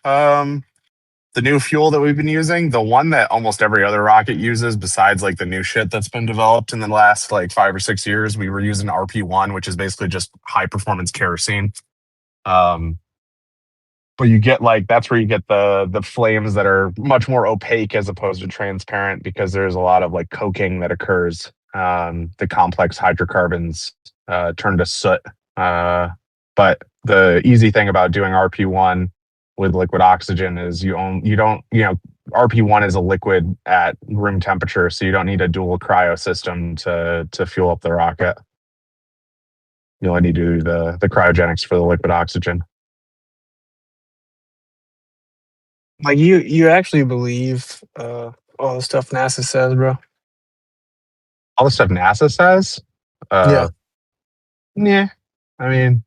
The new fuel that we've been using, the one that almost every other rocket uses, besides like the new shit that's been developed in the last like 5 or 6 years, we were using RP1, which is basically just high performance kerosene. Um, but you get like that's where you get the flames that are much more opaque as opposed to transparent because there's a lot of like coking that occurs. The complex hydrocarbons turn to soot. But the easy thing about doing RP1 with liquid oxygen is you don't RP1 is a liquid at room temperature, so you don't need a dual cryo system to fuel up the rocket. You only need to do the cryogenics for the liquid oxygen. Like you actually believe all the stuff NASA says, bro? All the stuff NASA says? Yeah. Yeah. I mean,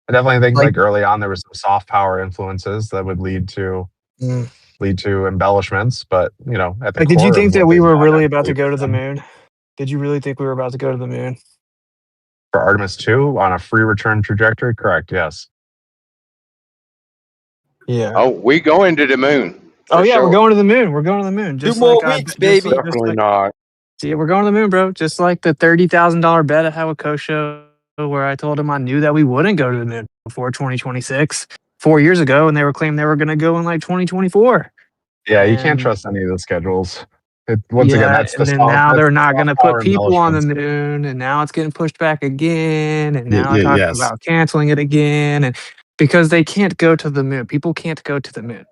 I definitely think Like- like early on there was some soft power influences that would lead to embellishments, but at the Like, did you core think of that what we they've were done, really I about to believe go to the them. moon? Did you really think we were about to go to the moon? For Artemis 2 on a free return trajectory? Correct, yes. Yeah. Oh, we going to the moon. Oh yeah, sure. we're going to the moon. We're going to the moon. Just 2 more like weeks, baby. Definitely not. See, we're going to the moon, bro. Just like the $30,000 bet I had with Kosho, where I told him I knew that we wouldn't go to the moon before 2026 4 years ago, and they were claiming they were going to go in like 2024. Yeah, you can't And- trust any of the schedules. Once again, that's the and then soft- now that's they're the not soft going to power put people on the embellishments. moon, and now it's getting pushed back again, and now they're Yeah, talking yes. about canceling it again, and because they can't go to the moon, people can't go to the moon.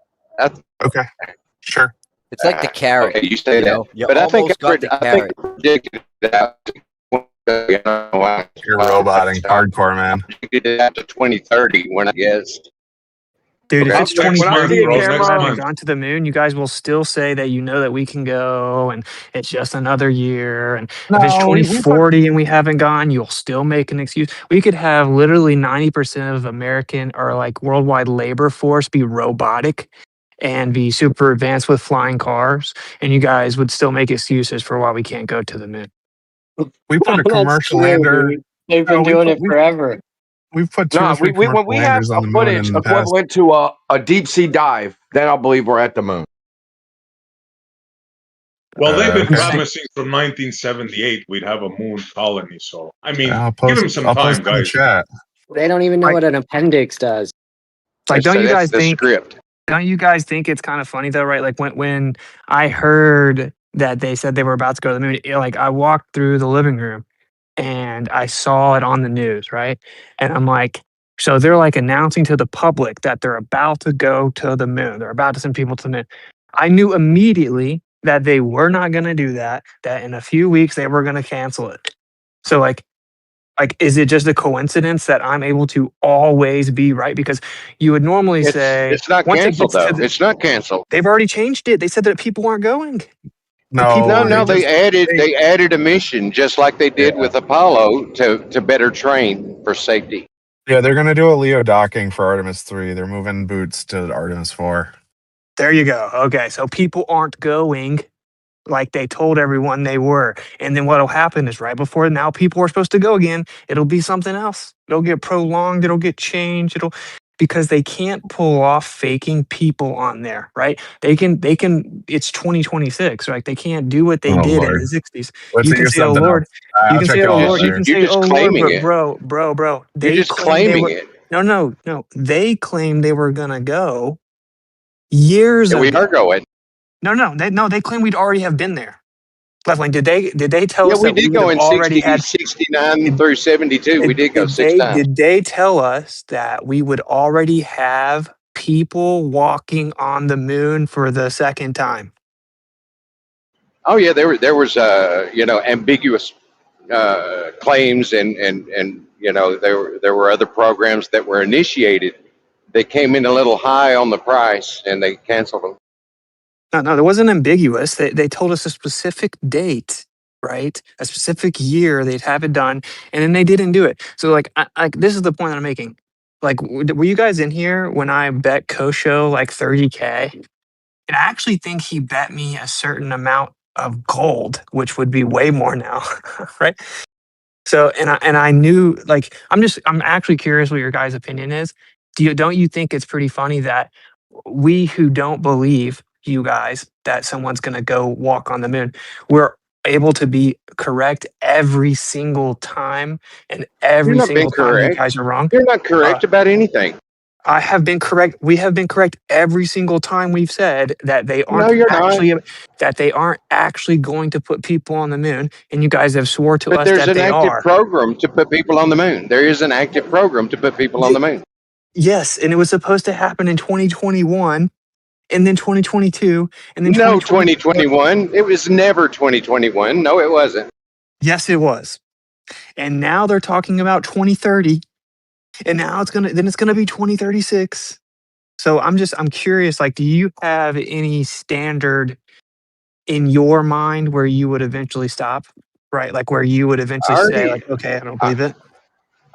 Okay, sure. It's like the carrot. Okay, you say you that, know? You but I think almost got the I think carrot. predicted that. You're roboting hardcore, man. Predicted it out to 2030 when I guessed. Dude, Okay. if it's When I 2030 see a and we still camera- haven't gone to the moon, you guys will still say that you know that we can go and it's just another year. And if it's No, we put- 2040 and we haven't gone, you'll still make an excuse. We could have literally 90% of American or like worldwide labor force be robotic and be super advanced with flying cars, and you guys would still make excuses for why we can't go to the moon. We put a That's commercial true, lander. dude. They've No, been we doing put- it forever. We've put two No, or three when commercial we have landers a on the moon footage in the past. equivalent to a deep sea dive, then I'll believe we're at the moon. Well, they've been Okay. promising from 1978 we'd have a moon colony. So, I mean, I'll give them post some in time, the guys. chat. They don't even know what an appendix does. Like, don't you That's guys the think? script? Don't you guys think it's kind of funny though, right? Like when I heard that they said they were about to go to the moon, like I walked through the living room and I saw it on the news, right? And I'm like, so they're like announcing to the public that they're about to go to the moon. They're about to send people to the moon. I knew immediately that they were not going to do that, that in a few weeks they were going to cancel it. So like, is it just a coincidence that I'm able to always be right? Because you would normally say It's not once it canceled gets to though. It's not canceled. they've already changed it. They said that people aren't going. No, No, they they added a mission just like they did with Apollo to better train for safety. Yeah, they're gonna do a Leo docking for Artemis 3. They're moving boots to Artemis 4. There you go. Okay, so people aren't going like they told everyone they were. And then what'll happen is right before now people are supposed to go again, it'll be something else. It'll get prolonged, it'll get changed, because they can't pull off faking people on there, right? They can it's 2026, right? They can't do what they Oh, did Lord. in the 60s. Let's You think can of say, oh something Lord, else. I'll you can check say, it oh out Lord, you later. can You're say, just oh Lord, claiming it. bro. You're They just claimed they claiming were, it. no. They claimed they were gonna go years Yeah, we ago. are going. They claim we'd already have been there. Left did they tell Yeah, us we that we did would go have in already 60, had 69 through 72. We did go six times. did they tell us that we would already have people walking on the moon for the second time? Oh yeah, there was ambiguous claims and there were other programs that were initiated. They came in a little high on the price and they canceled them. No, there wasn't ambiguous. They told us a specific date, right? A specific year they'd have it done, and then they didn't do it. So like, this is the point that I'm making. Like, were you guys in here when I bet Kosho like 30K? And I actually think he bet me a certain amount of gold, which would be way more now, right? So, and I knew, like, I'm actually curious what your guys' opinion is. Don't you think it's pretty funny that we who don't believe you guys that someone's going to go walk on the moon, we're able to be correct every single time, and You're every not being single time you correct. guys are wrong. You're not Uh, correct about anything. I have been correct. We have been correct every single time we've said that they No, aren't you're not. actually going to put people on the moon, and you guys have swore to But us there's that an they active are. program to put people on the moon. There is an active program to put people on the moon. Yes, and it was supposed to happen in 2021, and then 2022, and then No, 2024. 2021. It was never 2021. No, it wasn't. Yes, it was. And now they're talking about 2030, and now it's gonna be 2036. So I'm curious, like, do you have any standard in your mind where you would eventually stop? Right? Like where you would I eventually say, already, like, okay, I don't I, believe it.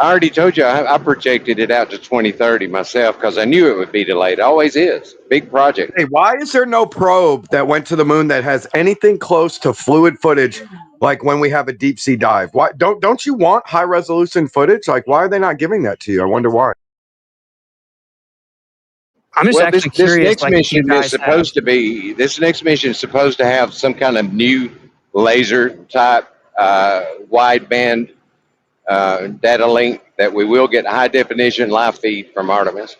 I already told you I projected it out to 2030 myself because I knew it would be delayed. It always is. Big project. Hey, why is there no probe that went to the moon that has anything close to fluid footage like when we have a deep sea dive? Why don't you want high resolution footage? Like, why are they not giving that to you? I wonder why. I'm just Well, this actually this curious, next like, if you mission is guys have. supposed to be. This next mission is supposed to have some kind of new laser type wideband data link that we will get high definition live feed from Artemis.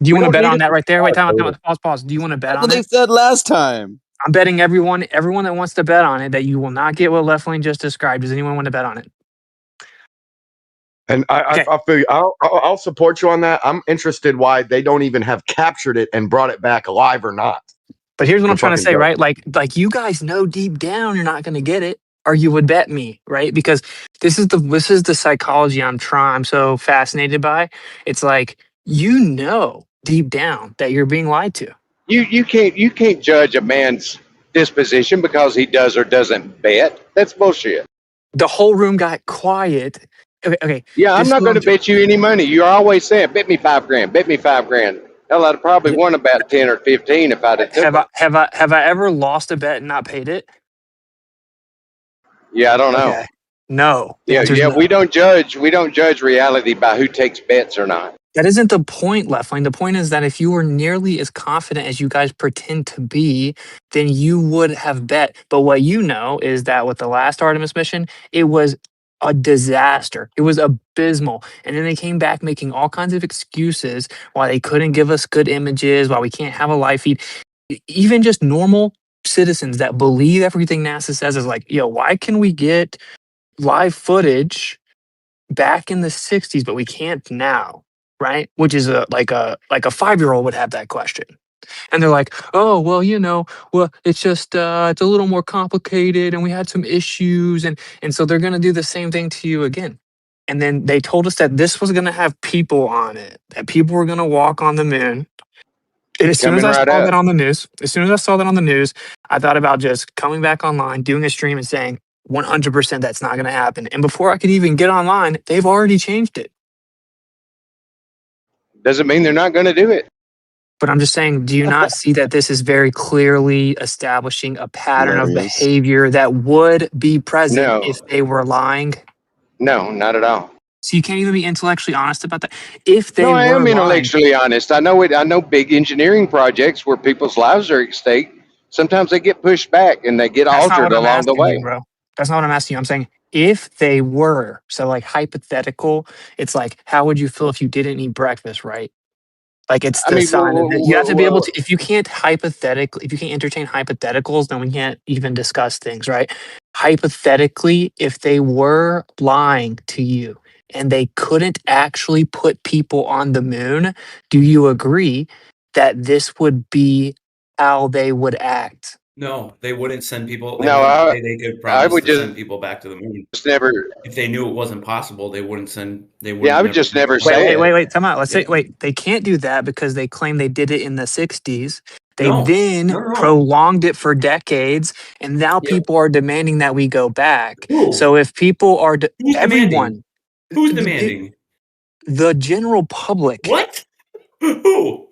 Do you We want to don't bet need on it that to right there? Wait, start, time though. out, pause. Do you want to bet That's what on they it? said last time. I'm betting everyone that wants to bet on it that you will not get what Left Lane just described. Does anyone want to bet on it? And Okay. I feel I'll support you on that. I'm interested why they don't even have captured it and brought it back alive or not. But here's what I'm The trying to fucking say, joke. right? Like you guys know deep down you're not going to get it, or you would bet me, right? Because this is the psychology I'm so fascinated by. It's like you know deep down that you're being lied to. You can't judge a man's disposition because he does or doesn't bet. That's bullshit. The whole room got quiet. Okay. Yeah, I'm This is not what going to bet you any money. You're always saying, bet me $5,000, bet me $5,000. Hell, I'd probably won about 10 or 15 if I'd have took have I them. have I ever lost a bet and not paid it? Yeah, I don't know. Okay. No. The Yeah, answer is yeah, no. we don't judge reality by who takes bets or not. That isn't the point, Left Lane. The point is that if you were nearly as confident as you guys pretend to be, then you would have bet. But what you know is that with the last Artemis mission, it was a disaster. It was abysmal. And then they came back making all kinds of excuses why they couldn't give us good images, why we can't have a live feed. Even just normal citizens that believe everything NASA says is like, yo, why can we get live footage back in the 60s, but we can't now, right? Which is like a 5-year-old would have that question. And they're like, oh, well, well, it's just it's a little more complicated and we had some issues, and so they're gonna do the same thing to you again. And then they told us that this was gonna have people on it, that people were gonna walk on the moon. And as soon as Coming I right saw that up. on the news, I thought about just coming back online, doing a stream and saying 100% that's not going to happen. And before I could even get online, they've already changed it. Doesn't mean they're not going to do it. But I'm just saying, do you not see that this is very clearly establishing a pattern of Hilarious. behavior that would be present No, if they were lying? no, not at all. So you can't even be intellectually honest about that. If No, they I were am lying, intellectually honest. I know it. I know big engineering projects where people's lives are at stake. Sometimes they get pushed back and they get that's not altered what I'm along the asking you, way. bro. That's not what I'm asking you. I'm saying if they were, so like hypothetical, it's like, how would you feel if you didn't eat breakfast, right? Like it's I the mean, sign of it. You have to be able well, to, if you can't if you can't entertain hypotheticals, then we can't even discuss things, right? Hypothetically, if they were lying to you and they couldn't actually put people on the moon, do you agree that this would be how they would act? No, they wouldn't send people. They no, wouldn't say they could I promise would to send people back to the moon. just never. If they knew it wasn't possible, they wouldn't send. They Yeah, I wouldn't would never just do it. never Wait, say wait, it. wait, wait. Time out. Let's say, Yeah. wait, they can't do that because they claim they did it in the 60s. They No, then no, no, no. prolonged it for decades, and now Yeah. people are demanding that we go back. Who? So if people are, Who's everyone, demanding? Who's the, demanding? the general public. What? Who?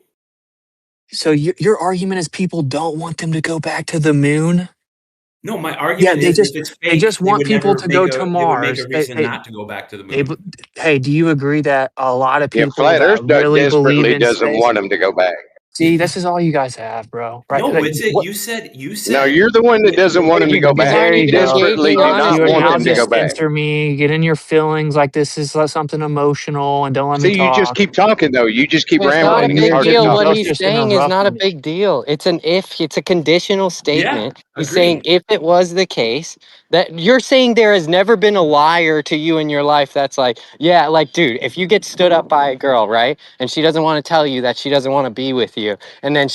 So your argument is people don't want them to go back to the moon? No, my Yeah, argument is if it's they fake, just they want would people never to make go a. to They would make a Mars. reason not to go back to the They, moon. hey, do you agree that a lot of Yeah, people Flat that Earth really believe desperately in doesn't space? want them to go back. See, this is all you guys have, bro. Right? No, Like, Witsit, what- you said No, you're the one that doesn't want him to go He's back. not You even desperately engaging do not honestly. want now them to go just back. answer me, get in your feelings like this is something emotional, and don't let me See, you just talk. keep talking though. You just keep It's not a rambling. It's you're big hard to deal. you're talk. What both he's just saying is not a interrupting me. big deal. It's an if. It's a conditional statement. He's saying agreed. if it was the case that you're saying there has never been a liar to you in your life. That's like, yeah, like, dude, if you get stood up by a girl, right, and she doesn't want to tell you that she doesn't want to be with you, and then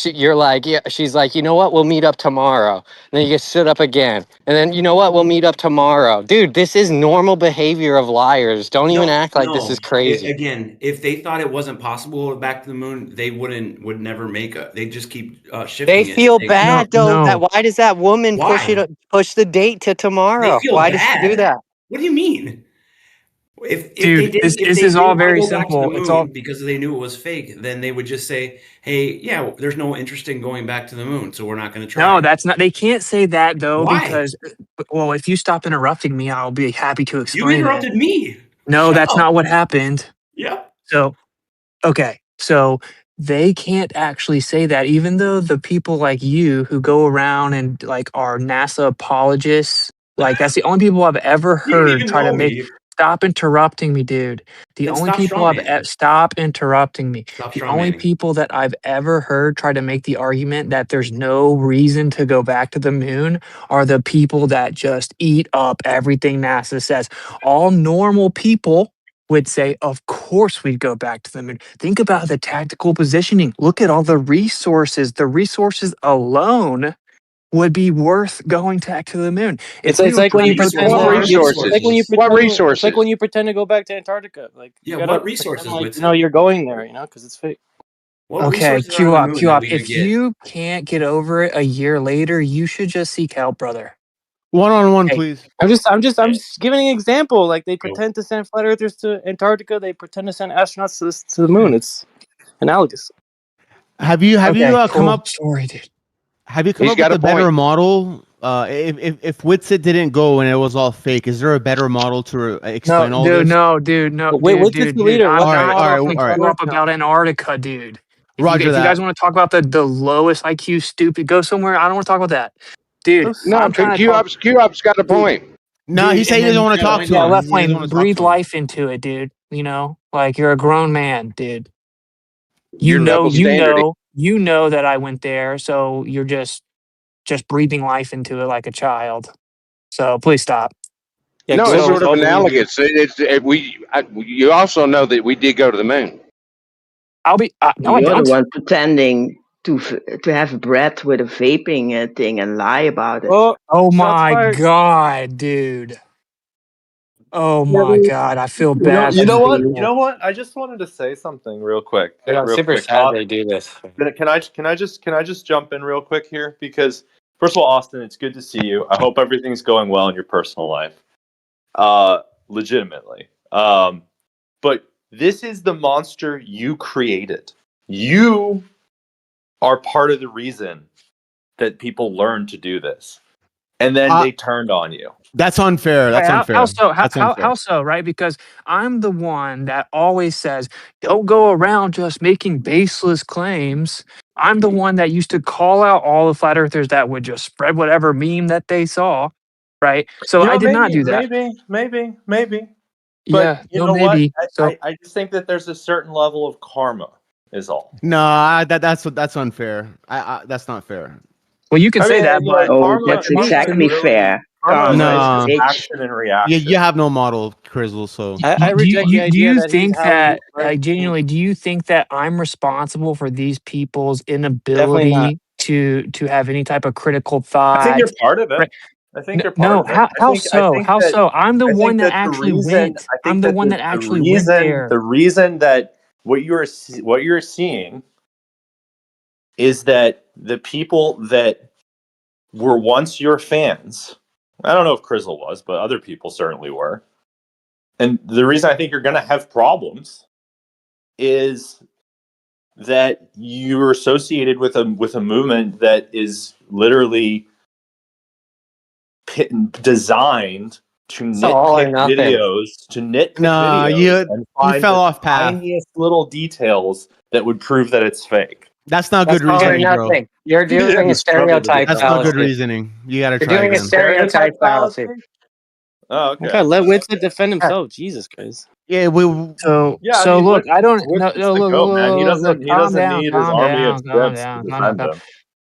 you're like, yeah, she's like, you know what, we'll meet up tomorrow. And then you get stood up again, and then you know what, we'll meet up tomorrow, dude. This is normal behavior of liars. Don't even act like this is crazy. Again, if they thought it wasn't possible to go back to the moon, they would never make a. They just keep They shifting it. feel They, bad though. That No. why does that woman why? push the date to They tomorrow? feel Why does she do bad. that? What do you mean? Dude, this If this they is all didn't want to very go back to the simple. It's all moon because they knew it was fake, then they would just say, "Hey, yeah, there's no interest in going back to the moon, so we're not going to try." no, that's not. They can't say that though Why? because, well, if you stop interrupting me, I'll be happy to You explain it. interrupted me. No, Shut that's up. not what happened. Yep. So okay, so they can't actually say that, even though the people like you who go around and like are NASA apologists, like that's the only people I've ever You didn't heard even try to know make. me. Stop interrupting me, dude. The Then only stop people strawmanning. stop interrupting me. Stop The only strawmanning. people that I've ever heard try to make the argument that there's no reason to go back to the moon are the people that just eat up everything NASA says. All normal people would say, of course we'd go back to the moon. Think about the tactical positioning. Look at all the resources. The resources alone would be worth going back to the moon. It's If we it's were like when you pretending pretend What to hard, it's like when you resources? What pretend it's like when resources? you pretend to go back to Antarctica. Like you Yeah, gotta what pretend resources, like Witsit? you're going there, because it's fake. What okay, resources are on the moon Q that up. we could If get? you can't get over it a year later, you should just seek help, brother. One-on-one, Hey, please. I'm just giving an example. Like they So pretend to send flat earthers to Antarctica. They pretend to send astronauts to the moon. It's analogous. Have you Okay, come cool up story, dude. He's with got a a better point. model? If Witsit didn't go and it was all fake, is there a better model to No, explain all dude, this? no, dude, no, Wait, what's this dude. leader? I'm What's All the right, not all model right, for talking all right. crap flat Earth about Antarctica, dude. Roger If you that. guys want to talk about the lowest IQ stupid, go somewhere. I don't want to talk about that, dude. No, I'm trying to talk, Q-Up's got a dude, point. No, he dude. said And he doesn't then want to Yeah, talk point to yeah, him. one. left He doesn't lane, want to talk breathe to him. life into it, dude. You know, like you're a grown man, dude. Your double standard. You know that I went there, so you're just breathing life into it like a child. So please stop. Yeah, No, it's Grill So sort of totally agree. analogous. You also know that we did go to the moon. I'll be no, I You're the don't. one pretending to have bread with a vaping thing and lie about it. Oh, Oh shots my fired. god, dude. Oh my god, I feel You know, bad you for know you what? You people. know what? I just wanted to say something real quick. I'm Real super quick. sad they do this. Can I just jump in real quick here? Because first of all, Austin, it's good to see you. I hope everything's going well in your personal life. Legitimately. But this is the monster you created. You are part of the reason that people learned to do this. And then Uh, they turned on you. that's unfair. Right, That's unfair. how so? That's unfair. How so? Right? Because I'm the one that always says, "Don't go around just making baseless claims." I'm the one that used to call out all the flat earthers that would just spread whatever meme that they saw. Right? So You I know, did not do that. maybe. But Yeah, you no, know what? maybe. So I just think that there's a certain level of karma, is all. No, that's unfair. That's not fair. well, you can I say mean, that, you know, but Oh, karma, that's to me, karma to is exactly me, really fair. karma Karma is is a No, just bitch. action and reaction. you have no model, Crizzle. So I reject the do idea you that he's think how he that right? genuinely do you think that I'm responsible for these people's Definitely not. inability to have any type of critical I think thought? you're part of it. Right? I think you're part No, of it. how how so? I'm the one that actually went. I I'm think the that one that actually went there. the reason that what you're seeing is that the people that were once your fans, I don't know if Crizzle was, but other people certainly were. And the reason I think you're going to have problems is that you're associated with a movement that is literally designed to It's all or nitpick nothing. no, videos you and find fell the off path. tiniest little details that would prove that it's fake. That's not That's good all or reasoning, bro. nothing. You're Yeah, doing a the struggle to stereotype That's not good fallacy. reasoning. You gotta You're try doing a again. stereotype fallacy. Oh, Okay, okay. let Witsit defend himself. Jesus, guys. Yeah, Yeah, I So mean, look, I don't no Wit's no the look, goat, man. He look, doesn't he calm doesn't down, need his calm army of down, calm simps to down. defend him.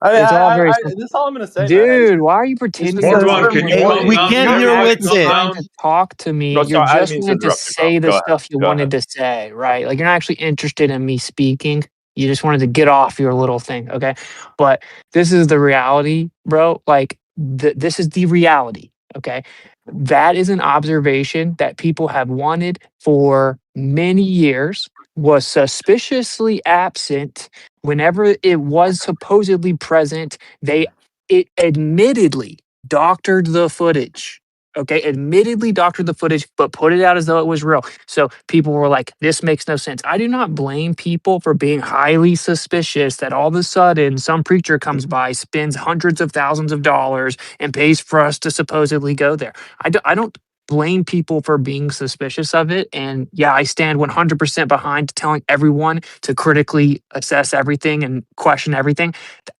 I mean, It's all very simple. this is all I'm gonna say, man. Dude, why are you Just pretending because you're Mordwan, we're can you Hey, calm we down? can't Can You're hear not everybody actually calm Witsit. trying down? to talk to me. Oh, You're sorry, I didn't just mean to wanting to interrupt you, bro. say the Go ahead. stuff you Go wanted ahead. to say, right? Like you're not actually interested in me speaking. You just wanted to get off your little thing, okay? But this is the reality, bro. Like this is the reality, okay? That is an observation that people have wanted for many years, was suspiciously absent whenever it was supposedly present. It admittedly doctored the footage. Okay, admittedly doctored the footage, but put it out as though it was real. So people were like, this makes no sense. I do not blame people for being highly suspicious that all of a sudden some preacher comes by, spends hundreds of thousands of dollars, and pays for us to supposedly go there. I don't blame people for being suspicious of it. And yeah, I stand 100% behind telling everyone to critically assess everything and question everything.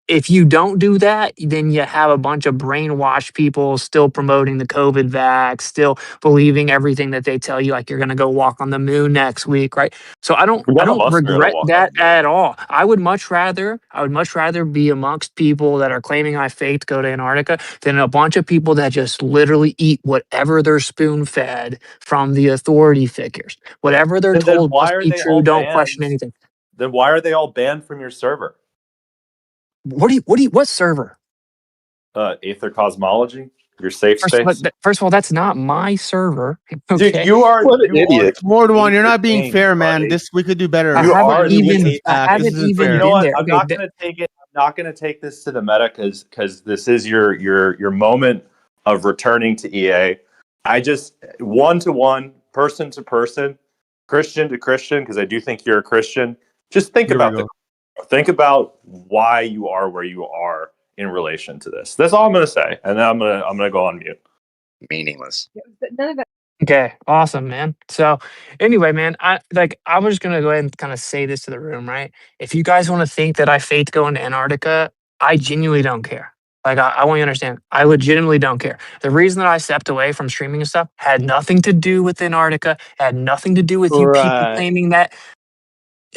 If you don't do that, then you have a bunch of brainwashed people still promoting the COVID vax, still believing everything that they tell you, like you're going to go walk on the moon next week, right? So I None of don't us are gonna regret walk on that the moon. at all. I would much rather be amongst people that are claiming I faked go to Antarctica than a bunch of people that just literally eat whatever they're spoon fed from the authority figures. Whatever they're Then told why must are be they true. all Don't question banned? anything. Then why are they all banned from your server? What server? Aether Cosmology, your safe space. First of all, that's not my server. Dude, Okay. you are What an you are idiot. the Mord one, you're Aether not being King, fair, man. buddy. This we could do better. I You haven't are the even Aether I This haven't isn't even You fair. know been what? there. I'm Okay. not gonna take it. I'm not gonna take this to the meta because this is your moment of returning to EA. I just one to one, person to person, Christian to Christian, because I do think you're a Christian. Just think Here we about go. why you are where you are in relation to this. That's all I'm gonna say, and then I'm gonna go on mute. Meaningless. Okay, awesome, man. So anyway, man, I was just gonna go ahead and kind of say this to the room, right? If you guys want to think that I faked going to Antarctica, I genuinely don't care. Like I want you to understand, I legitimately don't care. The reason that I stepped away from streaming and stuff had nothing to do with Antarctica, had nothing to do with you people Right. claiming that.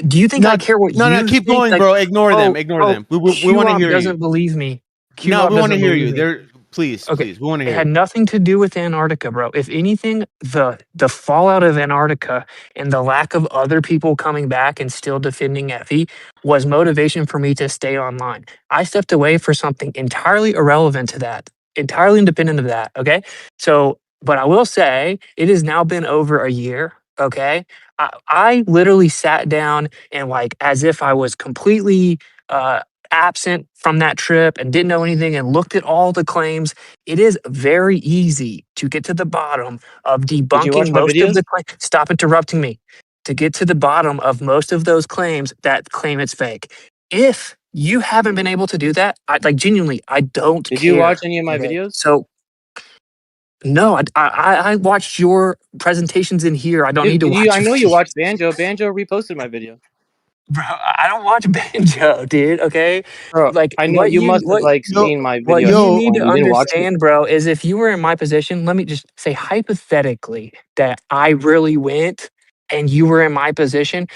Do you think I Not, care what no, you keep think? going, Like, bro. Ignore them. oh, Ignore oh, them. We want to Q-Rob hear you. doesn't believe me. No, Q-Rob we want to doesn't hear believe you. me. Please, Okay. please. We want to It hear had you. nothing to do with Antarctica, bro. If anything, the fallout of Antarctica and the lack of other people coming back and still defending FE was motivation for me to stay online. I stepped away for something entirely irrelevant to that, entirely independent of that. Okay. So, but I will say it has now been over a year. Okay. I literally sat down and like as if I was completely absent from that trip and didn't know anything and looked at all the claims. It is very easy to get to the bottom of Did you watch debunking my most of videos? the claims. Stop interrupting me. To get to the bottom of most of those claims that claim it's fake. If you haven't been able to do that, like genuinely, I don't Did you watch care. any of my Okay. videos? So no, I watched your presentations in here. I don't need Dude, to did you? watch I your know you video. watched Banjo. Banjo reposted my video. Bro, I don't watch banjo, dude. Okay, Bro, like I know you must have like Yo, seen my what video at you some yo, need point. to You didn't watch it? understand, bro, is if you were in my position, let me just say hypothetically that I really went and you were in my position.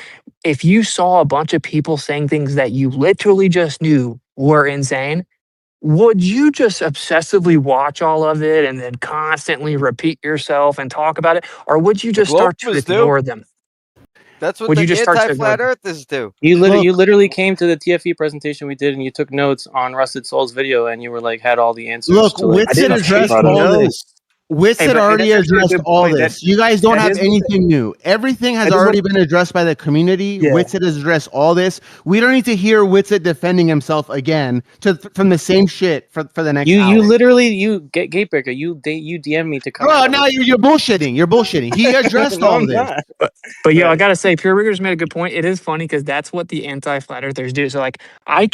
If you saw a bunch of people saying things that you literally just knew were insane, would you just obsessively watch all of it and then constantly repeat yourself and talk about it? Or would you The just start to globalists do. ignore them? That's what Would the you just start to ignore anti-flat them? earthers do. look, You literally came to the TFE presentation we did, and you took notes on Rusted Soul's video, and you were like had all the answers look. to like I Witsit didn't stuff that you take addressed brought up. all notes. this. Witsit Hey, already that's actually a addressed good all point. this. You guys don't That have is what anything new. Everything has that is what already been addressed by the community. yeah. Witsit has addressed all this. We don't need to hear Witsit defending himself again from the same shit for the next You hour. literally get Gatebreaker. You DM me to come Bro, at now him. you're bullshitting. You're bullshitting. He addressed No, all I'm this. not. But yo, I gotta say, Pure Riggers made a good point. It is funny because that's what the anti-flat earthers do. So like, I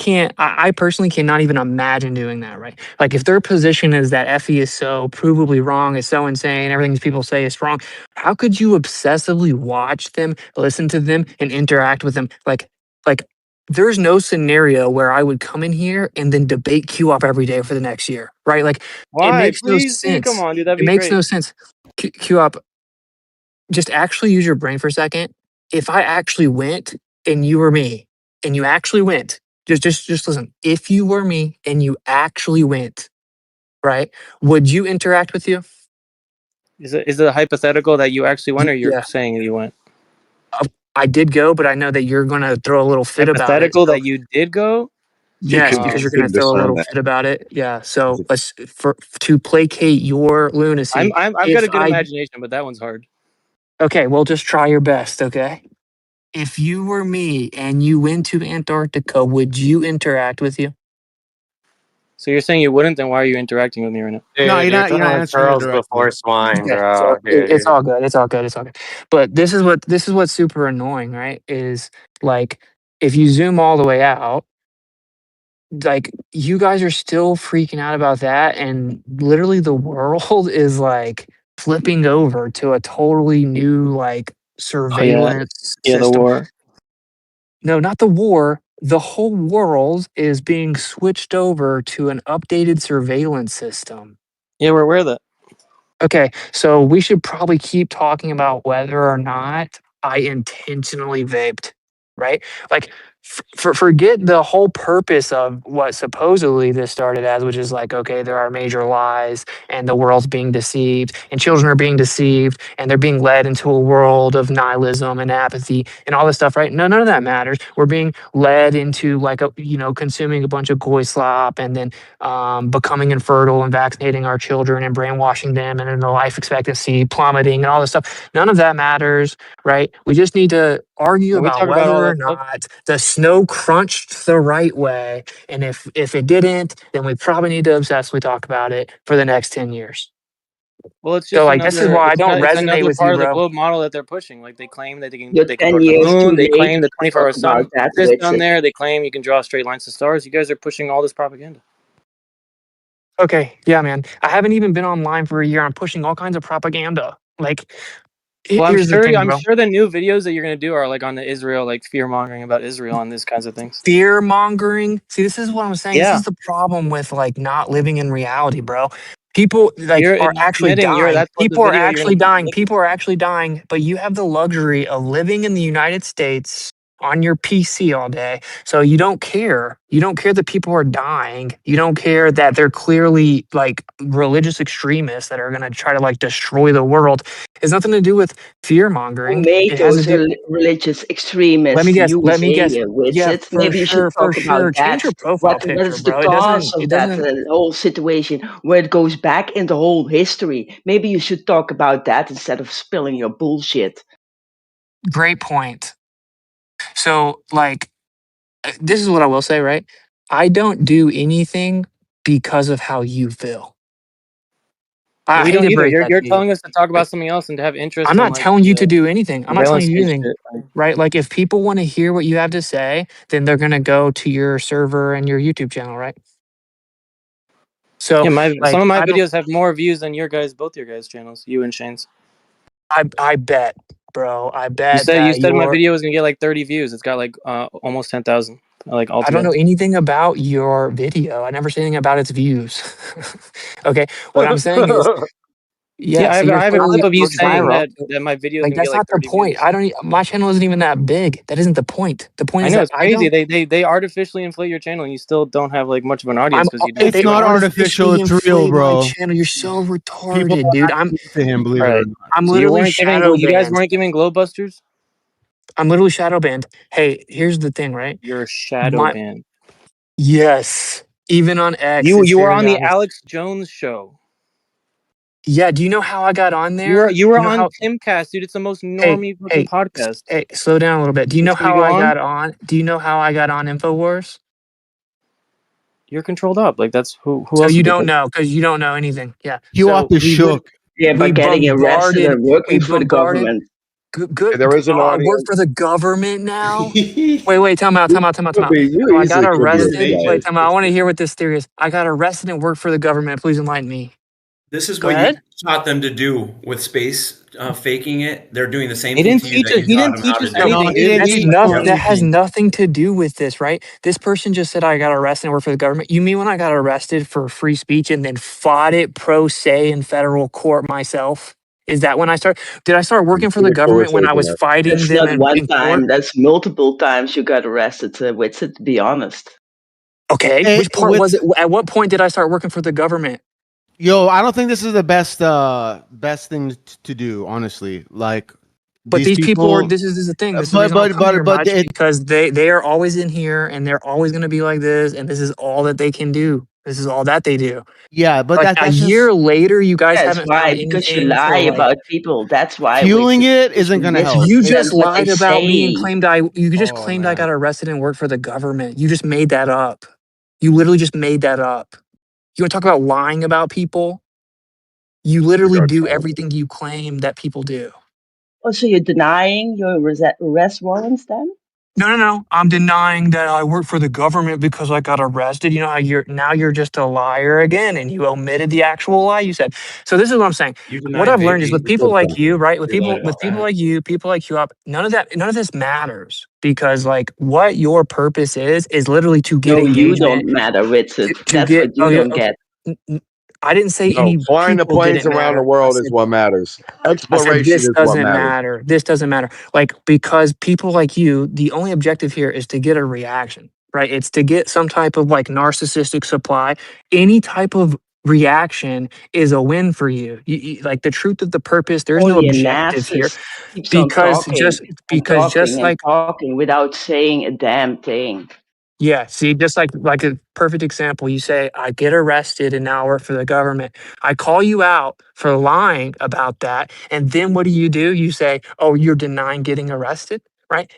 personally cannot even imagine doing that, right? Like, if their position is that FE is so provably wrong, is so insane, everything people say is wrong, how could you obsessively watch them, listen to them, and interact with them? Like there's no scenario where I would come in here and then debate QOP every day for the next year, right? Like, it Why? makes no Please, dude, come sense. on, dude. That'd It be makes great. no sense. QOP, just actually use your brain for a second. If I actually went and you were me and you actually went, just listen. If you were me and you actually went, right? Would you interact with you? Is it a hypothetical that you actually went, or you're Yeah. saying you went? I did go, but I know that you're gonna throw a little fit about it. Hypothetical So that you did go? yes, because you're gonna Could throw a discern little that. fit about it. Yeah. So let's to placate your lunacy. I've got If a good I imagination, but that one's hard. okay, well just try your best, okay? If you were me and you went to Antarctica, would you interact with you? So you're saying you wouldn't? Then why are you interacting with me right now? Dude, No, you're you're not throwing answering it pearls directly. before swine, Okay, so bro. it's Dude. all good. It's all good. It's all good. But this is what's super annoying, right? Is like if you zoom all the way out, like you guys are still freaking out about that, and literally the world is like flipping over to a totally new like Oh yeah, surveillance yeah, the system. war. No, not the war. The whole world is being switched over to an updated surveillance system. Yeah, we're aware of that. Okay, so we should probably keep talking about whether or not I intentionally vaped, right? Like, forget the whole purpose of what supposedly this started as, which is like, okay, there are major lies and the world's being deceived and children are being deceived and they're being led into a world of nihilism and apathy and all this stuff, right? No, none of that matters. We're being led into like, consuming a bunch of goy slop and then becoming infertile and vaccinating our children and brainwashing them and then the life expectancy plummeting and all this stuff. None of that matters, right? We just need to argue Yeah, we about talk about all whether or that stuff. not the snow crunched the right way. And if it didn't, then we probably need to obsessively talk about it for the next 10 years. Well, it's So just like this is why I don't it's resonate another with you, part of the bro. globe model that they're pushing. Like they claim that You're they can 10 go to the years moon. too They late claim the to talk 24-hour sun about that, exists down Witsit. there. They claim you can draw straight lines to stars. You guys are pushing all this propaganda. Okay, yeah, man. I haven't even been online for a year. I'm pushing all kinds of propaganda. Like, Well, here's the thing, I'm bro. sure the new videos that you're gonna do are like on the Israel, like fear mongering about Israel and these kinds of things. Fear mongering. See, this is what I'm saying. This Yeah, is the problem with like not living in reality, bro. People like you're are actually admitting dying. that's what the video you're gonna be making. People are actually dying, but you have the luxury of living in the United States on your PC all day. So you don't care. You don't care that people are dying. You don't care that they're clearly like religious extremists that are going to try to like destroy the world. It has nothing to do with fear Who mongering. made It has to those do religious let me extremists? guess. Let me USA, guess. Yeah, Witsit. for Maybe you should sure, for talk about sure. that. Change your profile What picture, is the bro. cause It of that doesn't whole situation where it goes back in the whole history? Maybe you should talk about that instead of spilling your bullshit. great point. So like this is what I will say, right? I don't do anything because of how you feel. I We hate don't to either. break that You're to you. telling us to talk Like, about something else and to have I'm interest in not like telling you to do anything. I'm not telling surveillance you state anything. shit. Like, Right? Like if people want to hear what you have to say, then they're gonna go to your server and your YouTube channel, right? So yeah, some like of my I don't videos have more views than both your guys' channels, you and Shane's. I bet, bro. I You bet said that my your video was gonna get like 30 views. It's got like almost 10,000 like I don't know altogether. anything about your video. I never say anything about its views. Okay. What I'm saying is, yeah, Yeah, so you're I have a clearly clip of you goes saying viral. that my video is Like gonna get that's like not the 30 point. views. My channel isn't even that big. That isn't the point. The point I is know that it's I crazy. don't They artificially inflate your channel and you still don't have like much of an audience I'm because you do It's they not surveillance. artificial. artificially It's real, inflate my bro. channel. You're so People retarded, are dude. actually into him, believe All it or right. not. I'm So you literally weren't giving shadow you guys banned. weren't giving Glowbusters? I'm literally shadow banned. Hey, here's the thing, right? You're shadow My banned. yes, even on X, it's You were very on the obvious. Alex Jones show. Yeah, do you know how I got on there? You were You know on how Timcast, dude. It's the most hey, normie fucking hey, podcast. hey, slow down a little bit. Do you And know so you how go I on, got on? Do you know how I got on InfoWars? you're controlled up. Like that's who So else you would do don't that? know because you don't know anything. Yeah. You off So the shook. Yeah, by we getting arrested bombarded and we working for bombarded government. good There is an I work audience. for the government now. Wait, time out. You So I got easily could be a arrested. CIA. Wait, time out. I want to hear what this theory is. I got arrested and worked for the government. Please enlighten me. This is Go what you ahead. taught them to do with space faking it. They're doing the same He thing didn't to you teach that us. you He taught didn't them how teach to us do. No, anything. he didn't That's teach nothing. them That has anything. nothing to do with this, right? This person just said I got arrested and worked for the government. You mean when I got arrested for free speech and then fought it pro se in federal court myself? Is that when I started? Did I start working for the government when I was fighting That's them not one in court? time. That's multiple times you got arrested. Witsit, to be honest. Okay, Hey, which part was it? At what point did I start working for the government? Yo, I don't think this is the best thing to do, honestly. Like But these these people are. people, This is the thing. This is the but reason I don't but come here but but much it, because they are always in here and they're always going to be like this and this is all that they can do. This is all that they do. yeah, but Like a that's just year later, you guys Yes, haven't found why? Because you anything lie for like. about people. That's why, fueling Witsit. it Because isn't you gonna help. You It's just misrepresent what they lied about me and say. claimed you just oh claimed I got man, arrested and worked for the government. You just made that up. You literally just made that up. You want to talk about lying about people? You literally do everything you claim that people do. Oh, so you're denying your arrest warrants then? No. I'm denying that I work for the government because I got arrested. You know how you're just a liar again and you omitted the actual lie you said. So this is what I'm saying. You What deny I've learned is with vaping. people like you, right? With You lied people about that. like you, none of this matters because like what your purpose is literally to get No, you engagement, don't matter, Witsit. to That's get what you oh yeah, don't okay. get. I didn't say No, any flying the people planes didn't around the matter. world is what matters. I said Exploration this is what doesn't matters. matter. This doesn't matter. Like because people like you, the only objective here is to get a reaction, right? It's to get some type of like narcissistic supply. Any type of reaction is a win for you. Like the truth of the purpose, there's no Only a objective here narcissist keeps on because talking and just talking and like talking without saying a damn thing. yeah, see, just like a perfect example, you say, I get arrested and now I work for the government. I call you out for lying about that. And then what do? You say, oh, you're denying getting arrested, right?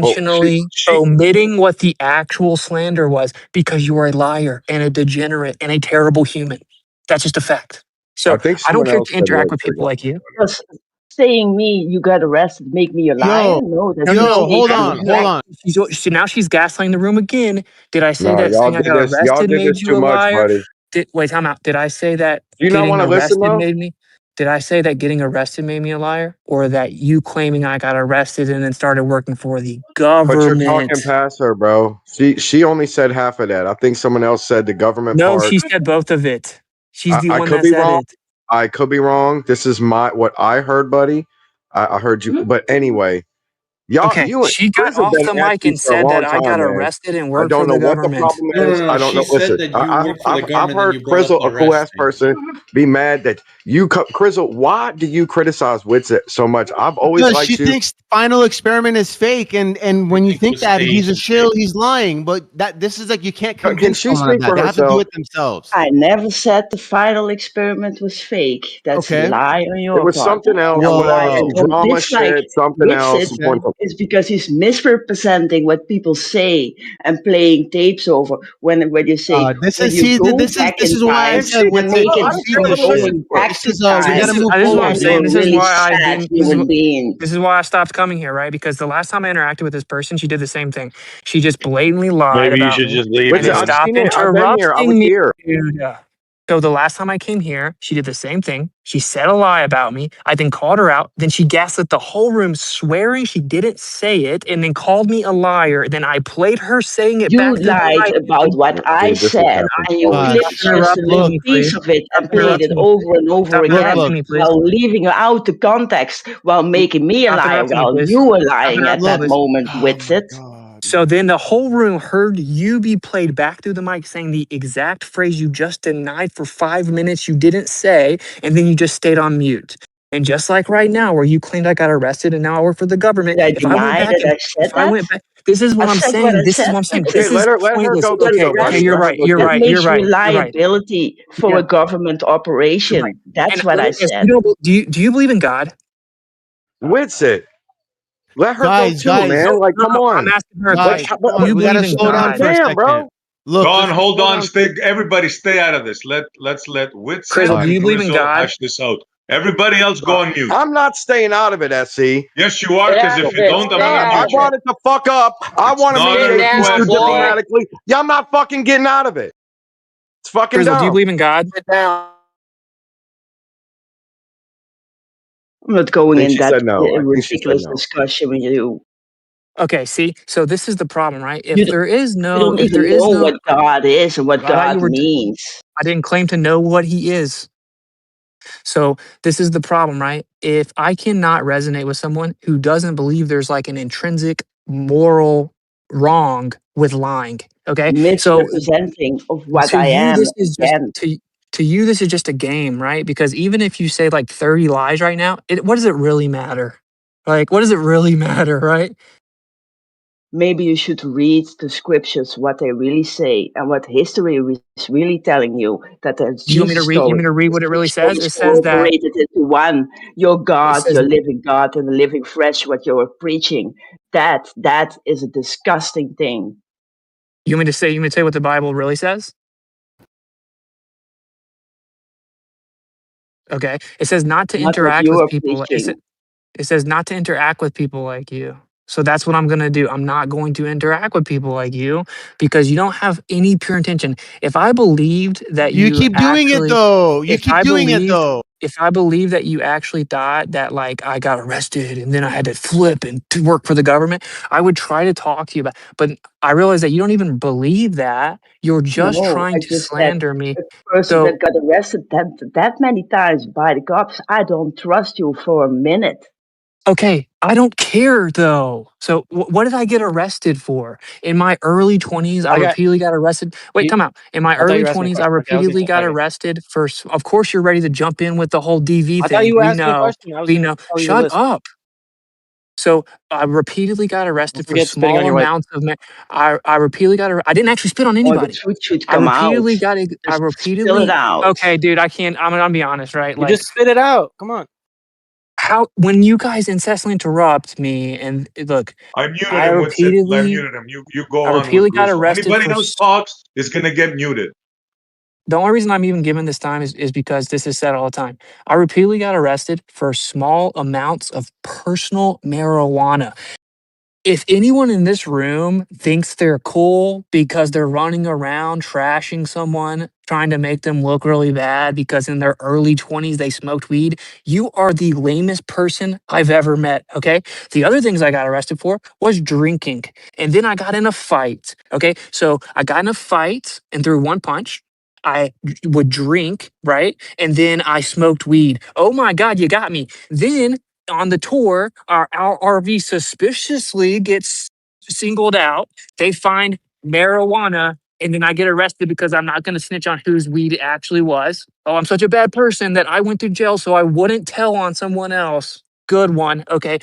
Well, Intentionally omitting what the actual slander was because you are a liar and a degenerate and a terrible human. That's just a fact. I So think I don't someone care else to said interact wait with for people you. like you. Does saying me you got arrested make me a liar? yo, No, No, that's no, just no. hold making on, me hold up. on. Now she's gaslighting the room again. Did I say No, that y'all saying I did got this. Y'all arrested did made this too you a much, liar? buddy. Wait, time out. Did I say that Do you not getting want to listen arrested though? made me? Did I say that getting arrested made me a liar, or that you claiming I got arrested and then started working for the But you're talking government? past her, bro. She only said half of that. I think someone else said the government No, part. she said both of it. She's the I one could that be said wrong. it. I could be wrong. This is what I heard, buddy. I heard you. But anyway, y'all, Okay, you and she got Chris have off been the at mic you and for a said that long I got time, man. arrested and I worked for don't know the what the government. problem No, is. no, I no. don't She know. said Listen, that you work for the I've government and heard you brought up Crizzle, the a cool ass arresting. person, be mad that you, Crizzle. Why do you criticize Witsit so much? I've always Because she liked you. thinks Final Experiment is fake, and I when you think it think was that he's staged a and shill, fake. he's lying. But this is like you can't Can convince she someone of speak that. for They have to do herself? it themselves. I never said the final experiment was fake. That's a Okay. lie on It your was part. something else. And why I Whoa. Some don't drama dislike shit. Something else. Witsit Okay. is because he's misrepresenting what people say and playing tapes over. When you say This when is you see go this is back this in is why I time Did said she? and with it make I it don't she's care a what stop the listen shill. going for. back This to is we This got to time, is move this is what I'm forward then saying. you're here. a This is really why I sad didn't. human being. This is why I stopped coming here, right? Because the last time I interacted with this person, she did the same thing. She just blatantly lied Maybe you about should me just leave and Witsit, then I've then. stop seen it. I've been here. I was interrupting me, here. dude. So the last time I came here, she did the same thing. She said a lie about me. I then called her out. Then she gaslit the whole room, swearing she didn't say it, and then called me a liar. Then I played her saying it You back through the lied mic. about what I See, this is said, happening and you all the Stop clipped time. just a interrupting little me, please. piece of it Stop and played it interrupting me. over and over Stop again interrupting me, please. while leaving out the context while making me a Stop liar interrupting me, while please. you were Stop lying at interrupting me, Look. that please. moment, Oh my Witsit. god. So then the whole room heard you be played back through the mic saying the exact phrase you just denied for 5 minutes you didn't say, and then you just stayed on mute. And just like right now, where you claimed I got arrested and now I work for the government, Did I if I went deny back that and I said if I that? went back, this is I what I'm said what saying. I This is said, what I'm saying. Okay, This Witsit. is let her pointless. go You got too, Okay, buddy. you're arrested. Let her right. go You're too. That right. You're makes you right. You're right. liability for Yeah, a government you're right. operation. And That's what I as said. you know, do you believe in God? Witsit. Let her go Guys, too, guys, man. Like, No, come no. I'm on. asking her a Like, guys, question. come Do you on. We got believe to in slow down God? for a damn, second. bro. Look, Don, this, hold on. Hold Stay. Everybody, stay out of this. Let's let Witsit Crizzle, all do right. and you believe in Grizzle God? hash this out. Everybody else, go on mute. I'm not staying out of it, SC. Yes, you are. Get Because out if of you it. don't, I'm Stay gonna I out mute of you. brought it. it the fuck up. I It's want to not Get a mediate these down, two request, boy. bro. diplomatically. Yeah, I'm not fucking getting out of it. It's fucking Crizzle, do you dumb. believe in God? Get down. I'm not I going think in she that said no. I think she said ridiculous no. discussion with you. Okay, see, so this is the problem, right? You don't, you don't If there even is know no, what God is and what I thought you God were. means. I didn't claim to know what he is. So this is the problem, right? If I cannot resonate with someone who doesn't believe there's like an intrinsic moral wrong with lying, okay? So Misrepresenting of what to I you, am this is just again. to you, this is just a game, right? Because even if you say like 30 lies right now, what does it really matter? Like, what does it really matter, right? Maybe you should read the scriptures, what they really say, and what history is really telling you that the You want me to Jesus read? You want story, me to read the what it really three says? stories It says that cooperated into one. Your it God, says. your living God, and the living flesh, what you are preaching. That is a disgusting thing. You want me to say? You want me to say what the Bible really says? Okay. It says not to Not what interact you with are people. preaching. It says not to interact with people like you. So that's what I'm going to do. I'm not going to interact with people like you because you don't have any pure intention. If I believed that You you keep doing it actually, though. You if keep I doing it believed, though. if I believed that you actually thought that like I got arrested and then I had to flip and to work for the government, I would try to talk to you about. But I realize that you don't even believe that. You're just No, trying I to just said slander me. a person So that got arrested that many times by the cops, I don't trust you for a minute. okay, I don't care though. So what did I get arrested for? In my early 20s, I I got repeatedly got arrested. Wait, you. time out. In my I thought you early were asking me a 20s, I question. Okay, I was gonna repeatedly say got hi again. arrested for of course you're ready to jump in with the whole DV I thought thing. you were asking me a question. I was We gonna know. tell you the Shut list. up. So I repeatedly got Don't arrested for forget spitting on small your wife. amounts of I repeatedly I didn't actually spit on Or the anybody. truth should come out. I Just spill it repeatedly out. okay, dude, I can't I'm gonna be honest, right? You Like just spit it out. Come on. how when you guys incessantly interrupt me and look, I muted I him. What's it? I repeatedly muted him. You go I on with repeatedly got Grizzle. arrested Anybody for else talks is gonna get muted. the only reason I'm even given this time is because this is said all the time. I repeatedly got arrested for small amounts of personal marijuana. If anyone in this room thinks they're cool because they're running around trashing someone, trying to make them look really bad because in their early 20s they smoked weed, you are the lamest person I've ever met. Okay. The other things I got arrested for was drinking. And then I got in a fight. Okay. So I got in a fight and threw one punch. Would drink, right? And then I smoked weed. Oh my God, you got me. Then on the tour, our RV suspiciously gets singled out. They find marijuana, and then I get arrested because I'm not going to snitch on whose weed it actually was. Oh, I'm such a bad person that I went to jail so I wouldn't tell on someone else. Good one. Okay.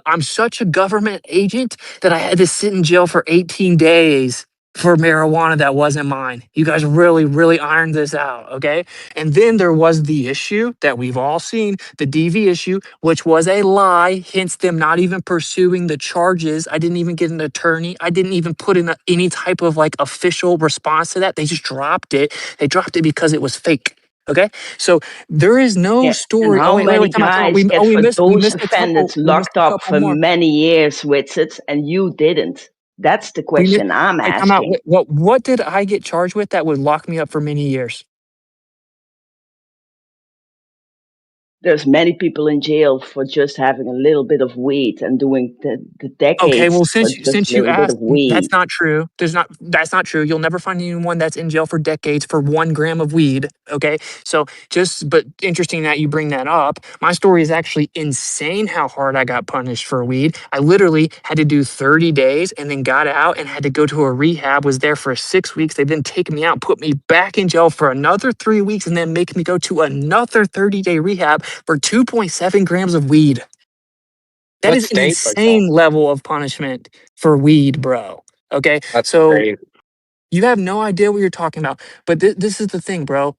I'm such a government agent that I had to sit in jail for 18 days for marijuana that wasn't mine. You guys really, really ironed this out. Okay. And then there was the issue that we've all seen, the DV issue, which was a lie, hence them not even pursuing the charges. I didn't even get an attorney. I didn't even put in any type of like official response to that. They just dropped it. They dropped it because it was fake. Okay. So there is no Yeah. And story. Oh, how wait, many time out, time out. guys get We for missed, those offenders we missed locked a up couple for more. many years, Witsit, and you didn't? That's the We missed, question I'm wait, time out. asking. What did I get charged with that would lock me up for many years? There's many people in jail for just having a little bit of weed and doing the Okay, decades well, for just a since you little bit asked, of weed. that's not true. That's not true. You'll never find anyone that's in jail for decades for 1 gram of weed. Okay, so but interesting that you bring that up. My story is actually insane. How hard I got punished for weed. I literally had to do 30 days and then got out and had to go to a rehab. Was there for 6 weeks. They then take me out, put me back in jail for another 3 weeks, and then make me go to another 30-day rehab for 2.7 grams of weed. That What is an state was that? insane level of punishment for weed, bro. Okay. That's So crazy. you have no idea what you're talking about. But this is the thing, bro.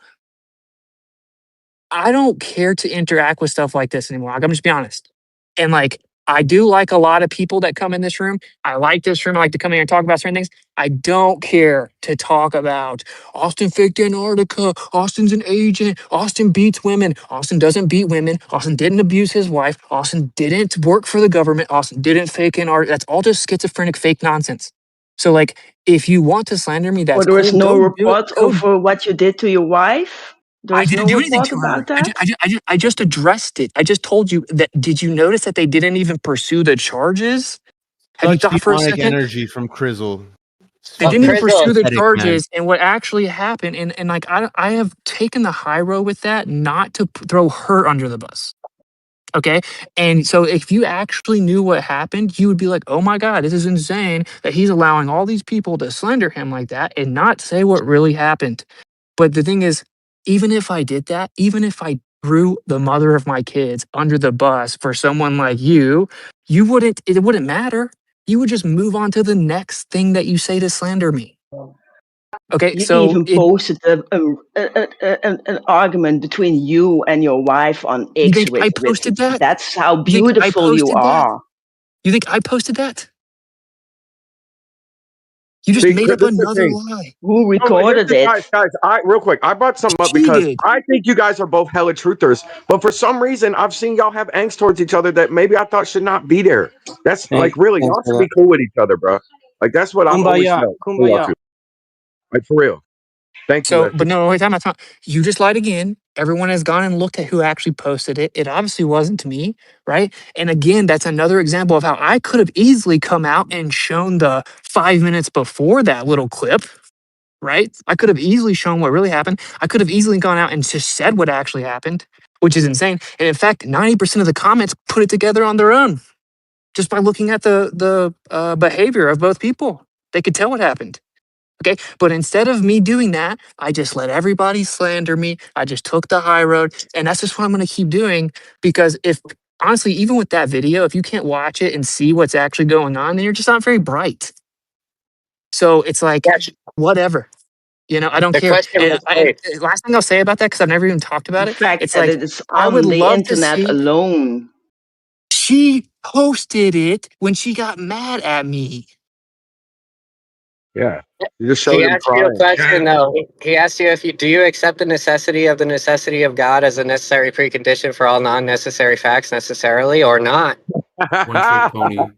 I don't care to interact with stuff like this anymore. Like, I'm just be honest. And like, I do like a lot of people that come in this room. I like this room. I like to come in here and talk about certain things. I don't care to talk about Austin faked Antarctica. Austin's an agent. Austin beats women. Austin doesn't beat women. Austin didn't abuse his wife. Austin didn't work for the government. Austin didn't fake Antarctica. That's all just schizophrenic fake nonsense. So like, if you want to slander me, Or that's there is cool. no Go do it. report over what you did to your wife? There is didn't no do anything report to her. about that? I just addressed it. I just told you that. Did you notice that they didn't even pursue the charges? Have you Such thought for a demonic second? energy from Crizzle. They Well, didn't even Crizzle, pursue the Pathetic, man. charges, and what actually happened, and like I have taken the high road with that, not to throw her under the bus. Okay. And so if you actually knew what happened, you would be like, oh my God, this is insane that he's allowing all these people to slander him like that and not say what really happened. But the thing is, even if I did that, even if I threw the mother of my kids under the bus for someone like you, it wouldn't matter. You would just move on to the next thing that you say to slander me. Okay. You So even posted an argument between you and your wife on you X think I with posted that? That's how You think I beautiful you posted that? are. You think I posted that? You just See, made up this is the another thing. lie. Who No, but here's recorded the it? guys. Real quick, I brought something up She because did. I think you guys are both hella truthers. But for some reason, I've seen y'all have angst towards each other that maybe I thought should not be there. That's like really, Thanks y'all for should that. be cool with each other, bro. Like that's what I've always Kumbaya, felt. Y'all kumbaya. two. Like for real. Thank you, So, Lefty. but no, wait, time. You just lied again. Everyone has gone and looked at who actually posted it. It obviously wasn't me, right? And again, that's another example of how I could have easily come out and shown the 5 minutes before that little clip, right? I could have easily shown what really happened. I could have easily gone out and just said what actually happened, which is insane. And in fact, 90% of the comments put it together on their own just by looking at the behavior of both people. They could tell what happened. Okay. But instead of me doing that, I just let everybody slander me. I just took the high road. And that's just what I'm going to keep doing. Because if honestly, even with that video, if you can't watch it and see what's actually going on, then you're just not very bright. So it's like, yeah, whatever. I don't the care. question And, was and last thing I'll say about that, because I've never even talked The about it, fact it's that like, it is I would on the love to internet see. alone. She posted it when she got mad at me. Yeah. You just he showed him asked you a crying. question though. He asked you if you do you accept the necessity of God as a necessary precondition for all non-necessary facts necessarily or not? One trick pony.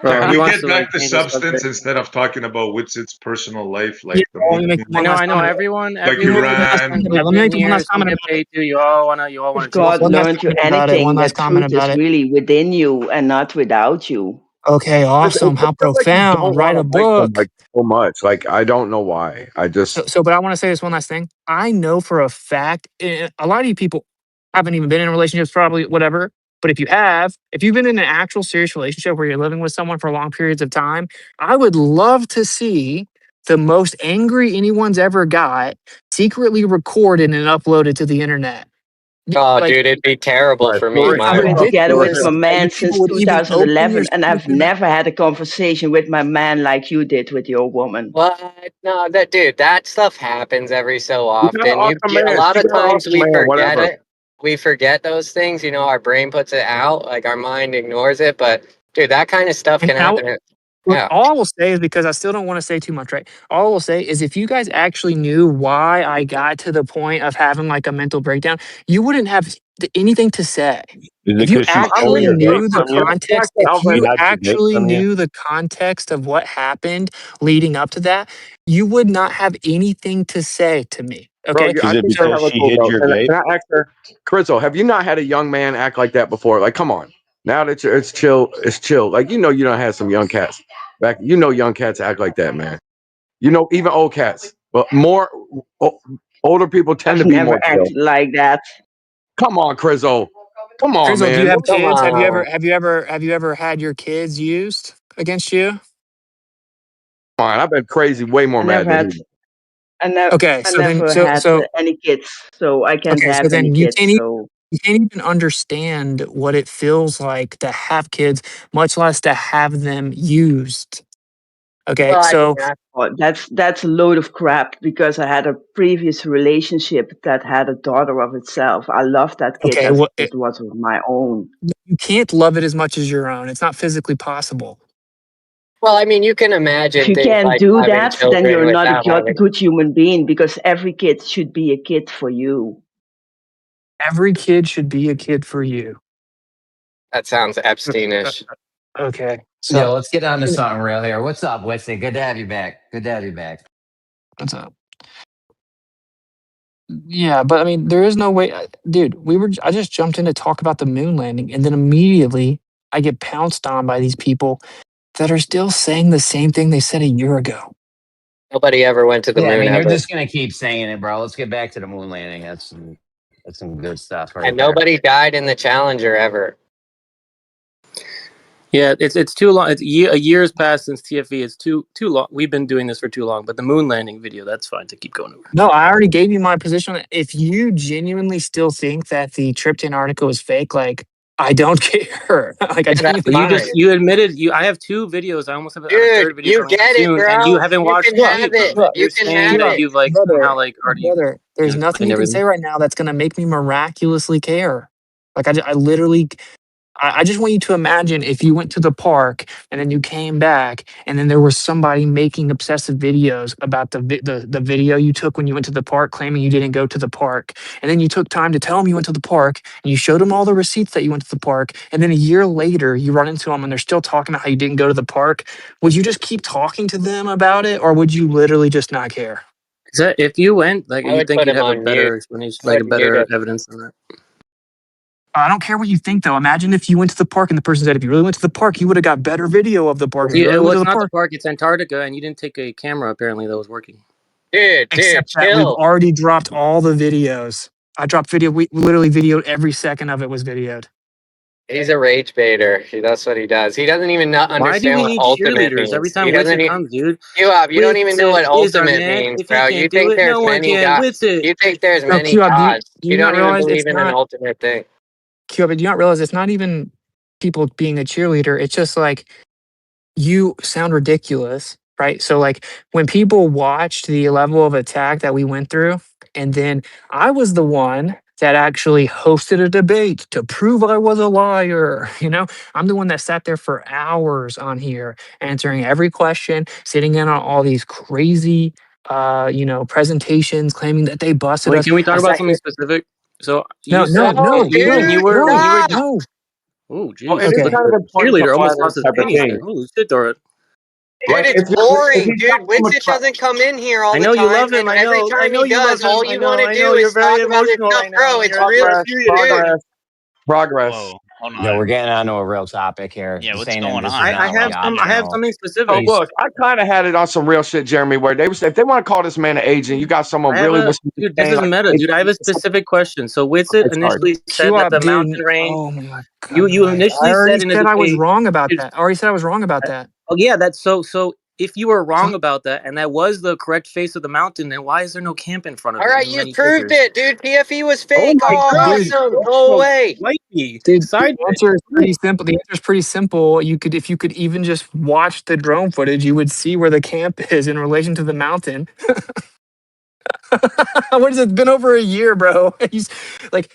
Bro, Can he we wants get to like back to change the substance subject. instead of talking about Witsit's personal life, Yeah, like the let me make movie, one last I know. comment. Everyone, like Let me make everyone one who last listens comment Iran? about to it. Let me make written one here, last some comment get about it. paid too. You all wanna If juice God the One last learned you comment about it. One anything, last that comment truth about is it. really within you and not without you. Okay, awesome. It How feels like you don't profound. Write want a to like them book. like so much. Like I don't know why. I just But I want to say this one last thing. I know for a fact, a lot of you people haven't even been in relationships, probably whatever. But if you've been in an actual serious relationship where you're living with someone for long periods of time, I would love to see the most angry anyone's ever got secretly recorded and uploaded to the internet. Oh, Like, dude, it'd be terrible right for for me. real. it's I've My been wife. together For with ridiculous my real. that you man people since would even open 2011, and yourself I've to that. never had a conversation with my man like you did with your woman. What? No, that dude, that stuff happens every so You got an often. awesome A man. lot She of got an times awesome we man, forget whatever. it. We forget those things. Our brain puts it out, like our mind ignores it. But dude, that kind of stuff And can happen. look, Yeah. all I will say is because I still don't want to say too much, right? All I will say is if you guys actually knew why I got to the point of having like a mental breakdown, you wouldn't have anything to say. Is it If you because she's I'm actually with stealing you. your date knew the from you? context, I'll if let She you hides your date actually from you? knew the context of what happened leading up to that, you would not have anything to say to me. bro. Okay. Is I it think you're because So hella she cool, hid bro. your Can, date? can I ask her, Crystal? Have you not had a young man act like that before? Like, come on. Now that it's chill, it's chill. Like you don't have some young cats back. Young cats act like that, man. Even old cats, but more older people tend I've to be more never chill. acted like that. Come on, Crizzle. Come on, Frizzle, do you man. have Come kids? on. Have you ever had your kids used against you? Come on. I've been crazy, way more I never mad than had. he. Okay. I So then, never had any kids, so I can't okay. So have any then kids. So you can't even understand what it feels like to have kids, much less to have them used. Okay. Well, I mean, So that's a load of crap because I had a previous relationship that had a daughter of itself. I loved that kid okay, as it was of my own. you can't love it as much as your own. It's not physically possible. you can If imagine you things can't like do having that, then children you're not a without having. good human being because every kid should be a kid for you. Every kid should be a kid for you. That sounds Uh, Epsteinish. Okay. Yo, So let's get on to something real here. What's up, Witsit? Good to have you back. Good to have you back. what's up? Yeah, but I mean, there is no way, dude. I just jumped in to talk about the moon landing, and then immediately I get pounced on by these people that are still saying the same thing they said a year ago. Nobody ever went to the Yeah, I moon mean, you're ever. just gonna keep saying it, bro. Let's get back to the moon landing. That's some good stuff right And there. nobody died in the Challenger ever. Yeah, it's too long. A year's passed since TFE. It's too long. We've been doing this for too long. But the moon landing video, that's fine to keep going over. No, I already gave you my position on it. If you genuinely still think that the trip to Antarctica was fake, like I don't care. Like I Yeah, that's genuinely fine. You admitted I have 2 videos. I almost have a Dude, third video you coming get it, soon, and bro. you haven't You watched can any have of them. it. And You you're can saying have that it. you've like brother, somehow like already brother, there's nothing explained you can everything. say right now that's gonna make me miraculously care. Like I literally I just want you to imagine if you went to the park and then you came back and then there was somebody making obsessive videos about the video you took when you went to the park, claiming you didn't go to the park. And then you took time to tell them you went to the park and you showed them all the receipts that you went to the park. And then a year later, you run into them and they're still talking about how you didn't go to the park. Would you just keep talking to them about it, or would you literally just not care? Is that if you went, like, I you would think put you'd him have a on mute. better explanation, I like a would mute better him. evidence than that? I don't care what you think, though. Imagine if you went to the park and the person said, if you really went to the park, you would have got better video of the park. If you really Well, went to it's the not the park. park; it's Antarctica, and you didn't take a camera apparently that was working. Dude, Except that we've chill. already dropped all the videos. I dropped video. We literally videoed every second of it was videoed. He's a rage baiter. That's what he does. He doesn't even Why do understand we what need ultimate cheerleaders every means. He time doesn't Witsit even. comes, dude? You don't even know Witsit what is our ultimate man. means, If he bro. You can't do think it, there's no one many can. gods. Witsit. You think there's No, many Q-Up, gods. do You you not don't even realize it's believe in an not, ultimate thing. Q-Up, do you not realize it's not even people being a cheerleader? It's just like, you sound ridiculous, right? So like when people watched the level of attack that we went through, and then I was the one that actually hosted a debate to prove I was a liar. I'm the one that sat there for hours on here answering every question, sitting in on all these crazy presentations claiming that they busted Wait, us. can we I talk about sat something here. specific? So No, you no, said No, no, you when no, you dude, were when no, you were. stop. no. Oh, Well, jeez, it is Okay. the kind of important to cheerleader almost flatter lost his type of pennies there. thing. Holy shit, Dora. Dude, Like it's if boring, he's got dude. so much Witsit doesn't come in here all I the know you time, love him. and every I time know he you love does, him. all you want to I know. do You're is very talk about this emotional stuff, right bro. now. It's You're being real, cheerleader. dude. progress. Hold Yeah, we're on. getting onto a real topic here. Yeah, what's Saying that going this on? is I I not don't like have know. some. I have optional. something So specific. look, I kind of had it on some real shit, Jeremy, where if they want to call this man an agent, you got someone I have really a with some dude. This thing, is like meta, dude. I have a specific question. So Witsit okay, sorry. initially said that Q-Up, the dude. mountain range. Oh my You god. I initially already said in a said I was debate. wrong about Dude, that. I already said I was wrong about that. oh yeah, that's so. If you were So wrong about that, and that was the correct face of the mountain, then why is there no camp in front of All it right, in you many proved pictures? it, dude. TFE was Oh fake. my Oh, gosh, dude, awesome. Go away. wifey, the side answer is bitch. pretty simple. The answer is pretty simple. If you could even just watch the drone footage, you would see where the camp is in relation to the mountain. What is it? It's been over a year, bro. This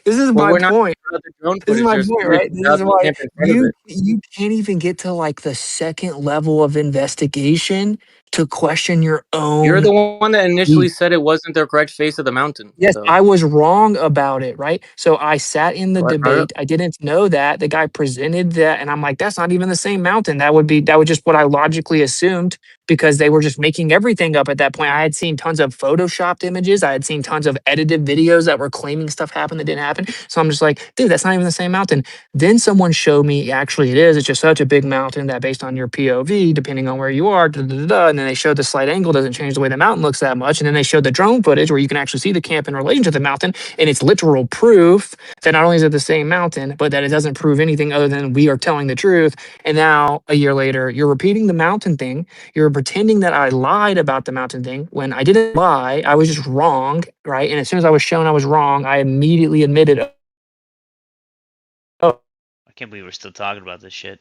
is Well, my we're not point. talking about the drone This is footage. my There's point, footage right? This without is the why camp in front of you it. you can't even get to like the second level of investigation to question your You're own. the one that initially said it wasn't the correct face of the mountain. Yes, So I was wrong about it, right? So I sat in the I brought it up. debate. I didn't know that. The guy presented that, and I'm like, that's not even the same mountain. That would just what I logically assumed because they were just making everything up at that point. I had seen tons of photoshopped images. I had seen tons of edited videos that were claiming stuff happened that didn't happen. So I'm just like, dude, that's not even the same mountain. Then someone showed me actually it is. It's just such a big mountain that based on your POV, depending on where you are, and then they showed the slight angle doesn't change the way the mountain looks that much. And then they showed the drone footage where you can actually see the camp in relation to the mountain, and it's literal proof that not only is it the same mountain, but that it doesn't prove anything other than we are telling the truth. And now a year later, you're repeating the mountain thing. You're pretending that I lied about the mountain thing when I didn't lie. I was just wrong, right? And as soon as I was shown I was wrong, I immediately admitted, oh, I can't believe we're still talking about this shit.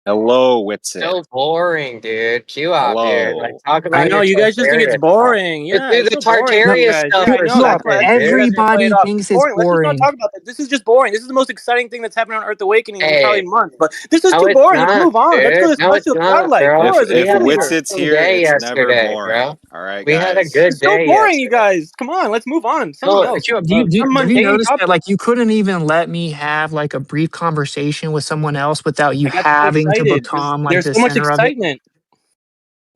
Hello, Witsit. So boring, dude. Q-Op, dude. Like, Hello. talk I about know your you guys just think it's Tartaria stuff. boring. Just Yeah, do it's the so boring for you Tartaria guys. stuff Yeah, I or know. That's Q-Up, why something, you dude. guys are gonna play it everybody off. thinks it's Boring. Let's just not boring. talk about that. This is just boring. This is the most exciting thing that's happened on Earth Awakening in probably Hey, months. But this is no, too it's boring. Let's not, move on. dude. No, Let's it's do not, Spotlight. bro. Dora is a We If had an cheerleader. Witsit's awesome here, day it's never yesterday, boring. bro. All right, We had a guys. good It's so day boring, you yesterday. guys. Come on, let's move on. Something No, else. Q-Up, Some have you mundane noticed that topic. like you couldn't even let me have like a brief conversation with someone else without you I got so having to excited because become like there's the so much center of it? excitement.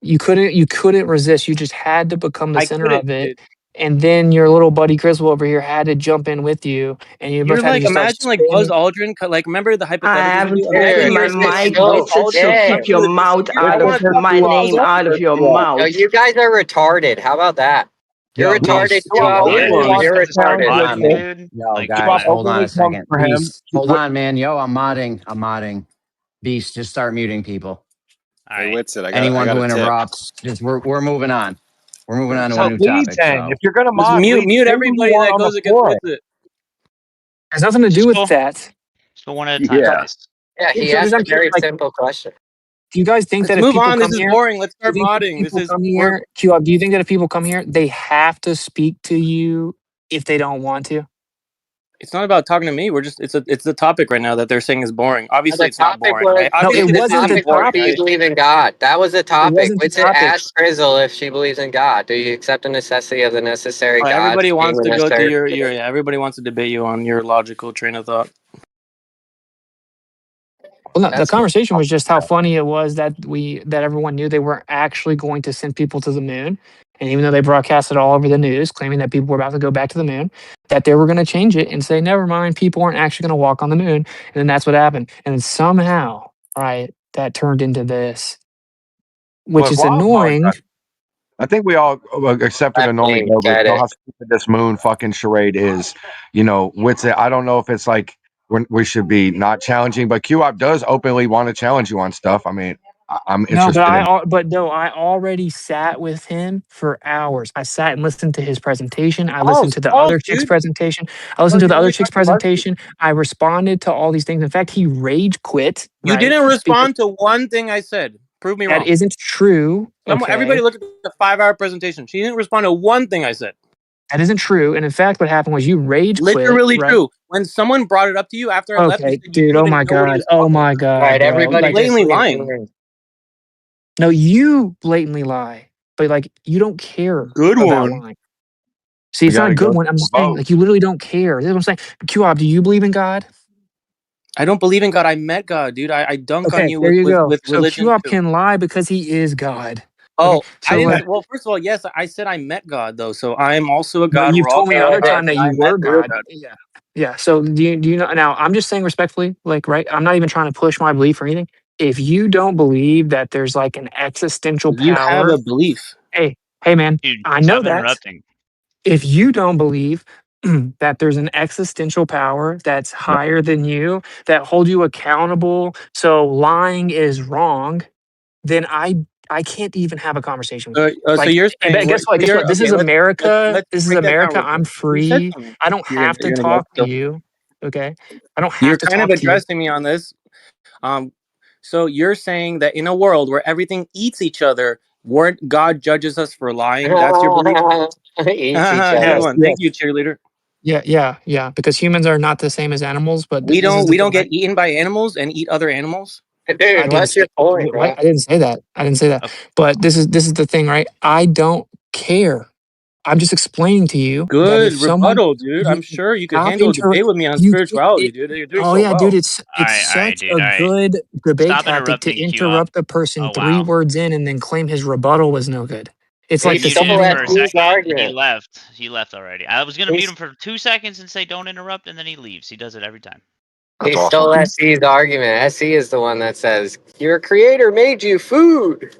You couldn't resist. You just had to become the I center couldn't, of it. dude. and then your little buddy Crystal over here had to jump in with you, and you both You're had to like, just start imagine like Buzz spinning. Aldrin. Like, remember the I hypotheticals we haven't do? opened Imagine my you're Dude, this is like mic, Buzz so so Aldrin sick. keep talking your to the DC. mouth You're out gonna of want to talk my to Buzz name, out of Aldrin. your Yo, mouth. you guys are retarded. How about that? You're Yo, retarded, Beast. Q-Up. Hold Yeah, on. he Openly wants You're wants us to to start challenge retarded. Hold on, modding, Witsit. man. dude. Yo, Like, Keep come up guys, on. hold on openly a comes second. for him. Beast, hold on, man. Yo, I'm modding. I'm modding. Beast, just start muting people. All Hey, right. Witsit, I Anyone got who a tip. interrupts, just we're moving on. We're moving on to a So new lead topic. then. So If you're gonna Just mod, lead. mute Say who you everybody want that on the goes against floor. Witsit. Has nothing to do Just with go, that. just go one at a time, Yeah. guys. Yeah, Yeah, he so just asked a I'm curious, very like, simple question. do you guys think Let's that if move people on. This come is here, boring. Let's do you start think that modding. This people is come we're here, Q-Up, do you think that if people come here, they have to speak to you if they don't want to? it's not about talking to me. We're just it's the topic right now that they're saying is boring. Obviously, The it's not topic boring, was right? No, it Obviously, this wasn't isn't the topic was boring, do you topic. right? believe in God? That was the It topic. wasn't the Witsit topic. asked Frizzle if she believes in God. Do you accept the necessity of the necessary gods Everybody being wants the to go through necessary? your yeah. Everybody wants to debate you on your logical train of thought. Well, no, the That's conversation was just how funny it was that everyone knew they weren't actually going to send people to the moon. And even though they broadcast it all over the news, claiming that people were about to go back to the moon, that they were going to change it and say, never mind, people aren't actually going to walk on the moon. And then that's what happened. And then somehow, right, that turned into this, Well, which as is long annoying. I think we all accepted I and only mean, know, but get know it. how stupid this moon fucking charade is. You know, Witsit, I don't know if it's like we should be not challenging, but QOP does openly want to challenge you on stuff. I mean, I'm No, but interested in. I already sat with him for hours. I sat and listened to his presentation. I Oh, listened to the oh, other chick's dude. presentation. I Oh, listened to you the other really chick's got the market. presentation. I responded to all these things. In fact, he rage quit, You right? didn't Because respond to one thing I said. Prove me that wrong. isn't true. Everybody Okay. look at the 5-hour presentation. She didn't respond to one thing I said. That isn't true. And in fact, what happened was you rage quit, Literally right? true. When someone brought it up to you after I left, you Okay, said you dude. didn't Oh even my know what he God. was Oh talking my about. All God, right, bro. You're everybody Like, just blatantly leave the lying. room. no, you blatantly lie. But like, you don't care Good about one. lying. See, We it's got not a to good go one. I'm for just saying, vote. like, you literally don't care. This is what I'm saying. Q-Op, do you believe in God? I don't believe in God. I met God, dude. I dunk on Okay, you there with, you with, go. with So religion Q-Op too. can lie because he is God. Okay, Oh, I so didn't. like, Well, first of all, yes, I said I met God though. So I am also a no, God. you've We're all told me the God other Hey, time gods, that and I you were met the real God. God. Yeah, yeah. So do you know? Now, I'm just saying respectfully, like, right? I'm not even trying to push my belief or anything. If you don't believe that there's like an existential You have power, a belief. hey, man, Dude, I know stop that. interrupting. If you don't believe that there's an existential power that's No, higher than you that holds you accountable, so lying is wrong, then I can't even have a conversation with you. So Like, you're and saying guess what? what? So Guess you're what? This okay. is America. Let's This is break that down America. real I'm quick. You said free. something. I don't have to You're gonna let talk to go. you. Okay. I don't You're have to kind of talk to you. addressing me on this. Um, so you're saying that in a world where everything eats each other, weren't God judges us for lying? That's your belief? Eats each Good other. Yes. one. Yes. Thank you, cheerleader. Yeah. Because humans are not the same as animals, but We this is don't the we thing, don't get right? eaten by animals and eat other animals. I Dude, didn't what's your say point, what? bro? I didn't say that. I didn't say that. Okay. But this is the thing, right? I don't care. I'm just explaining to you that if Good someone rebuttal, dude. you I'm sure you could stop handle a debate with me on you can't spirituality, dude. You're doing oh so yeah, dude, well. it's All right, such dude. a All right. good debate Stop tactic to interrupting, Q up. interrupt a person Oh, 3 wow. words in and then claim his rebuttal was no good. It's I He like the stole same muted him thing. for a SC's second. He argument. left. He left already. I was gonna mute He's, him for 2 seconds and say don't interrupt, and then he leaves. He does it every time. he That's stole awesome. SC's argument. SC is the one that says, your creator made you food.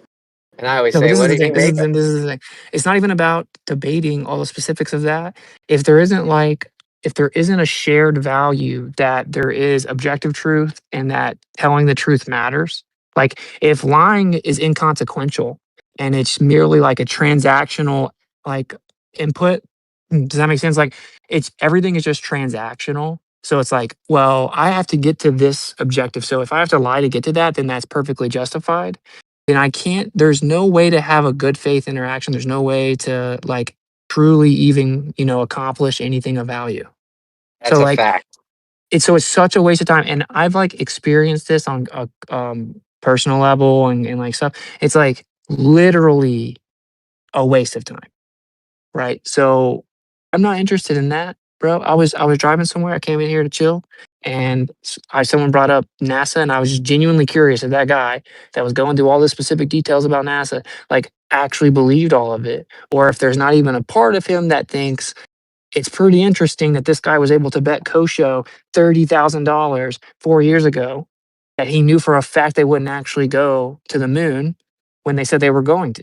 And I always No, but say, this is what the did he thing. This make is the, us? this is the thing. It's not even about debating all the specifics of that. If there isn't like, if there isn't a shared value that there is objective truth and that telling the truth matters, like if lying is inconsequential and it's merely like a transactional like input, does that make sense? Like it's everything is just transactional. So it's like, well, I have to get to this objective. So if I have to lie to get to that, then that's perfectly justified. Then I can't, there's no way to have a good faith interaction. There's no way to like truly even, accomplish anything of value. That's So a like fact. it's such a waste of time. And I've like experienced this on a personal level and like stuff. It's like literally a waste of time. Right. So I'm not interested in that, bro. I was driving somewhere. I came in here to chill. and someone brought up NASA, and I was just genuinely curious if that guy that was going through all the specific details about NASA, like, actually believed all of it, or if there's not even a part of him that thinks it's pretty interesting that this guy was able to bet Kosho $30,000 4 years ago that he knew for a fact they wouldn't actually go to the moon when they said they were going to,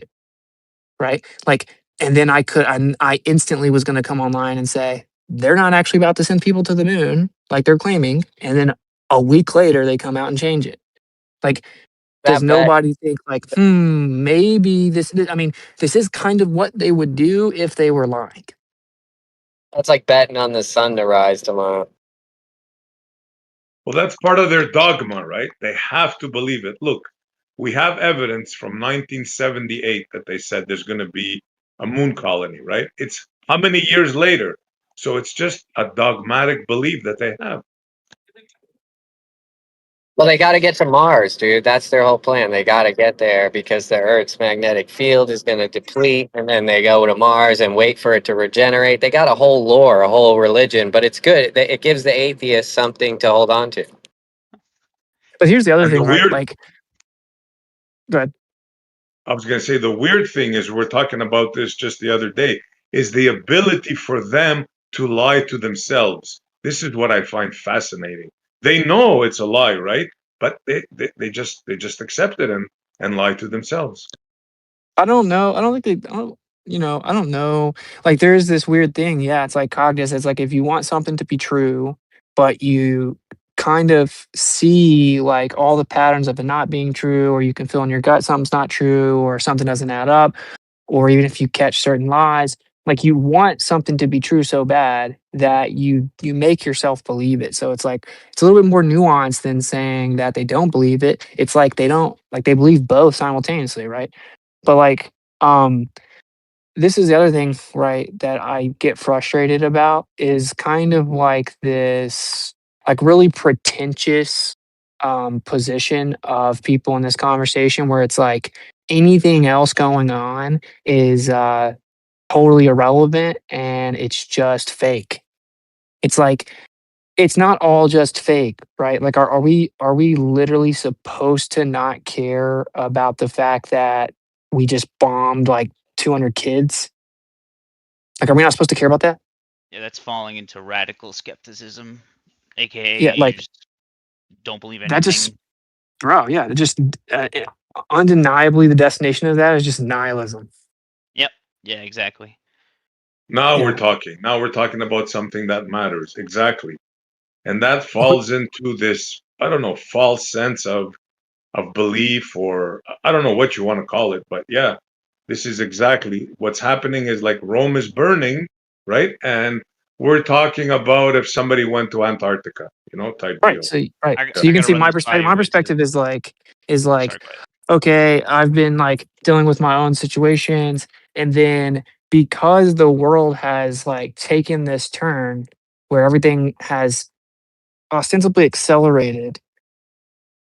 right? Like, and then I instantly was going to come online and say, they're not actually about to send people to the moon like they're claiming. And then a week later, they come out and change it. Like, does That bet. nobody think like, maybe I mean, this is kind of what they would do if they were lying. That's like betting on the sun to rise tomorrow. Well, that's part of their dogma, right? They have to believe it. Look, we have evidence from 1978 that they said there's going to be a moon colony, right? It's how many years later? So it's just a dogmatic belief that they have. Well, they got to get to Mars, dude. That's their whole plan. They got to get there because the Earth's magnetic field is going to deplete, and then they go to Mars and wait for it to regenerate. They got a whole lore, a whole religion, but it's good. It gives the atheists something to hold on to. But here's the other And the thing, right? weird, Like, go ahead. I was going to say, the weird thing is, we're talking about this just the other day, is the ability for them to lie to themselves. This is what I find fascinating. They know it's a lie, right? But they just accept it and lie to themselves. I don't know. I don't think they. I don't know. Like, there's this weird thing. Yeah, it's like cognizance. It's like if you want something to be true, but you kind of see like all the patterns of it not being true, or you can feel in your gut something's not true, or something doesn't add up, or even if you catch certain lies, like you want something to be true so bad that you make yourself believe it. So it's like it's a little bit more nuanced than saying that they don't believe it. It's like they don't like they believe both simultaneously, right? But like, this is the other thing, right, that I get frustrated about is kind of like this, like really pretentious position of people in this conversation where it's like anything else going on is totally irrelevant and it's just fake. It's like it's not all just fake, right? Like, are we literally supposed to not care about the fact that we just bombed like 200 kids? Like, are we not supposed to care about that? Yeah, that's falling into radical skepticism, aka Yeah, you like just don't believe that just, anything. bro. Yeah, it just undeniably the destination of that is just nihilism. Yep. Yeah, exactly. Now we're Yeah. talking. Now we're talking about something that matters. Exactly. And that falls into this, I don't know, false sense of belief, or I don't know what you want to call it, but yeah, this is exactly what's happening. Is like Rome is burning, right? And we're talking about if somebody went to Antarctica, type Right. deal. So right. I, So I you can gotta see run my this by perspective. you, My Witsit. perspective is Oh, like, sorry, go ahead. okay, I've been like dealing with my own situations, and then because the world has like taken this turn where everything has ostensibly accelerated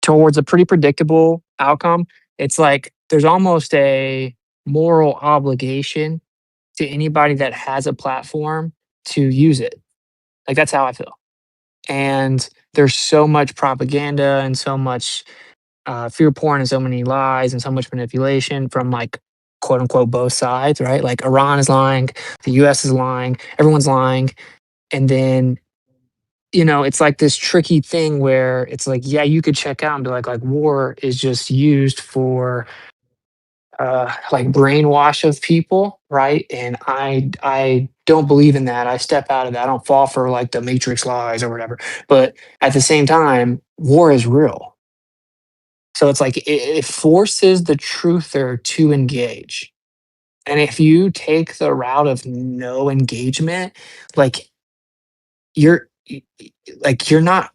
towards a pretty predictable outcome, it's like there's almost a moral obligation to anybody that has a platform to use it. Like, that's how I feel. And there's so much propaganda and so much fear porn and so many lies and so much manipulation from like quote unquote both sides, right? Like Iran is lying, the US is lying, everyone's lying. And then, it's like this tricky thing where it's like, yeah, you could check out and be like war is just used for like brainwash of people, right? And I don't believe in that. I step out of that. I don't fall for like the matrix lies or whatever. But at the same time, war is real. So it's like it forces the truther to engage. And if you take the route of no engagement, like you're not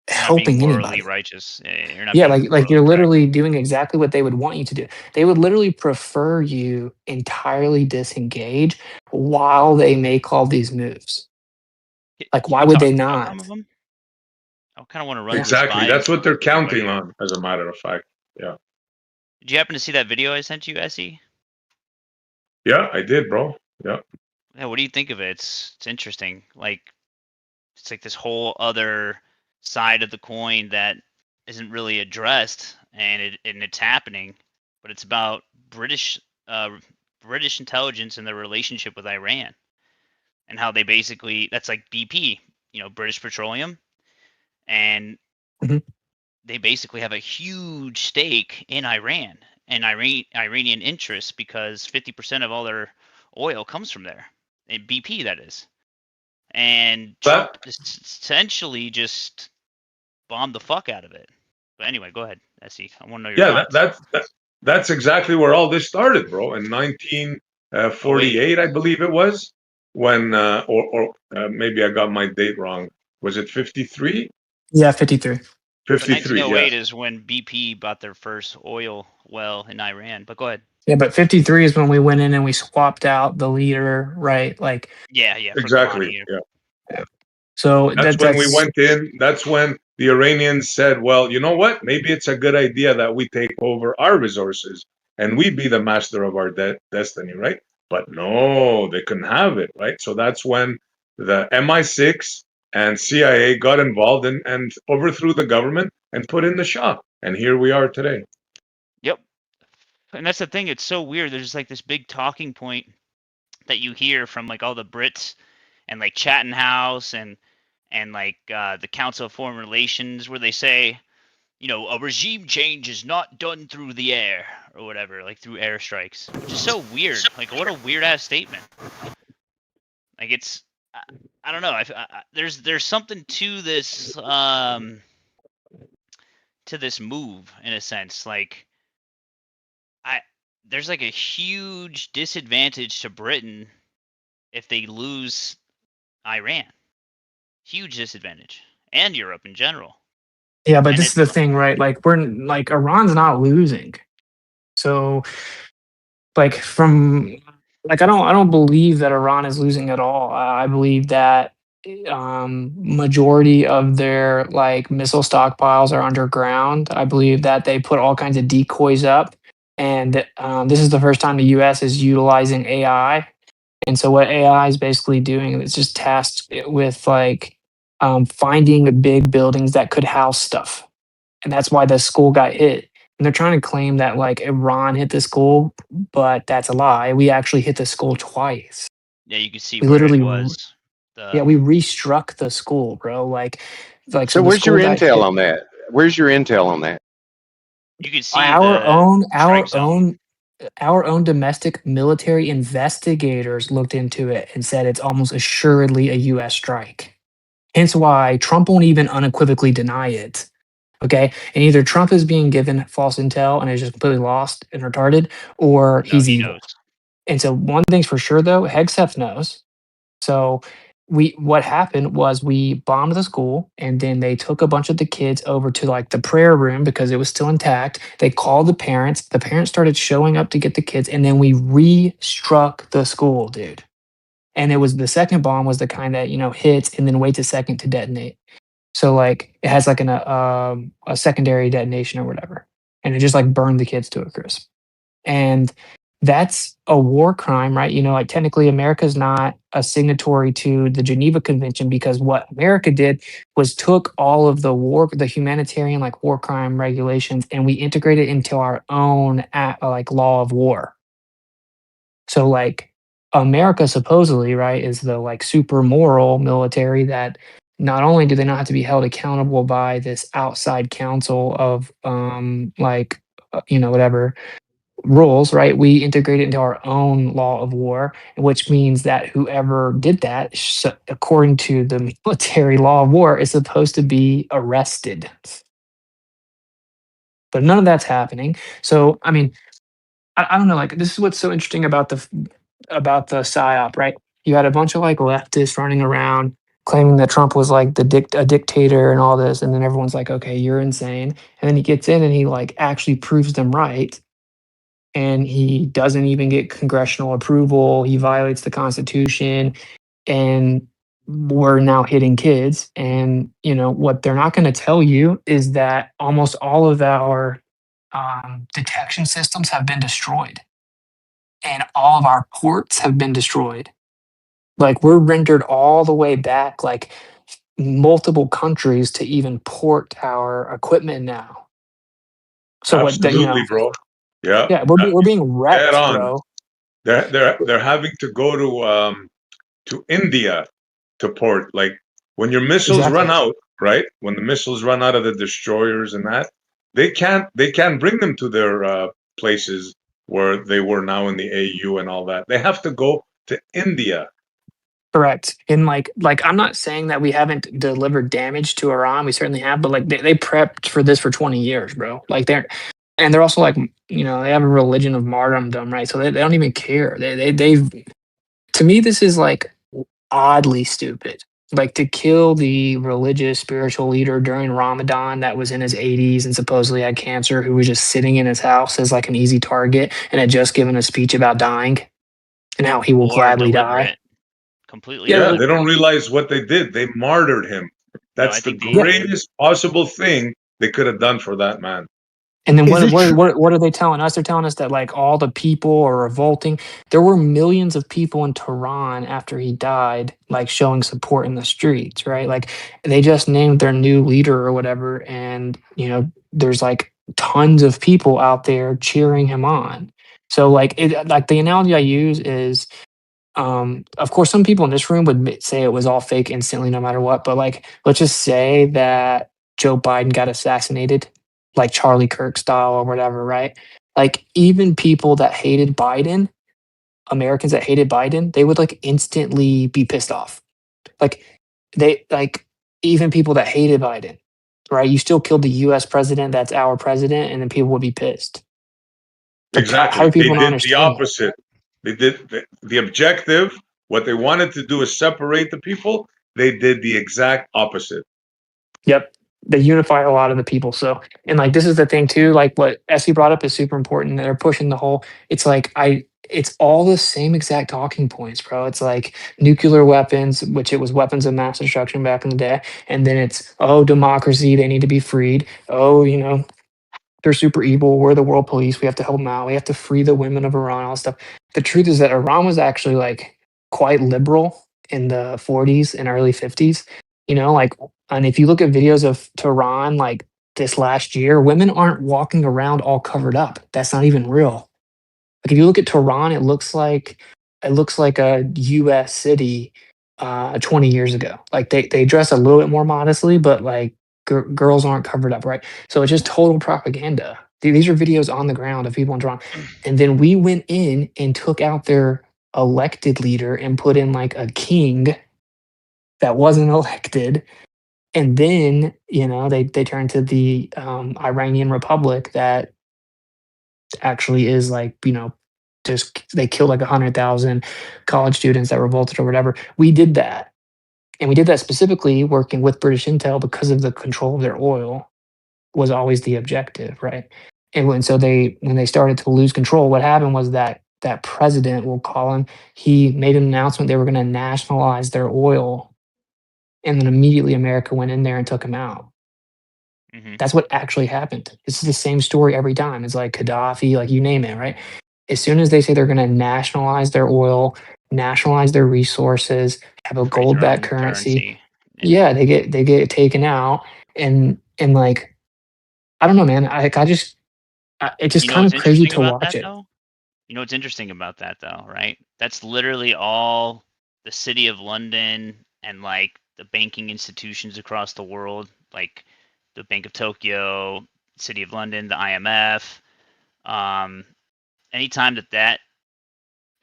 You're not being helping morally anybody. righteous. You're not Yeah, being like morally you're correct. literally doing exactly what they would want you to do. They would literally prefer you entirely disengage while they make all these moves. Like, Can why you would talk they about some of not? them? I kind of want to run Yeah. this Exactly. by That's what they're counting you. on, as a matter of fact. Yeah. Did you happen to see that video I sent you, Essie? Yeah, I did, bro. Yeah. Yeah, what do you think of it? It's interesting. Like, It's like this whole other side of the coin that isn't really addressed, and it's happening, but it's about British intelligence and their relationship with Iran, and how they basically, that's like BP, British Petroleum, and Mhm. they basically have a huge stake in Iran and Iranian interests, because 50% of all their oil comes from there, and BP, that is. And Trump essentially just bombed the fuck out of it. But anyway, go ahead, Essie. I want to know your Yeah, thoughts. that's exactly where all this started, bro. In 1948, I believe it was, when or maybe I got my date wrong. Was it 53? Yeah, 53. So 53, yeah. 1908 is when BP bought their first oil well in Iran. But go ahead. Yeah, but 53 is when we went in and we swapped out the leader, right? Like, Yeah, for Exactly. Ghani. Yeah. so That's when we that's went in. That's when the Iranians said, well, you know what? Maybe it's a good idea that we take over our resources and we be the master of our destiny, right? But no, they couldn't have it, right? So that's when the MI6 and CIA got involved and overthrew the government and put in the Shah. And here we are today. Yep. And that's the thing. It's so weird. There's like this big talking point that you hear from like all the Brits and like Chatham House and like the Council of Foreign Relations, where they say, a regime change is not done through the air or whatever, like through airstrikes, which is so weird. Like, what a weird ass statement. Like, it's, I don't know. There's something to this move, in a sense. Like, there's like a huge disadvantage to Britain if they lose Iran. Huge disadvantage, and Europe in general. yeah, but And this is the thing, right? Like, we're like, Iran's not losing. So, like, I don't believe that Iran is losing at all. I believe that majority of their like missile stockpiles are underground. I believe that they put all kinds of decoys up, and this is the first time the U.S. is utilizing AI. And so what AI is basically doing, it's just tasked with like finding big buildings that could house stuff, and that's why the school got hit. And they're trying to claim that like Iran hit the school, but that's a lie. We actually hit the school twice. yeah, you can see We where it literally, was. yeah, we restruck the school, bro. Like So so the where's your school got intel hit. on that? Where's your intel on that? You can see Our the own, strike zone. our own domestic military investigators looked into it and said it's almost assuredly a U.S. strike. Hence why Trump won't even unequivocally deny it. Okay. And either Trump is being given false intel and is just completely lost and retarded, or No, he's he evil. knows. And so one thing's for sure though, Hegseth knows. So what happened was we bombed the school, and then they took a bunch of the kids over to like the prayer room because it was still intact. They called the parents. The parents started showing up to get the kids, and then we restruck the school, dude. And it was the second bomb was the kind that, hits and then waits a second to detonate. So like it has like a secondary detonation or whatever, and it just like burned the kids to a crisp. And that's a war crime, right? Like technically America's not a signatory to the Geneva Convention, because what America did was took all of the humanitarian like war crime regulations, and we integrated into our own like law of war. So like America supposedly, right, is the like super moral military that not only do they not have to be held accountable by this outside council of whatever rules, right? We integrate it into our own law of war, which means that whoever did that, according to the military law of war, is supposed to be arrested. But none of that's happening. So, I mean, I don't know. Like, this is what's so interesting about the psyop, right? You had a bunch of like leftists running around claiming that Trump was like a dictator and all this, and then everyone's like, "Okay, you're insane." And then he gets in and he like actually proves them right, and he doesn't even get congressional approval. He violates the Constitution, and we're now hitting kids. And what they're not going to tell you is that almost all of our detection systems have been destroyed, and all of our ports have been destroyed. Like, we're rendered all the way back, like multiple countries to even port our equipment now. So what that Absolutely, bro. Yeah. yeah, we're being Dead wrecked, on. bro. They're having to go to India to port. Like when your missiles Exactly. run out, right? When the missiles run out of the destroyers and that, they can't bring them to their places where they were now in the AU and all that. They have to go to India. Correct. And like I'm not saying that we haven't delivered damage to Iran. We certainly have, but like they prepped for this for 20 years, bro. Like they're also like, you know, they have a religion of martyrdom, right? So they don't even care. They've to me this is like oddly stupid. Like to kill the religious spiritual leader during Ramadan that was in his 80s and supposedly had cancer, who was just sitting in his house as like an easy target and had just given a speech about dying and how he will Or gladly die. deliberate. Completely Yeah, Yeah, they deliberate. don't realize what they did. They martyred him. No, I That's the think they did. greatest possible thing they could have done for that man. and then Is it true? what are they telling us? They're telling us that like all the people are revolting. There were millions of people in Tehran after he died, like showing support in the streets, right? Like they just named their new leader or whatever, and you know, there's like tons of people out there cheering him on. So like the analogy I use is of course, some people in this room would say it was all fake instantly, no matter what. But like, let's just say that Joe Biden got assassinated, like Charlie Kirk style or whatever, right? Like, even people that hated Biden, Americans that hated Biden, they would like instantly be pissed off. Like, they like even people that hated Biden, right? You still killed the U.S. president, that's our president, and then people would be pissed. Like, how Exactly. do They people not did the understand that? opposite. They did the objective. What they wanted to do is separate the people. They did the exact opposite. Yep. They unify a lot of the people. So, and like this is the thing too, like what Essie brought up is super important. They're pushing the whole, it's like it's all the same exact talking points, bro. It's like nuclear weapons, which it was weapons of mass destruction back in the day. And then it's, oh, democracy, they need to be freed. Oh, you know, they're super evil. We're the world police. We have to help them out. We have to free the women of Iran, all this stuff. The truth is that Iran was actually like quite liberal in the 40s and early 50s. You know, like, and if you look at videos of Tehran, like this last year, women aren't walking around all covered up. That's not even real. Like if you look at Tehran, it looks like a U.S. city 20 years ago. Like they dress a little bit more modestly, but like girls aren't covered up, right? So it's just total propaganda. These are videos on the ground of people in Tehran, and then we went in and took out their elected leader and put in like a king that wasn't elected. And then, you know, they turned to the Iranian Republic that actually is like, you know, just they killed like 100,000 college students that revolted or whatever. We did that. And we did that specifically working with British Intel because of the control of their oil was always the objective, right? And so when they started to lose control, what happened was that that president, we'll call him, he made an announcement they were going to nationalize their oil, and then immediately America went in there and took him out. Hmm. That's what actually happened. It's the same story every time. It's like Gaddafi, like you name it, right? As soon as they say they're going to nationalize their oil, nationalize their resources, have a Create their gold-backed own currency, currency. Yeah. yeah, they get taken out, and like I don't know, man. I just it's just You know kind what's of crazy interesting to about watch that it. though? You know what's interesting about that though, right? That's literally all the city of London and like the banking institutions across the world, like the Bank of Tokyo, City of London, the IMF. Um, anytime that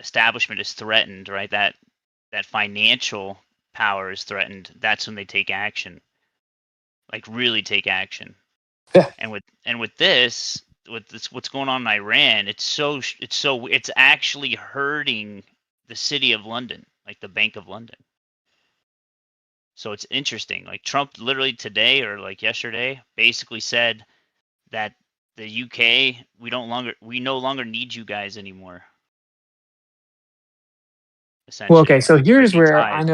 establishment is threatened, right? That financial power is threatened. That's when they take action, like really take action. Yeah. And with this, what's going on in Iran, it's actually hurting the city of London, like the Bank of London. So it's interesting. Like Trump literally today or like yesterday basically said that the UK we no longer need you guys anymore. Well, okay, Essentially, so like breaking ties.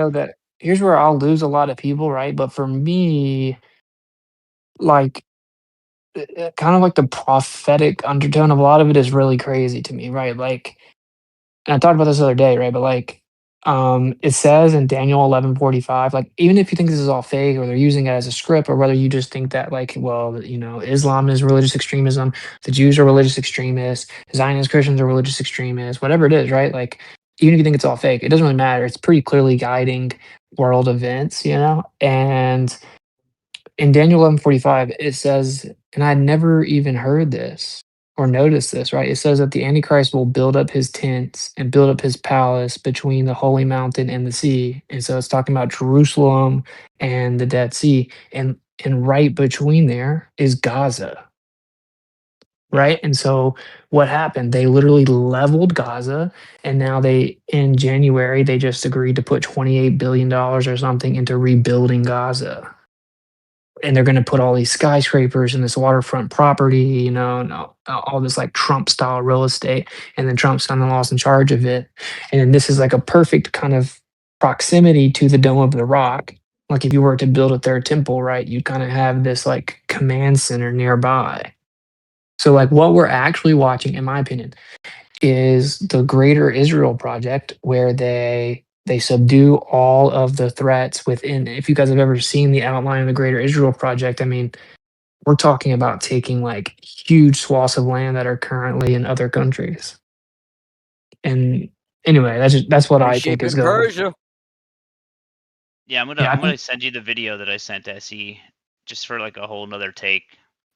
here's where I'll lose a lot of people, right? But for me, like kind of like the prophetic undertone of a lot of it is really crazy to me, right? Like, and I talked about this the other day, right? But like, It says in Daniel 11:45, like, even if you think this is all fake or they're using it as a script, or whether you just think that, like, well, Islam is religious extremism, the Jews are religious extremists, Zionist Christians are religious extremists, whatever it is, right? Like, even if you think it's all fake, it doesn't really matter. It's pretty clearly guiding world events, And in Daniel 11:45, it says, and I'd never even heard this or noticed this, right? It says that the Antichrist will build up his tents and build up his palace between the holy mountain and the sea. And so it's talking about Jerusalem and the Dead Sea. And right between there is Gaza, right? And so what happened? They literally leveled Gaza, and now in January, they just agreed to put $28 billion or something into rebuilding Gaza, and they're going to put all these skyscrapers in this waterfront property, and all this like Trump style real estate. And then Trump's son-in-law's in charge of it. And then this is like a perfect kind of proximity to the Dome of the Rock. Like if you were to build a third temple, right, you kind of have this like command center nearby. So like what we're actually watching, in my opinion, is the Greater Israel Project, where they subdue all of the threats within. If you guys have ever seen the outline of the Greater Israel Project, I mean, we're talking about taking like huge swaths of land that are currently in other countries. And anyway, that's what I think is Reshaping going. Persia. Yeah, I'm Yeah, I gonna think send you the video that I sent SE just for like a whole nother take.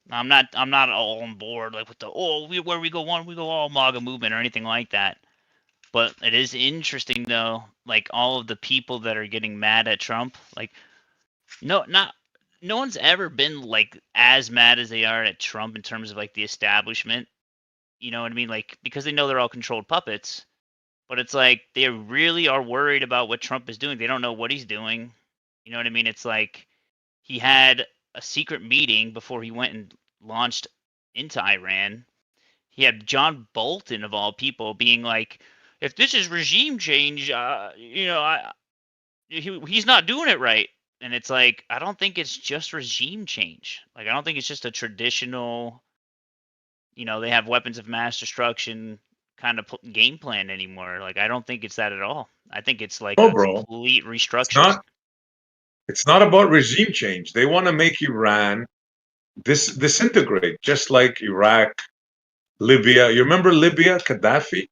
I'm not all on board like with the where we go one, we go all MAGA movement or anything like that. But it is interesting though, like all of the people that are getting mad at Trump, like no one's ever been like as mad as they are at Trump in terms of like the establishment. You know what I mean? Like because they know they're all controlled puppets. But it's like they really are worried about what Trump is doing. They don't know what he's doing. You know what I mean? It's like he had a secret meeting before he went and launched into Iran. He had John Bolton of all people being like, "If this is regime change, he's not doing it right." And it's like I don't think it's just regime change. Like I don't think it's just a traditional, they have weapons of mass destruction kind of game plan anymore. Like I don't think it's that at all. I think it's like No, a bro. complete It's restructuring. not. It's not about regime change. They want to make Iran disintegrate, just like Iraq, Libya. You remember Libya, Gaddafi?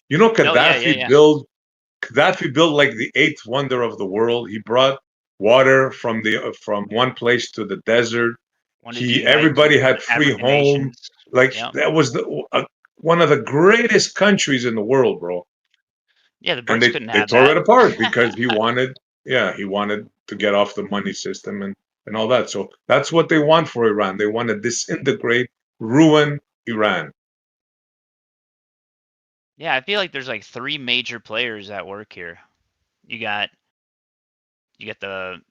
You know, Oh yeah. Gaddafi built like the eighth wonder of the world. He brought water from one place to the desert. Wanted to unite Everybody had free African home. nations. Like Yeah. that was one of the greatest countries in the world, bro. Yeah, the And Brits couldn't they have tore that. it apart because he wanted to get off the money system and all that. So that's what they want for Iran. They want to disintegrate, ruin Iran. Yeah, I feel like there's like three major players at work here. You got the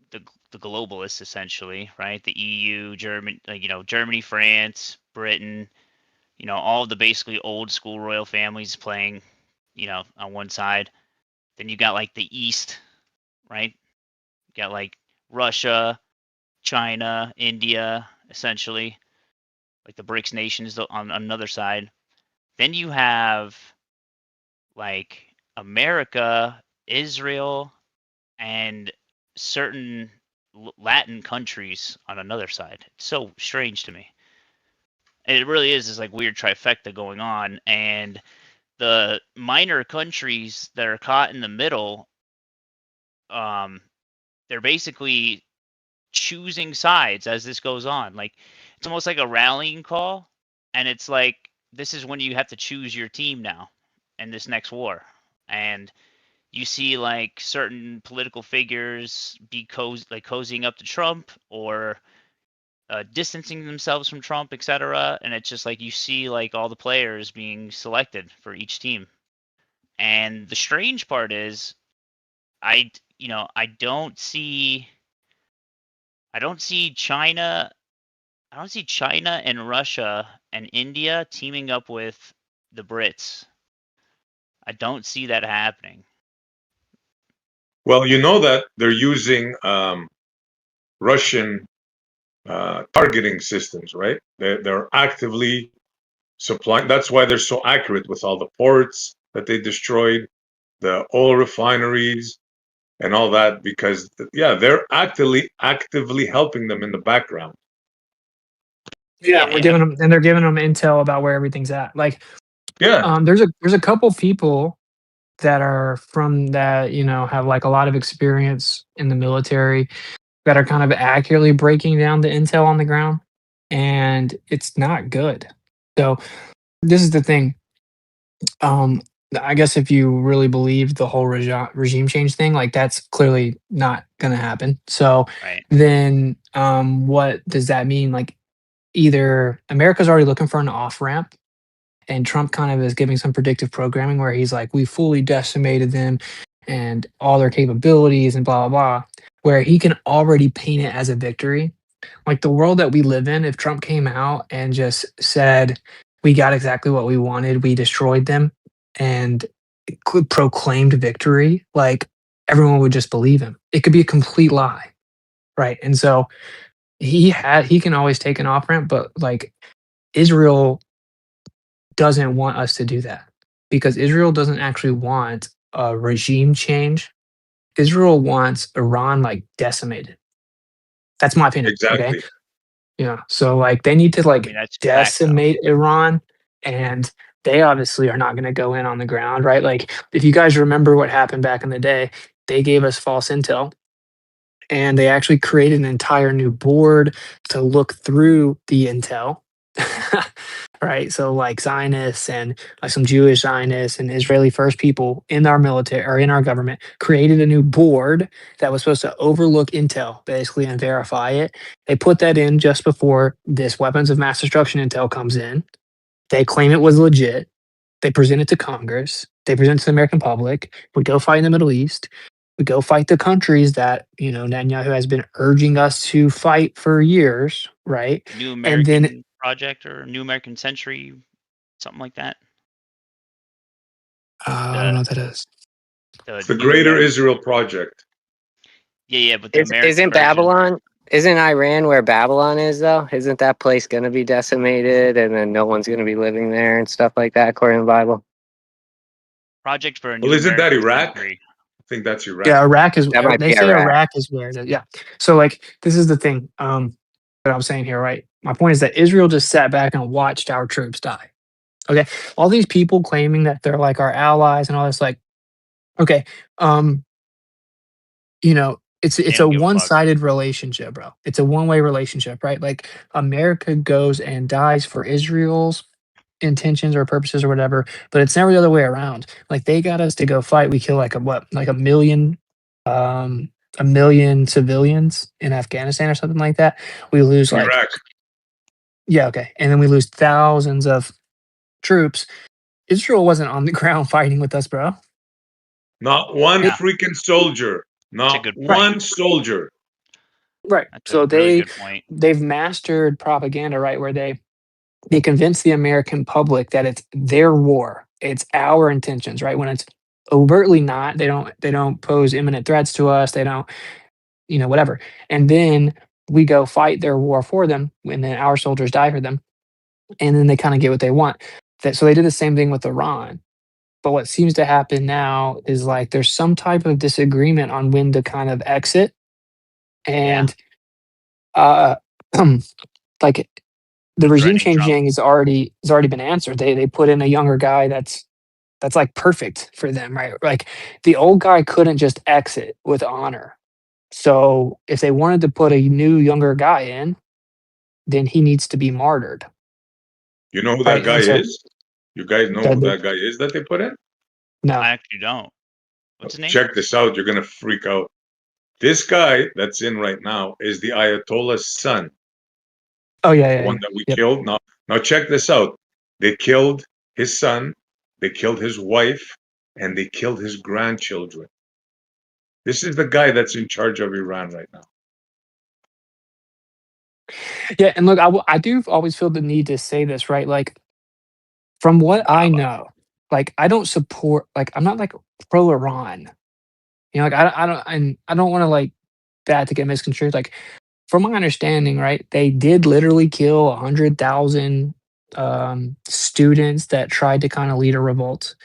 globalists essentially, right? The EU, Germany, Germany, France, Britain, all the basically old school royal families playing, on one side. Then you got like the East, right? You got like Russia, China, India, essentially, like the BRICS nations on another side. Then you have like America, Israel, and certain Latin countries on another side. It's so strange to me. It really is this like weird trifecta going on, and the minor countries that are caught in the middle, they're basically choosing sides as this goes on. Like it's almost like a rallying call, and it's like this is when you have to choose your team now in this next war. And you see like certain political figures be cozying up to Trump or distancing themselves from Trump, etc. And it's just like you see like all the players being selected for each team. And the strange part is, I I don't see China. I don't see China and Russia and India teaming up with the Brits. I don't see that happening. Well, you know that they're using Russian targeting systems, right? They're actively supplying. That's why they're so accurate with all the ports that they destroyed. the oil refineries and all that, because yeah, they're actively helping them in the background. Yeah, Yeah, we're yeah. giving them, and they're giving them intel about where everything's at. Like, Yeah, there's a couple people that are from that, have like a lot of experience in the military that are kind of accurately breaking down the intel on the ground, and it's not good. So this is the thing. Um, I guess if you really believe the whole regime change thing, like that's clearly not going to happen. So Right. then, what does that mean? Like, either America's already looking for an off ramp, and Trump kind of is giving some predictive programming where he's like, we fully decimated them and all their capabilities and blah, blah, blah, where he can already paint it as a victory. Like the world that we live in, if Trump came out and just said, we got exactly what we wanted, we destroyed them, and proclaimed victory, like everyone would just believe him. It could be a complete lie. Right. And so he can always take an off ramp, but like Israel doesn't want us to do that because Israel doesn't actually want a regime change. Israel wants Iran like decimated. That's my opinion. Okay. exactly. Yeah. So like they need to I like mean, that's facts, though. decimate Iran, and they obviously are not going to go in on the ground, right? Like if you guys remember what happened back in the day, they gave us false intel, and they actually created an entire new board to look through the intel. Right, so like Zionists and like some Jewish Zionists and Israeli first people in our military or in our government created a new board that was supposed to overlook intel basically and verify it. They put that in just before this weapons of mass destruction intel comes in. They claim it was legit. They present it to Congress. They present it to the American public. We go fight in the Middle East. We go fight the countries that, Netanyahu has been urging us to fight for years, right? New And then American Project or New American Century, something like that. I don't know what that is. The The New Greater American. Israel Project. Yeah, but the American Isn't version. Babylon? Isn't Iran where Babylon is though? Isn't that place going to be decimated and then no one's going to be living there and stuff like that according to the Bible? Project for a Well, New isn't that American Iraq? Century. I think that's Iraq. Yeah, Iraq is. That might They be say Iraq. Iraq is where it is. Yeah. So like, this is the thing. That I'm saying here, right? My point is that Israel just sat back and watched our troops die. Okay, all these people claiming that they're like our allies and all this, like, okay, it's a don't give a fuck. one-sided relationship, bro. It's a one-way relationship, right? Like America goes and dies for Israel's intentions or purposes or whatever, but it's never the other way around. Like they got us to go fight. We kill like um, a million civilians in Afghanistan or something like that. We lose like, Iraq. yeah, okay, and then we lose thousands of troops. Israel wasn't on the ground fighting with us, bro. Not one Yeah. freaking soldier. That's a Not good point. one soldier. Right. That's So a really good point. they've mastered propaganda, right? Where they convince the American public that it's their war, it's our intentions, right? When it's overtly not, they don't pose imminent threats to us. They don't, whatever. And then we go fight their war for them, and then our soldiers die for them, and then they kind of get what they want. So they did the same thing with Iran. But what seems to happen now is like there's some type of disagreement on when to kind of exit, Yeah. and like the regime Threatening Trump. changing has already been answered. They put in a younger guy that's like perfect for them, right? Like the old guy couldn't just exit with honor. So if they wanted to put a new younger guy in, then he needs to be martyred, You know who that right? guy And so is? You guys know who that guy is that they put in? no, I actually don't. What's his name? Check this out. You're gonna freak out. This guy that's in right now is the Ayatollah's son, oh yeah, the yeah, one yeah. that we Yep. killed. Now check this out. They killed his son, they killed his wife, and they killed his grandchildren. This is the guy that's in charge of Iran right now. Yeah, and look, I do always feel the need to say this, right? Like from what I know, like I don't support, like I'm not like pro Iran. Like I don't want to like that to get misconstrued. Like from my understanding, right, they did literally kill 100,000 students that tried to kind of lead a revolt.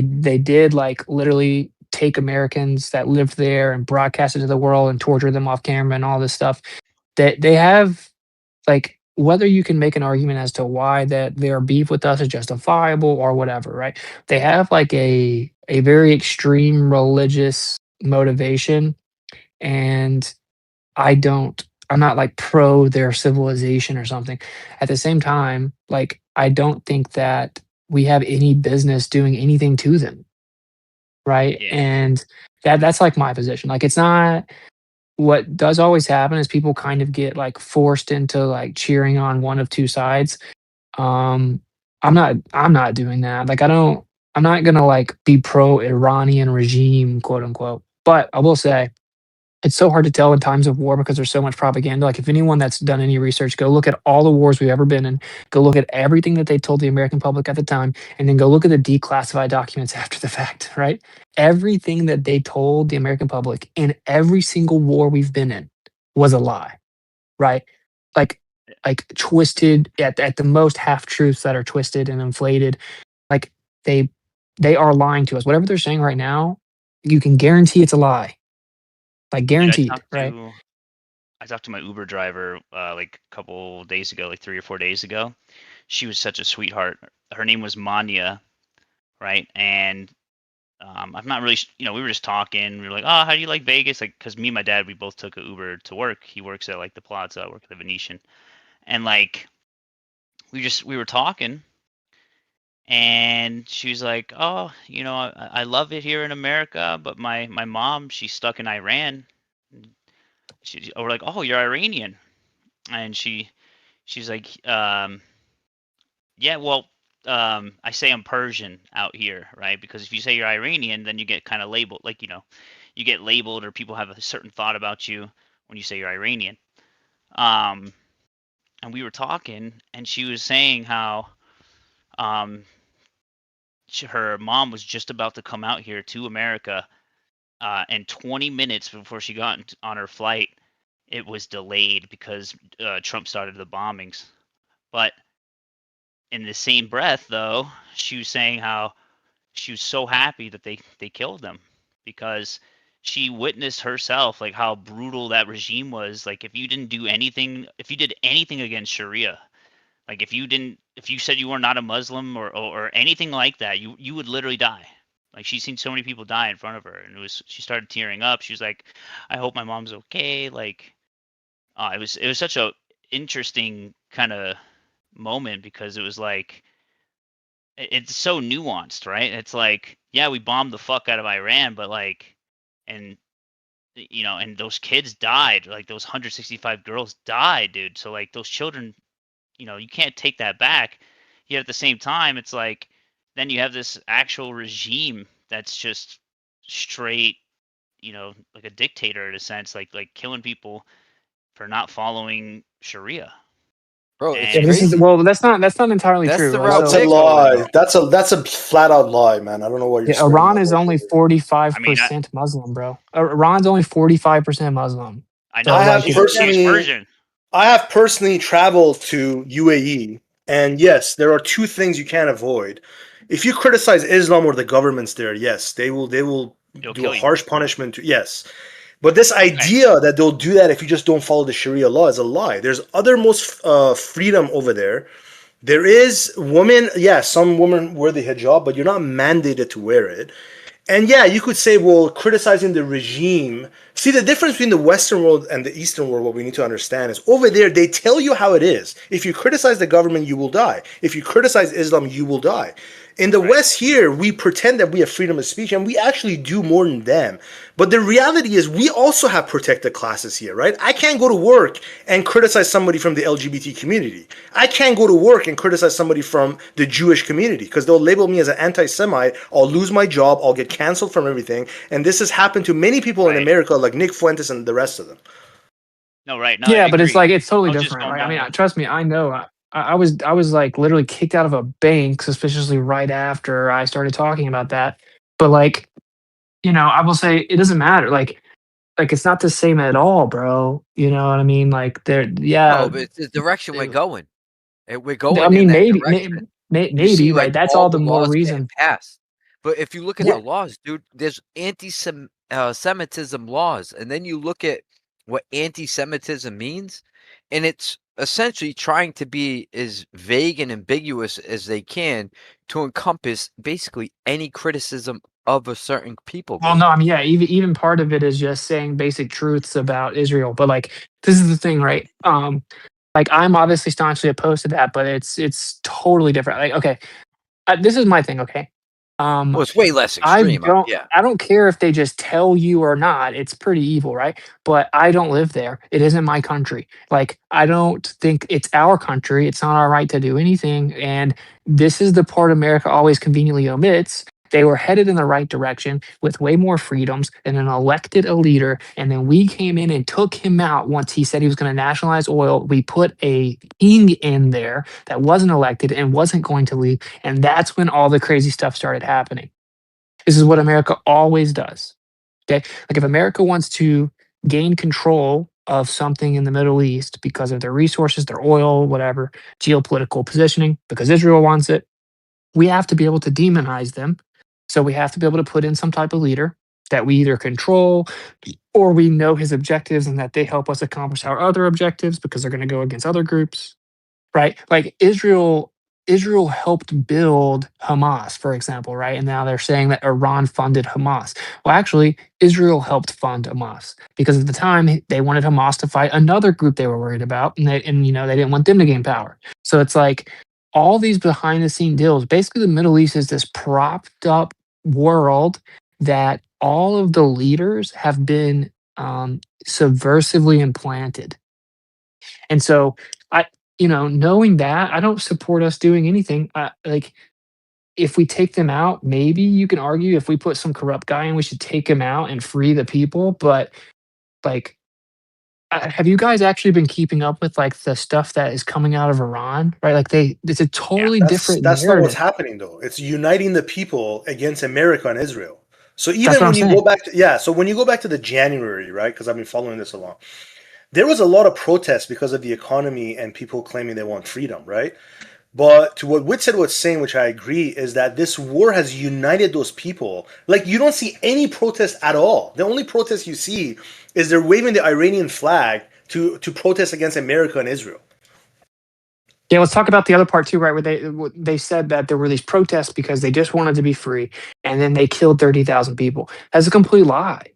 They did like literally take Americans that lived there and broadcast it to the world and torture them off camera and all this stuff. They have like whether you can make an argument as to why that their beef with us is justifiable or whatever, right? They have like a very extreme religious motivation, and I'm not like pro their civilization or something. At the same time, like I don't think that we have any business doing anything to them, right? Yeah. And that's like my position. Like it's not what does always happen is people kind of get like forced into like cheering on one of two sides. Um I'm not doing that. Like I'm not gonna like be pro Iranian regime, quote unquote. But I will say it's so hard to tell in times of war because there's so much propaganda. Like if anyone that's done any research, go look at all the wars we've ever been in, go look at everything that they told the American public at the time, and then go look at the declassified documents after the fact, right? Everything that they told the American public in every single war we've been in was a lie, right? Like like twisted at the most half truths that are twisted and inflated. Like they they are lying to us. Whatever they're saying right now, you can guarantee it's a lie. Like Dude, guaranteed, right? I talked to my Uber driver like a couple days ago, like 3 or 4 days ago. She was such a sweetheart. Her name was Manya, right? And I'm not really, we were just talking. We were like, oh, how do you like Vegas? Like, because me and my dad, we both took an Uber to work. He works at like the Plaza, I work at the Venetian, and like we were talking, and she was like, oh, I love it here in America, but my mom, she's stuck in Iran. We're like, oh, you're Iranian, and she's like, yeah, well, I say I'm Persian out here, right? Because if you say you're Iranian, then you get kind of labeled, like, you get labeled or people have a certain thought about you when you say you're Iranian. And we were talking, and she was saying how her mom was just about to come out here to America, and 20 minutes before she got on her flight, it was delayed because Trump started the bombings. But in the same breath, though, she was saying how she was so happy that they killed them because she witnessed herself like how brutal that regime was. Like if you did anything against Sharia, like if you said you were not a Muslim or anything like that, you would literally die. Like she's seen so many people die in front of her, and she started tearing up. She was like, I hope my mom's okay. Like it was such a interesting kind of moment because it was like it's so nuanced, right? It's like, yeah, we bombed the fuck out of Iran, but like, and and those kids died, like those 165 girls died, dude. So like those children, you can't take that back. Yet at the same time, it's like, then you have this actual regime that's just straight, like a dictator in a sense, like killing people for not following Sharia. Bro, it's Yeah, but this is crazy. well, that's not entirely That's true, the right? route That's So a Nick's going lie. down. That's a flat out lie, man. I don't know what you're yeah, spreading Iran that is only bullshit. 45% Muslim, bro. Iran's only 45% Muslim. I know, So I but have like, she's personally, Persian. I have personally traveled to UAE, and yes, there are two things you can't avoid. If you criticize Islam or the governments there, yes, they will It'll do a kill you. harsh punishment. Yes, but this Okay. idea that they'll do that if you just don't follow the Sharia law is a lie. There's uttermost freedom over there. There is women, yeah, some women wear the hijab, but you're not mandated to wear it. And yeah, you could say, well, criticizing the regime. See, the difference between the Western world and the Eastern world, what we need to understand is over there, they tell you how it is. If you criticize the government, you will die. If you criticize Islam, you will die. In the West here, we pretend that we have freedom of speech, and we actually do more than them. But the reality is, we also have protected classes here, right? I can't go to work and criticize somebody from the LGBT community. I can't go to work and criticize somebody from the Jewish community because they'll label me as an anti-Semite. I'll lose my job. I'll get canceled from everything. And this has happened to many people in America, like Nick Fuentes and the rest of them. No, right. No, yeah, I but it's agree. like it's totally I was just different, going right? I down mean, trust me, I know. I was like literally kicked out of a bank suspiciously right after I started talking about that. But like, I will say it doesn't matter. Like it's not the same at all, bro. You know what I mean? Like No, but it's the direction we're going. We're I going in mean, that maybe, direction. You maybe, see, right? like That's all all the the more laws getting reason. passed. But if you look at Yeah. the laws, dude, there's Semitism laws, and then you look at what anti-Semitism means, and it's essentially trying to be as vague and ambiguous as they can to encompass basically any criticism of a certain people Well, group. no, I mean, yeah, even part of it is just saying basic truths about Israel. But like, this is the thing, right? Like I'm obviously staunchly opposed to that, but it's totally different. Like, okay, this is my thing. Okay, Well, it's way less I extreme. don't Yeah. I don't care if they just tell you or not. It's pretty evil, right? But I don't live there. It isn't my country. Like I don't think it's our country. It's not our right to do anything. And this is the part America always conveniently omits. They were headed in the right direction with way more freedoms and an elected a leader. And then we came in and took him out once he said he was going to nationalize oil. We put a king in there that wasn't elected and wasn't going to leave. And that's when all the crazy stuff started happening. This is what America always does. Okay. Like if America wants to gain control of something in the Middle East because of their resources, their oil, whatever, geopolitical positioning, because Israel wants it, we have to be able to demonize them. So we have to be able to put in some type of leader that we either control or we know his objectives and that they help us accomplish our other objectives because they're going to go against other groups, right? Like Israel helped build Hamas, for example, right? And now they're saying that Iran funded Hamas. Well, actually, Israel helped fund Hamas because at the time they wanted Hamas to fight another group they were worried about, and they didn't want them to gain power. So it's like all these behind the scene deals. Basically, the Middle East is this propped up world that all of the leaders have been subversively implanted. And so I, knowing that, I don't support us doing anything. Like, if we take them out, maybe you can argue if we put some corrupt guy in, we should take him out and free the people. But like, have you guys actually been keeping up with like the stuff that is coming out of Iran? Right? Like, it's a totally different That's not what's narrative. happening though. It's uniting the people against America and Israel. So That's even what I'm when you saying. go back to so when you go back to the January, right? Because I've been following this along. There was a lot of protests because of the economy and people claiming they want freedom, right? But to what Witsit was saying, which I agree, is that this war has united those people. Like you don't see any protest at all. The only protest you see is they're waving the Iranian flag to protest against America and Israel. Yeah, let's talk about the other part too, right? Where they said that there were these protests because they just wanted to be free, and then they killed 30,000 people. That's a complete lie.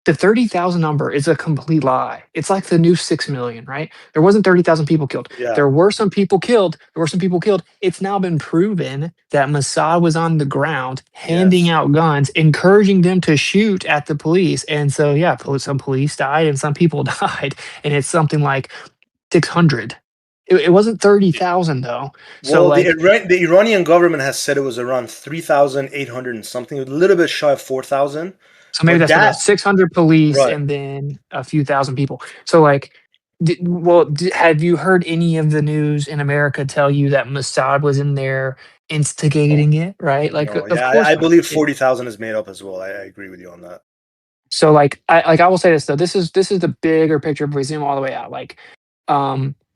The 30,000 number is a complete lie. It's like the new 6 million, right? There wasn't 30,000 people killed. Yeah. There were some people killed. It's now been proven that Mossad was on the ground handing out guns, encouraging them to shoot at the police. And so, yeah, some police died and some people died. And it's something like 600. It wasn't 30,000 though. So Well, like, the Iranian government has said it was around 3,800 and something, a little bit shy of 4,000. so maybe But that's what it is. 600 police right. and then a few thousand people. So like, have you heard any of the news in America tell you that Mossad was in there instigating it? Right? Like, No, of yeah, course I not. believe 40,000 is made up as well. I agree with you on that. So like, I will say this though. This is the bigger picture. If we zoom all the way out, like,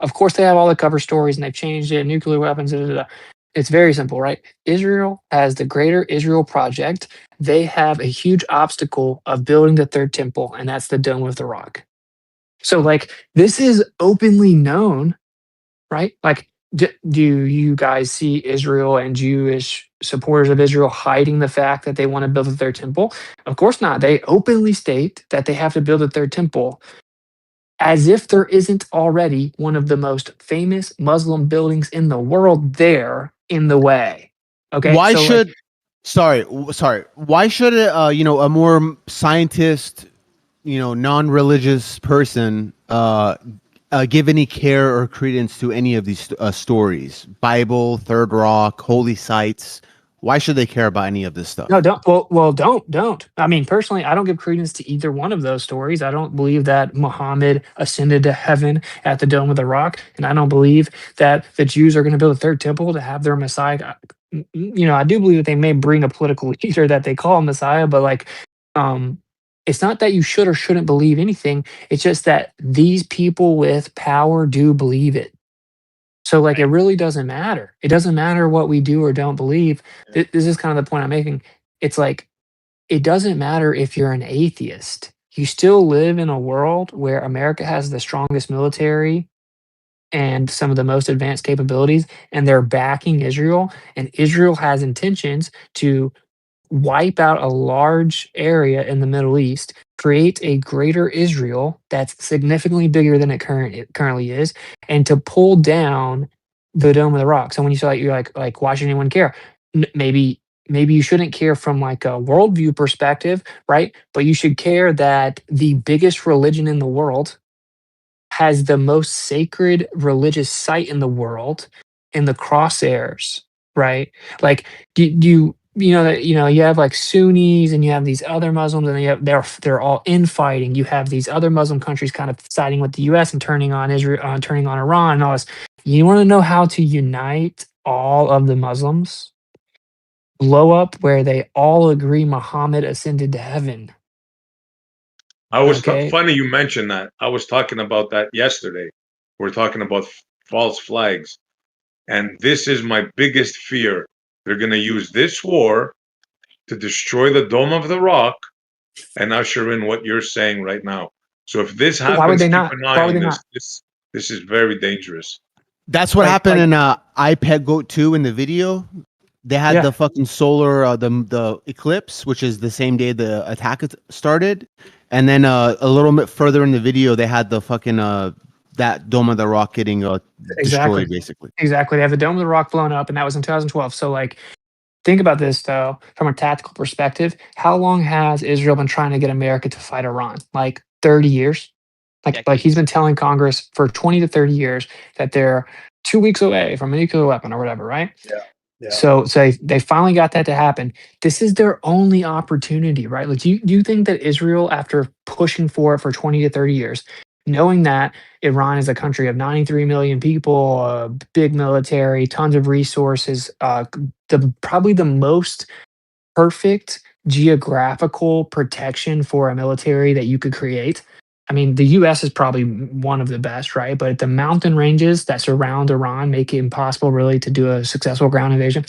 of course they have all the cover stories and they've changed it. Nuclear weapons. Da, da, da. It's very simple, right? Israel has the Greater Israel Project. They have a huge obstacle of building the third temple, and that's the Dome of the Rock. So, like, this is openly known, right? Like, do you guys see Israel and Jewish supporters of Israel hiding the fact that they want to build a third temple? Of course not. They openly state that they have to build a third temple as if there isn't already one of the most famous Muslim buildings in the world there in the way. Okay. Why So, like, should sorry, why should a more scientist, non-religious person give any care or credence to any of these stories? Bible, Third Rock, holy sites. Why should they care about any of this stuff? no, don't. Well, don't. I mean, personally, I don't give credence to either one of those stories. I don't believe that Muhammad ascended to heaven at the Dome of the Rock, and I don't believe that the Jews are going to build a third temple to have their Messiah. I do believe that they may bring a political leader that they call Messiah, but like, it's not that you should or shouldn't believe anything. It's just that these people with power do believe it. So like, it really doesn't matter. It doesn't matter what we do or don't believe. This is kind of the point I'm making. it's like it doesn't matter if you're an atheist. You still live in a world where America has the strongest military and some of the most advanced capabilities, and they're backing Israel. And Israel has intentions to wipe out a large area in the Middle East, create a greater Israel that's significantly bigger than it currently is, and to pull down the Dome of the Rock. So when you say like, you're like, why should anyone care? Maybe you shouldn't care from like a worldview perspective, right? But you should care that the biggest religion in the world has the most sacred religious site in the world in the crosshairs, right? Like, do you know that you have like Sunnis and you have these other Muslims and they're all infighting. You have these other Muslim countries kind of siding with the U.S. and turning on Israel, turning on Iran, and all this. You want to know how to unite all of the Muslims? Blow up where they all agree Muhammad ascended to heaven. Okay. Funny you mentioned that. I was talking about that yesterday. We're talking about false flags. And this is my biggest fear. They're going to use this war to destroy the Dome of the Rock and usher in what you're saying right now. So if this happens, Why would they keep not? an eye Why would on they this. not? This is very dangerous. That's what happened in iPad Goat 2 in the video. They had the fucking solar, the eclipse, which is the same day the attack started, and then a little bit further in the video, they had the fucking that Dome of the Rock getting destroyed, basically. Exactly. They have the Dome of the Rock blown up, and that was in 2012. So, like, think about this though, from a tactical perspective. How long has Israel been trying to get America to fight Iran? Like 30 years. Like he's been telling Congress for 20 to 30 years that they're 2 weeks away from a nuclear weapon or whatever, right? Yeah. Yeah. So they finally got that to happen. This is their only opportunity, right? Like, do you think that Israel, after pushing for it for 20 to 30 years, knowing that Iran is a country of 93 million people, big military, tons of resources, probably the most perfect geographical protection for a military that you could create. I mean, the US is probably one of the best, right? But the mountain ranges that surround Iran make it impossible really to do a successful ground invasion.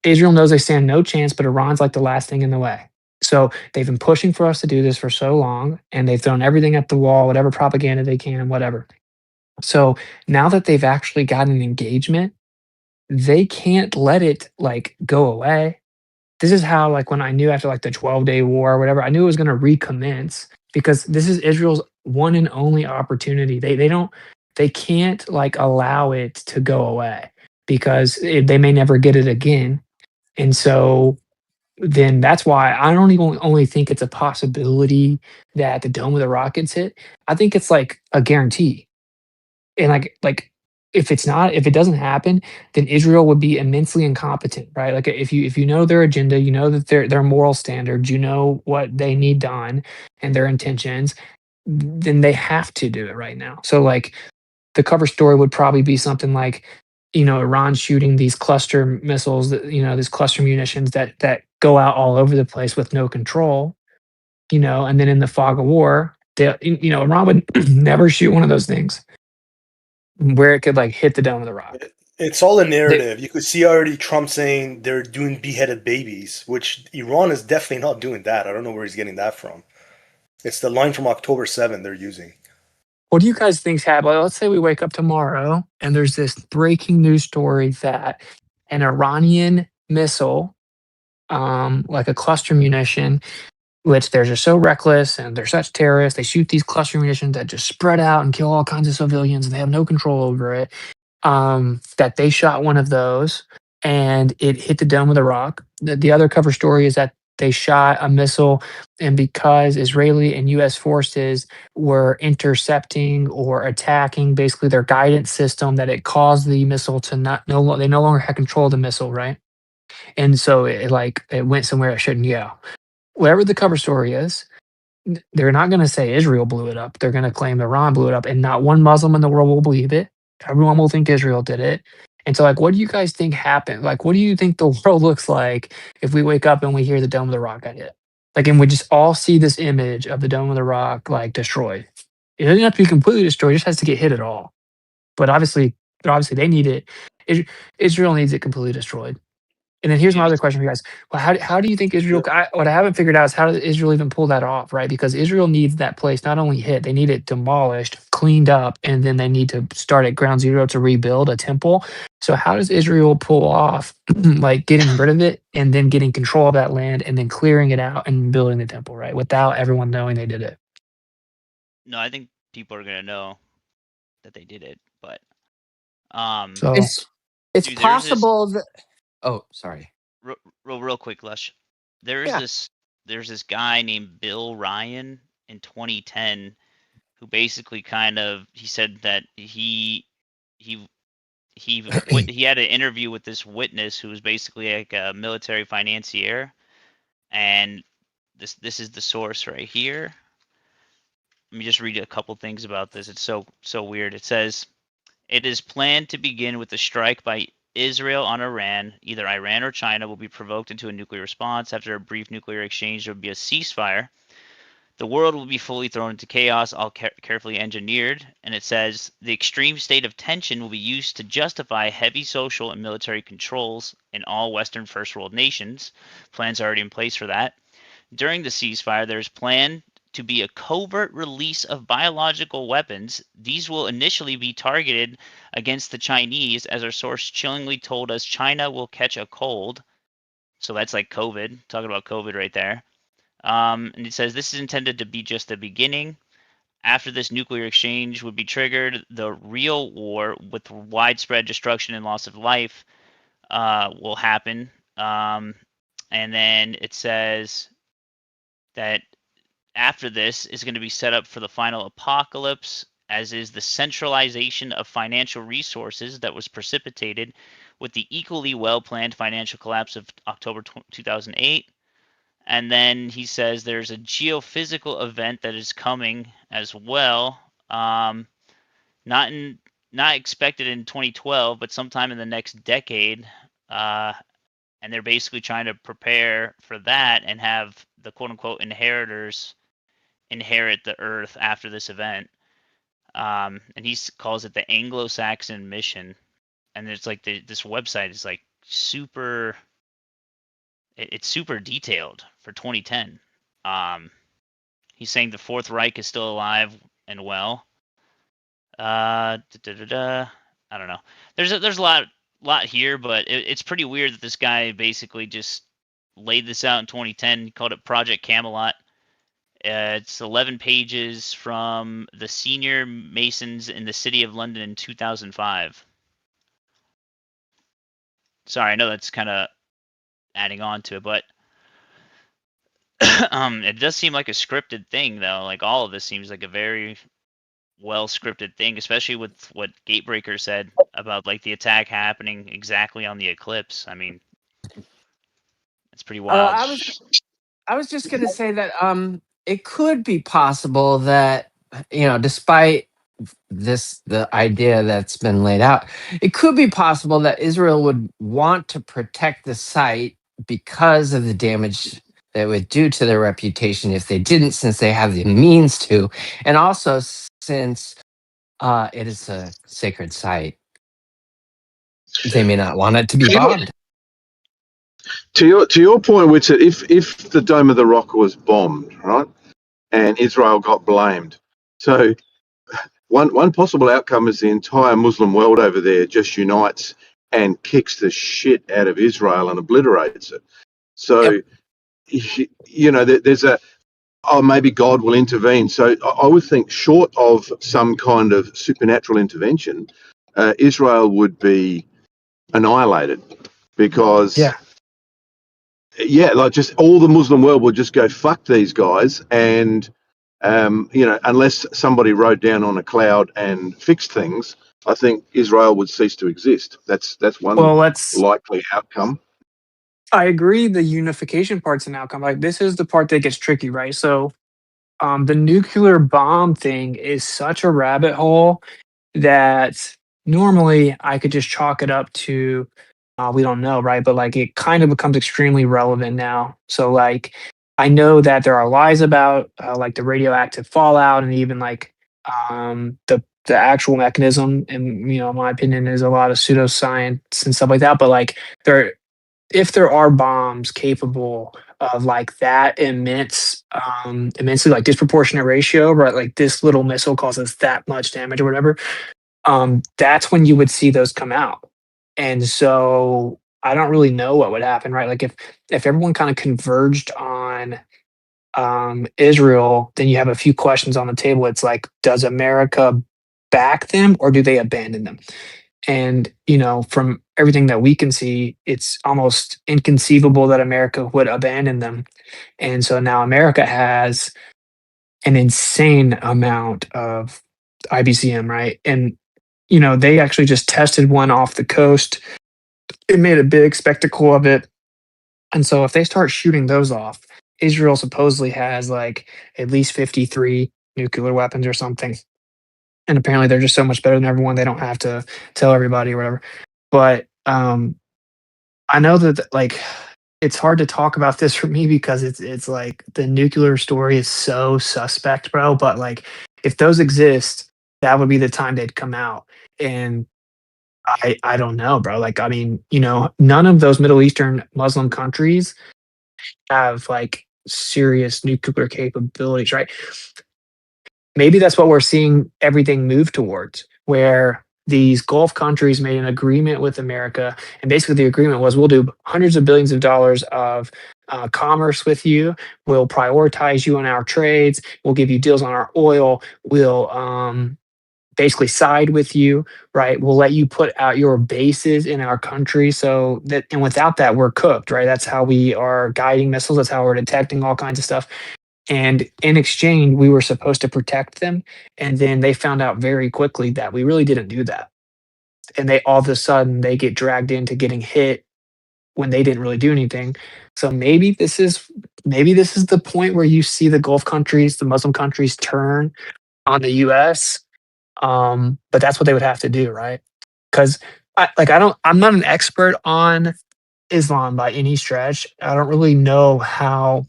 Israel knows they stand no chance, but Iran's like the last thing in the way. So they've been pushing for us to do this for so long, and they've thrown everything at the wall, whatever propaganda they can, whatever. So now that they've actually got an engagement, they can't let it like go away. This is how, like, when I knew after like the 12-day war or whatever, I knew it was going to recommence because this is Israel's one and only opportunity. They can't like allow it to go away because they may never get it again. And so then that's why I don't even only think it's a possibility that the Dome of the Rock gets hit. I think it's like a guarantee. And like if it doesn't happen, then Israel would be immensely incompetent, right? Like if you know their agenda, you know that their moral standards, you know what they need done and their intentions, then they have to do it right now. So like the cover story would probably be something like, Iran shooting these cluster missiles, these cluster munitions that go out all over the place with no control, and then in the fog of war, Iran would never shoot one of those things where it could like hit the Dome of the Rock. It's all a narrative. You could see already Trump saying they're doing beheaded babies, which Iran is definitely not doing that. I don't know where he's getting that from. It's the line from October 7 they're using. What do you guys think's happening? Let's say we wake up tomorrow and there's this breaking news story that an Iranian missile, like a cluster munition, which they're just so reckless and they're such terrorists. They shoot these cluster munitions that just spread out and kill all kinds of civilians, and they have no control over it. That they shot one of those and it hit the Dome of the Rock. The other cover story is that they shot a missile, and because Israeli and U.S. forces were intercepting or attacking basically their guidance system, that it caused the missile to they no longer had control of the missile, right? And so it went somewhere it shouldn't go. Whatever the cover story is, they're not going to say Israel blew it up. They're going to claim Iran blew it up, and not one Muslim in the world will believe it. Everyone will think Israel did it. And so, like, what do you guys think happened? Like, what do you think the world looks like if we wake up and we hear the Dome of the Rock got hit? Like, and we just all see this image of the Dome of the Rock, like, destroyed. It doesn't have to be completely destroyed. It just has to get hit at all. But obviously they need it. Israel needs it completely destroyed. And then here's my other question for you guys. Well, how do you think Israel? What I haven't figured out is how does Israel even pull that off, right? Because Israel needs that place not only hit, they need it demolished, cleaned up, and then they need to start at ground zero to rebuild a temple. So how does Israel pull off like getting rid of it and then getting control of that land and then clearing it out and building the temple, right? Without everyone knowing they did it. No, I think people are gonna know that they did it, but So It's dude, there's this possible that. Oh, sorry. real quick, Lush. There's Yeah. this guy named Bill Ryan in 2010 who basically he said that he had an interview with this witness who was basically like a military financier, and this is the source right here. Let me just read a couple things about this. It's so weird. It says it is planned to begin with a strike by Israel on Iran. Either Iran or China will be provoked into a nuclear response. After a brief nuclear exchange, there will be a ceasefire. The world will be fully thrown into chaos, all carefully engineered. And it says the extreme state of tension will be used to justify heavy social and military controls in all Western first world nations. Plans are already in place for that. During the ceasefire, there is planned to be a covert release of biological weapons. These will initially be targeted against the Chinese, as our source chillingly told us China will catch a cold. So that's like COVID, talking about COVID right there. And it says this is intended to be just the beginning. After this nuclear exchange would be triggered, the real war with widespread destruction and loss of life will happen. And then it says that after this is going to be set up for the final apocalypse, as is the centralization of financial resources that was precipitated with the equally well-planned financial collapse of October 2008. And then he says there's a geophysical event that is coming as well, not expected in 2012, but sometime in the next decade. And they're basically trying to prepare for that and have the quote-unquote inheritors inherit the earth after this event. And he calls it the Anglo-Saxon mission. And it's like this website is like super. It's super detailed for 2010. He's saying the Fourth Reich is still alive and well. I don't know. There's a lot here, but it's pretty weird that this guy basically just laid this out in 2010. He called it Project Camelot. It's 11 pages from the senior Masons in the City of London in 2005. Sorry, I know that's kind of adding on to it, but it does seem like a scripted thing, though. Like all of this seems like a very well scripted thing, especially with what Gatebreaker said about like the attack happening exactly on the eclipse. I mean, it's pretty wild. I was just going to say that it could be possible that, despite the idea that's been laid out, it could be possible that Israel would want to protect the site because of the damage that it would do to their reputation if they didn't, since they have the means to, and also since it is a sacred site. They may not want it to be bombed. To your point, Witsit, if the Dome of the Rock was bombed, right, and Israel got blamed, so one possible outcome is the entire Muslim world over there just unites and kicks the shit out of Israel and obliterates it. So, there's maybe God will intervene. So I would think, short of some kind of supernatural intervention, Israel would be annihilated because like just all the Muslim world would just go fuck these guys, and unless somebody rode down on a cloud and fixed things, I think Israel would cease to exist. That's one likely outcome. I agree. The unification part's an outcome. Like this is the part that gets tricky, right? So, the nuclear bomb thing is such a rabbit hole that normally I could just chalk it up to we don't know, right? But like it kind of becomes extremely relevant now. So like I know that there are lies about like the radioactive fallout and even like the actual mechanism. And in my opinion, there's a lot of pseudoscience and stuff like that. But like there if there are bombs capable of like that immensely like disproportionate ratio, right? Like this little missile causes that much damage or whatever. That's when you would see those come out. And so I don't really know what would happen, right? Like if everyone kind of converged on Israel, then you have a few questions on the table. It's like, does America back them or do they abandon them? And, from everything that we can see, it's almost inconceivable that America would abandon them. And so now America has an insane amount of IBCM, right? And, they actually just tested one off the coast. It made a big spectacle of it. And so if they start shooting those off, Israel supposedly has like at least 53 nuclear weapons or something. And apparently they're just so much better than everyone. They don't have to tell everybody or whatever. But I know that like it's hard to talk about this for me because it's like the nuclear story is so suspect, bro. But like if those exist, that would be the time they'd come out. And I don't know, bro. Like I mean, none of those Middle Eastern Muslim countries have like serious nuclear capabilities, right? Maybe that's what we're seeing everything move towards, where these Gulf countries made an agreement with America. And basically, the agreement was we'll do hundreds of billions of dollars of commerce with you. We'll prioritize you on our trades. We'll give you deals on our oil. We'll basically side with you, right? We'll let you put out your bases in our country. So that, and without that, we're cooked, right? That's how we are guiding missiles. That's how we're detecting all kinds of stuff. And in exchange, we were supposed to protect them. And then they found out very quickly that we really didn't do that. And they all of a sudden they get dragged into getting hit when they didn't really do anything. So maybe this is the point where you see the Gulf countries, the Muslim countries turn on the US. But that's what they would have to do, right? Because I'm not an expert on Islam by any stretch. I don't really know how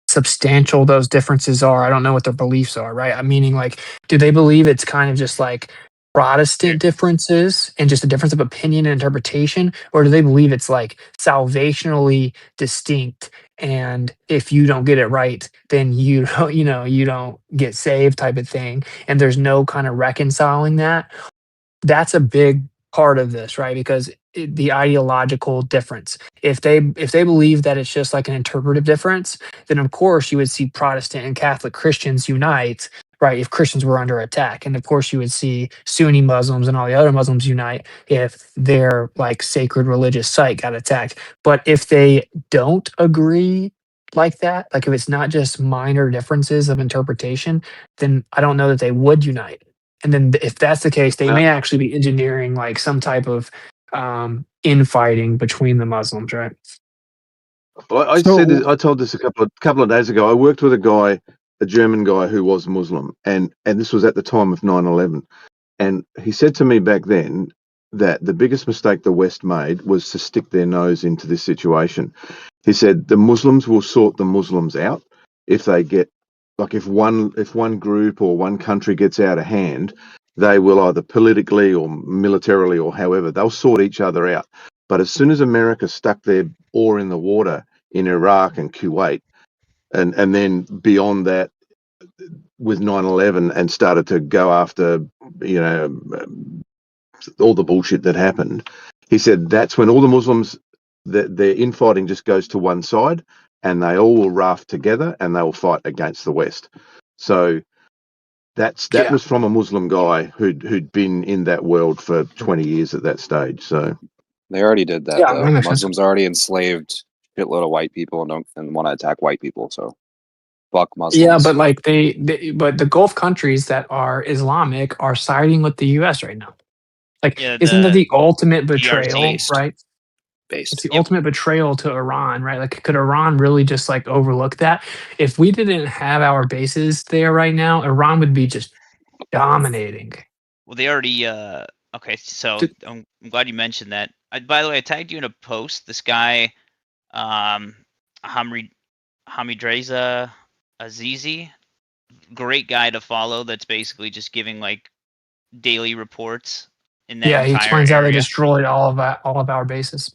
substantial those differences are. I don't know what their beliefs are, right? I'm meaning like, do they believe it's kind of just like Protestant differences and just a difference of opinion and interpretation, or do they believe it's like salvationally distinct? And if you don't get it right, then you don't, you don't get saved type of thing. And there's no kind of reconciling that. That's a big part of this, right? Because the ideological difference. If they believe that it's just like an interpretive difference, then of course you would see Protestant and Catholic Christians unite, right? If Christians were under attack, and of course you would see Sunni Muslims and all the other Muslims unite if their like sacred religious site got attacked. But if they don't agree like that, like if it's not just minor differences of interpretation, then I don't know that they would unite. And then if that's the case, they may actually be engineering like some type of infighting between the Muslims, right? Well, I told this a couple of days ago. I worked with a guy, a German guy who was Muslim, and this was at the time of 9/11, and he said to me back then that the biggest mistake the West made was to stick their nose into this situation. He said the Muslims will sort the Muslims out if they get like if one group or one country gets out of hand, they will either politically or militarily or however they'll sort each other out. But as soon as America stuck their oar in the water in Iraq and Kuwait, and then beyond that with 9/11 and started to go after, you know, all the bullshit that happened, he said that's when all the Muslims, their infighting just goes to one side and they all will raft together and they'll fight against the West. So that was from a Muslim guy who'd been in that world for 20 years at that stage. So They already did that Yeah, though. that makes sense. Muslims already enslaved a shitload of white people and want to attack white people. So fuck Muslims. Yeah, but like but the Gulf countries that are Islamic are siding with the US right now. Like, Yeah, isn't that the ultimate DRC. betrayal, right? Based. It's the ultimate betrayal to Iran, right? Like, could Iran really just like overlook that? If we didn't have our bases there right now, Iran would be just dominating. Well, they already. Okay, so I'm glad you mentioned that. By the way, I tagged you in a post. This guy, Hamidreza Azizi, great guy to follow. That's basically just giving like daily reports in that Yeah, he entire explains how they area. destroyed all of our bases.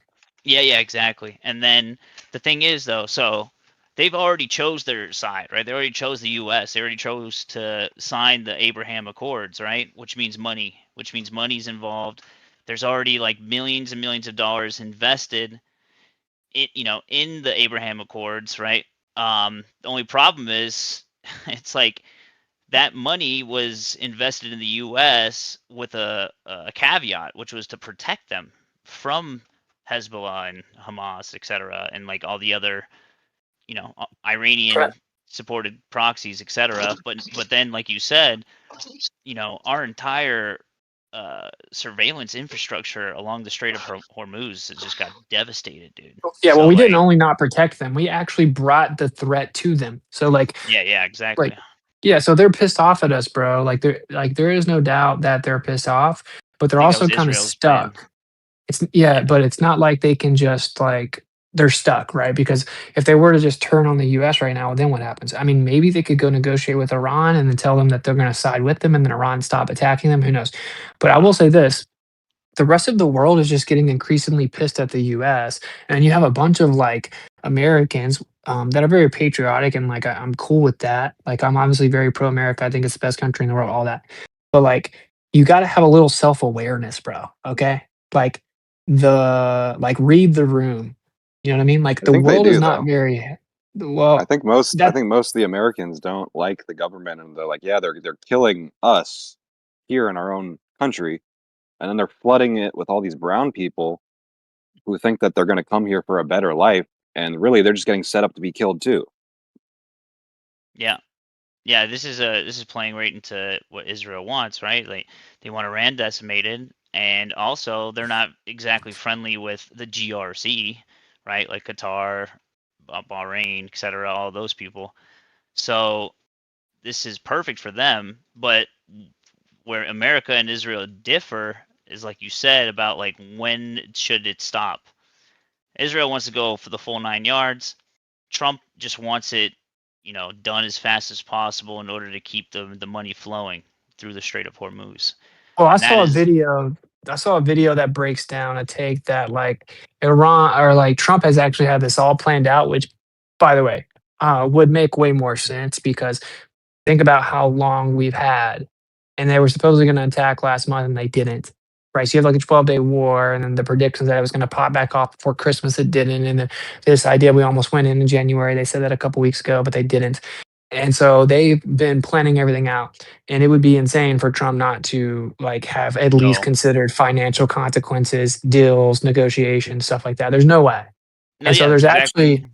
Yeah, exactly. And then the thing is, though, so they've already chose their side, right? They already chose the U.S. They already chose to sign the Abraham Accords, right? Which means money, which means money's involved. There's already like millions and millions of dollars invested in the Abraham Accords, right? The only problem is it's like that money was invested in the U.S. with a caveat, which was to protect them from Hezbollah and Hamas, etc., and like all the other, Iranian supported proxies, etc. But then, like you said, our entire surveillance infrastructure along the Strait of Hormuz has just got devastated, dude. Yeah, well, So we didn't like, only not protect them, we actually brought the threat to them. So yeah, exactly. yeah, so they're pissed off at us, bro. There is no doubt that they're pissed off, but I they're think that also was kind of Israel's plan. stuck. But it's not like they can just they're stuck, right? Because if they were to just turn on the US right now, then what happens? I mean, maybe they could go negotiate with Iran and then tell them that they're going to side with them and then Iran stop attacking them. Who knows? But I will say this, the rest of the world is just getting increasingly pissed at the US. And you have a bunch of Americans that are very patriotic and I'm cool with that. Like I'm obviously very pro America. I think it's the best country in the world, all that. But you got to have a little self awareness, bro. Okay. Like read the room. You know what I mean? Like I the think they world is do not though. very I well. think most I That think most of the Americans don't like the government, and they're like, yeah, they're killing us here in our own country, and then they're flooding it with all these brown people who think that they're going to come here for a better life, and really they're just getting set up to be killed too. Yeah. Yeah, this is playing right into what Israel wants, right? Like they want Iran decimated, and also they're not exactly friendly with the GRC, right? Like Qatar, Bahrain, etc., all those people. So this is perfect for them, but where America and Israel differ is like you said about like when should it stop? Israel wants to go for the full 9 yards. Trump just wants it, done as fast as possible in order to keep the money flowing through the Strait of Hormuz. Well, And that is, I saw a video that breaks down a take that Iran or Trump has actually had this all planned out, which, by the way, would make way more sense because think about how long we've had, and they were supposedly going to attack last month and they didn't. Right, so you have like a 12-day war, and then the predictions that it was going to pop back off before Christmas, it didn't, and then this idea we almost went in January. They said that a couple weeks ago, but they didn't. And so they've been planning everything out. And it would be insane for Trump not to have at least no, considered financial consequences, deals, negotiations, stuff like that. There's no way. no, And so yeah, exactly.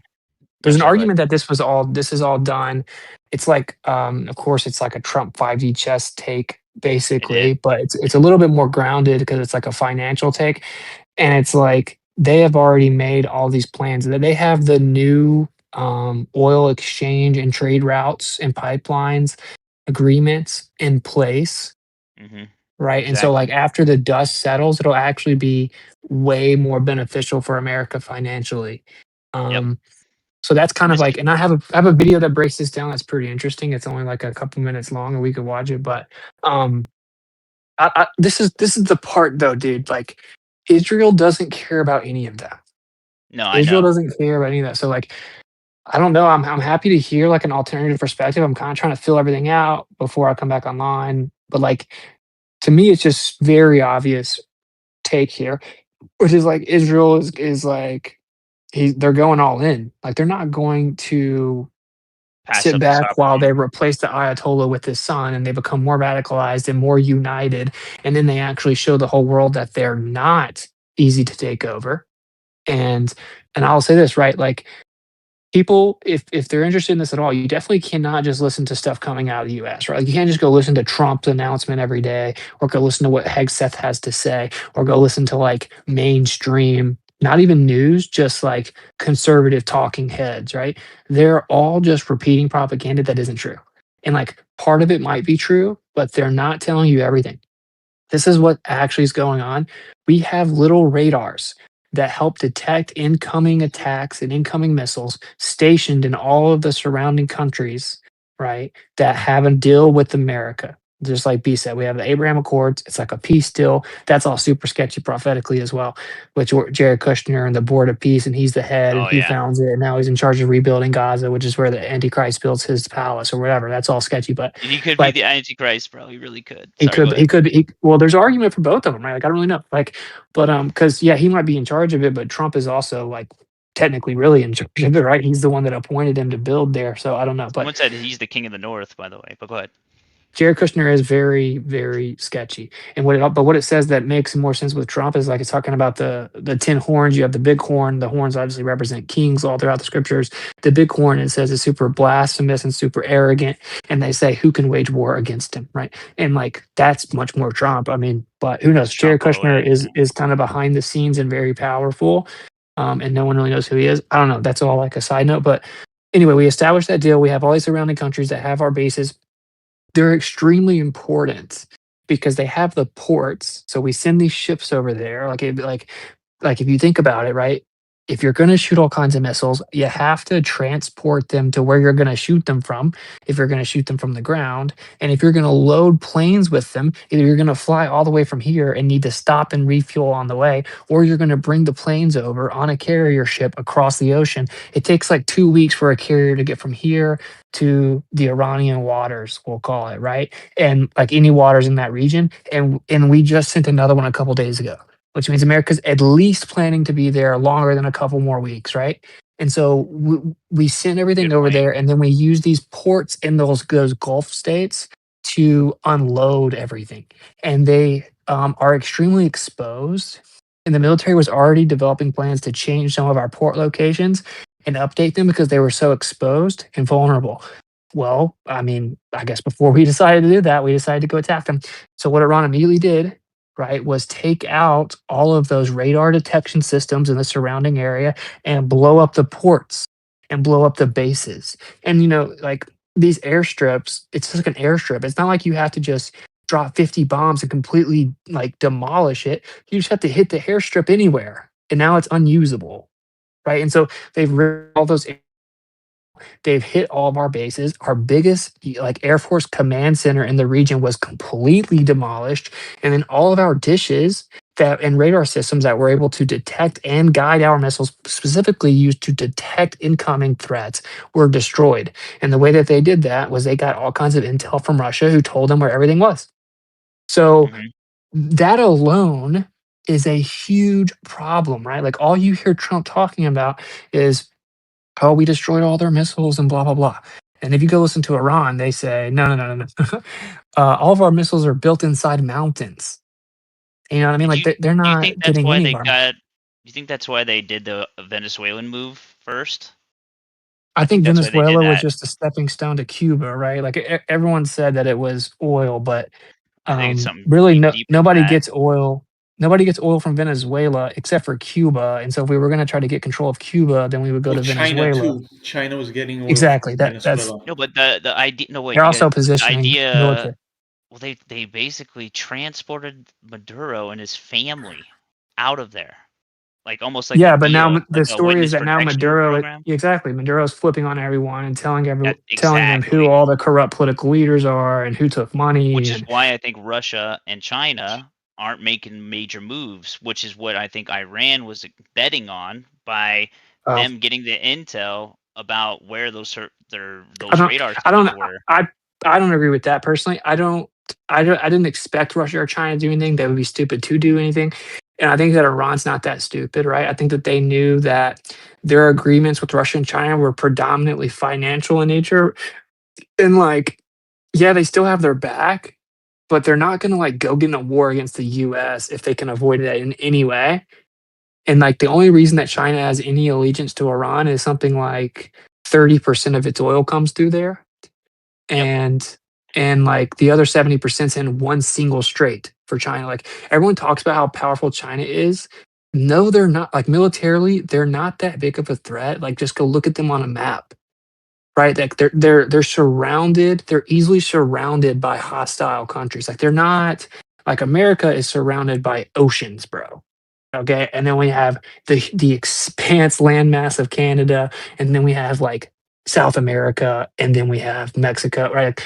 there's No, an sorry, go ahead. argument that this is all done. It's of course it's like a Trump 5G chess take It is. basically, but it's a little bit more grounded because it's like a financial take. And it's like they have already made all these plans that they have the new oil exchange and trade routes and pipelines agreements in place, Mm-hmm. right? And so Exactly. after the dust settles, it'll actually be way more beneficial for America financially. Yep. Um, so that's kind And of this is, and I have a video that breaks this down. That's pretty interesting. It's only like a couple minutes long, and we could watch it. But um, this is the part though, dude. Like Israel doesn't care about any of that. no, I Israel know. doesn't care about any of that. So I don't know. I'm happy to hear an alternative perspective. I'm kind of trying to fill everything out before I come back online. But to me, it's just very obvious take here, which is Israel is they're going all in. Like they're not going to Pass sit up this back while opportunity. they replace the Ayatollah with his son and they become more radicalized and more united. And then they actually show the whole world that they're not easy to take over. And I'll say this, right? People, if they're interested in this at all, you definitely cannot just listen to stuff coming out of the US, right? Like you can't just go listen to Trump's announcement every day or go listen to what Hegseth has to say or go listen to mainstream, not even news, just conservative talking heads, right? They're all just repeating propaganda that isn't true. And part of it might be true, but they're not telling you everything. This is what actually is going on. We have little radars that help detect incoming attacks and incoming missiles stationed in all of the surrounding countries, right? That have a deal with America. Just like B said, we have the Abraham Accords. It's like a peace deal. That's all super sketchy prophetically as well. With Jared Kushner and the Board of Peace, and he's the head, and Oh he yeah. founds it. And now he's in charge of rebuilding Gaza, which is where the Antichrist builds his palace or whatever. That's all sketchy. But He could be like the Antichrist, bro. He really could. he Sorry, go could, ahead. well, there's argument for both of them, right? Like I don't really know, like, but because yeah, he might be in charge of it, but Trump is also like technically really in charge of it, right? He's the one that appointed him to build there, so I don't know, but Someone said he's the king of the north, by the way. But go ahead. Jared Kushner is very, very sketchy. And what it says that makes more sense with Trump is like it's talking about the 10 horns. You have the big horn. The horns obviously represent kings all throughout the scriptures. The big horn, it says, is super blasphemous and super arrogant. And they say, who can wage war against him, right? And like that's much more Trump. I mean, but who knows? Jared Trump all the Kushner way. is kind of behind the scenes and very powerful. And no one really knows who he is. I don't know. That's all like a side note. But anyway, we established that deal. We have all these surrounding countries that have our bases. They're extremely important because they have the ports. So we send these ships over there. Like if you think about it, right? If you're going to shoot all kinds of missiles, you have to transport them to where you're going to shoot them from. If you're going to shoot them from the ground, and if you're going to load planes with them, either you're going to fly all the way from here and need to stop and refuel on the way, or you're going to bring the planes over on a carrier ship across the ocean. It takes like 2 weeks for a carrier to get from here to the Iranian waters, we'll call it, right? And like any waters in that region. And we just sent another one a couple days ago, which means America's at least planning to be there longer than a couple more weeks, right? And so we send everything Good over point. there, and then we use these ports in those Gulf states to unload everything. And they are extremely exposed. And the military was already developing plans to change some of our port locations and update them because they were so exposed and vulnerable. Well, I mean, I guess before we decided to do that, we decided to go attack them. So what Iran immediately did, right, was take out all of those radar detection systems in the surrounding area and blow up the ports and blow up the bases. And you know, like these airstrips, it's just like an airstrip. It's not like you have to just drop 50 bombs and completely like demolish it. You just have to hit the airstrip anywhere. And now it's unusable. Right. And so they've ripped all those. They've hit all of our bases. Our biggest like Air Force command center in the region was completely demolished. And then all of our dishes that and radar systems that were able to detect and guide our missiles specifically used to detect incoming threats were destroyed. And the way that they did that was they got all kinds of intel from Russia who told them where everything was. So that alone is a huge problem, right? Like all you hear Trump talking about is, oh, we destroyed all their missiles and blah, blah, blah. And if you go listen to Iran, they say, no, no, no, no, no. All of our missiles are built inside mountains. You know what I mean? Do Like you, they're do you not think that's getting why any they of our. got? Do you think that's why they did the Venezuelan move first? I think That's why they did Venezuela was that. just a stepping stone to Cuba, right? Like everyone said that it was oil, but I think it's something really deeper than nobody that. gets oil. Nobody gets oil from Venezuela except for Cuba. And so if we were going to try to get control of Cuba, then we would go Well, to China Venezuela. too. China was getting oil Exactly. from That's Venezuela. No, but the idea. No, wait. they're You got also the positioning idea. military. Well, they basically transported Maduro and his family out of there, like almost like a Yeah, but now deal, like the a story is witness that now protection Maduro, program. exactly, Maduro's flipping on everyone and That telling them who exactly. all the corrupt political leaders are and who took money Which is and why I think Russia and China aren't making major moves, which is what I think Iran was betting on by uh, them getting the intel about where I those don't radar I don't systems were. I don't agree with that personally. I didn't expect Russia or China to do anything. They would be stupid to do anything. And I think that Iran's not that stupid, right? I think that they knew that their agreements with Russia and China were predominantly financial in nature. And like, yeah, they still have their back, but they're not gonna like go get in a war against the US if they can avoid it in any way. And like the only reason that China has any allegiance to Iran is something like 30% of its oil comes through there. And like the other 70% in one single strait for China. Like everyone talks about how powerful China is. No, they're not. Like militarily, they're not that big of a threat. Like just go look at them on a map, right? Like they're surrounded. They're easily surrounded by hostile countries. Like they're not like America is surrounded by oceans, bro. Okay, and then we have the expanse landmass of Canada, and then we have like South America, and then we have Mexico, right?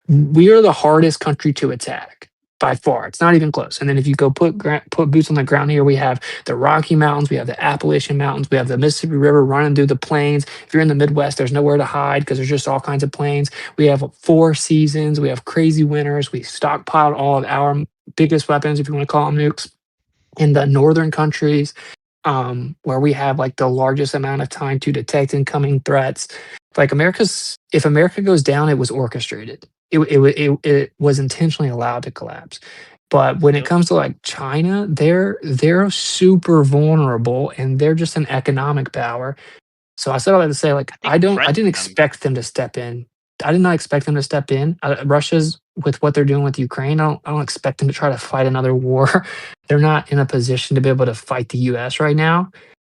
we are the hardest country to attack by far. It's not even close. And then if you go put boots on the ground here, we have the Rocky Mountains, we have the Appalachian Mountains, we have the Mississippi River running through the plains. If you're in the Midwest, there's nowhere to hide because there's just all kinds of plains. We have 4 seasons. We have crazy winters. We stockpiled all of our biggest weapons, if you want to call them nukes, in the northern countries, where we have like the largest amount of time to detect incoming threats. Like if America goes down, it was orchestrated. It was intentionally allowed to collapse. But when it Yep. comes to like China, they're super vulnerable and they're just an economic power. So I said all that to say, like, I didn't expect them to step in. I did not expect them to step in. Russia's with what they're doing with Ukraine. I don't expect them to try to fight another war. They're not in a position to be able to fight the U.S. right now,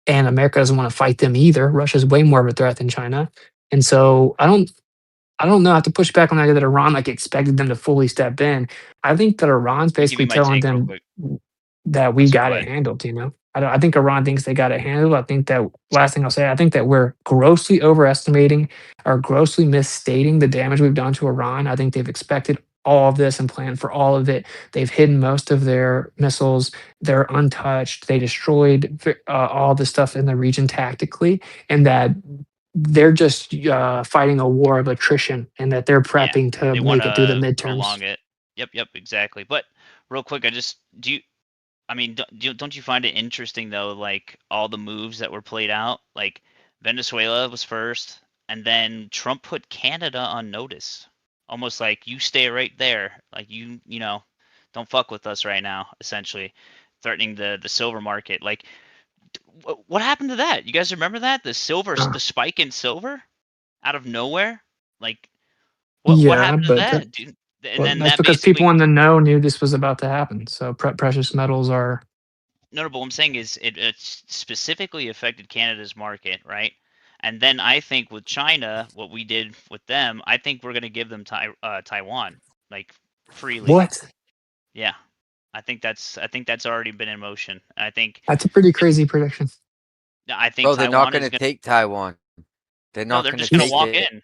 and America doesn't want to fight them either. Russia's way more of a threat than China, and so I don't know. I have to push back on the idea that Iran like expected them to fully step in. I think that Iran's Let me give basically you my telling take real them quick. that Oh, we sorry, got go it ahead. handled. I think Iran thinks they got it handled. I think that last thing I'll say, I think that we're grossly overestimating or grossly misstating the damage we've done to Iran. I think they've expected all of this and planned for all of it. They've hidden most of their missiles. They're untouched. They destroyed all the stuff in the region tactically, and that they're just fighting a war of attrition, and that they're Yeah, prepping to they make it through the wanna midterms. prolong it. Yep, exactly. But real quick, do you I mean, don't you find it interesting though, like all the moves that were played out? Like Venezuela was first, and then Trump put Canada on notice, almost like you stay right there, like don't fuck with us right now, essentially, threatening the silver market. Like, what happened to that? You guys remember that the spike in silver out of nowhere? Like, what Yeah, happened to but that, dude? And well, then that's that because people basically in the know knew this was about to happen. So precious metals are. No, but what I'm saying is it specifically affected Canada's market, right? And then I think with China, what we did with them, I think we're gonna give them Taiwan, like, freely. What? Yeah, I think that's already been in motion. I think That's a pretty just crazy prediction. I think Bro, they're not Taiwan going is to gonna. take Taiwan. They're No, not they're going to just gonna take walk it. in.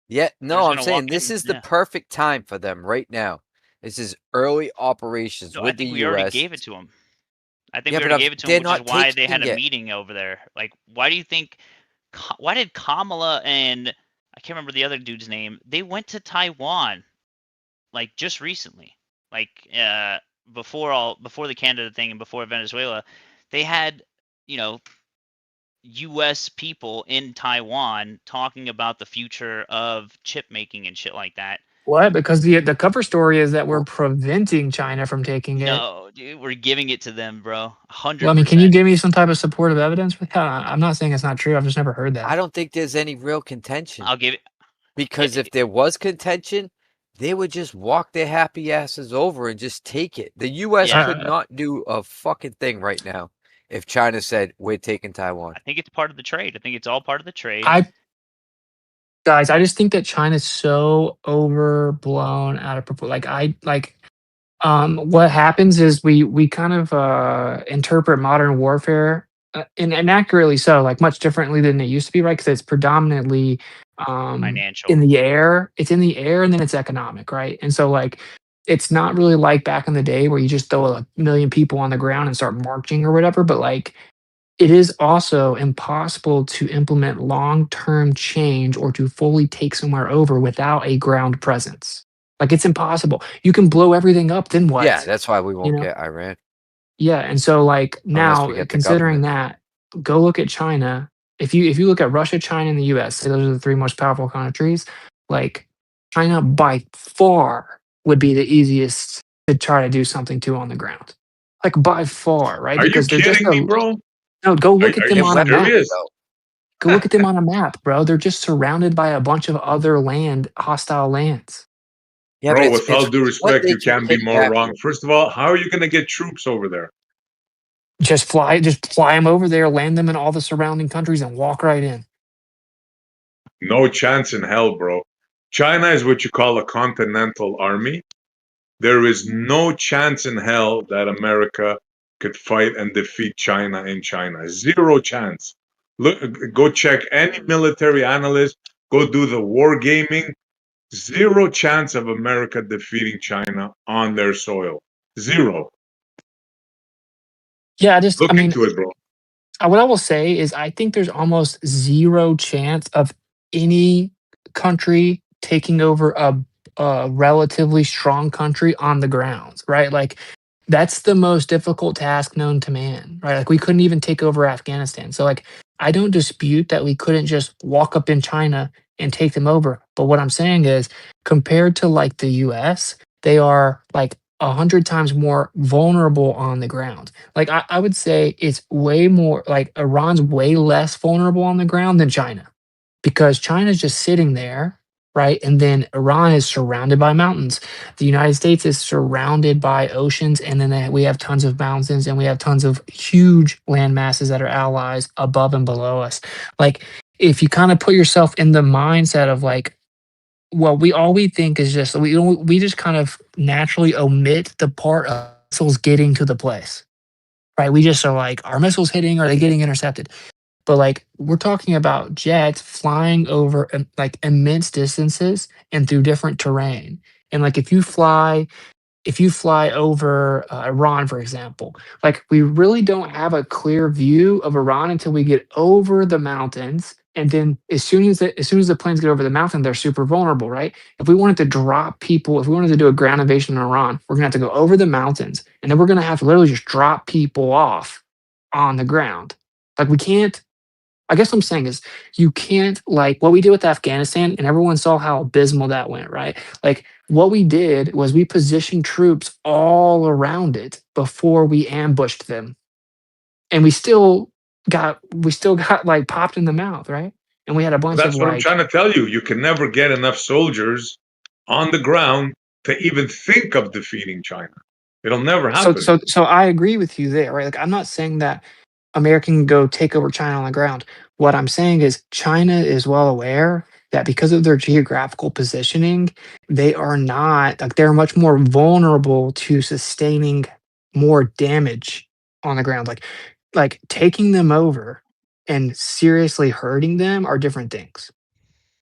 Yeah, They're no, just I'm gonna walk saying this in. is the Yeah. perfect time for them right now. This is early operations No, I with the think we already U.S. gave it to them. I think Yeah, we but already gave it to them, they're which is not why they had taking a it. meeting over there. Like, why do you think? Why did Kamala and I can't remember the other dude's name? They went to Taiwan like just recently, like before the Canada thing and before Venezuela, they had you know U.S. people in Taiwan talking about the future of chip making and shit like that. What? Because the cover story is that we're preventing China from taking it. No, dude, we're giving it to them, bro. Well, I hundred mean, can you percent. give me some type of supportive evidence for that? I'm not saying it's not true. I've just never heard that. I don't think there's any real contention. I'll give it. Because if there was contention, they would just walk their happy asses over and just take it. The U.S. Yeah, could not do a fucking thing right now if China said, we're taking Taiwan. I think it's part of the trade. I think it's all part of the trade. I guys, I just think that China's so overblown out of proportion. What happens is we kind of interpret modern warfare and accurately so, like much differently than it used to be, right? Because it's predominantly Financial. in the air. It's in the air, and then it's economic, right? And so like it's not really like back in the day where you just throw a million people on the ground and start marching or whatever. But like it is also impossible to implement long-term change or to fully take somewhere over without a ground presence. Like it's impossible. You can blow everything up, then Yeah, what? that's why we You won't know? get Iran Yeah, and so like unless now we get the considering government. that, go look at China. If you look at Russia, China, and the US, say those are the 3 most powerful countries, like China by far would be the easiest to try to do something to on the ground. Like by far, right? Are you Because they're just kidding a me, bro? no, go Are, look at are them you on a map. serious? Though. Go look at them on a map, bro. They're just surrounded by a bunch of other hostile lands. Yeah, but Bro, it's with all due what respect, they you can can't be take more back wrong. here. First of all, how are you going to get troops over there? Just fly them over there, land them in all the surrounding countries, and walk right in. No chance in hell, bro. China is what you call a continental army. There is no chance in hell that America could fight and defeat China in China. Zero chance. Look, go check any military analyst. Go do the war gaming. Zero chance of America defeating China on their soil. Zero. Yeah, Look I mean, into it, bro. what I will say is I think there's almost zero chance of any country taking over a relatively strong country on the grounds, right? Like that's the most difficult task known to man, right? Like we couldn't even take over Afghanistan. So like I don't dispute that we couldn't just walk up in China and take them over. But what I'm saying is compared to like the US, they are like 100 times more vulnerable on the ground. Like I would say it's way more like Iran's way less vulnerable on the ground than China because China's just sitting there, right? And then Iran is surrounded by mountains. The United States is surrounded by oceans, and then we have tons of mountains and we have tons of huge land masses that are allies above and below us. Like if you kind of put yourself in the mindset of like, well, we think is just we just kind of naturally omit the part of missiles getting to the place, right? We just are like, are missiles hitting? Are they getting intercepted? But like we're talking about jets flying over like immense distances and through different terrain. And like if you fly over Iran, for example, like we really don't have a clear view of Iran until we get over the mountains. And then as soon as the planes get over the mountain, they're super vulnerable, right? If we wanted to drop people, if we wanted to do a ground invasion in Iran, we're gonna have to go over the mountains, and then we're gonna have to literally just drop people off on the ground. Like we can't. I guess what I'm saying is you can't like what we did with Afghanistan, and everyone saw how abysmal that went, right? Like what we did was we positioned troops all around it before we ambushed them. And we still got like popped in the mouth, right? And we had a bunch of That's what I'm like trying to tell you. You can never get enough soldiers on the ground to even think of defeating China. It'll never so happen. so so I agree with you there, right? Like I'm not saying that America can go take over China on the ground. What I'm saying is China is well aware that because of their geographical positioning, they are not like they're much more vulnerable to sustaining more damage on the ground. Like taking them over and seriously hurting them are different things.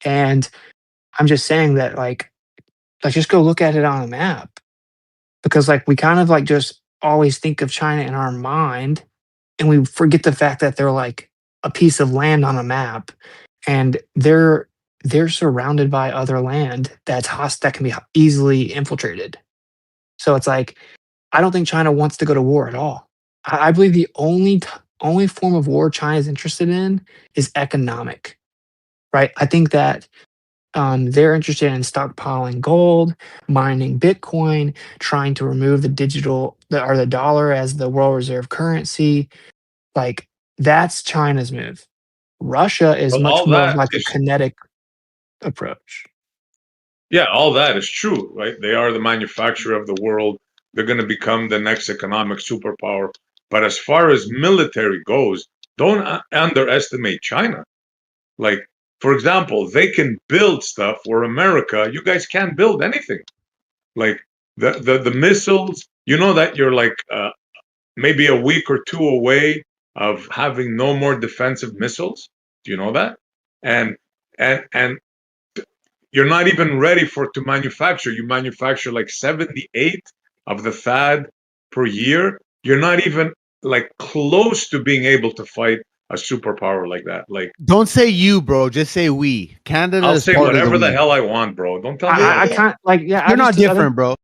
And I'm just saying that like just go look at it on a map because like we kind of like just always think of China in our mind and we forget the fact that they're like a piece of land on a map and they're surrounded by other land that can be easily infiltrated. So it's like I don't think China wants to go to war at all. I believe the only form of war China is interested in is economic, right? I think that they're interested in stockpiling gold, mining Bitcoin, trying to remove the dollar as the world reserve currency. Like that's China's move. Russia is Well, much all more of that like a is, kinetic approach. yeah, all that is true, right? They are the manufacturer of the world. They're going to become the next economic superpower. But as far as military goes, don't underestimate China. Like, for example, they can build stuff where America, you guys can't build anything. Like the missiles, you know that you're like maybe a week or two away of having no more defensive missiles. Do you know that? And and you're not even ready for to manufacture. You manufacture like 78 of the THAAD per year. You're not even like close to being able to fight a superpower like that. Like Don't say you, bro. Just say we. Canada I'll is say part of the whatever the we. hell I want, bro. Don't tell me what I to say. can't like yeah. You're not different, bro.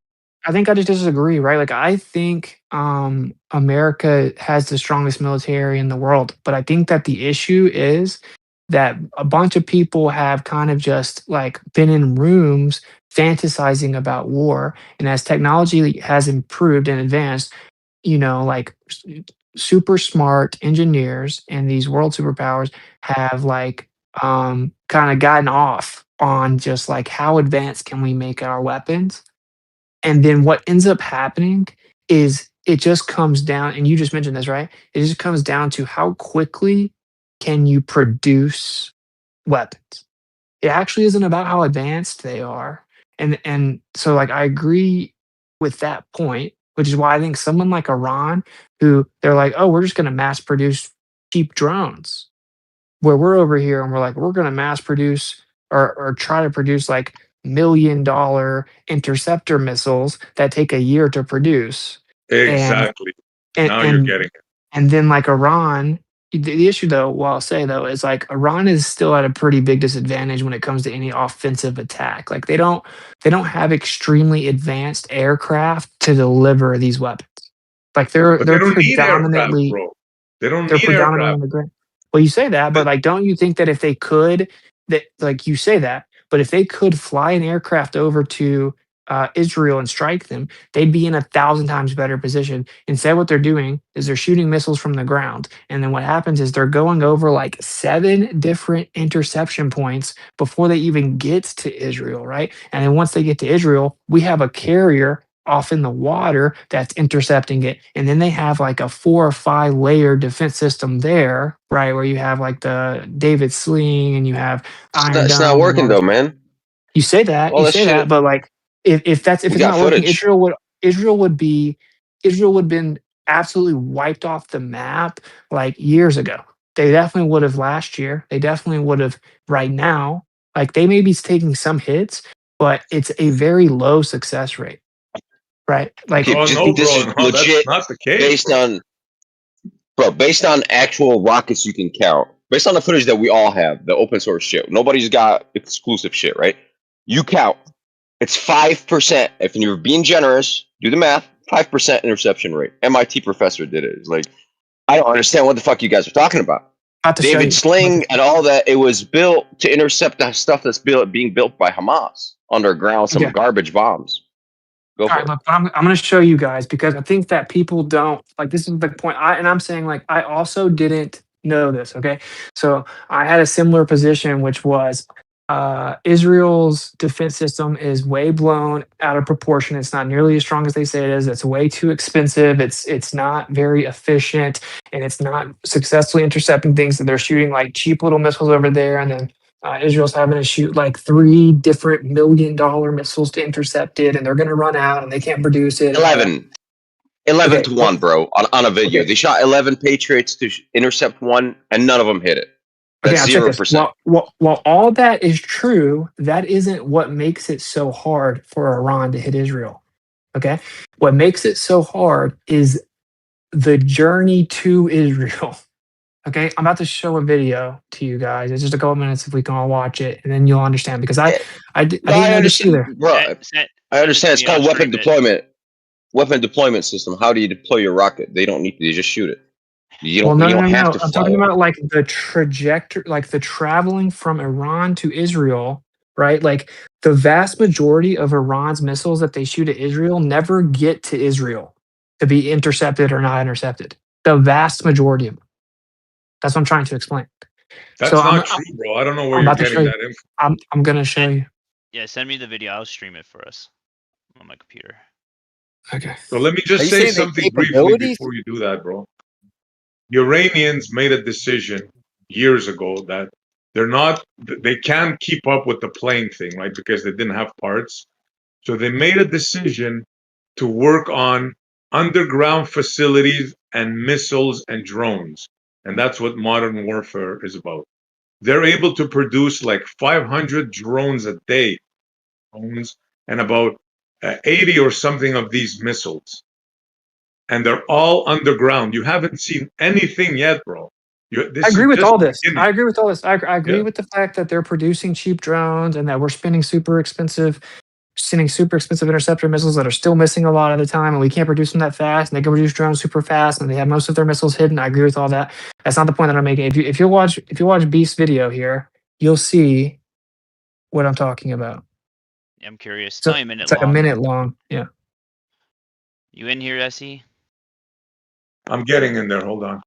I think I just disagree, right? Like I think America has the strongest military in the world, but I think that the issue is that a bunch of people have kind of just like been in rooms fantasizing about war, and as technology has improved and advanced, like super smart engineers and these world superpowers have like kind of gotten off on just like how advanced can we make our weapons. And then what ends up happening is it just comes down, and you just mentioned this, right? It just comes down to how quickly can you produce weapons. It actually isn't about how advanced they are. And so like I agree with that point, which is why I think someone like Iran, who they're like, oh, we're just gonna mass produce cheap drones. Where we're over here and we're like, we're gonna mass produce or try to produce like million interceptor missiles that take a year to produce. Exactly. And Now you're getting it. and then like Iran, the issue though, what I'll say though, is like Iran is still at a pretty big disadvantage when it comes to any offensive attack. Like they don't have extremely advanced aircraft to deliver these weapons. Like But they don't need aircraft, predominantly bro. They don't they're need predominantly aircraft. on the ground. Well, you say that, but like, don't you think that if they could, that like you say that, but if they could fly an aircraft over to Israel and strike them, they'd be in 1,000 times better position. Instead, what they're doing is they're shooting missiles from the ground, and then what happens is they're going over like 7 different interception points before they even get to Israel, right? And then once they get to Israel, we have a carrier off in the water that's intercepting it. And then they have like a 4 or 5 layer defense system there, right? Where you have like the David Sling and you have Iron It's not Dome and working all this. though, man. You All that say that, shit. but like if We it's got not working, footage. Israel would been absolutely wiped off the map like years ago. They definitely would have last year. They definitely would have right now. Like they may be taking some hits, but it's a very low success rate. Right. Like Okay, Oh just no, this bro. is No, that's legit not the case, based bro. on based on actual rockets you can count. Based on the footage that we all have, the open source shit. Nobody's got exclusive shit, right? You count. It's 5%. If you're being generous, do the math. 5% interception rate. MIT professor did it. It's like, I don't understand what the fuck you guys are talking about. about to show David you. Sling and all that, it was built to intercept the stuff that's being built by Hamas underground, some Okay. garbage bombs. Go All for right, it. look, I'm going to show you guys because I think that people don't like this is the point. I'm saying like I also didn't know this. Okay, so I had a similar position, which was Israel's defense system is way blown out of proportion. It's not nearly as strong as they say it is. It's way too expensive. It's not very efficient, and it's not successfully intercepting things. And they're shooting like cheap little missiles over there, and then Israel's having to shoot like 3 different $1 million missiles to intercept it, and they're going to run out and they can't produce it. And all that. 11. 11 Okay, to 1, bro, on a video. okay, They shot 11 Patriots to intercept one, and none of them hit it. okay. That's Now check this. 0%. While all that is true, that isn't what makes it so hard for Iran to hit Israel. Okay, what makes it so hard is the journey to Israel. Okay, I'm about to show a video to you guys. It's just a couple minutes if we can all watch it, and then you'll understand because I No, didn't I know this understand, either. bro. I Send it understand. to It's me. I'll called weapon stream it. deployment. Weapon deployment system. How do you deploy your rocket? They don't need to. They just shoot it. You Well, don't. no, You no, don't no, have no. to I'm fly talking it. about like the trajectory, like the traveling from Iran to Israel, right? Like the vast majority of Iran's missiles that they shoot at Israel never get to Israel to be intercepted or not intercepted. The vast majority of them. That's what I'm trying to explain. So That's not true, bro. I don't know where I'm you're about to show getting you. that info. I'm gonna show you. Yeah, send me the video. I'll stream it for us on my computer. Okay. So let me Are just you say saying the something briefly capabilities? before you do that, bro. The Iranians made a decision years ago that they can't keep up with the plane thing, right? Because they didn't have parts. So they made a decision to work on underground facilities and missiles and drones. And that's what modern warfare is about. They're able to produce like 500 drones a day, drones, and about 80 or something of these missiles. And they're all underground. You haven't seen anything yet, bro. I This agree is with just all the this. beginning. I agree with all this. I agree Yeah. with the fact that they're producing cheap drones and that we're spending super expensive, sending super expensive interceptor missiles that are still missing a lot of the time, and we can't produce them that fast. And they can produce drones super fast, and they have most of their missiles hidden. I agree with all that. That's not the point that I'm making. If you watch Beast's video here, you'll see what I'm talking about. Yeah, I'm curious. It's So only a minute it's like a long. minute long. Yeah. You in here, SE? I'm getting in there. Hold on.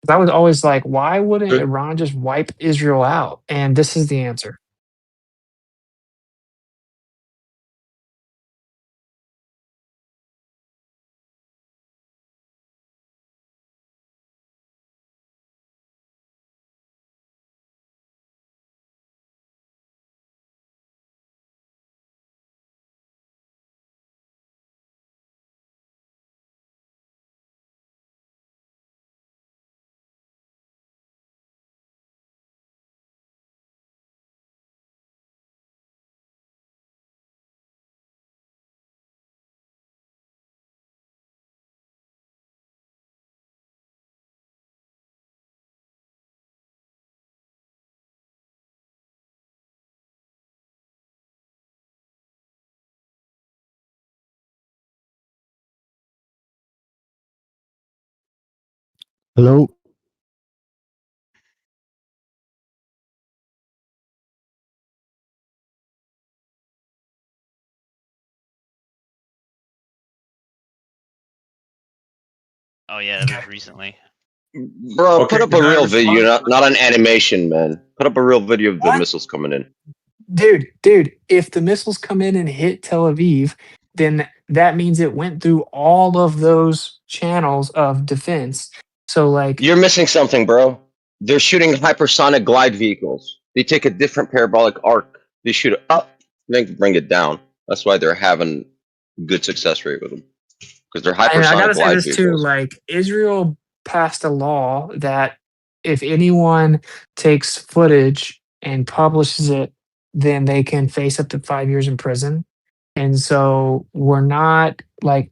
I was always like, why wouldn't Good. Iran just wipe Israel out? And this is the answer. Hello. Oh yeah, that was recently. Bro, Okay, put up can a I real video, respond? not an animation, man. Put up a real video of the What? missiles coming in. Dude, if the missiles come in and hit Tel Aviv, then that means it went through all of those channels of defense. So like, You're missing something, bro. They're shooting hypersonic glide vehicles. They take a different parabolic arc. They shoot it up, then bring it down. That's why they're having good success rate with them. Because they're and I hypersonic gotta say glide this too, vehicles. like Israel passed a law that if anyone takes footage and publishes it, then they can face up to 5 years in prison. And so we're not like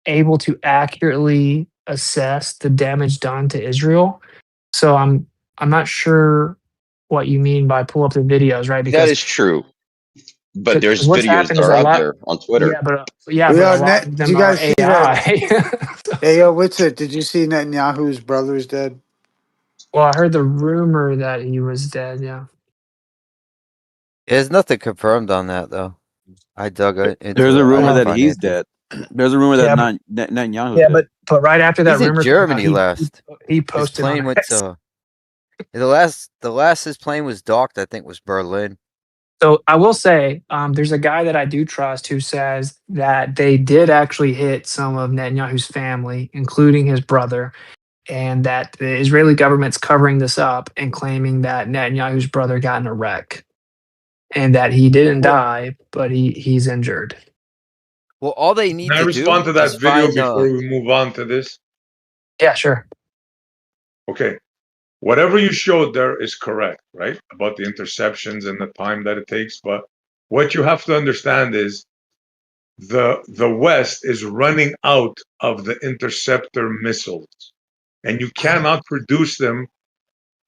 able to accurately assess the damage done to Israel. So I'm not sure what you mean by pull up the videos, right? That Because is true. But there's because what's videos happened that is are a out lot. there on Twitter. But a lot of Did them you are guys see that? AI. Hey, yo, Witsit, did you see Netanyahu's brother is dead? Well, I heard the rumor that he was dead. Yeah. There's nothing confirmed on that though. I dug into There's it. a I rumor didn't that find he's anything. dead. There's a rumor that Yeah, but Netanyahu's yeah, dead. but right after that He's in rumor came out, Germany last. he His posted on plane went X. to the last his plane was docked, I think, was Berlin. So I will say, there's a guy that I do trust who says that they did actually hit some of Netanyahu's family, including his brother, and that the Israeli government's covering this up and claiming that Netanyahu's brother got in a wreck and that he didn't Well, die, but he's injured. Well, all they can need I to respond do to is that video find before we move on to this? Yeah, sure. Okay. Whatever you showed there is correct, right? About the interceptions and the time that it takes. But what you have to understand is the West is running out of the interceptor missiles, and you cannot produce them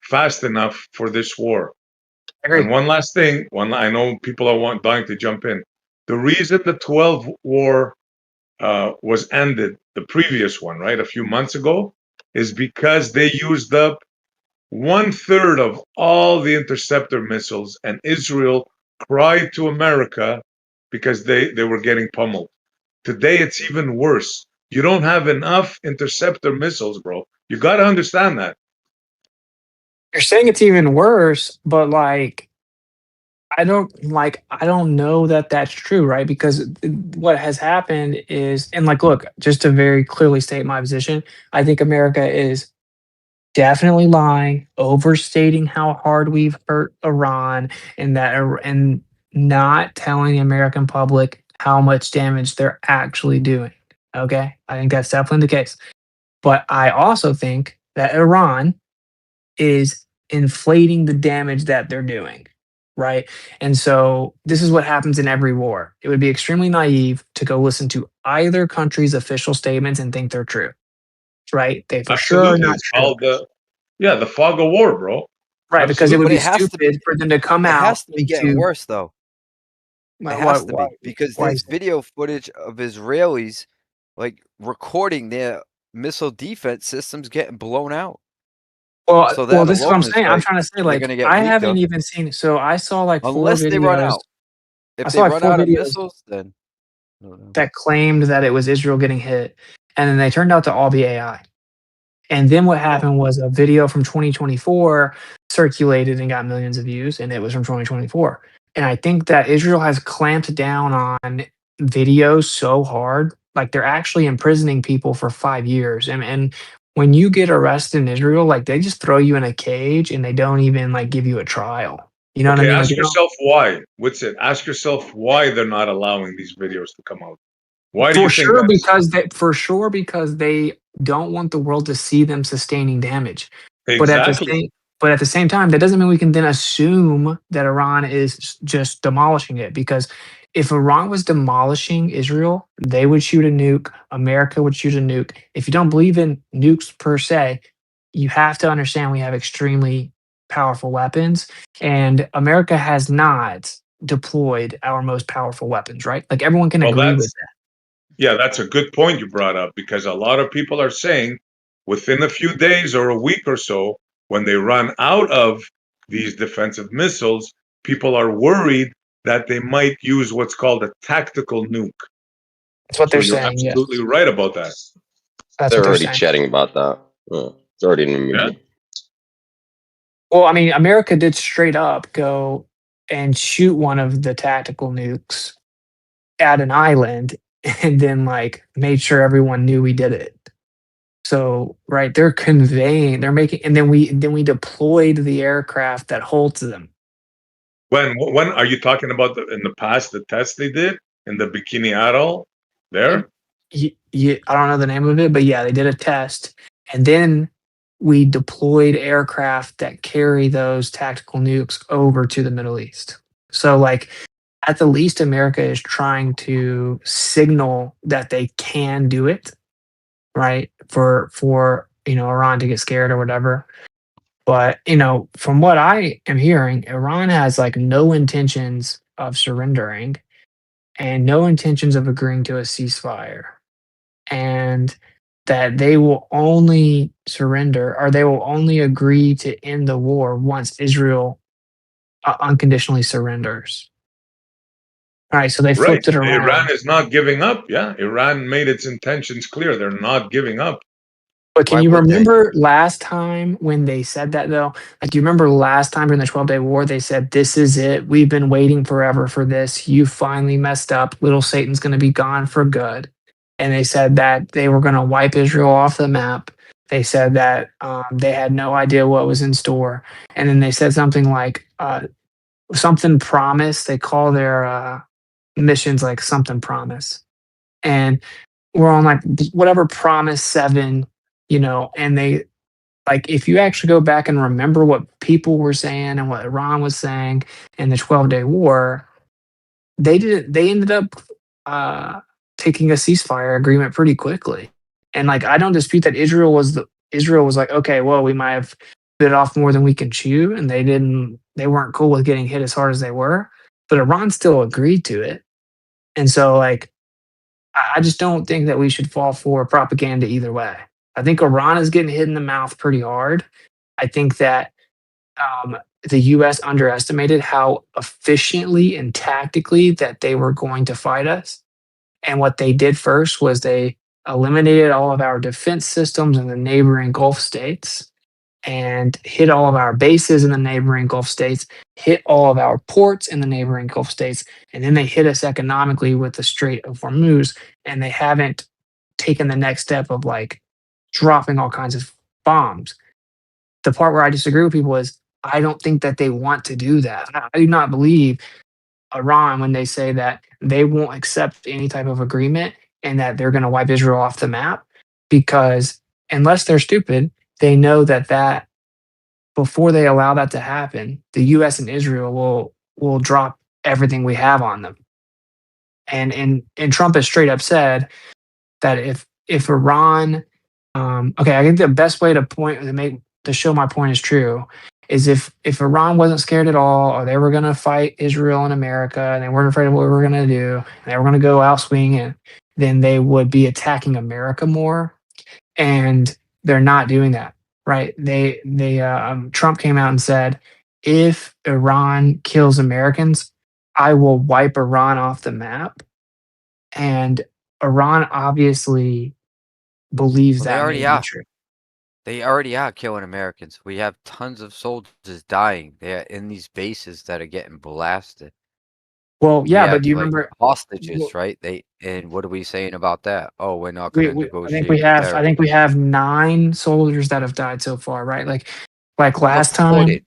fast enough for this war. I agree. And one last thing, I know people are dying to jump in. The reason the 12 war was ended, the previous one, right, a few months ago, is because they used up 1/3 of all the interceptor missiles, and Israel cried to America because they were getting pummeled. Today it's even worse. You don't have enough interceptor missiles, bro. You got to understand that. You're saying it's even worse, but like I don't know that that's true, right? Because what has happened is, and like, look, just to very clearly state my position, I think America is definitely lying, overstating how hard we've hurt Iran, and and not telling the American public how much damage they're actually doing. Okay, I think that's definitely the case. But I also think that Iran is inflating the damage that they're doing, right? And so this is what happens in every war. It would be extremely naive to go listen to either country's official statements and think they're true, right? They for sure are Absolutely. not It's true, called the fog of war, bro. right? Because it would But Absolutely. be it has to stupid for them to come it out has to be getting into worse though. It why has to be because why there's is that? video footage of Israelis like recording their missile defense systems getting blown out. So Well, that this is what I'm alone is saying. I'm like trying to say, they're like, gonna get I haven't weaker even seen. So I saw like four unless they run videos. out. I If saw they like run four out of videos missiles, then I don't know. that claimed that it was Israel getting hit, and then they turned out to all be AI. And then what happened was a video from 2024 circulated and got millions of views, and it was from 2024. And I think that Israel has clamped down on videos so hard, like they're actually imprisoning people for 5 years. And when you get arrested in Israel, like they just throw you in a cage and they don't even like give you a trial. You know what I Okay, mean? Like ask they don't. yourself why. What's it? Ask yourself why they're not allowing these videos to come out. Why do you think that is? Because they don't want the world to see them sustaining damage. But at the Exactly. same but at the same time, that doesn't mean we can then assume that Iran is just demolishing it. Because if Iran was demolishing Israel, they would shoot a nuke. America would shoot a nuke. If you don't believe in nukes per se, you have to understand we have extremely powerful weapons, and America has not deployed our most powerful weapons. Right? Like everyone can Well, agree with that's a good point you brought up because a lot of people are saying within a few days or a week or so, when they run out of these defensive missiles, people are worried that they might use what's called a tactical nuke. That's what So they're you're saying. Yes, absolutely right about that. that's They're what they're already saying. chatting about that. It's already in the Yeah. media. Well, I mean, America did straight up go and shoot one of the tactical nukes at an island, and then like made sure everyone knew we did it. So right, they're conveying, they're making, and then we deployed the aircraft that holds them. When are you talking about in the past, the test they did in the Bikini Atoll there? I don't know the name of it, but yeah, they did a test, and then we deployed aircraft that carry those tactical nukes over to the Middle East. So like at the least, America is trying to signal that they can do it, right? For Iran to get scared or whatever. But from what I am hearing, Iran has like no intentions of surrendering and no intentions of agreeing to a ceasefire, and that they will only surrender or they will only agree to end the war once Israel unconditionally surrenders. All right, so they Right. flipped it Iran around. is not giving up. Yeah. Iran made its intentions clear. They're not giving up. But can Why you would they? remember last time when they said that though? Like, do you remember last time during the 12-day war, they said, "This is it. We've been waiting forever for this. You finally messed up. Little Satan's going to be gone for good." And they said that they were going to wipe Israel off the map. They said that they had no idea what was in store. And then they said something like something promise. They call their missions like something promise. And we're on like whatever promise 7, and they like if you actually go back and remember what people were saying and what Iran was saying in the 12-day war, they ended up taking a ceasefire agreement pretty quickly. And like I don't dispute that Israel was like, okay, well, we might have bit off more than we can chew, and they weren't cool with getting hit as hard as they were, but Iran still agreed to it. And so like I just don't think that we should fall for propaganda either way. I think Iran is getting hit in the mouth pretty hard. I think that the U.S. underestimated how efficiently and tactically that they were going to fight us. And what they did first was they eliminated all of our defense systems in the neighboring Gulf states and hit all of our bases in the neighboring Gulf states, hit all of our ports in the neighboring Gulf states, and then they hit us economically with the Strait of Hormuz, and they haven't taken the next step of like dropping all kinds of bombs. The part where I disagree with people is I don't think that they want to do that. I do not believe Iran when they say that they won't accept any type of agreement and that they're going to wipe Israel off the map, because unless they're stupid, they know that before they allow that to happen, the U.S. and Israel will drop everything we have on them. And Trump has straight up said that if Iran, okay, I think the best way to show my point is true is if Iran wasn't scared at all, or they were going to fight Israel and America, and they weren't afraid of what we were going to do, and they were going to go out swinging, then they would be attacking America more, and they're not doing that, right? Trump came out and said, if Iran kills Americans, I will wipe Iran off the map, and Iran obviously believes Well, they that may already be are. true. They already are killing Americans. We have tons of soldiers dying. They're in these bases that are getting blasted. Well, We yeah, but have do you like remember? hostages, Well, right? And what are we saying about that? Oh, we're not going to I think we negotiate with have I think terrorists. we have 9 soldiers that have died so far, right? Like last time. Reported.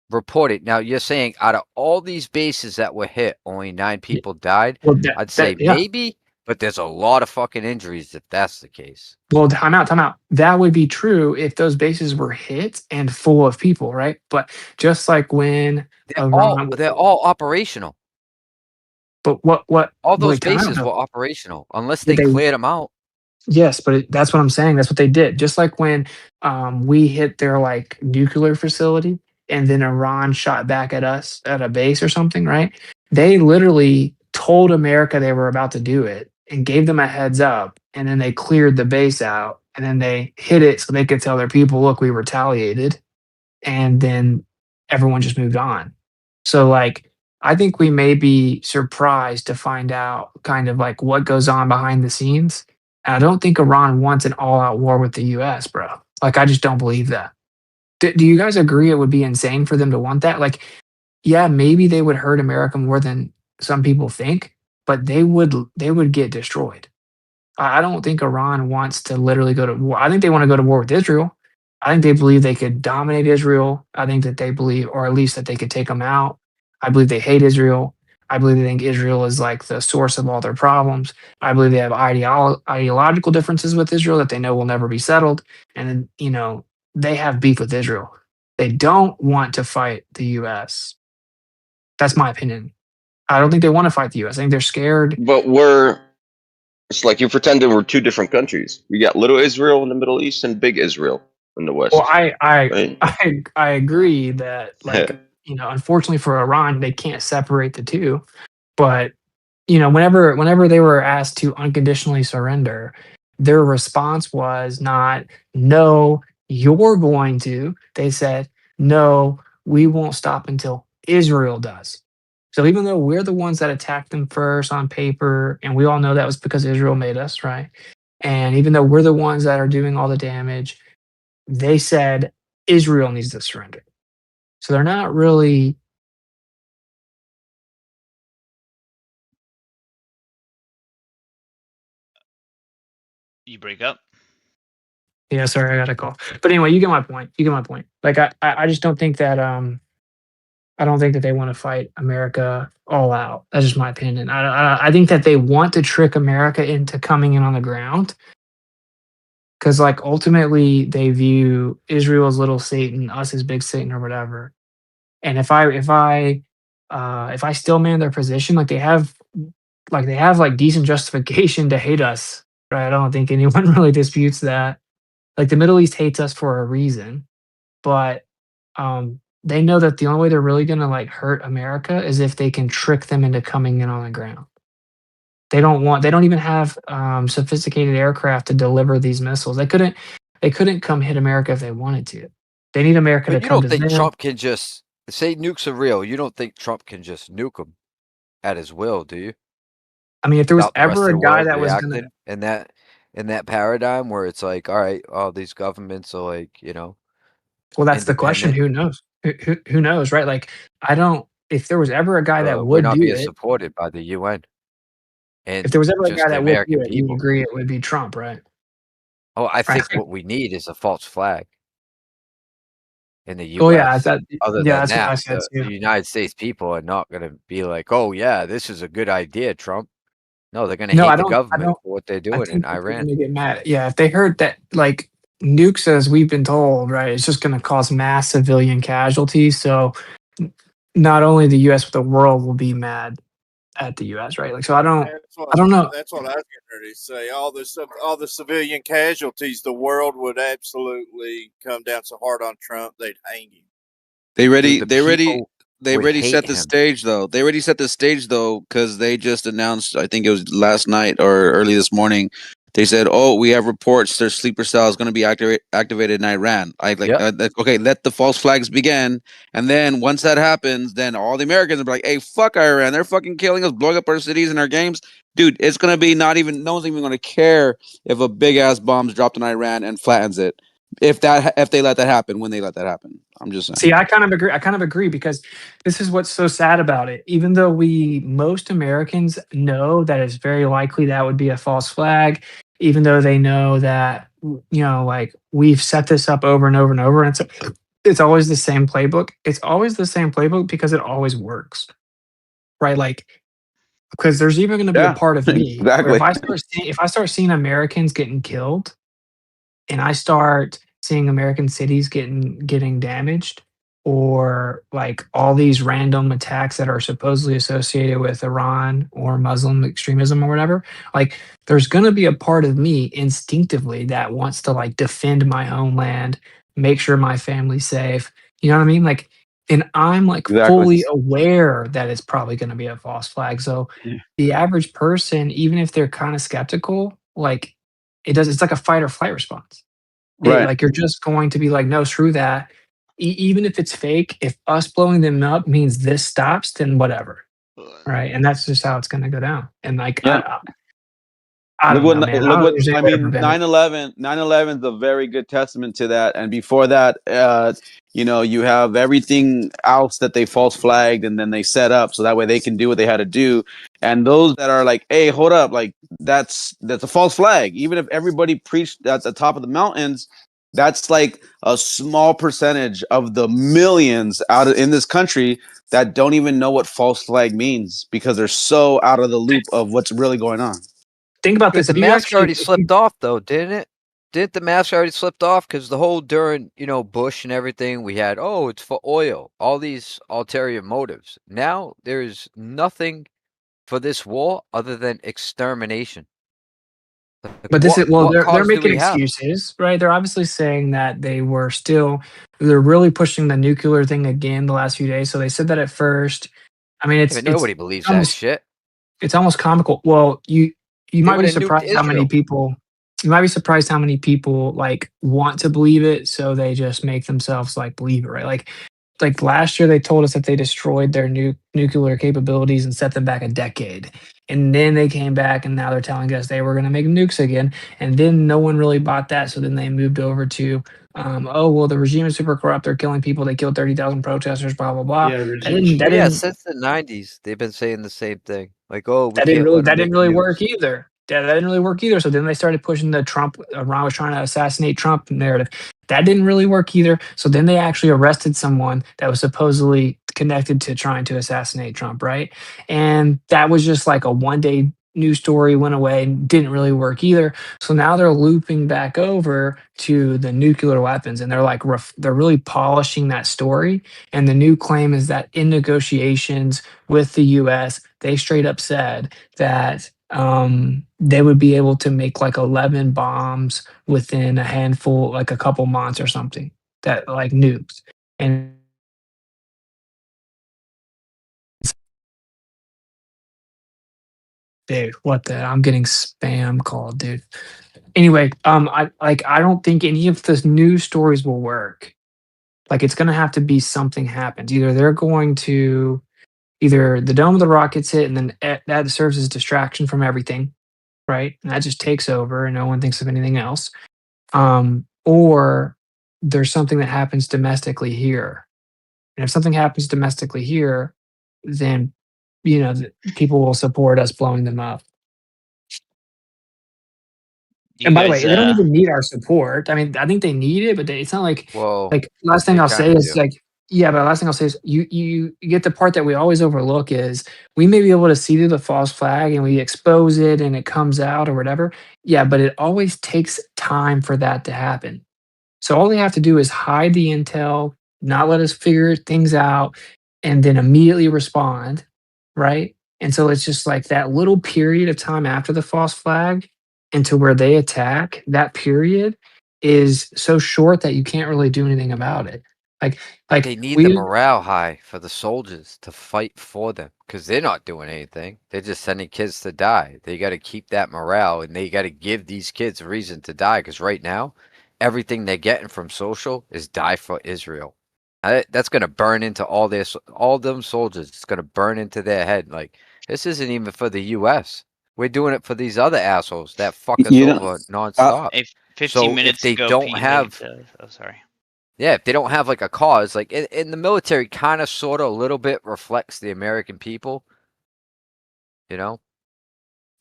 Reported. Now you're saying out of all these bases that were hit, only 9 people died. Well, I'd say yeah. maybe, but there's a lot of fucking injuries if that's the case. Well, time out, time out. That would be true if those bases were hit and full of people, right? But just like when Iran, They're all operational. but what? All those Wait, time out bases though. were operational unless But they they cleared them out. Yes, but that's what I'm saying. That's what they did. Just like when we hit their like nuclear facility, and then Iran shot back at us at a base or something, right? They literally told America they were about to do it and gave them a heads up, and then they cleared the base out and then they hid it so they could tell their people, look, we retaliated, and then everyone just moved on. So like I think we may be surprised to find out kind of like what goes on behind the scenes. And I don't think Iran wants an all-out war with the US, bro. Like I just don't believe that. Do you guys agree it would be insane for them to want that? Like, yeah, maybe they would hurt America more than some people think, but they would get destroyed. I don't think Iran wants to literally go to war. I think they want to go to war with Israel. I think they believe they could dominate Israel. I think that they believe, or at least that they could take them out. I believe they hate Israel. I believe they think Israel is like the source of all their problems. I believe they have ideological differences with Israel that they know will never be settled. And, they have beef with Israel. They don't want to fight the US. That's my opinion. I don't think they want to fight the US. I think they're scared. But it's like you're pretending we're two different countries. We got little Israel in the Middle East and big Israel in the West. Well, I I Right? I agree that like, unfortunately for Iran, they can't separate the two. But, whenever they were asked to unconditionally surrender, their response was not, "No, you're going to." They said, "No, we won't stop until Israel does." So even though we're the ones that attacked them first on paper, and we all know that was because Israel made us, right? And even though we're the ones that are doing all the damage, they said Israel needs to surrender. So they're not really. You break up. Yeah, sorry, I got a call. But anyway, you get my point. You get my point. Like I just don't think that I don't think that they want to fight America all out. That's just my opinion. I think that they want to trick America into coming in on the ground because like ultimately they view Israel as little Satan, us as big Satan or whatever. And if I still man their position, they have like decent justification to hate us, right? I don't think anyone really disputes that. Like the Middle East hates us for a reason, but they know that the only way they're really gonna like hurt America is if they can trick them into coming in on the ground. They don't even have sophisticated aircraft to deliver these missiles. They couldn't come hit America if they wanted to. They need America to But you come don't to think them. Trump can just say nukes are real? You don't think Trump can just nuke them at his will, do you? I mean, if there was Without the rest ever of a the guy world that was gonna. reacting in that paradigm where it's like, all right, all these governments are like, Well, that's the question. independent. Who knows? Who knows, right? Like, I don't. If there was ever a guy that We're would not do being it, supported by the UN if and there was ever a just guy the that would do American it, you'd people. agree it would be Trump, right? Oh, I Right. think what we need is a false flag in the Oh yeah, US. that. Other Yeah, than that's what I that, said the too. United States people are not going to be like, oh, yeah, this is a good idea, Trump. No, they're going to No, I hate the don't. I government don't. for what they're I doing in think that they're Iran. gonna get mad. Yeah, if they heard that, like nukes, as we've been told, right, it's just gonna cause mass civilian casualties. So, n- not only the U.S. but the world will be mad at the U.S. Right? Like, so I don't. I don't know. That's what I was getting ready to say. All the civilian casualties, the world would absolutely come down so hard on Trump they'd hang him. They Dude, already, the they already, people they would already set hate the him. stage though. They already set the stage though because they just announced. I think it was last night or early this morning. They said, "Oh, we have reports. Their sleeper cell is going to be activated in Iran." Yep. Okay, let the false flags begin, and then once that happens, then all the Americans will be like, "Hey, fuck Iran! They're fucking killing us, blowing up our cities and our games, dude. It's going to be not even. No one's even going to care if a big ass bomb's dropped in Iran and flattens it. If they let that happen, when they let that happen, I'm just saying." See, I kind of agree. I kind of agree because this is what's so sad about it. Even though most Americans know that it's very likely that would be a false flag, even though they know that like we've set this up over and over and over, and it's always the same playbook. It's always the same playbook because it always works, right? Like because there's even going to be a Yeah, part of me where exactly. if I start seeing Americans getting killed and I start seeing American cities getting damaged, or like all these random attacks that are supposedly associated with Iran or Muslim extremism or whatever, like there's going to be a part of me instinctively that wants to like defend my homeland, make sure my family's safe. You know what I mean? Like, and I'm like Exactly. fully aware that it's probably going to be a false flag. So the average person, even if they're kind of skeptical, like it's like a fight or flight response. Right. Like, you're just going to be like, "No, screw that." Even if it's fake, if us blowing them up means this stops, then whatever, right? And that's just how it's gonna go down. And, like, Yeah. I Look don't know, what man. I look don't what understand I whatever mean. Bennett. 9/11 is a very good testament to that. And before that, you have everything else that they false flagged and then they set up so that way they can do what they had to do. And those that are like, "Hey, hold up, like that's a false flag." Even if everybody preached at the top of the mountains, that's like a small percentage of the millions in this country that don't even know what false flag means because they're so out of the loop of what's really going on. Think about But this, the if you mask actually already slipped off, though, didn't it? Didn't the mask already slipped off? Because the whole during Bush and everything, we had it's for oil, all these ulterior motives. Now there's nothing for this war other than extermination. Like, But this is well, what they're cause do making we have? excuses, right? They're obviously saying that they're really pushing the nuclear thing again the last few days. So they said that at first. I mean, Yeah, but nobody believes that almost shit. it's almost comical. Well, you They might would be have nuked surprised how many Israel. people you might be surprised how many people like want to believe it, so they just make themselves like believe it, right? Like last year they told us that they destroyed their nuclear capabilities and set them back a decade. And then they came back and now they're telling us they were going to make nukes again. And then no one really bought that. So then they moved over to, oh, well, the regime is super corrupt. They're killing people. They killed 30,000 protesters, blah, blah, blah. Yeah, That regime didn't, that Well, change. yeah, didn't, since the '90s, they've been saying the same thing. Like, we can't let them that didn't make really nukes. work either. That didn't really work either. So then they started pushing the Trump. Ron was trying to assassinate Trump narrative. That didn't really work either. So then they actually arrested someone that was supposedly connected to trying to assassinate Trump, right? And that was just like a 1 day news story, went away, and didn't really work either. So now they're looping back over to the nuclear weapons, and they're like they're really polishing that story. And the new claim is that in negotiations with the U.S., they straight up said that they would be able to make like 11 bombs within a handful, like a couple months or something, that like nukes. And dude, what the? I'm getting spam called, dude. Anyway, I don't think any of the news stories will work. Like, it's gonna have to be something happens. Either the dome of the rock gets hit, and then that serves as distraction from everything, right? And that just takes over, and no one thinks of anything else. Or there's something that happens domestically here. And if something happens domestically here, then people will support us blowing them up. You And by the guys, way, they don't even need our support. I mean, I think they need it, but it's not like Well, last thing they I'll say kind of is do. but last thing I'll say is you get the part that we always overlook is we may be able to see through the false flag and we expose it and it comes out or whatever. Yeah, but it always takes time for that to happen. So all they have to do is hide the intel, not let us figure things out, and then immediately respond, right? And so it's just like that little period of time after the false flag into where they attack, that period is so short that you can't really do anything about it. Like But like they need the we morale high for the soldiers to fight for them because they're not doing anything. They're just sending kids to die. They got to keep that morale and they got to give these kids a reason to die because right now, everything they're getting from social is die for Israel. That's going to burn into all them soldiers. It's going to burn into their head. Like, this isn't even for the U.S. We're doing it for these other assholes that fuck us You know, over uh, nonstop. hey, 15 So if minutes they ago, don't Pete made. have Oh, sorry. yeah, if they don't have like a cause, like in the military, kind of, sort of, a little bit reflects the American people, you know,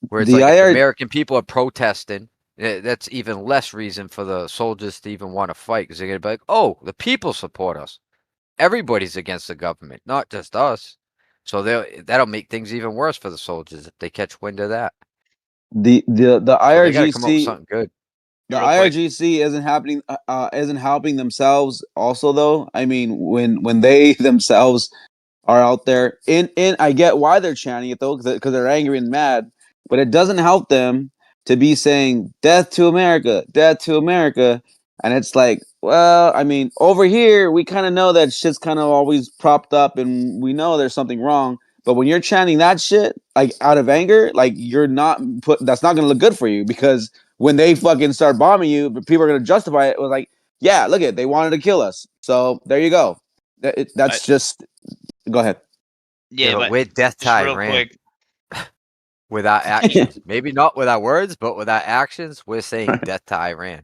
where it's the like if the IR American people are protesting, that's even less reason for the soldiers to even want to fight because they're gonna be like, oh, the people support us. Everybody's against the government, not just us. So that'll make things even worse for the soldiers if they catch wind of that. the So they got to come up with IRGC something good. the Real quick. IRGC isn't helping themselves also though. I mean when they themselves are out there in I get why they're chanting it though because they're angry and mad, but it doesn't help them to be saying death to America, and it's like, well, I mean, over here we kind of know that shit's kind of always propped up and we know there's something wrong, but when you're chanting that shit like out of anger, like you're not that's not going to look good for you because when they fucking start bombing you, but people are going to justify it with like, yeah, look at they wanted to kill us. So there you go. That's just. Go ahead. Yeah, Yeah, but but we're death to just real Iran quick. with our actions. Maybe not with our words, but with our actions, we're saying death to Iran.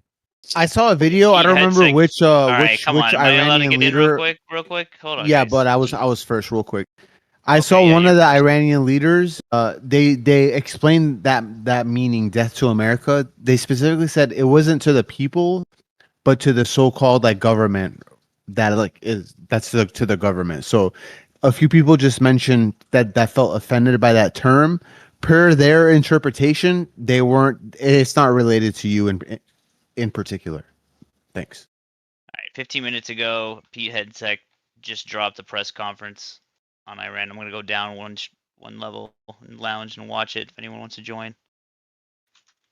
I saw a video. I Pete don't remember Headset. which All right, come on. Am I allowed to Iranian get in real leader. quick? Real quick. Hold on, Yeah, guys. but I was first, real quick. I Okay, saw yeah, one you're of the first. Iranian leaders. They explained that meaning, death to America. They specifically said it wasn't to the people, but to the so-called like government that like is that's to the government. So a few people just mentioned that felt offended by that term. Per their interpretation, they weren't. It's not related to you in particular. Thanks. All right, 15 minutes ago, Pete Headset just dropped a press conference on Iran. I'm gonna go down one level in the lounge and watch it if anyone wants to join.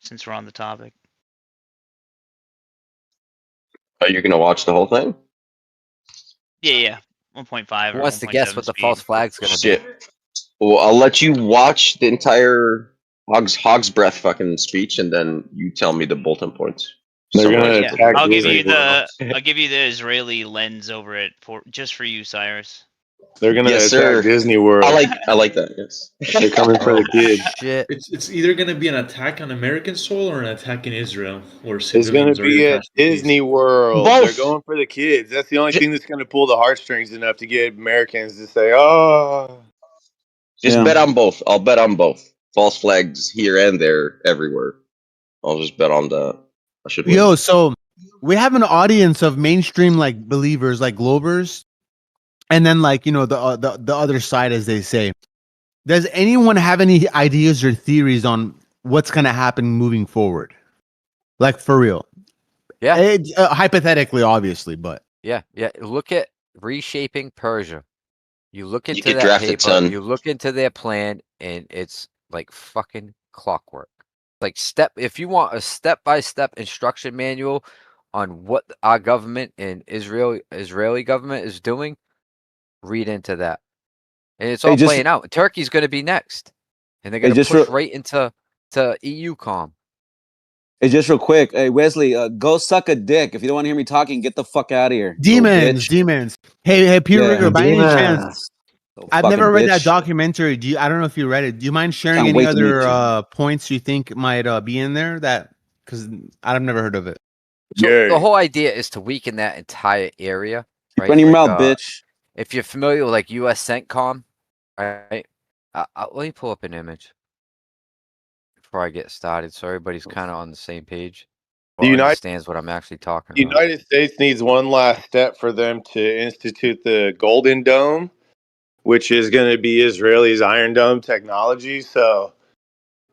Since we're on the topic. Are you gonna watch the whole thing? Yeah. 1.5 Who or wants to guess 1.7 what the speed. false flag's gonna be? Shit. Well, I'll let you watch the entire Hog's Breath fucking speech, and then you tell me the bulletin points. They're gonna Summarize Yeah, it. attack I'll give Disney you World. the Israeli lens over it for you, Cyrus. They're gonna Yes, attack sir. Disney World. I like that. Yes. They're coming for the Oh kids. shit! It's either going to be an attack on American soil or an attack in Israel, where It's gonna civilians are be at casualties. Disney World. They're Both. going for the kids. That's the only thing that's gonna pull the heartstrings enough to get Americans to say, "Oh." Just Yeah. bet on both. I'll bet on both. False flags here and there, everywhere. I'll just bet on the. I should win. Yo, so we have an audience of mainstream like believers, like Globers, and then like the other side, as they say. Does anyone have any ideas or theories on what's gonna happen moving forward? Like for real? Yeah, Hypothetically, obviously, but yeah. Look at reshaping Persia. You look You into get that drafted, paper, son. you look into their plan, and it's like fucking clockwork. Like if you want a step-by-step instruction manual on what our government and Israeli government is doing, read into that. And it's Hey, all just playing out. Turkey's going to be next, and they're hey, going to just push real, right into EU com. hey, just real quick. Hey, Wesley, go suck a dick. If you don't want to hear me talking, get the fuck out of here, little demons, bitch. demons. Hey, Peter Yeah, Rigger, by any chance, little I've fucking never read that bitch. documentary. I don't know if you read it. Do you mind sharing Can't any wait to meet you. other points you think might be in there? That because I've never heard of it. So Yay. the whole idea is to weaken that entire area, Keep right? running your Like, mouth, bitch. if you're familiar with like U.S. CENTCOM, right? Let me pull up an image before I get started, so everybody's kind of on the same page The or understands what I'm actually talking about. United States needs one last step for them to institute the Golden Dome, which is going to be Israeli's Iron Dome technology. So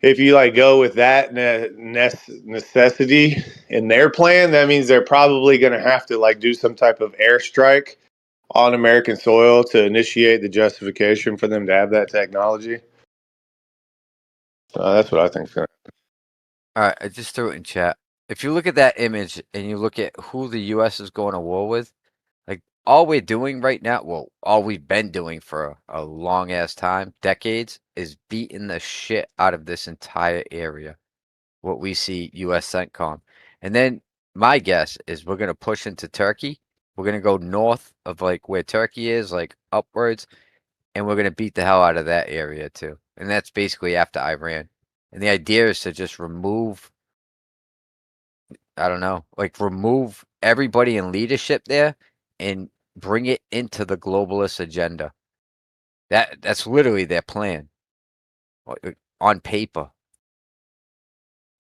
if you like go with that necessity in their plan, that means they're probably going to have to like do some type of airstrike on American soil to initiate the justification for them to have that technology. That's what I think is going to All right, I just threw it in chat. If you look at that image and you look at who the U.S. is going to war with, like all we're doing right now, well, all we've been doing for a long ass time, decades, is beating the shit out of this entire area. What we see U.S. CENTCOM, and then my guess is we're gonna push into Turkey. We're gonna go north of like where Turkey is, like upwards, and we're gonna beat the hell out of that area too. And that's basically after Iran. And the idea is to just remove, I don't know, like remove everybody in leadership there and bring it into the globalist agenda. That's literally their plan on paper.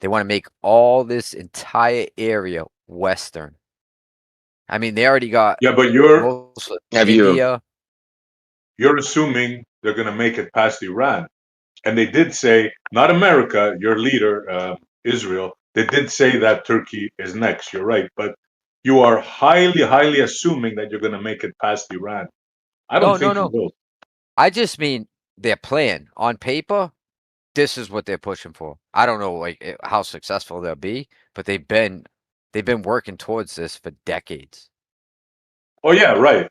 They want to make all this entire area Western. I mean, they already got Yeah, but most of India. you're assuming they're gonna make it past Iran, and they did say not America. Your leader, Israel, they did say that Turkey is next. You're right, but you are highly assuming that you're gonna make it past Iran. I don't think you No. will. I just mean their plan on paper. This is what they're pushing for. I don't know like how successful they'll be, but they've been working towards this for decades. Oh yeah, right,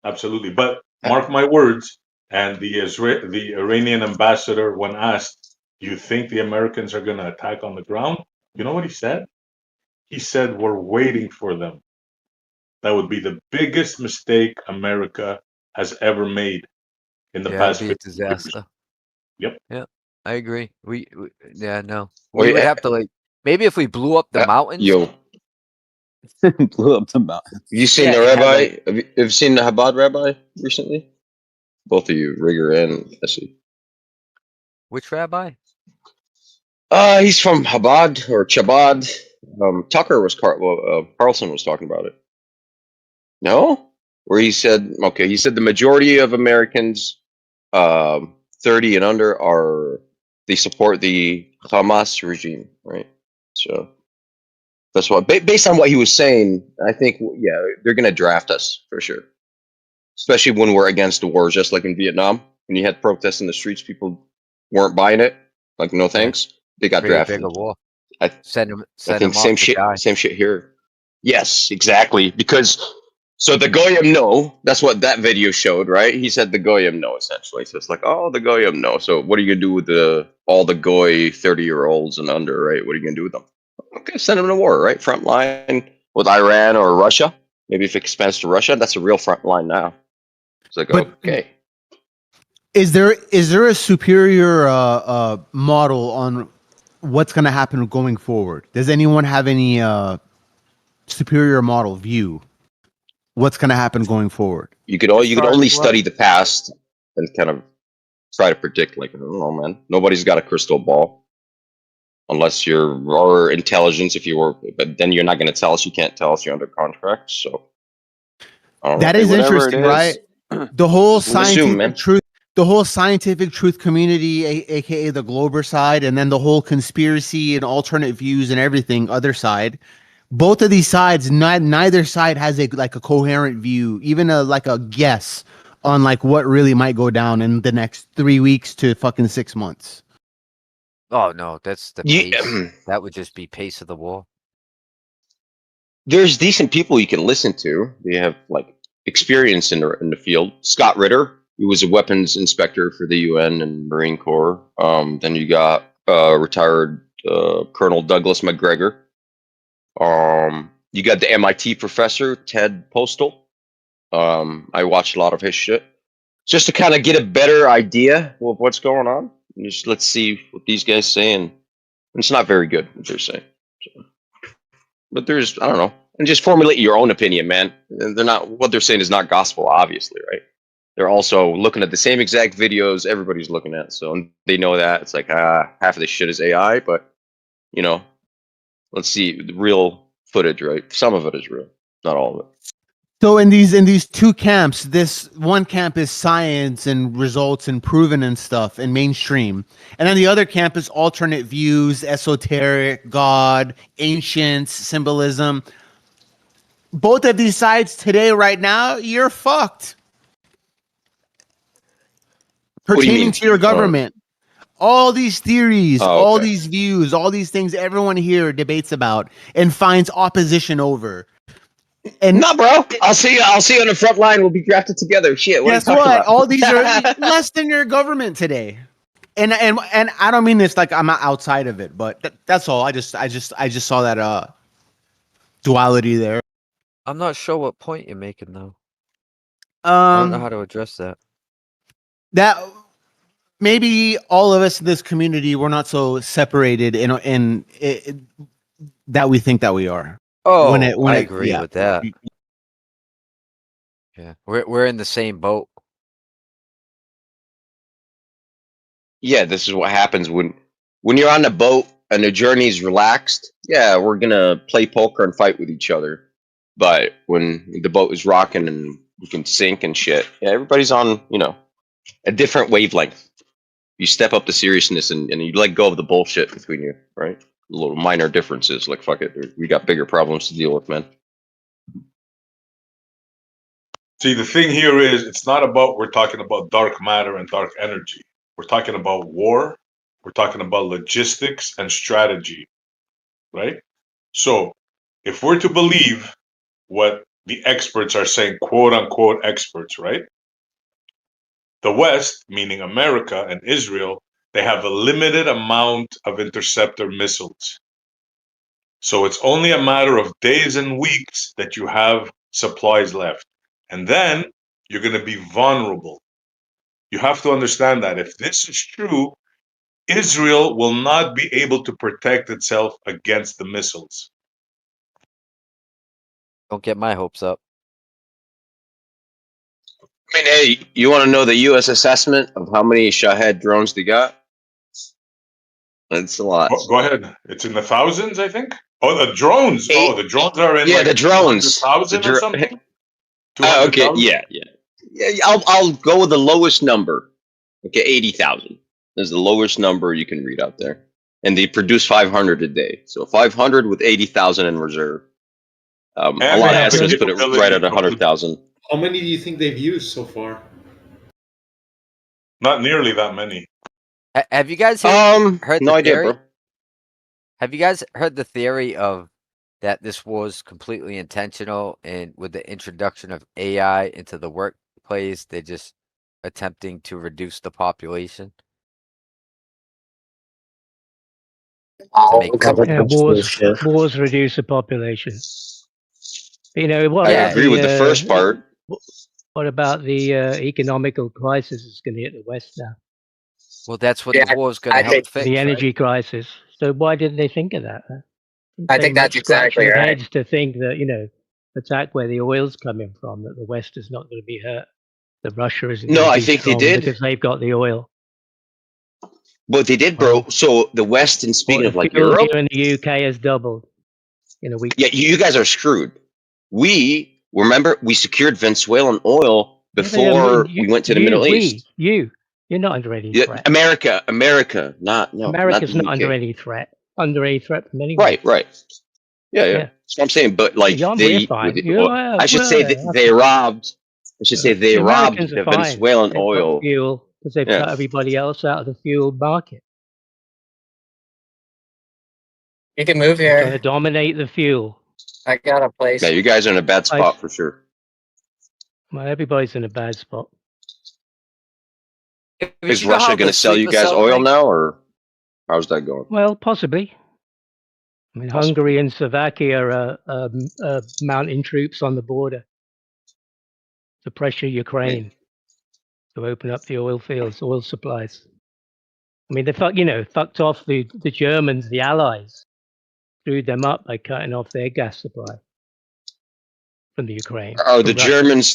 absolutely. But mark my words. And the Iranian ambassador, when asked, "Do you think the Americans are going to attack on the ground?" You know what he said? He said we're waiting for them. That would be the biggest mistake America has ever made in the Yeah, it'd past be a 50 years. disaster. Yep. Yeah, I agree. Yeah, no. We Wait, would have to like maybe if we blew up the mountains. yo, Blew up the mountain. you seen Yeah, the and had rabbi? like Have you seen the Chabad rabbi recently? Both of you, Rigger and Essie. which rabbi? He's from Chabad or Chabad. Tucker was Carlson was talking about it. No, where he said, okay, he said the majority of Americans, 30 and under, they support the Hamas regime, right? So that's what, based on what he was saying, I think, yeah, they're gonna draft us for sure, especially when we're against the war, just like in Vietnam. When you had protests in the streets, people weren't buying it. Like, no Yeah, thanks. They got create a drafted. bigger war. I Send I think them off to die. same shit here. Yes, exactly. Because so the goyim know. That's what that video showed, right? He said the goyim know essentially. So it's like, oh, the goyim know. So what are you gonna do with all the goy 30-year-olds and under, right? What are you gonna do with them? Okay, send them to war, right? Front line with Iran or Russia. Maybe if it expands to Russia, that's a real front line now. It's like, But okay, is there a superior model on what's going to happen going forward? Does anyone have any superior model view? What's going to happen going forward? As you could far as only what? study the past and kind of try to predict. Like, I don't know, man. Nobody's got a crystal ball unless you're or intelligence. If you were, but then you're not going to tell us. You can't tell us you're under contract. So I don't know. That Hey, is whatever it interesting, right? is, The whole Just assume, scientific man. truth, community, aka the Glober side, and then the whole conspiracy and alternate views and everything other side. Both of these sides, neither side has a coherent view, even a guess on like what really might go down in the next 3 weeks to fucking 6 months. Oh no, that's the You, pace. That would just be pace of the war. there's decent people you can listen to. They have like experience in the field. Scott Ritter, who was a weapons inspector for the UN and Marine Corps. Then you got retired Colonel Douglas McGregor. You got the MIT professor Ted Postal. I watched a lot of his shit just to kind of get a better idea of what's going on. And just let's see what these guys say, and it's not very good what they're saying. So, but there's I don't know, and just formulate your own opinion, man. And they're not what they're saying is not gospel, obviously, right? They're also looking at the same exact videos everybody's looking at, so and they know that it's like half of this shit is AI, but you know, let's see the real footage, right? Some of it is real, not all of it. So in these two camps, this one camp is science and results and proven and stuff and mainstream, and then the other camp is alternate views, esoteric, God, ancients, symbolism. Both of these sides today, right now, you're fucked. What do you Pertaining mean? to your government, all these theories, Oh, all okay. these views, all these things everyone here debates about and finds opposition over. And no, bro, I'll see you. I'll see you on the front line. We'll be drafted together. Shit, what are you guess talking what? about? All these are less than your government today. And I don't mean this like I'm not outside of it, but that's all. I just saw that duality there. I'm not sure what point you're making though. I don't know how to address that. That maybe all of us in this community we're not so separated in that we think that we are. Oh, I agree with that. Yeah, we're in the same boat. Yeah, this is what happens when you're on the boat and the journey's relaxed. Yeah, we're gonna play poker and fight with each other. But when the boat is rocking and we can sink and shit, yeah, everybody's on a different wavelength. You step up the seriousness and you let go of the bullshit between you, right? Little minor differences, like fuck it, we got bigger problems to deal with, man. See, the thing here is, it's not about we're talking about dark matter and dark energy. We're talking about war. We're talking about logistics and strategy, right? So, if we're to believe what the experts are saying, quote unquote experts, right? The West, meaning America and Israel, they have a limited amount of interceptor missiles. So it's only a matter of days and weeks that you have supplies left. And then you're going to be vulnerable. You have to understand that if this is true, Israel will not be able to protect itself against the missiles. Don't get my hopes up. I mean, hey, you want to know the U.S. assessment of how many Shahed drones they got? It's a lot. Go ahead. It's in the thousands, I think. Oh, the drones. Oh, the drones are in Yeah, like the drones. 200,000 or something. Okay, 200,000. yeah. I'll go with the lowest number. Okay, 80,000 is the lowest number you can read out there, and they produce 500 a day. So 500 with 80,000 in reserve. A And lot they of have the estimates put it right capability at 100,000. How many do you think they've used so far? Not nearly that many. Have you guys heard No the idea, theory? bro. Have you guys heard the theory of that this was completely intentional, and with the introduction of AI into the workplace, they're just attempting to reduce the population? To make Yeah, wars reduce the population. You know, what I about agree with the first part. what about the economical crisis that's going to hit the West now? Well, that's what the war is going to help fix. The energy right? crisis. So why didn't they think of that? Huh? I Take think that's much exactly scratching of right. heads to think that, you know, attack where the oil's coming from, that the West is not going to be hurt, that Russia isn't No, going to I be think they strong did. because they've got the oil. But they did, bro. So the West, and Or speaking the of like fuel Europe, here in the UK has doubled in a week. yeah, you guys are screwed. We remember we secured Venezuelan oil Yeah, before we went to the Middle East. You're not under any Yeah, threat. America, not America's the not under UK. any threat. Under any threat from anyone. Right. Yeah. Yeah. That's what I'm saying. But like We're fine. I should say that they robbed. I should say they The robbed Americans are the fine. Venezuelan They've got oil. fuel because they've Yeah. cut everybody else out of the fuel market. You can move They're trying to here. dominate the fuel. I got a place. Yeah, you guys are in a bad spot for sure. Well, everybody's in a bad spot. Is Russia going to sell you guys oil now, or how's that going? Well, possibly. I mean, Hungary and Slovakia are mounting troops on the border to pressure Ukraine to open up the oil fields, oil supplies. I mean, they fucked off the Germans, the Allies, screwed them up by cutting off their gas supply from the Ukraine. Are the from Russia. Germans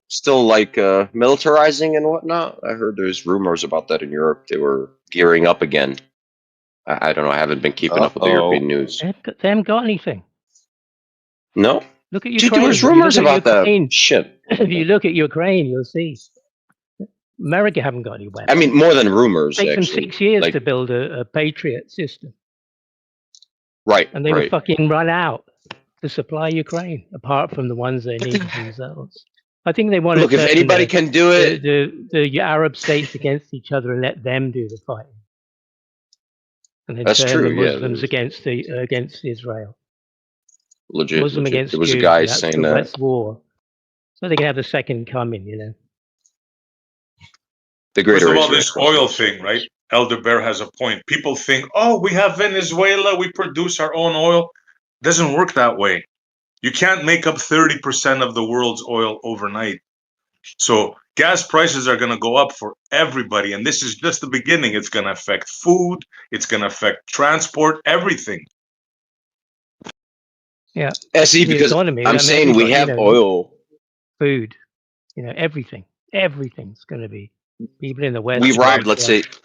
still like militarizing and whatnot? I heard there's rumors about that in Europe. They were gearing up again. I don't know. I haven't been keeping up with the European news. They haven't got anything. No. Look at Dude, Ukraine. there was If you rumors look at about Ukraine, that. Shit. If you look at Ukraine, you'll see America haven't got any weapons. I mean, more than rumors. It takes them Actually, 6 years like, to build a Patriot system. Right. And they were fucking run out to supply Ukraine, apart from the ones they need themselves. I think they want Look, to if turn anybody can do it, the Arab states against each other and let them do the fighting. And then That's turn true, the yeah, Muslims against Israel. legit. Muslim against There was a Jews. guy That's saying that's that. war. So they can have the second coming, you know. The First greater of all, Israel. this oil thing, right? Elder Bear has a point. People think, oh, we have Venezuela, we produce our own oil. Doesn't work that way. You can't make up 30% of the world's oil overnight. So gas prices are going to go up for everybody. And this is just the beginning. It's going to affect food. It's going to affect transport, everything. Yeah. See, The because economy, I'm I mean, saying we everybody, have oil. Food, everything. Everything's going to be. People in the West. We are gonna robbed, be let's struggling. say,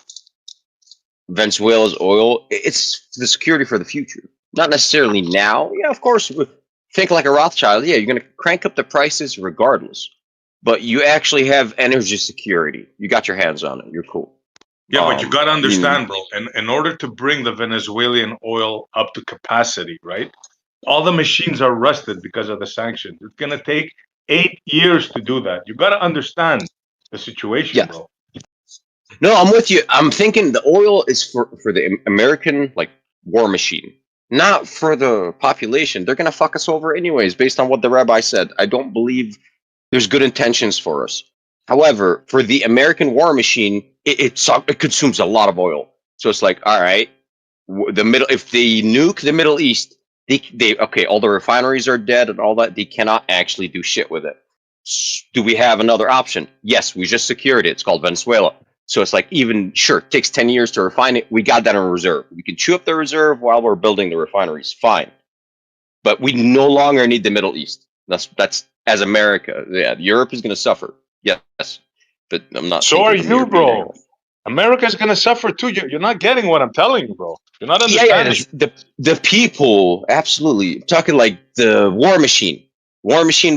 Venezuela's oil. It's the security for the future. Not necessarily now. Yeah, of course. Think like a Rothschild. Yeah, you're going to crank up the prices regardless. But you actually have energy security. You got your hands on it. You're cool. Yeah, but you got to understand, bro. In order to bring the Venezuelan oil up to capacity, right? All the machines are rusted because of the sanctions. It's going to take 8 years to do that. You got to understand the situation, bro. No, I'm with you. I'm thinking the oil is for the American like war machine, not for the population. They're gonna fuck us over anyways, based on what the rabbi said. I don't believe there's good intentions for us. However, for the American war machine, it consumes a lot of oil. So it's like, all right, The middle, if they nuke the Middle East, they okay, all the refineries are dead and all that. They cannot actually do shit with it. Do we have another option? Yes, we just secured it. It's called Venezuela. So it's like, even sure, it takes 10 years to refine it. We got that in reserve. We can chew up the reserve while we're building the refineries. Fine. But we no longer need the Middle East. That's as America. Yeah, Europe is going to suffer. Yes, but I'm not. So are thinking from you, European bro. angle. America's gonna suffer too. You're not getting what I'm telling you, bro. You're not Yeah, understanding. the people, absolutely. I'm talking like the war machine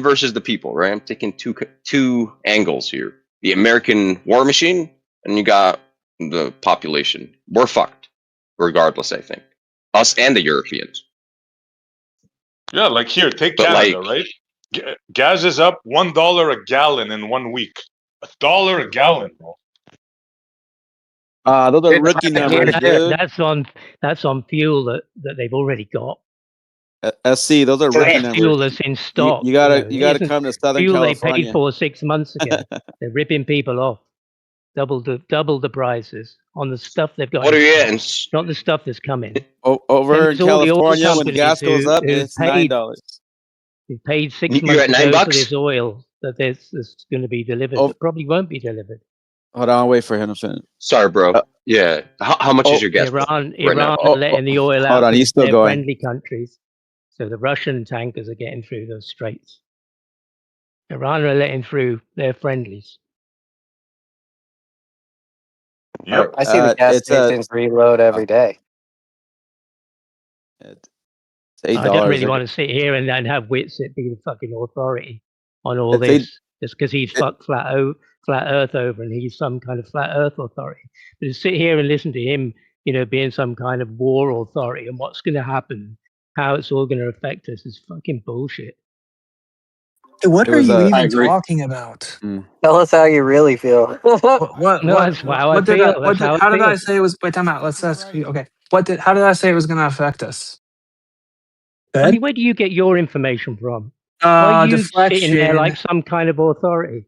versus the people, right? I'm taking two angles here: the American war machine, and you got the population. We're fucked, regardless. I think us and the Europeans. Yeah, like here, take But Canada, like, right? Gas is up $1 a gallon in 1 week. $1 a gallon, bro. Those are Dude, rookie here, numbers, dude. That's on fuel that they've already got. SC, those are rookie numbers. Fuel that's in stock. You know, gotta it you gotta isn't come to Southern fuel they paid California. for 6 months ago. They're ripping people off. Double the prices on the stuff they've got. what are in you stock, at? not the stuff that's coming. Over Then here in there's all the oil California, when companies gas goes up, who it's $9. paid 6 You're months at $9 ago for this oil that that's going to be delivered, but probably won't be delivered. Hold on, I'll wait for him to finish. Sorry, bro. Yeah. How much is your gas bill Iran right now? are letting the oil hold out on, he's from still their going. friendly countries, so the Russian tankers are getting through those straits. Iran are letting through their friendlies. Yep. I see the gas stations reload every day. It's I $8. don't really want to sit here and then have Witsit be the fucking authority on all It's eight- this, just because he's fucked flat Earth over and he's some kind of flat Earth authority. But to sit here and listen to him, being some kind of war authority and what's going to happen, how it's all going to affect us is fucking bullshit. What are you I even agree. talking about? Tell us how you really feel. No, that's how I feel. That's how how I did feel. I say it was? Wait, time out. Let's ask you. Okay, how did I say it was going to affect us? I mean, where do you get your information from? Why are you sitting there Deflection. like some kind of authority?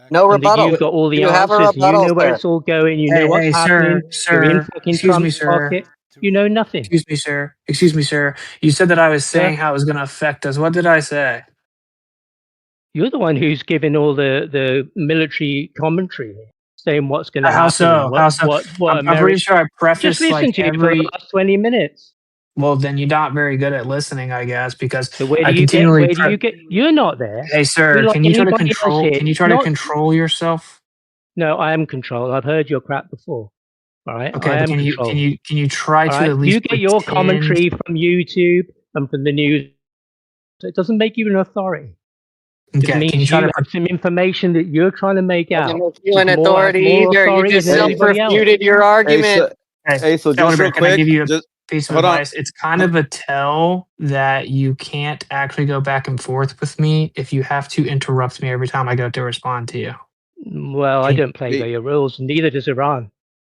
No And that rebuttal. you've got all the You have a answers, you rebuttal, know where sir. it's all going, you know Hey, what's happening, you're in fucking Excuse me, Trump's sir. pocket, you know nothing. Excuse me, sir. Excuse me, sir. You said that I was saying Sir? how it was going to affect us. What did I say? You're the one who's giving all the military commentary, saying what's going to How happen and so? How so? what I'm pretty America. sure I Just prefaced like listen to you for the last 20 minutes. Well, then you're not very good at listening, I guess, because So where I do you get? continually. Where do you get? You're not there. Hey, sir, You're like can you try to anybody else control? here. Can you try to Not. control yourself? No, I am controlled. I've heard your crap before. All right, Okay, I but am controlled. can you try All to right, at least you get your pretend? commentary from YouTube and from the news. It doesn't make you an authority. It Okay, can you means try you to? have some information that you're trying to make Doesn't out. make you Has an authority more either. You authority just than anybody else. self-refuted your argument. Hey, so just Elderberry, real can I quick, give you a just piece of hold on. advice? It's kind of a tell that you can't actually go back and forth with me if you have to interrupt me every time I go to respond to you. Well, I don't play by your rules, neither does Iran.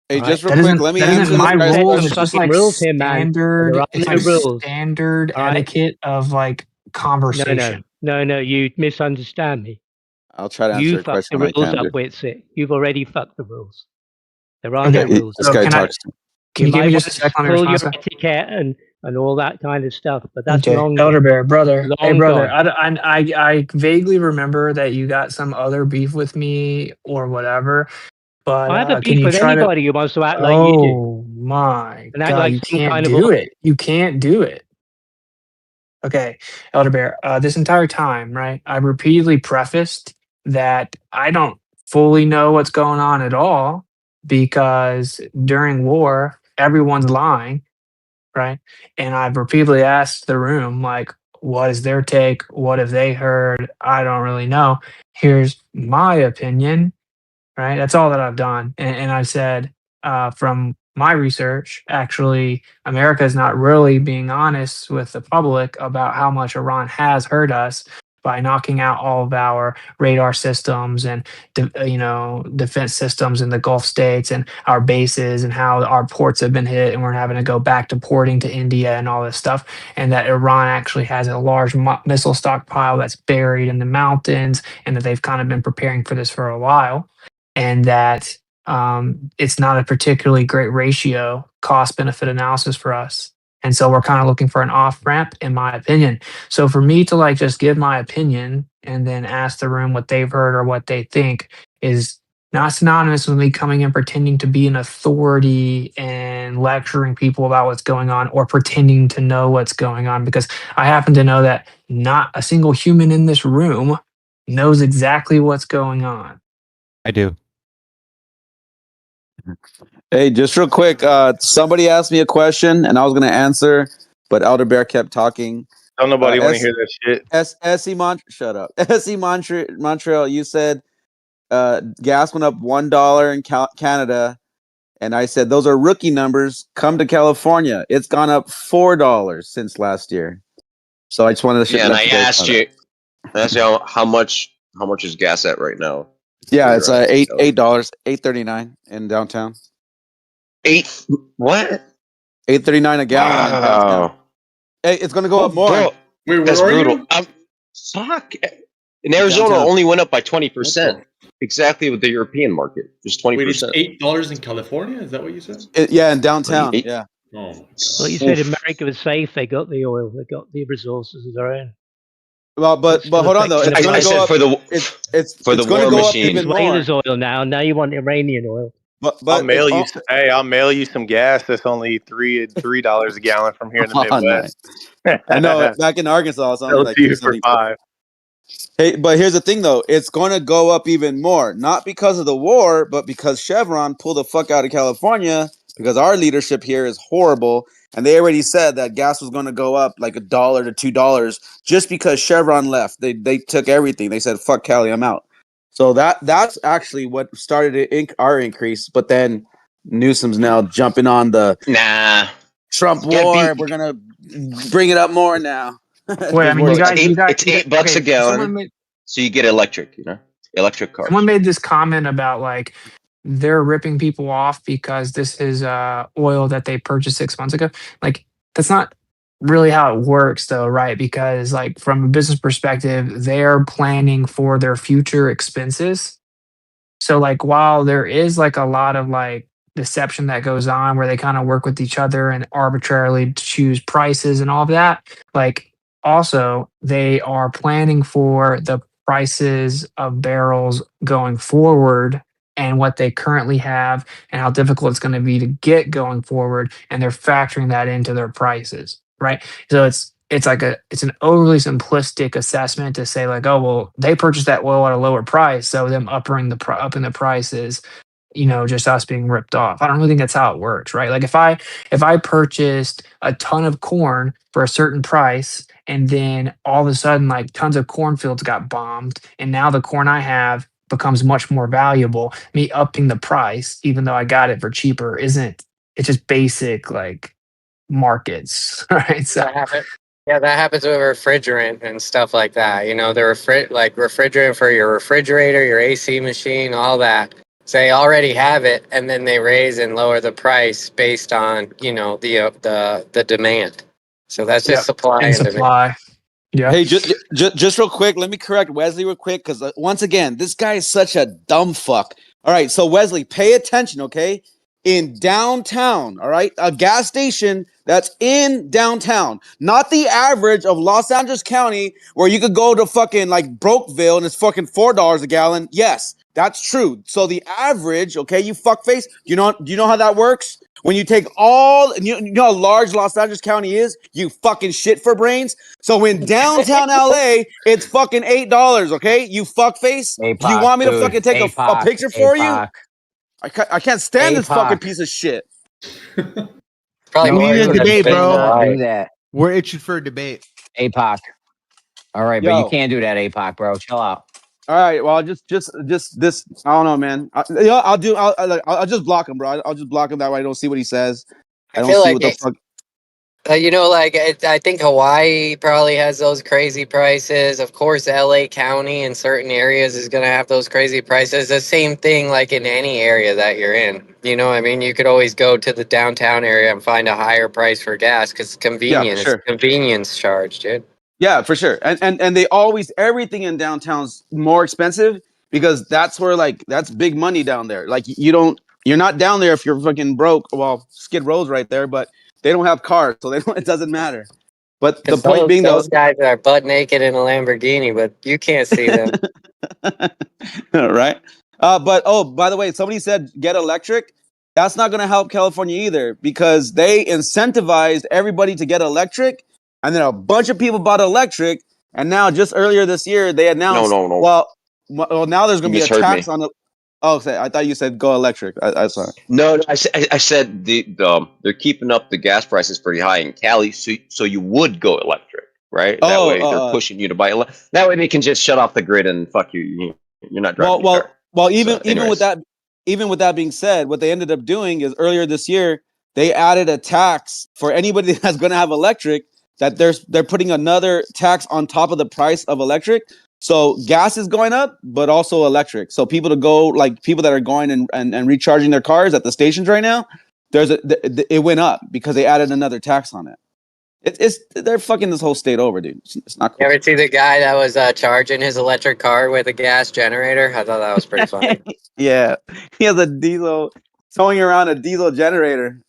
Hey, All just right? real quick, let me That answer isn't this my guy's Set rules. some It's question. just fucking like rules here, man. There are It's no like rules. standard All right? etiquette of like conversation. No, you misunderstand me. I'll try to answer You your fucked question the when I rules can, up, dude. Witsit. You've already fucked the rules. There are Okay, no rules. this guy talks to me. Can you give might me want just a to second? Let me pull your respond. etiquette and all that kind of stuff, but that's Okay, long Elderbear, brother. Hey, long brother. gone. I vaguely remember that you got some other beef with me or whatever. But I have a can beef you with try to? anybody who wants to act like you do. Oh my And act god, like you some can't kind of do it. You can't do it. Okay, Elder Bear. This entire time, right? I repeatedly prefaced that I don't fully know what's going on at all because during war, everyone's lying, right? And I've repeatedly asked the room, like, what is their take? What have they heard? I don't really know. Here's my opinion, right? That's all that I've done. And I said, from my research, actually, America is not really being honest with the public about how much Iran has hurt us by knocking out all of our radar systems and defense systems in the Gulf states and our bases and how our ports have been hit and we're having to go back to porting to India and all this stuff, and that Iran actually has a large missile stockpile that's buried in the mountains and that they've kind of been preparing for this for a while, and that it's not a particularly great ratio cost benefit analysis for us. And so we're kind of looking for an off ramp, in my opinion. So for me to like just give my opinion and then ask the room what they've heard or what they think is not synonymous with me coming in pretending to be an authority and lecturing people about what's going on or pretending to know what's going on, because I happen to know that not a single human in this room knows exactly what's going on. I do. Hey, just real quick, somebody asked me a question and I was gonna answer, but Elder Bear kept talking. Don't nobody want to hear that shit. Shut up. SE Montreal, you said gas went up $1 in Canada, and I said those are rookie numbers. Come to California, it's gone up $4 since last year. So I just wanted to Yeah, and let I you guys asked know you, how much is gas at right now? Yeah, it's Your, $8, $8.39 in downtown. What? $8.39 a gallon in downtown. Wow. Hey, it's gonna go up more. Bro, Wait, that's where are brutal. you? Fuck. In Arizona, Downtown. only went up by 20%. Exactly with the European market, just 20%. Wait, it's $8 in California? Is that what you said? Yeah, in downtown. Eight- Yeah. Oh. Well, you said America was safe. They got the oil. They got the resources of their own. Well, but hold on though. It's I gonna said go up. for the It's for the gonna war go up machine. even more. Venezuela's oil now. Now you want Iranian oil. But I'll mail you. Hey, I'll mail you some gas. That's only $3 a gallon from here in the Oh, Midwest. I know. Back in Arkansas, it's only Sell like to you for $5. Hey, but here's the thing though. It's going to go up even more, not because of the war, but because Chevron pulled the fuck out of California because our leadership here is horrible, and they already said that gas was going to go up like $1 to $2 just because Chevron left. They took everything. They said, "Fuck Cali, I'm out." So that's actually what started our increase. But then Newsom's now jumping on the Trump war. We're gonna bring it up more now. Wait, I mean, you guys, it's $8 okay, a gallon, someone made, so you get electric. Electric cars. someone made this comment about like they're ripping people off because this is oil that they purchased 6 months ago. Like that's not really how it works though, right? Because like from a business perspective, they're planning for their future expenses. So like while there is like a lot of like deception that goes on where they kind of work with each other and arbitrarily choose prices and all of that, like also they are planning for the prices of barrels going forward and what they currently have and how difficult it's going to be to get going forward, and they're factoring that into their prices, right? So it's an overly simplistic assessment to say like, oh well, they purchased that oil at a lower price, so them upping the prices, just us being ripped off. I don't really think that's how it works, right? Like if I purchased a ton of corn for a certain price and then all of a sudden like tons of cornfields got bombed and now the corn I have becomes much more valuable, me upping the price even though I got it for cheaper isn't, it's just basic like markets, right? So Yeah, that happens with refrigerant and stuff like that. The refrigerant for your refrigerator, your AC machine, all that. So they already have it, and then they raise and lower the price based on the demand. So that's just supply and demand. Yeah. Hey, just real quick, let me correct Wesley real quick because once again, this guy is such a dumb fuck. All right, so Wesley, pay attention, okay? In downtown, all right, a gas station that's in downtown, not the average of Los Angeles County where you could go to fucking like Brokeville and it's fucking $4 a gallon. Yes, that's true. So the average, okay, you fuckface, do you know how that works? When you take you know how large Los Angeles County is, you fucking shit for brains. So in downtown LA, it's fucking $8, okay? You fuckface. Do you want me to fucking take a picture for you? I can't stand this fucking piece of shit. We need a debate, bro. Do that. We're itching for a debate. APOC. All right, but you can't do that, APOC, bro. Chill out. All right, well, just this. I don't know, man. I'll just block him, bro. I'll just block him that way. I don't see what he says. I don't see what the fuck. I think Hawaii probably has those crazy prices. Of course, LA County in certain areas is going to have those crazy prices. The same thing like in any area that you're in. You know what I mean? You could always go to the downtown area and find a higher price for gas because it's convenient. Yeah, for sure. It's convenience charge, dude. Yeah, for sure. And they always, everything in downtown's more expensive because that's where like that's big money down there. Like you're not down there if you're fucking broke. Well, Skid Row's right there, but they don't have cars, so they don't. It doesn't matter. But the Because point being, though, those guys are butt naked in a Lamborghini, but you can't see them. right? But oh, by the way, somebody said get electric. That's not going to help California either because they incentivized everybody to get electric, and then a bunch of people bought electric. And now, just earlier this year, they No, announced, no, no. well, now there's You going to be a misheard tax me. on the. Oh, I thought you said go electric. I sorry. No, no, I said they're keeping up the gas prices pretty high in Cali, so you would go electric, right? That Oh, way they're pushing you to buy that way they can just shut off the grid and fuck you. You're not driving well, your car. well. So, anyways, Even with that being said, what they ended up doing is earlier this year they added a tax for anybody that's going to have electric. That they're putting another tax on top of the price of electric. So gas is going up, but also electric. So people that are going and recharging their cars at the stations right now, it went up because they added another tax on it. They're fucking this whole state over, dude. It's not You cool. ever see the guy that was charging his electric car with a gas generator? I thought that was pretty funny. Yeah, he has a diesel towing around a diesel generator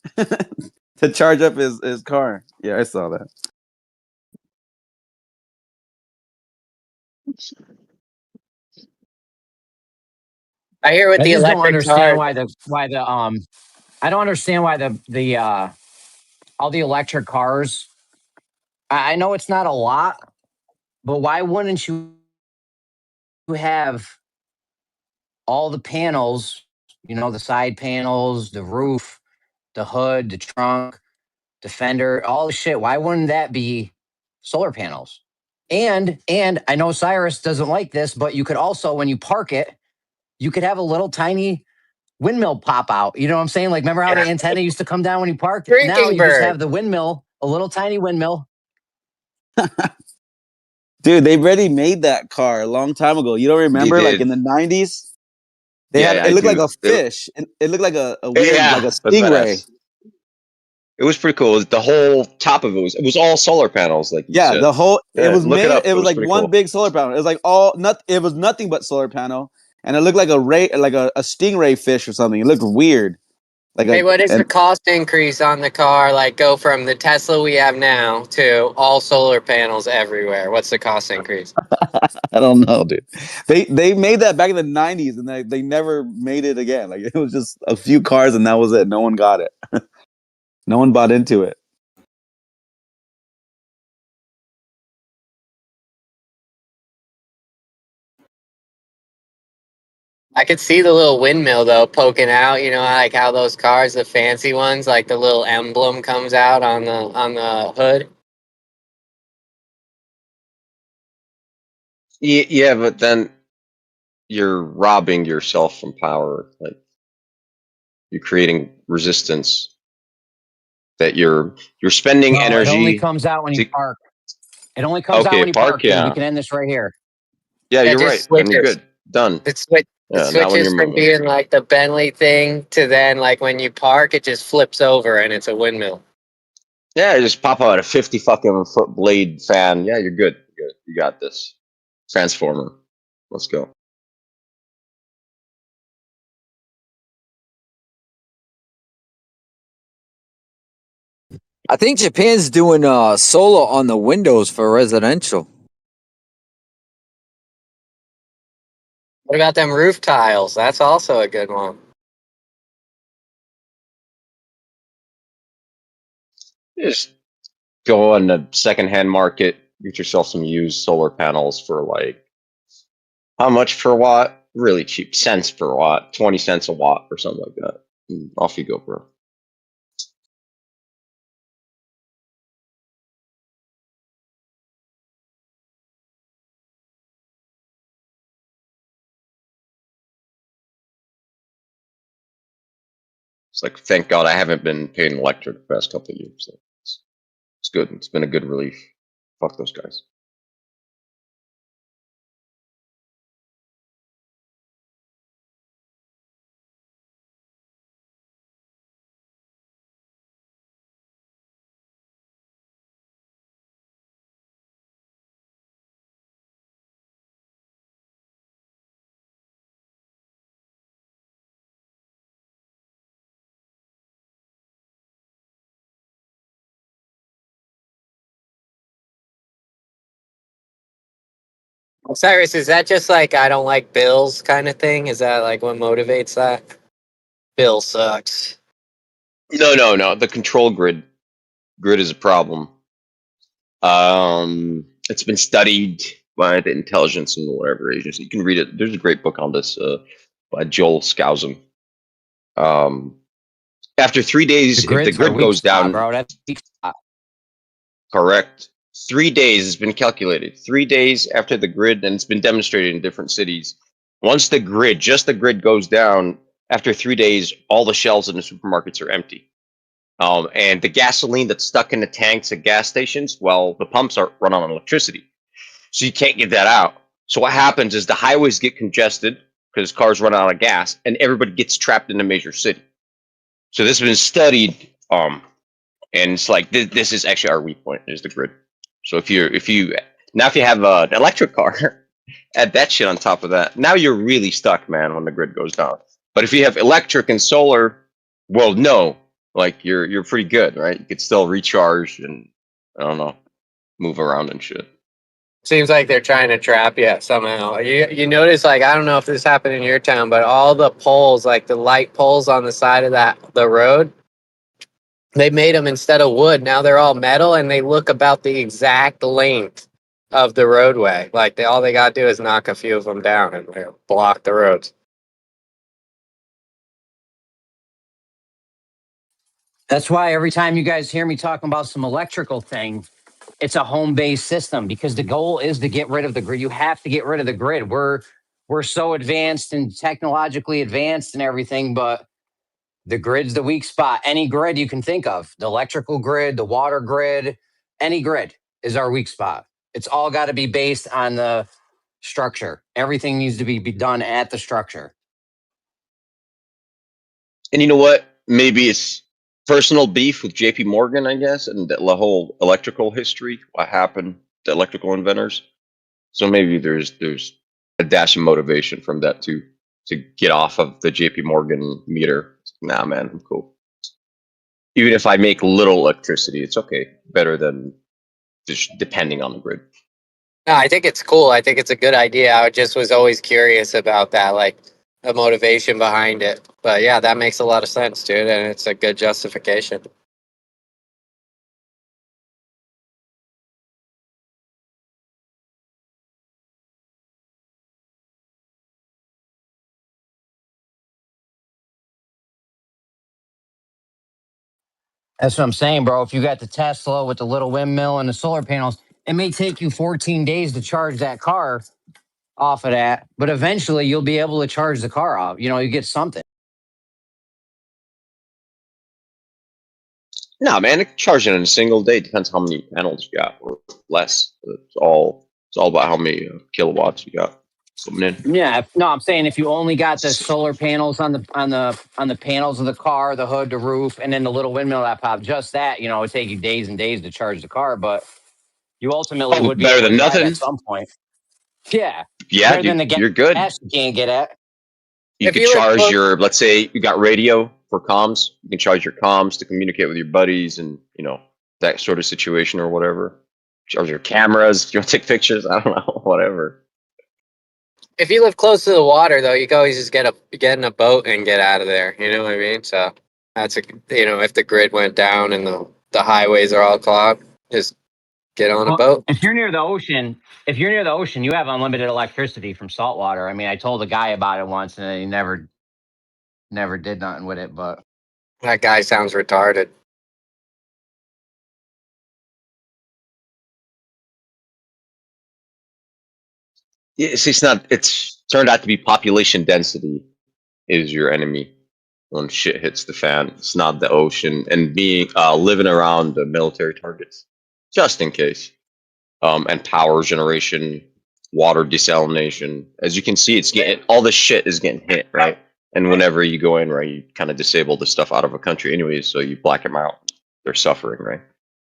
to charge up his car. Yeah, I saw that. I hear with I the just don't electric understand cars. why the I don't understand why the all the electric cars. I know it's not a lot, but why wouldn't you have all the panels? You know, the side panels, the roof, the hood, the trunk, the fender, all the shit. Why wouldn't that be solar panels? And I know Cyrus doesn't like this, but you could also, when you park it, you could have a little tiny windmill pop out. You know what I'm saying? Like, remember how the antenna used to come down when you parked? Now Drinking you just bird. have the windmill, a little tiny windmill. Dude, they already made that car a long time ago. You don't they remember, like in did. the '90s, they had Yeah, it I looked like do. a fish. It looked like a weird, like Yeah, a that's stingray. badass. It was pretty cool. The whole top of it was all solar panels, like you Yeah, said. the whole it Yeah, was look it made. up. It It was was like pretty one cool. big solar panel. It was like all not. It was nothing but solar panel, and it looked like a stingray fish or something. It looked weird, like Hey, a what is the and cost increase on the car? Like, go from the Tesla we have now to all solar panels everywhere. What's the cost increase? I don't know, dude. They made that back in the '90s, and they never made it again. Like it was just a few cars, and that was it. No one got it. No one bought into it. I could see the little windmill though poking out. You know, like how those cars, the fancy ones, like the little emblem comes out on the hood. Yeah, but then you're robbing yourself from power. Like you're creating resistance that you're spending No, it only energy comes out when you to. park. It only comes out Okay, when you park. park, dude. We Yeah, can end this right here. yeah, It you're right. just Then you're switches. good. Done. It Yeah, not when switches you're from moving. being like the Bentley thing to then like when you park, it just flips over and it's a windmill. Yeah, just pop out a 50 fucking foot blade fan. Yeah, you're good. You're good. You got this. Transformer. Let's go. I think Japan's doing solar on the windows for residential. What about them roof tiles? That's also a good one. Just go on the secondhand market, get yourself some used solar panels for like how much per watt? Really cheap, cents per watt, 20 cents a watt or something like that. And off you go, bro. It's like, thank God I haven't been paying electric the past couple of years. So it's good. It's been a good relief. Fuck those guys. Cyrus, is that just like I don't like bills kind of thing? Is that like what motivates that? Bill sucks. No. The control grid is a problem. It's been studied by the intelligence and whatever agency. You can read it. There's a great book on this by Joel Skousen. After 3 days, The if the grid's our grid weak goes spot, down, bro. That's weak spot. correct. 3 days has been calculated. 3 days after the grid, and it's been demonstrated in different cities. Once the grid, just the grid goes down, after 3 days, all the shelves in the supermarkets are empty. And the gasoline that's stuck in the tanks at gas stations, well, the pumps are run on electricity. So you can't get that out. So what happens is the highways get congested because cars run out of gas and everybody gets trapped in a major city. So this has been studied, and it's like this is actually our weak point is the grid. So if you have an electric car, add that shit on top of that. Now you're really stuck, man, when the grid goes down. But if you have electric and solar, well, no, like you're pretty good, right? You could still recharge and I don't know, move around and shit. Seems like they're trying to trap you somehow. You notice, like, I don't know if this happened in your town, but all the poles, like the light poles on the side of the road, they made them instead of wood. Now they're all metal, and they look about the exact length of the roadway. Like all they got to do is knock a few of them down and they'll block the roads. That's why every time you guys hear me talking about some electrical thing, it's a home-based system because the goal is to get rid of the grid. You have to get rid of the grid. We're so advanced and technologically advanced and everything, but the grid's the weak spot. Any grid you can think of, the electrical grid, the water grid, any grid is our weak spot. It's all got to be based on the structure. Everything needs to be done at the structure. And you know what? Maybe it's personal beef with JP Morgan, I guess, and the whole electrical history, what happened to electrical inventors. So maybe there's a dash of motivation from that too, to get off of the JP Morgan meter. Nah, man, I'm cool. Even if I make little electricity, it's okay. Better than just depending on the grid. No, I think it's cool. I think it's a good idea. I just was always curious about that, like the motivation behind it. But yeah, that makes a lot of sense, dude, and it's a good justification. That's what I'm saying, bro. If you got the Tesla with the little windmill and the solar panels, it may take you 14 days to charge that car off of that, but eventually you'll be able to charge the car off. You know, you get something. No, man, it can charge it in a single day. Depends how many panels you got, or less. It's all about how many kilowatts you got coming in. Yeah, no, I'm saying if you only got the solar panels on the panels of the car, the hood, the roof, and then the little windmill that popped, just that, you know, it would take you days and days to charge the car, but you ultimately Oh, would be better able to than drive nothing. at some point. Yeah, Yeah, better than dude, the you're good. gas you can't get at. You If could you live charge close, your, let's say you got radio for comms. You can charge your comms to communicate with your buddies and, that sort of situation or whatever. Charge your cameras if you want to take pictures. I don't know, whatever. if you live close to the water, though, you can always just get in a boat and get out of there. You know what I mean? So that's if the grid went down and the highways are all clogged, just get on a Well, boat. if you're near the ocean, you have unlimited electricity from salt water. I mean, I told a guy about it once and he never did nothing with it, but That guy sounds retarded. Yeah, see, it's not. It's turned out to be population density is your enemy when shit hits the fan. It's not the ocean and being living around the military targets, just in case. And power generation, water desalination. As you can see, it's getting all this shit is getting hit, right? And whenever you go in, right, you kind of disable the stuff out of a country anyways, so you black them out. They're suffering, right?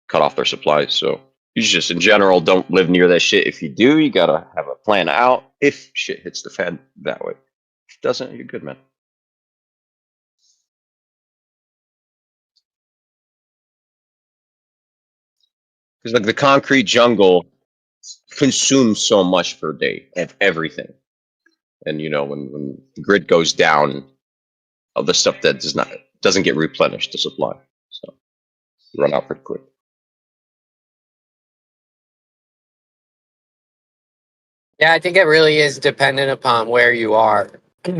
Cut off their supplies. So you just, in general, don't live near that shit. If you do, you gotta have a plan out if shit hits the fan that way. If it doesn't, you're good, man. Because like the concrete jungle consumes so much per day of everything. And when the grid goes down, of the stuff that doesn't get replenished, the supply, so you run out pretty quick. Yeah, I think it really is dependent upon where you are,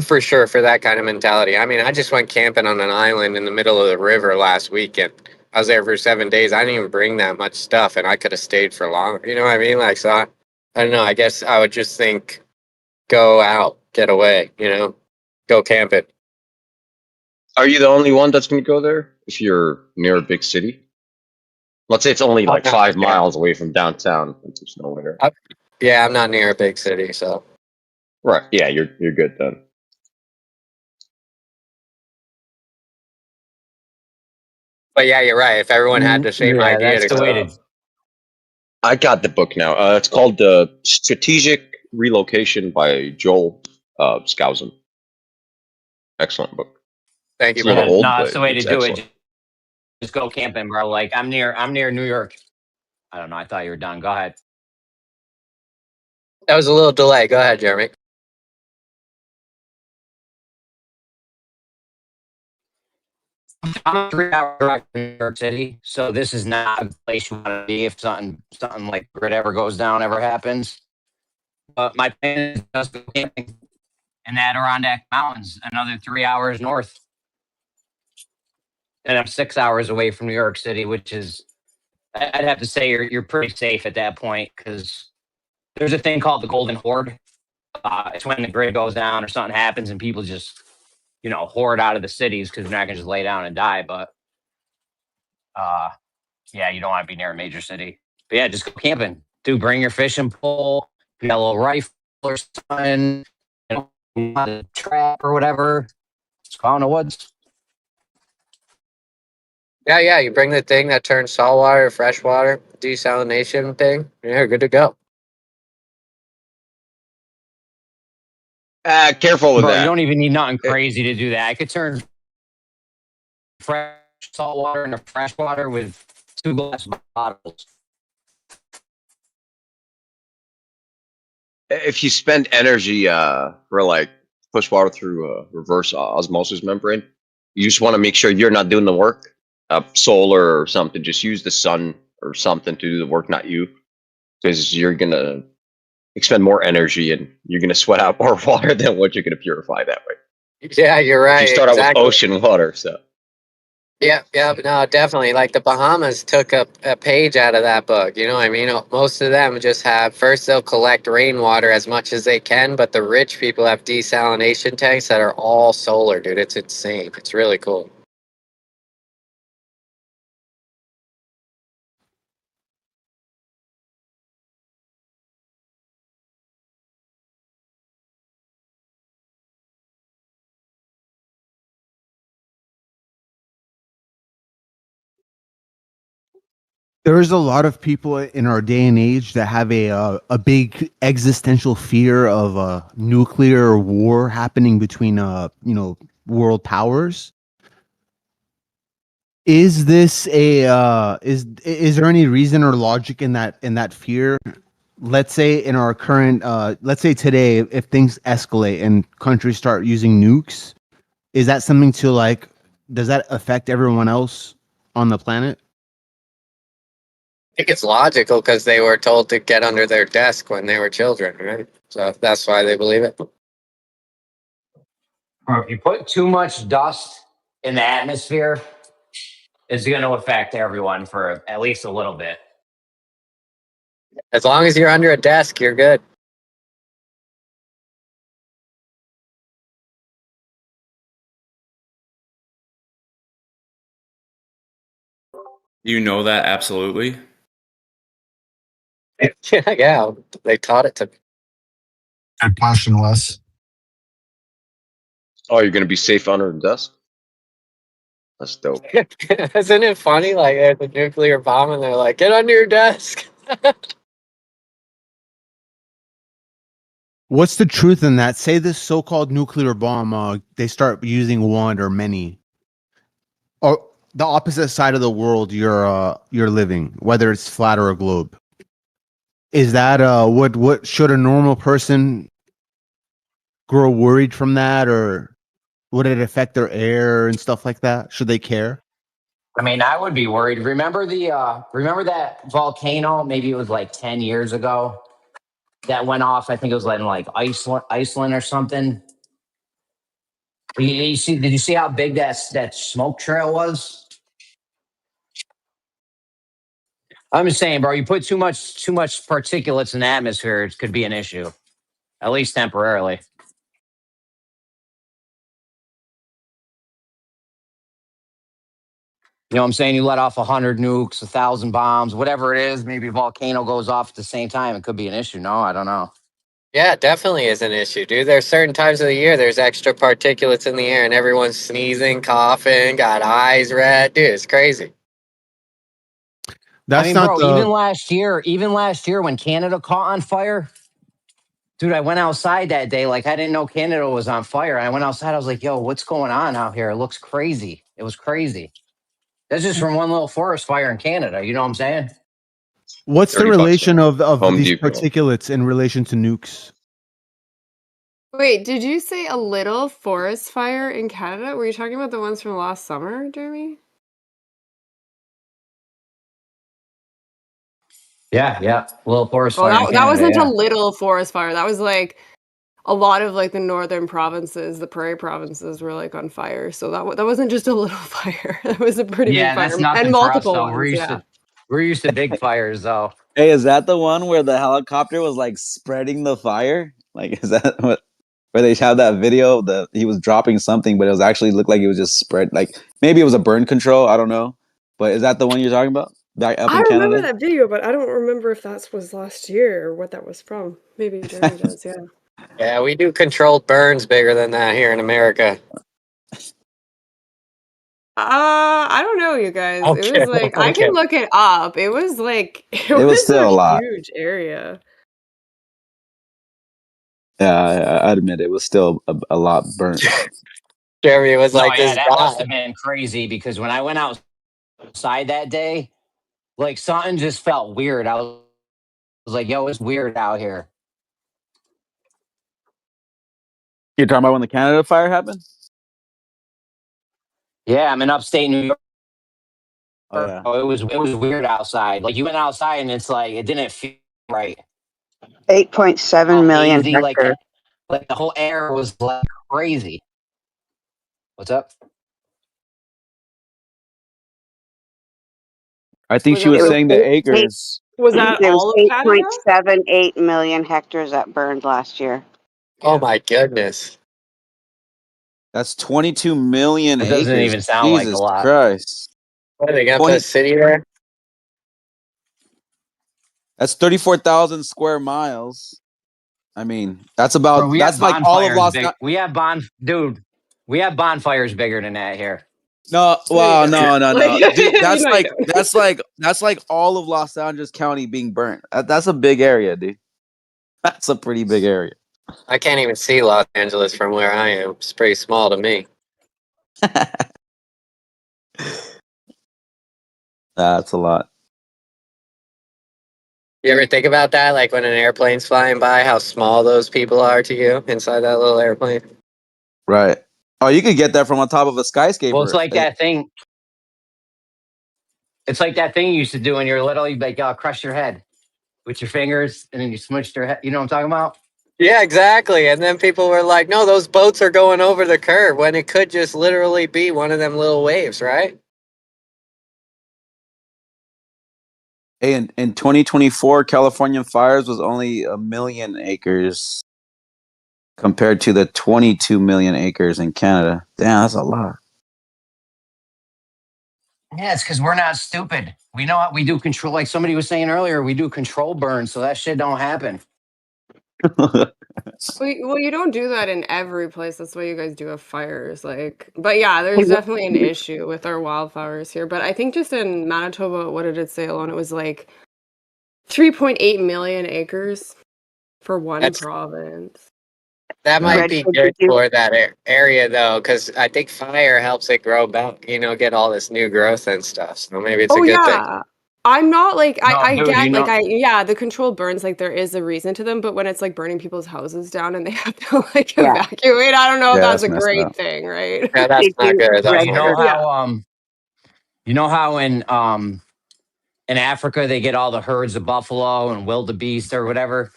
for sure, for that kind of mentality. I mean, I just went camping on an island in the middle of the river last weekend. I was there for 7 days. I didn't even bring that much stuff, and I could have stayed for longer. You know what I mean? Like, so I don't know. I guess I would just think, go out, get away. Go camping. Are you the only one that's going to go there if you're near a big city? Let's say it's only Oh, like no, 5 miles away from downtown, and there's nowhere. yeah, I'm not near a big city, so. Right. Yeah, you're good then. But yeah, you're right. If everyone had the same Yeah, idea that's to the way go. to. I got the book now. It's called Strategic Relocation by Joel Skousen. Excellent book. Thank It's you, a little bro. old, No, that's but the way to it's do excellent. it. Just go camping, bro. Like I'm near New York. I don't know. I thought you were done. Go ahead. That was a little delay. Go ahead, Jeremy. I'm a 3 hour drive from New York City, so this is not a place you want to be if something like grid ever goes down, ever happens. But my plan is just go camping in the Adirondack Mountains, another 3 hours north. And I'm 6 hours away from New York City, which is, I'd have to say you're pretty safe at that point because there's a thing called the Golden Horde. It's when the grid goes down or something happens and people just, hoard out of the cities because they're not gonna just lay down and die. But yeah, you don't want to be near a major city. But yeah, just go camping. Dude, bring your fishing pole, you got a little rifle or something, a trap or whatever. Just go out in the woods. Yeah. You bring the thing that turns saltwater to freshwater, desalination thing. Yeah, you're good to go. Careful with Bro, you that. don't even need nothing crazy to do that. I could turn fresh salt water into fresh water with 2 glass bottles. If you spend energy for like push water through a reverse osmosis membrane, you just want to make sure you're not doing the work. Solar or something, just use the sun or something to do the work, not you, because you're gonna expend more energy and you're gonna sweat out more water than what you're gonna purify that way. Yeah, you're If you right. start out with Exactly. ocean water, so Yeah, no, definitely. Like the Bahamas took a page out of that book. You know what I mean? Most of them just have, first they'll collect rainwater as much as they can, but the rich people have desalination tanks that are all solar, dude. It's insane. It's really cool. There's a lot of people in our day and age that have a big existential fear of a nuclear war happening between world powers. Is this is there any reason or logic in that fear? Let's say in our current let's say today, if things escalate and countries start using nukes, is that something to like, does that affect everyone else on the planet? I think it's logical because they were told to get under their desk when they were children, right? So that's why they believe it. Or if you put too much dust in the atmosphere, it's going to affect everyone for at least a little bit. As long as you're under a desk, you're good. You know that absolutely. Yeah, they taught it to me. Good question, Wes. oh, you're gonna be safe under the desk. That's dope. Isn't it funny? Like there's a nuclear bomb and they're like, get under your desk. What's the truth in that? Say this so-called nuclear bomb, they start using one or many, or the opposite side of the world you're living, whether it's flat or a globe. Is that what should a normal person grow worried from that, or would it affect their air and stuff like that? Should they care? I mean, I would be worried. Remember that volcano? Maybe it was like 10 years ago that went off. I think it was in like Iceland or something. Did you see how big that smoke trail was? I'm just saying, bro. You put too much particulates in the atmosphere, it could be an issue, at least temporarily. You know what I'm saying? You let off 100 nukes, 1,000 bombs, whatever it is. Maybe a volcano goes off at the same time. It could be an issue. No, I don't know. Yeah, it definitely is an issue, dude. There's certain times of the year there's extra particulates in the air and everyone's sneezing, coughing, got eyes red. Dude, it's crazy. That's I mean, not bro, the. even last year when Canada caught on fire, dude, I went outside that day. Like, I didn't know Canada was on fire. I went outside. I was like, yo, what's going on out here? It looks crazy. It was crazy. That's just from one little forest fire in Canada. You know what I'm saying? What's the 30 bucks relation of Home these Depot. particulates in relation to nukes? Wait, did you say a little forest fire in Canada? Were you talking about the ones from last summer, Jeremy? Yeah. Little forest Well, fire in that Canada. wasn't a Yeah. little forest fire. That was like a lot of like the northern provinces, the prairie provinces were like on fire. So that wasn't just a little fire. That was a pretty big Yeah, fire that's and nothing for us multiple though. ones. Yeah. We're used to big fires though. Hey, is that the one where the helicopter was like spreading the fire? Like, is that what? Where they have that video that he was dropping something, but it was actually looked like it was just spread. Like maybe it was a burn control. I don't know. But is that the one you're talking about? Back up I in remember Canada? that video, but I don't remember if that was last year or what that was from. Maybe Jeremy does, yeah. Yeah, we do controlled burns bigger than that here in America. I don't know, you guys. It was Okay, like I okay. can look it up. It was like it It was was still a a lot. huge area. Yeah, I admit it was still a lot burnt. Jeremy was No, like yeah, this that must guy. have been crazy because when I went outside that day, like something just felt weird. I was like, yo, it's weird out here. You're talking about when the Canada fire happened? Yeah, I'm in upstate New York. Oh yeah. Oh, it was weird outside. Like you went outside and it's like it didn't feel right. 8.7 All million hazy, hectares. like the whole air was like crazy. What's up? I think Was she that It was was like saying the acres. was that it was all of Canada? 8.78 million hectares that burned last year. Oh my goodness. That's 22 million It doesn't acres. even sound like a Jesus lot. Christ. What are they gonna put a 20 city there? That's 34,000 square miles. I mean, Bro, we have that's like all of bonfires Los big. Dude, we have bonfires bigger than that here. No, No, you wow, don't. no. Like, Dude, you know you don't. that's like all of Los Angeles County being burnt. That's a big area, dude. That's a pretty big area. I can't even see Los Angeles from where I am. It's pretty small to me. That's a lot. You ever think about that? Like when an airplane's flying by, how small those people are to you inside that little airplane? Right. Oh, you could get that from on top of a Well, it's skyscraper. like that thing. It's like that thing you used to do when you're little. You like crush your head with your fingers, and then you smushed your head. You know what I'm talking about? Yeah, exactly. And then people were like, no, those boats are going over the curb when it could just literally be one of them little waves, right? Hey, in 2024, California fires was only 1 million acres compared to the 22 million acres in Canada. Damn, that's a lot. Yeah, it's because we're not stupid. We know what we do control. Like somebody was saying earlier, we do control burns, so that shit don't happen. Well, you don't do that in every place. That's why you guys do have fires. Like, but yeah, there's definitely an issue with our wildfires here. But I think just in Manitoba, what did it say alone? It was like 3.8 million acres for one province. That might Ready be for good you? for that area though, because I think fire helps it grow back, get all this new growth and stuff. So maybe it's a Oh good thing. yeah. I'm not like No, I dude, you get like know. yeah, the controlled burns, like there is a reason to them, but when it's like burning people's houses down and they have to like Yeah. evacuate, I don't know if Yeah, that's that's a messed great up. thing, right? Yeah, that's Did not you, good. That's You know horrible. Yeah. how in Africa they get all the herds of buffalo and wildebeest or whatever,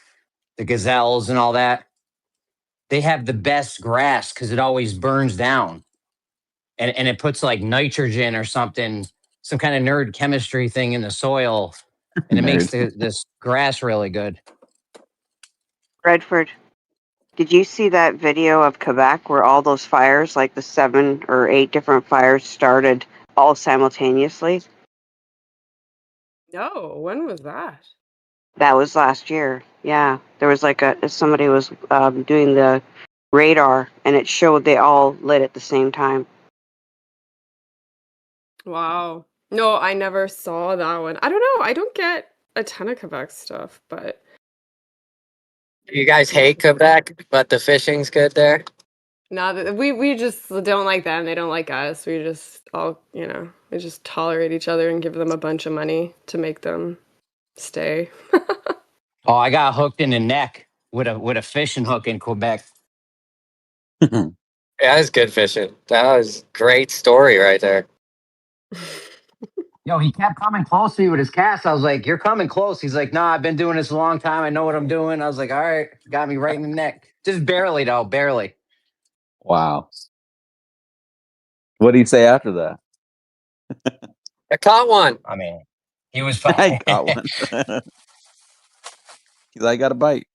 the gazelles and all that. They have the best grass because it always burns down, and it puts like nitrogen or something, some kind of nerd chemistry thing in the soil, and it makes Nerd. this grass really good. Redford, did you see that video of Quebec where all those fires, like the 7 or 8 different fires, started all simultaneously? No, when was that? That was last year. Yeah, there was like somebody was doing the radar, and it showed they all lit at the same time. Wow. No, I never saw that one. I don't know. I don't get a ton of Quebec stuff, but You guys hate Quebec, but the fishing's good there. now that we just don't like them, they don't like us. We just all, you know, we just tolerate each other and give them a bunch of money to make them stay. Oh, I got hooked in the neck with a fishing hook in Quebec. Yeah, it's good fishing. That was great story right there. Yo, he kept coming close to me with his cast. I was like, "You're coming close." He's like, "Nah, I've been doing this a long time. I know what I'm doing." I was like, "All right," got me right in the neck, just barely though, barely. Wow. What did he say after that? I caught one. I mean, he was I fine. got one. He's like, I got a bite.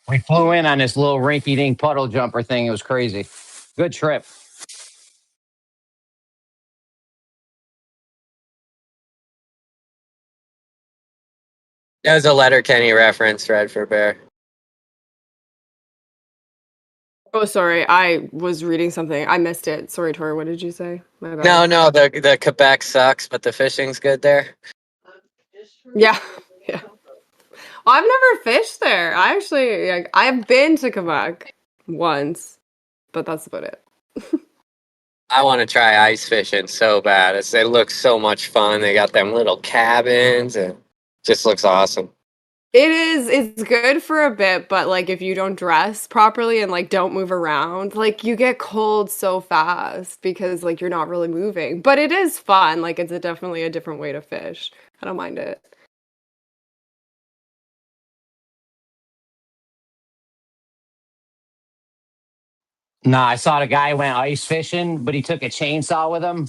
We flew in on this little rinky-dink puddle jumper thing. It was crazy. Good trip. That was a Letterkenny reference, Red for Bear. Oh, sorry. I was reading something. I missed it. Sorry, Tori. What did you say? My bad. No, the Quebec sucks, but the fishing's good there. Yeah. Yeah. Well, I've never fished there. I actually, like, I've been to Quebec once, but that's about it. I want to try ice fishing so bad. It looks so much fun. They got them little cabins and just looks awesome. It is, it's good for a bit, but like if you don't dress properly and like don't move around, like you get cold so fast because like you're not really moving. But it is fun. Like it's definitely a different way to fish. I don't mind it. Nah, I saw the guy went ice fishing, but he took a chainsaw with him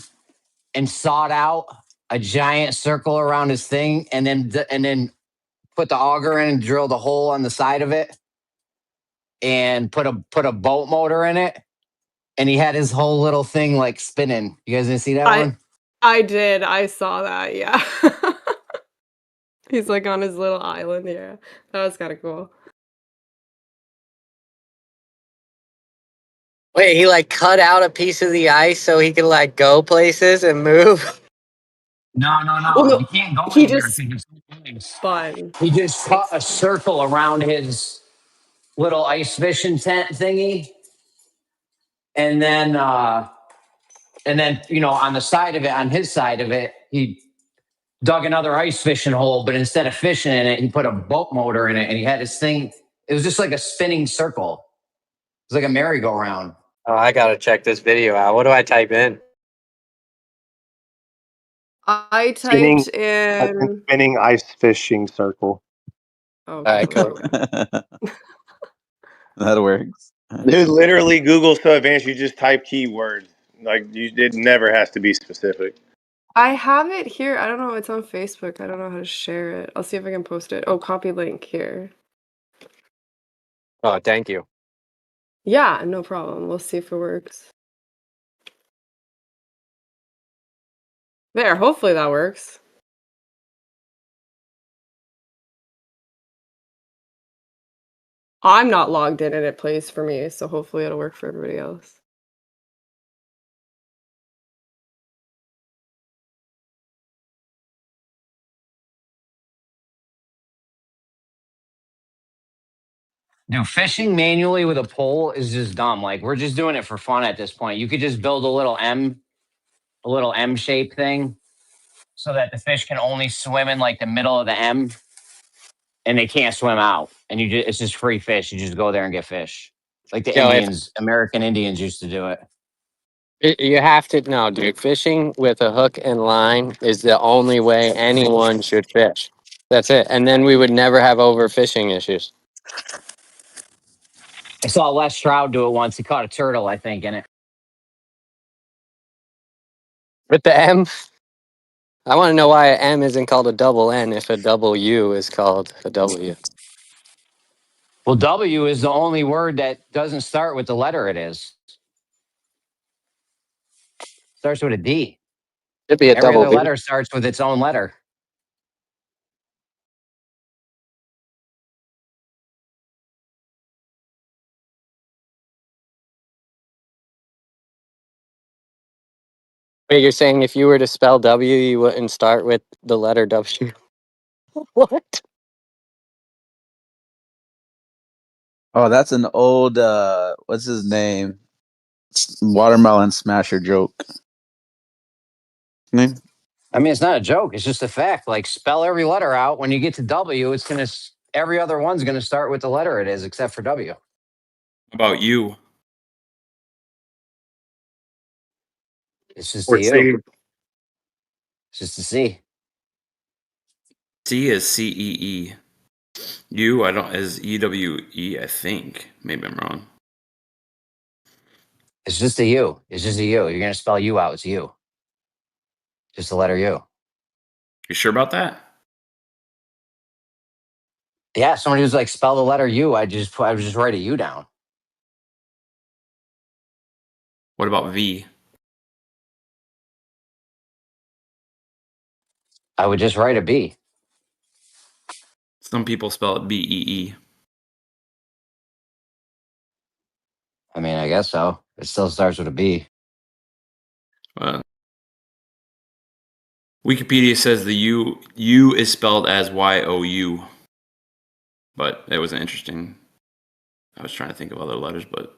and sawed out a giant circle around his thing, and then put the auger in and drilled a hole on the side of it, and put a boat motor in it, and he had his whole little thing like spinning. You guys didn't see that one? I did. I saw that. Yeah. He's like on his little island. Yeah. That was kind of cool. Wait, he like cut out a piece of the ice so he could like go places and move? No, Well, no, you can't go he anywhere just because it's spun. he just cut a circle around his little ice fishing tent thingy, and then you know on the side of it, on his side of it, he dug another ice fishing hole, but instead of fishing in it, he put a boat motor in it, and he had his thing. It was just like a spinning circle. It was like a merry-go-round. Oh, I gotta check this video out. What do I type in? I Spinning, typed I think in. spinning ice fishing circle. Oh, All right, cool. cool. That works. Dude, literally Google so advanced you just type keywords. Like it never has to be specific. I have it here. I don't know. It's on Facebook. I don't know how to share it. I'll see if I can post it. Oh, copy link here. Oh, thank you. Yeah, no problem. We'll see if it works. There, hopefully that works. I'm not logged in and it plays for me, so hopefully it'll work for everybody else. Dude, fishing manually with a pole is just dumb. Like we're just doing it for fun at this point. You could just build a little M shape thing so that the fish can only swim in like the middle of the M, and they can't swim out. And it's just free fish. You just go there and get fish, like the Yo, if American Indians used to do it. you have to know, dude, fishing with a hook and line is the only way anyone should fish. That's it. And then we would never have overfishing issues. I saw Les Stroud do it once. He caught a turtle, I think, in it. With the M, I want to know why an M isn't called a double N if a double U is called a W. Well, W is the only word that doesn't start with the letter it is. Starts with a D. Should be a Every double other B. letter starts with its own letter. Wait, you're saying if you were to spell W, you wouldn't start with the letter W? What? Oh, that's an old what's his name? Watermelon smasher joke. Name? I mean, it's not a joke. It's just a fact. Like, spell every letter out. When you get to W, it's going to, every other one's going to start with the letter it is, except for W. About you? It's just Or a U. C. It's just a C. C is CEE. U I don't is EWE, I think. Maybe I'm wrong. It's just a U. It's just a U. You're going to spell U out. It's U. Just the letter U. You sure about that? Yeah, somebody was like, spell the letter U. I would just write a U down. What about V? I would just write a B. Some people spell it BEE. I mean, I guess so. It still starts with a B. Wikipedia says the U is spelled as YOU. But it was interesting. I was trying to think of other letters, but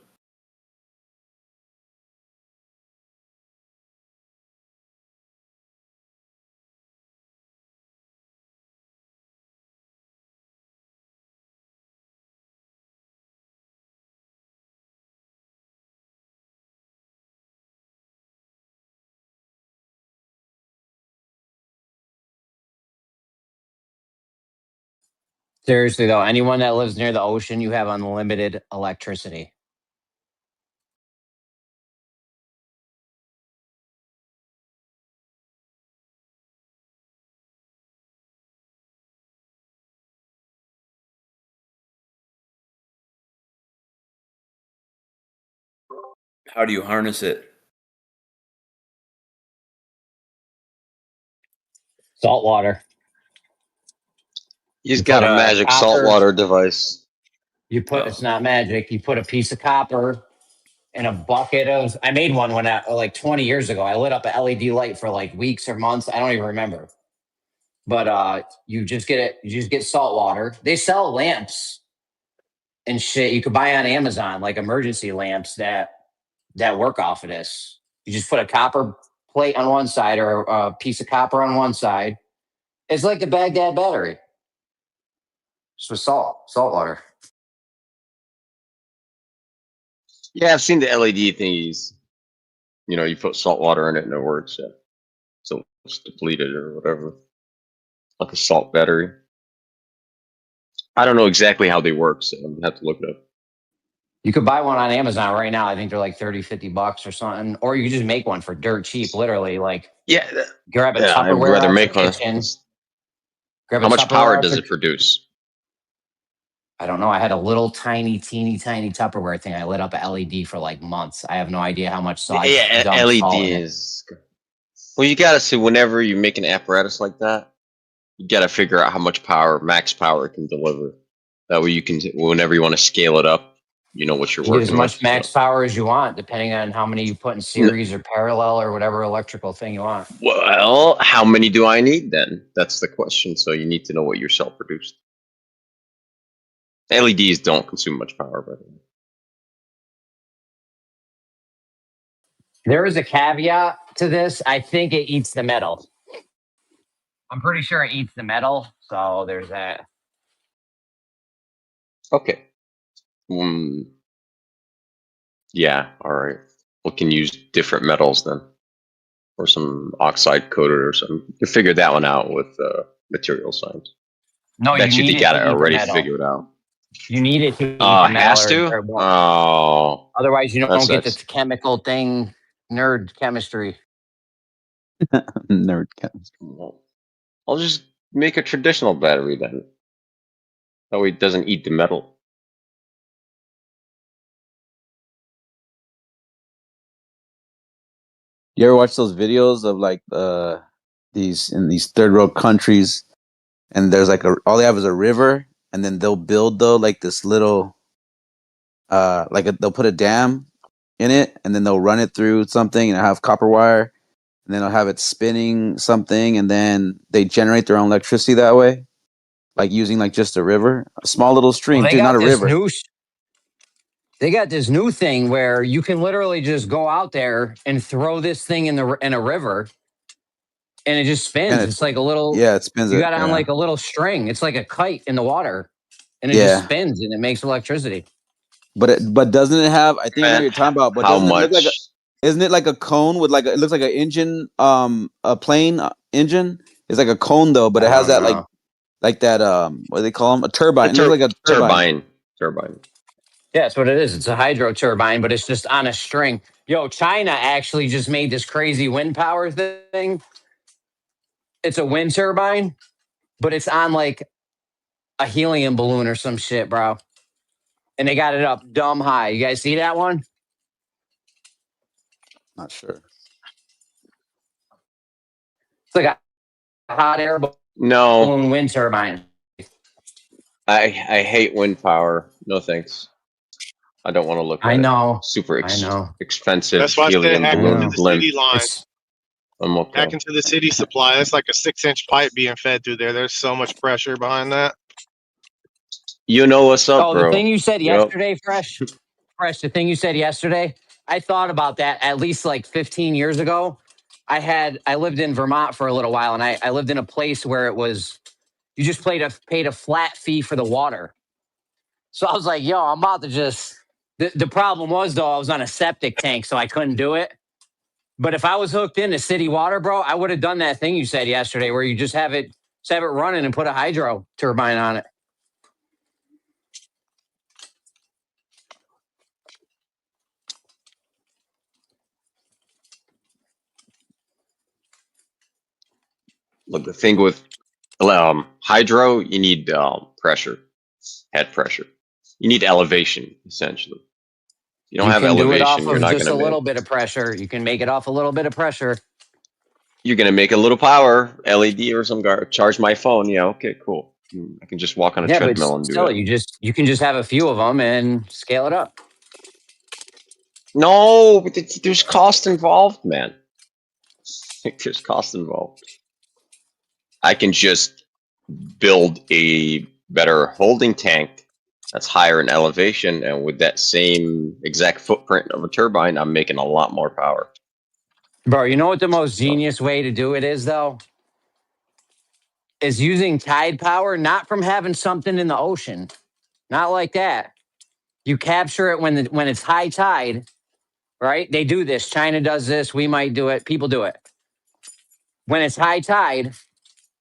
Seriously, though, anyone that lives near the ocean, you have unlimited electricity. how do you harness it? Salt water. He's You got put a a magic copper. saltwater device. It's not magic. You put a piece of copper in a bucket of. I made one when like 20 years ago. I lit up an LED light for like weeks or months. I don't even remember. But you just get it. You just get salt water. They sell lamps and shit. You could buy on Amazon like emergency lamps that work off of this. You just put a copper plate on one side or a piece of copper on one side. It's like the Baghdad battery. Just with salt water. Yeah, I've seen the LED thingies. You know, you put salt water in it and it works. Yeah. So it's depleted or whatever. Like a salt battery. I don't know exactly how they work, so I'm gonna have to look it up. You could buy one on Amazon right now. I think they're like 30, $50 or something. Or you could just make one for dirt cheap, literally. Like, Yeah, grab a yeah, I'd Tupperware rather out your make one. kitchen. Grab a How much power Tupperware out does your. it produce? I don't know. I had a little teeny Tupperware thing. I lit up a LED for like months. I have no idea how much salt. I just Yeah, dumped salt in it. LEDs. Well, you gotta see whenever you make an apparatus like that, you gotta figure out how much power, max power it can deliver. That way you can, whenever you want to scale it up, you know what you're You get as working with. much max power as you want, depending on how many you put in series or parallel or whatever electrical thing you want. Well, how many do I need then? That's the question. So you need to know what your cell produced. LEDs don't consume much power, by the way. There is a caveat to this. I think it eats the metal. I'm pretty sure it eats the metal, so there's that. Okay. Yeah. All right. We can use different metals then, or some oxide coated or something. You figure that one out with material science. No, you Bet you need they it got to it eat the already metal. figured out. You need it to eat the metal, Has to. or it won't. Oh, Otherwise, you that don't get sucks. this chemical thing, nerd chemistry. Nerd chemistry. Well, I'll just make a traditional battery then. That way it doesn't eat the metal. You ever watch those videos of like these in these third world countries, and there's like all they have is a river, and then they'll build though like this little they'll put a dam in it, and then they'll run it through something and have copper wire, and then they'll have it spinning something, and then they generate their own electricity that way, like using like just a river, a small little Well, stream, they dude, not got a this river. new. They got this new thing where you can literally just go out there and throw this thing in a river, and it just And spins. it, It's like a little. yeah, it spins You it. got it on Yeah, like a little string. It's like a kite in the water, and it just yeah. spins and it makes electricity. But doesn't it have? I think I know what And you're talking about. But how doesn't it look like a? much? Isn't it like a cone with like it looks like an engine, a plane engine? It's like a cone though, but it I has don't that know. like that what do they call them? A A turbine. It looks like a turbine. turbine. Turbine. Yeah, that's what it is. It's a hydro turbine, but it's just on a string. Yo, China actually just made this crazy wind power thing. It's a wind turbine, but it's on like a helium balloon or some shit, bro. And they got it up dumb high. You guys see that one? Not sure. It's like a hot air No, balloon wind turbine. I hate wind power. No thanks. I don't want to look I at it. know. Super I know. expensive That's why I said helium hack I into balloon know. the blimp. city line. It's I'm okay. Hack into the city supply. That's like a 6-inch pipe being fed through there. There's so much pressure behind that. You know what's up, oh, the bro? thing you said Yep. yesterday, Fresh. Fresh, the thing you said yesterday, I thought about that at least like 15 years ago. I lived in Vermont for a little while, and I lived in a place where it was you just paid a flat fee for the water. So I was like, yo, I'm about to just the problem was though, I was on a septic tank, so I couldn't do it. But if I was hooked into city water, bro, I would have done that thing you said yesterday where you just have it running and put a hydro turbine on it. Look, the thing with hydro, you need pressure, head pressure. You need elevation, essentially. You don't You have can do it off elevation, you're of not just gonna a make. little bit of pressure. You can make it off a little bit of pressure. You're gonna make a little power, LED or some charge my phone. Yeah, okay, cool. I can just walk on a Yeah, but treadmill and do still, it. you can just have a few of them and scale it up. No, but there's cost involved, man. There's cost involved. I can just build a better holding tank that's higher in elevation, and with that same exact footprint of a turbine, I'm making a lot more power. Bro, you know what the most So genius way to do it is, though? Is using tide power, not from having something in the ocean. Not like that. You capture it when it's high tide, right? They do this. China does this. We might do it. People do it. When it's high tide,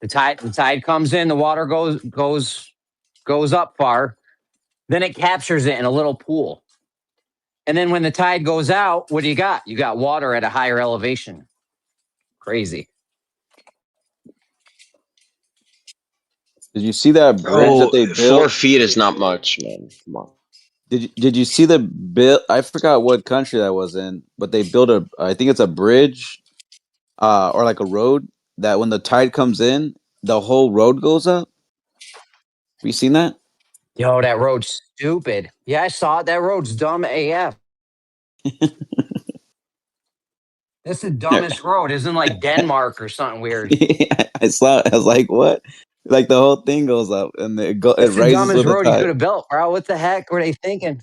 the tide comes in, the water goes up far, then it captures it in a little pool. And then when the tide goes out, what do you got? You got water at a higher elevation. Crazy. Did you see that bridge that oh, they 4 built? feet is not much, man. Come on. Did you see the bill? I forgot what country that was in, but they built I think it's a bridge, or like a road that when the tide comes in, the whole road goes up. Have you seen that? Yo, that road's stupid. Yeah, I saw it. That road's dumb AF. That's the dumbest road. Isn't like Denmark or something weird. I saw it. I was like, what? Like the whole thing goes up and it That's the rises dumbest with the road you could tide. have built, bro. What the heck were they thinking?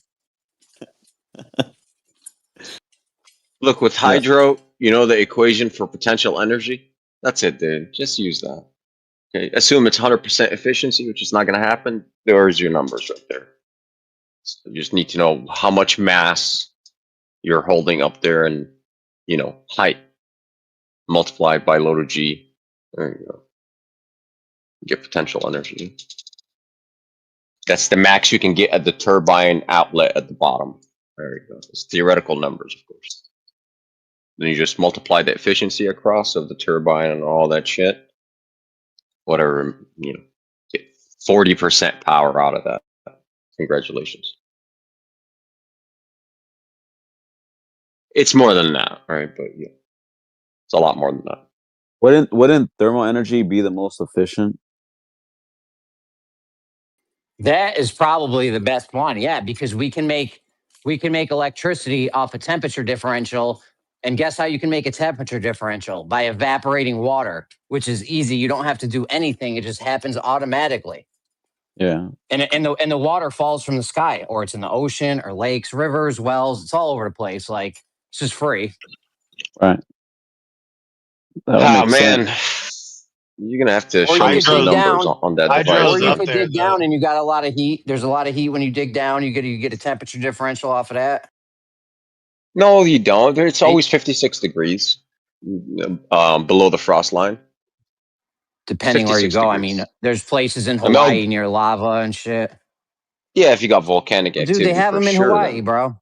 Look, with Yeah. hydro, you know the equation for potential energy? That's it, dude. Just use that. Okay, assume it's 100% efficiency, which is not going to happen. There's your numbers right there. So you just need to know how much mass you're holding up there, and height multiplied by low to G. There you go. Get potential energy. That's the max you can get at the turbine outlet at the bottom. There you go. It's theoretical numbers, of course. Then you just multiply the efficiency across of the turbine and all that shit. Whatever, get 40% power out of that. Congratulations. It's more than that, right? But yeah, it's a lot more than that. Wouldn't thermal energy be the most efficient? That is probably the best one, yeah, because we can make electricity off a temperature differential. And guess how you can make a temperature differential? By evaporating water, which is easy. You don't have to do anything. It just happens automatically. Yeah. And the water falls from the sky, or it's in the ocean, or lakes, rivers, wells. It's all over the place. Like, it's just free. Right. Oh man, you're gonna have to show me some numbers on that device. Or you could dig down, and you got a lot of heat. There's a lot of heat when you dig down. You get a temperature differential off of that. No, you don't. It's always 56 degrees below the frost line. Depending where you 56 go. I degrees. mean, there's places in Hawaii near lava and shit. Yeah, if you got volcanic Dude, activity, they have for them in sure, Hawaii, then. bro.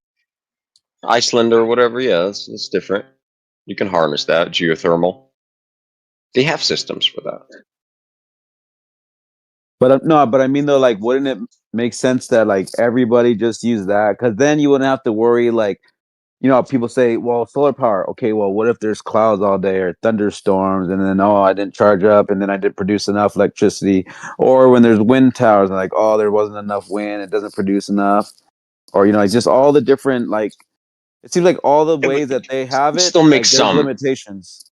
Iceland or whatever, yeah, it's different. You can harness that geothermal. They have systems for that. But no, but I mean though, like, wouldn't it make sense that like everybody just use that? Because then you wouldn't have to worry. Like, people say, well, solar power. Okay, well, what if there's clouds all day or thunderstorms, and then I didn't charge up, and then I didn't produce enough electricity, or when there's wind towers, and like, oh, there wasn't enough wind, it doesn't produce enough, or like just all the different like. It seems like all the ways that they have it, still make like, there's some limitations.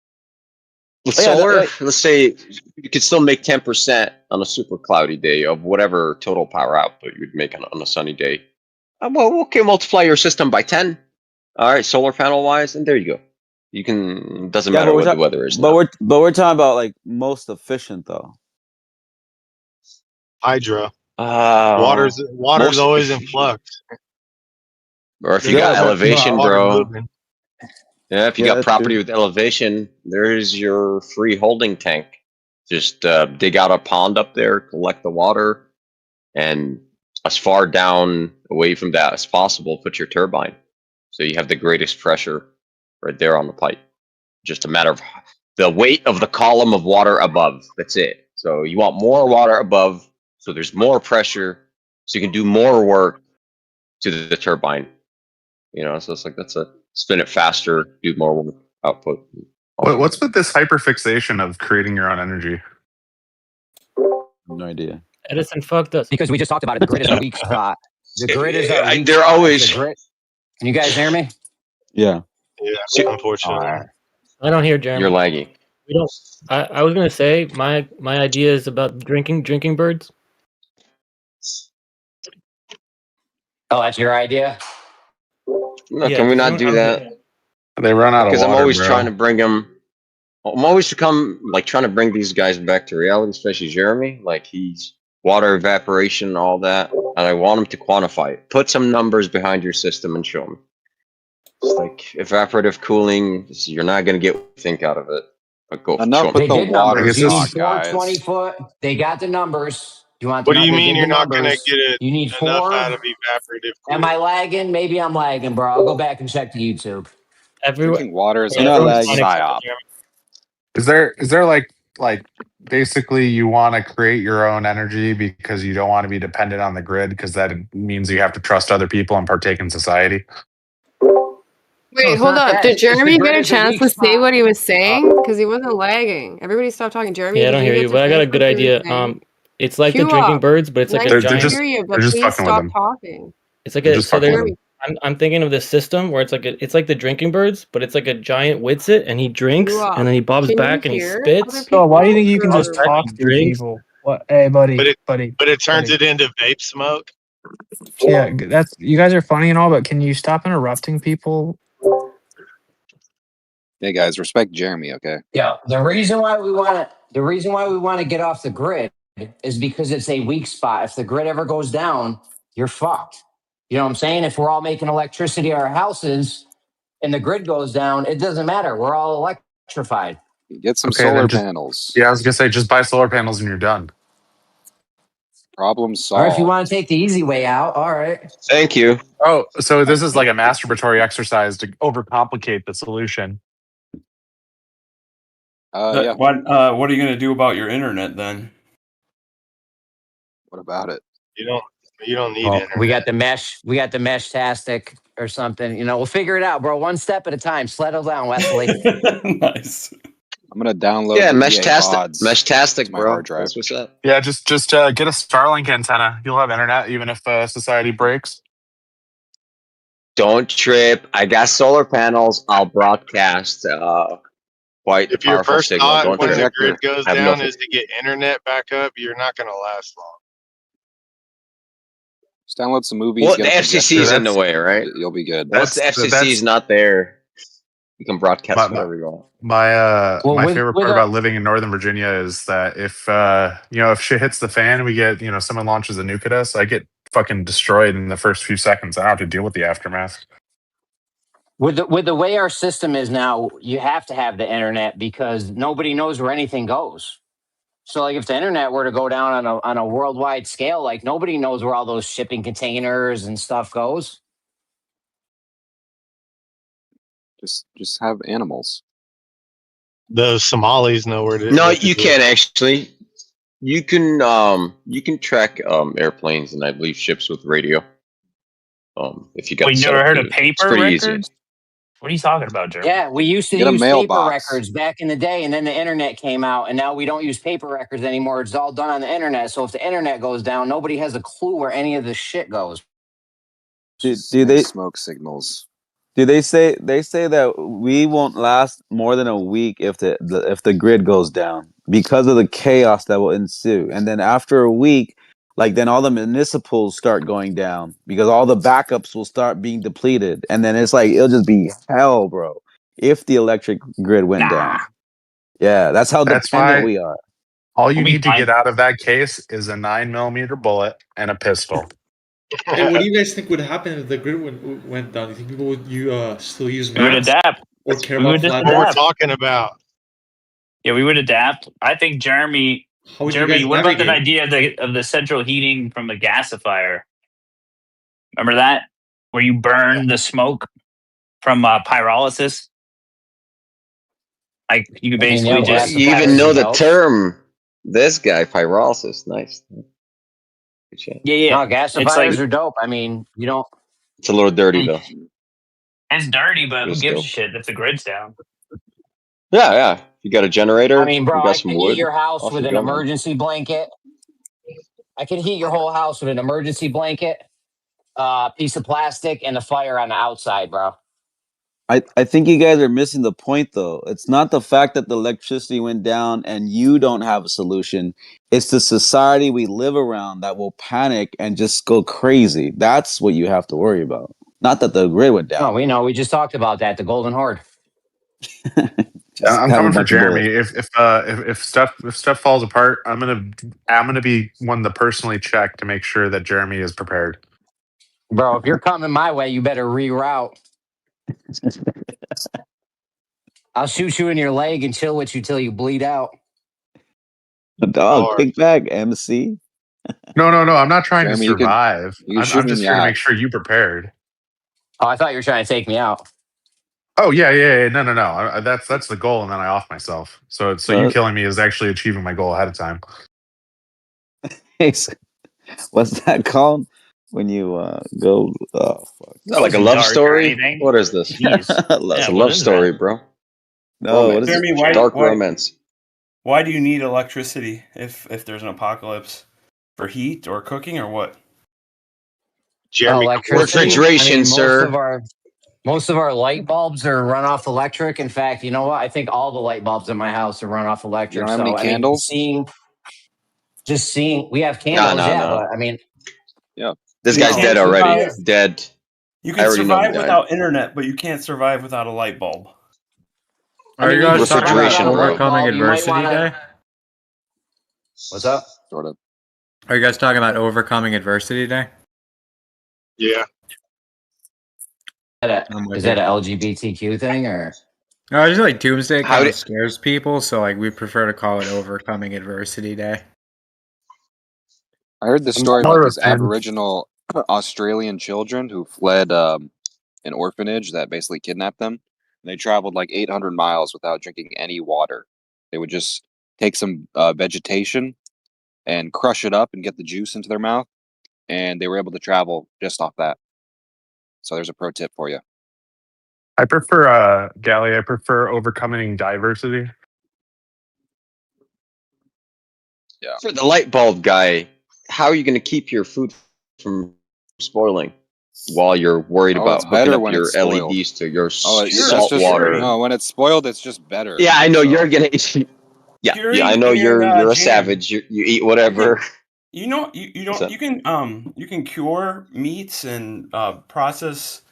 with Oh, yeah, solar. Let's say you could still make 10% on a super cloudy day of whatever total power output you'd make on a sunny day. Well, okay, multiply your system by 10. All right, solar panel wise, and there you go. You can. Doesn't matter what the weather is. But we're talking about like most efficient though. Hydro. Water's most always in flux. Or if They you got gotta keep elevation, water bro. moving. Yeah, if you Yeah, got that's property true. with elevation, there's your free holding tank. Just dig out a pond up there, collect the water, and as far down away from that as possible, put your turbine. So you have the greatest pressure right there on the pipe. Just a matter of the weight of the column of water above. That's it. So you want more water above, so there's more pressure, so you can do more work to the turbine. So it's like that's a spin it faster, do more work output. What's with this hyperfixation of creating your own energy? No idea. Edison fucked us. Because we just talked about it. The grid is our weak spot. The grid is our weak They're spot. always. The grid. Can you guys hear me? Yeah. Yeah, unfortunately. I don't hear Jeremy. You're lagging. We don't. I was gonna say my idea is about drinking birds. Oh, that's your idea? No, Yeah, can we 'cause not do that? They run out of Because water, I'm always bro. trying to bring them. I'm always trying to bring these guys back to reality, especially Jeremy. Like he's water evaporation, all that, and I want him to quantify it. Put some numbers behind your system and show them. It's like evaporative cooling. You're not gonna get what you think out of it. But go Enough show with They me. did numbers. You need talk, four guys. 20-foot. They got the numbers. You want? What do you they mean did you're the not gonna numbers. get it You need enough 4. out of evaporative Am cooling? I lagging? Maybe I'm lagging, bro. I'll go back and check the YouTube. Drinking water is You're not a lagging. psyop. Is there like basically you want to create your own energy because you don't want to be dependent on the grid because that means you have to trust other people and partake in society? Wait, it's hold not up. that. Did It's just the Jeremy grid get a is a chance weak to say spot. what he was saying? Because he wasn't lagging. Everybody stop talking. Jeremy, Yeah, I did don't you hear get you, to but I got a finish good what you were idea. saying? It's like the Queue drinking up. birds, but it's like Nice a to giant. hear you, they're but just please fucking with stop them. talking. It's like They're a just so fucking with there's. them. I'm thinking of this system where it's like the drinking birds, but it's like a giant Witsit, and he drinks, Queue up. and then he bobs Can you back, and he hear other spits. So why do you people? think you can Bobs just back, Or talk he through drinks. people? What? Hey, But buddy. it turns it into vape smoke. Yeah, that's you guys are funny and all, but can you stop interrupting people? Hey guys, respect Jeremy, okay? Yeah. The reason why we want to The reason why we want to get off the grid is because it's a weak spot. If the grid ever goes down, you're fucked. You know what I'm saying? If we're all making electricity at our houses and the grid goes down, it doesn't matter. We're all electrified. Get some Okay, solar then just panels. yeah, I was gonna say just buy solar panels and you're done. Problem Or if you solved. want to take the easy way out, all right. Thank you. Oh, so this is like a masturbatory exercise to overcomplicate the solution. Yeah. What are you going to do about your internet then? What about it? You don't need Well, internet. we got the mesh-tastic or something. You know, we'll figure it out, bro. One step at a time. Settle down, Wesley. Nice. I'm gonna download Yeah, the EA Mesh-tastic, VODs Mesh-tastic, to my bro. hard drive. That's what's up. Yeah, just get a Starlink antenna. You'll have internet even if society breaks. Don't trip. I got solar panels. I'll broadcast quite If your powerful first signal. thought Don't when the trip. grid goes I have no down is to get internet back up, you're not going to last long. Just download some movies. Well, get the a projector. FCC's in the way, right? You'll be good. Once the FCC's not there, you can broadcast whatever you want. My Well, my with- favorite with part a- about living in Northern Virginia is that if if shit hits the fan, we get someone launches a nuke at us, I get fucking destroyed in the first few seconds. I don't have to deal with the aftermath. With the way our system is now, you have to have the internet because nobody knows where anything goes. So, like, if the internet were to go down on a worldwide scale, like nobody knows where all those shipping containers and stuff goes. Just have animals. Those Somalis know where to. No, what to you do. can't actually. You can track airplanes and I believe ships with radio. If you got We the never setup heard to of it. It's paper pretty easy. records? What are you talking about, Jeremy? Yeah, we used to Get a use paper mailbox. records back in the day, and then the internet came out, and now we don't use paper records anymore. It's all done on the internet. So if the internet goes down, nobody has a clue where any of this shit goes. Do they smoke signals? Do they say that we won't last more than a week if the grid goes down because of the chaos that will ensue, and then after a week, like then all the municipals start going down because all the backups will start being depleted, and then it's like it'll just be hell, bro. If the electric grid went down, yeah, that's how That's dependent why we are. all you need to get out of that case is a 9mm bullet and a pistol. Hey, what do you guys think would happen if the grid went down? Do you think people would still use We would maps adapt. or care We about would just flat What we're adapt. talking about. Yeah, we would adapt. I think Jeremy. How would you Jeremy, guys what about that navigate? idea of the central heating from a gasifier? Remember that, where you burn the smoke from pyrolysis? Like you could I mean, basically yo, Well, just you even gasifiers know are the dope. term. This guy, pyrolysis. Nice. Good shit. yeah. No, It's gasifiers like are dope. I mean, you don't. It's a little dirty though. it's dirty, but But who it's gives a dope. shit if the grid's down? Yeah, yeah. You got a I generator. mean, You bro, got I some could heat wood. your house Off with you an go, man. emergency blanket. I could heat your whole house with an emergency blanket, piece of plastic, and a fire on the outside, bro. I think you guys are missing the point though. It's not the fact that the electricity went down and you don't have a solution. It's the society we live around that will panic and just go crazy. That's what you have to worry about. Not that the grid went No, down. we know. We just talked about that. The Golden Horde. Just I'm have a coming for bunch of bullets. Jeremy. If stuff falls apart, I'm gonna be one to personally check to make sure that Jeremy is prepared. Bro, if you're coming my way, you better reroute. I'll shoot you in your leg and chill with you till you bleed out. Dog, kick back, MC. No. I'm not trying Jeremy, to survive. you can I'm shoot me in just the here to eye. make sure you prepared. Oh, I thought you were trying to take me out. Oh yeah. No. That's the goal, and then I off myself. So you killing me is actually achieving my goal ahead of time. What's that called? When you go, fuck. Is that like a love story? What is this? It's a what love is story, that? bro. No, what is Jeremy, it? Dark romance. Why do you need electricity if there's an apocalypse? For heat or cooking or what? Jeremy, Electricity. Refrigeration, I mean, sir. most of our light bulbs are run off electric. In fact, you know what? I think all the light bulbs in my house are run off electric. You don't have so any I candles? mean, we have candles, No. but I mean, Yeah. This You guy's can't dead already. survive- Dead. You I can already know he survive died. without internet, but you can't survive without a light bulb. Are you guys talking about Refrigeration, bro. overcoming You might adversity wanna- day? What's up? Sort of. Are you guys talking about overcoming adversity today? Yeah. Is that a LGBTQ thing or? No, I just like Doomsday How kind do- of scares people, so like we prefer to call it overcoming adversity day. I heard this I'm story more about of a these fan. Aboriginal Australian children who fled an orphanage that basically kidnapped them. They traveled like 800 miles without drinking any water. They would just take some vegetation and crush it up and get the juice into their mouth, and they were able to travel just off that. So there's a pro tip for you. I prefer Gally. I prefer overcoming diversity. Yeah. For the light bulb guy, how are you going to keep your food from spoiling while you're worried Oh, it's about hooking better up when your it's spoiled. LEDs to your Oh, that's salt just water? no. When it's spoiled, it's just better. Yeah, I know So you're gonna. Yeah, Curing I know and you're a jam. savage. You eat whatever. You know, you What's don't that? you can cure meats and process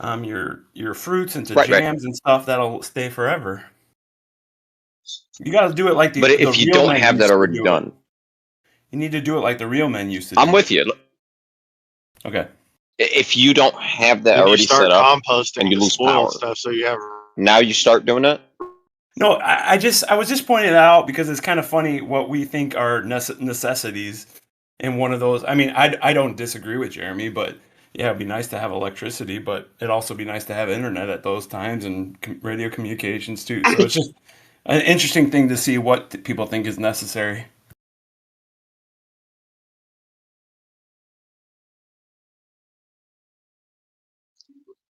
your fruits into Right. jams and stuff that'll stay forever. You got to do it like But the if you real don't men have that used to already do it. done, You need to do it like the real men used to I'm do with it. you. Okay. If you don't have that Then you already start set up composting and you the lose spoiled power, stuff, so you have. now you start doing it. No, I was just pointing it out because it's kind of funny what we think are necessities in one of those. I mean, I don't disagree with Jeremy, but yeah, it'd be nice to have electricity, but it'd also be nice to have internet at those times and radio communications too. So it's just an interesting thing to see what people think is necessary.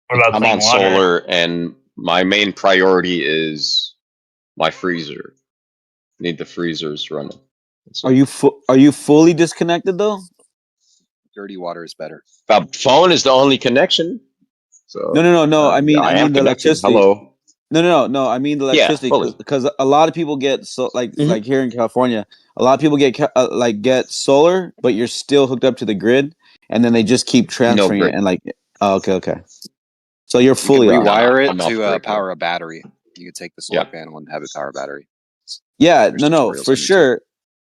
What about I'm clean on water? solar, and my main priority is my freezer. Need the freezers running. Are you fully disconnected though? dirty water is better. Phone is the only connection. No, So no, no, no. I mean, I I am mean the connected. electricity. Hello. No. I mean the Yeah, electricity fully. because a lot of people get so Mhm. like here in California, a lot of people get get solar, but you're still hooked up to the grid, and then they just keep No transferring it grid. and like, oh, okay. So you're You can fully off. rewire it I'm off to grid. power a battery. You could take the solar Yeah. panel and have it power a battery. Yeah, There's no, tutorials for on YouTube. sure.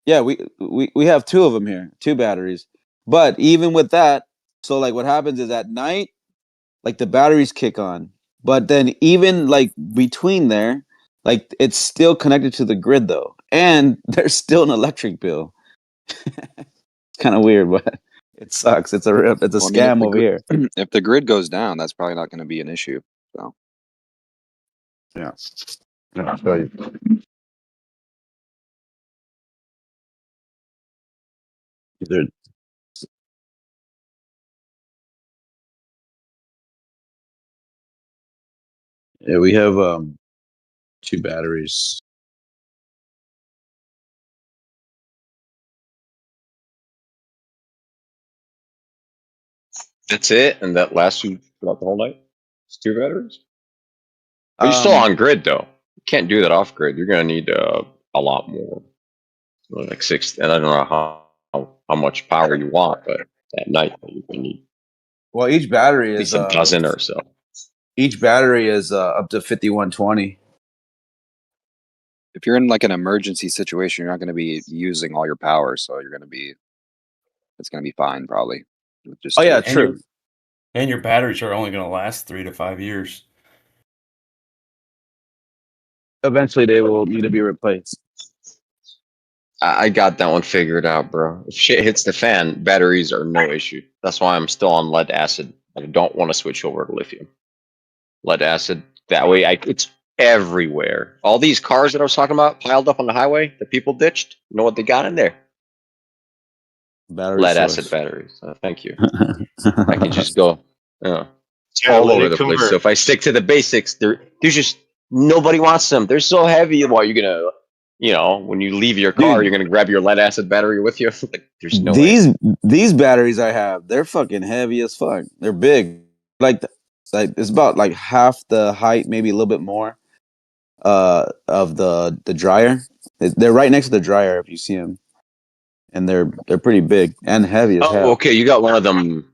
Yeah, we have two of them here, two batteries. But even with that, so like what happens is at night, like the batteries kick on. But then even like between there, like it's still connected to the grid though. And there's still an electric bill. It's kind of weird, but it sucks. It's a Well, I mean, scam over here. if the grid goes down, that's probably not going to be an issue. So Yeah. I'll show you. Either yeah, we have two batteries. That's it, and that lasts you throughout the whole night. It's 2 batteries. But you're still on grid though. You can't do that off grid. You're gonna need a lot more, like 6. And I don't know how much power you want, but at night you need Well, each battery at is least a dozen or so. each battery is up to 5120. if you're in like an emergency situation, you're not going to be using all your power, so it's going to be fine probably. With just Oh yeah, And your true. and your batteries are only going to last 3 to 5 years. Eventually they will need to be replaced. I got that one figured out, bro. If shit hits the fan, batteries are no issue. That's why I'm still on lead acid. I don't want to switch over to lithium. Lead acid. That way, it's everywhere. All these cars that I was talking about piled up on the highway that people ditched. You know what they got in there? Battery Lead source. acid batteries. Thank you. I can just go all Catalytic over the place. So convert. if I stick to the basics, there's just nobody wants them. They're so heavy. Well, you're gonna, when you leave your car, Dude, you're gonna grab your lead acid battery with you. Like, there's no way. these batteries I have, they're fucking heavy as fuck. They're big. Like it's about like half the height, maybe a little bit more of the dryer. They're right next to the dryer if you see them. And they're pretty big and heavy as Oh, hell. okay. You got one of them.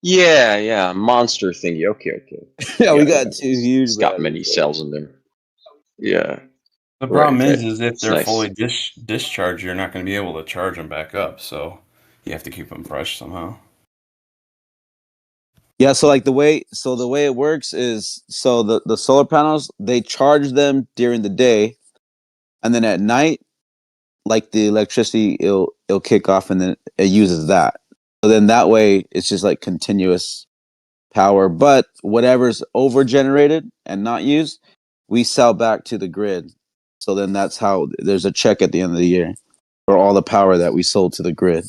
Yeah, monster thingy. Okay. Yeah, we Yeah. got two huge It's got many batteries. cells in there. Yeah. The Right, problem right. is if It's they're nice. fully discharged, you're not going to be able to charge them back up. So you have to keep them fresh somehow. Yeah, so like the way it works is so the solar panels, they charge them during the day, and then at night, like the electricity, it'll kick off, and then it uses that. So then that way it's just like continuous power. But whatever's over generated and not used, we sell back to the grid. So then that's how there's a check at the end of the year for all the power that we sold to the grid.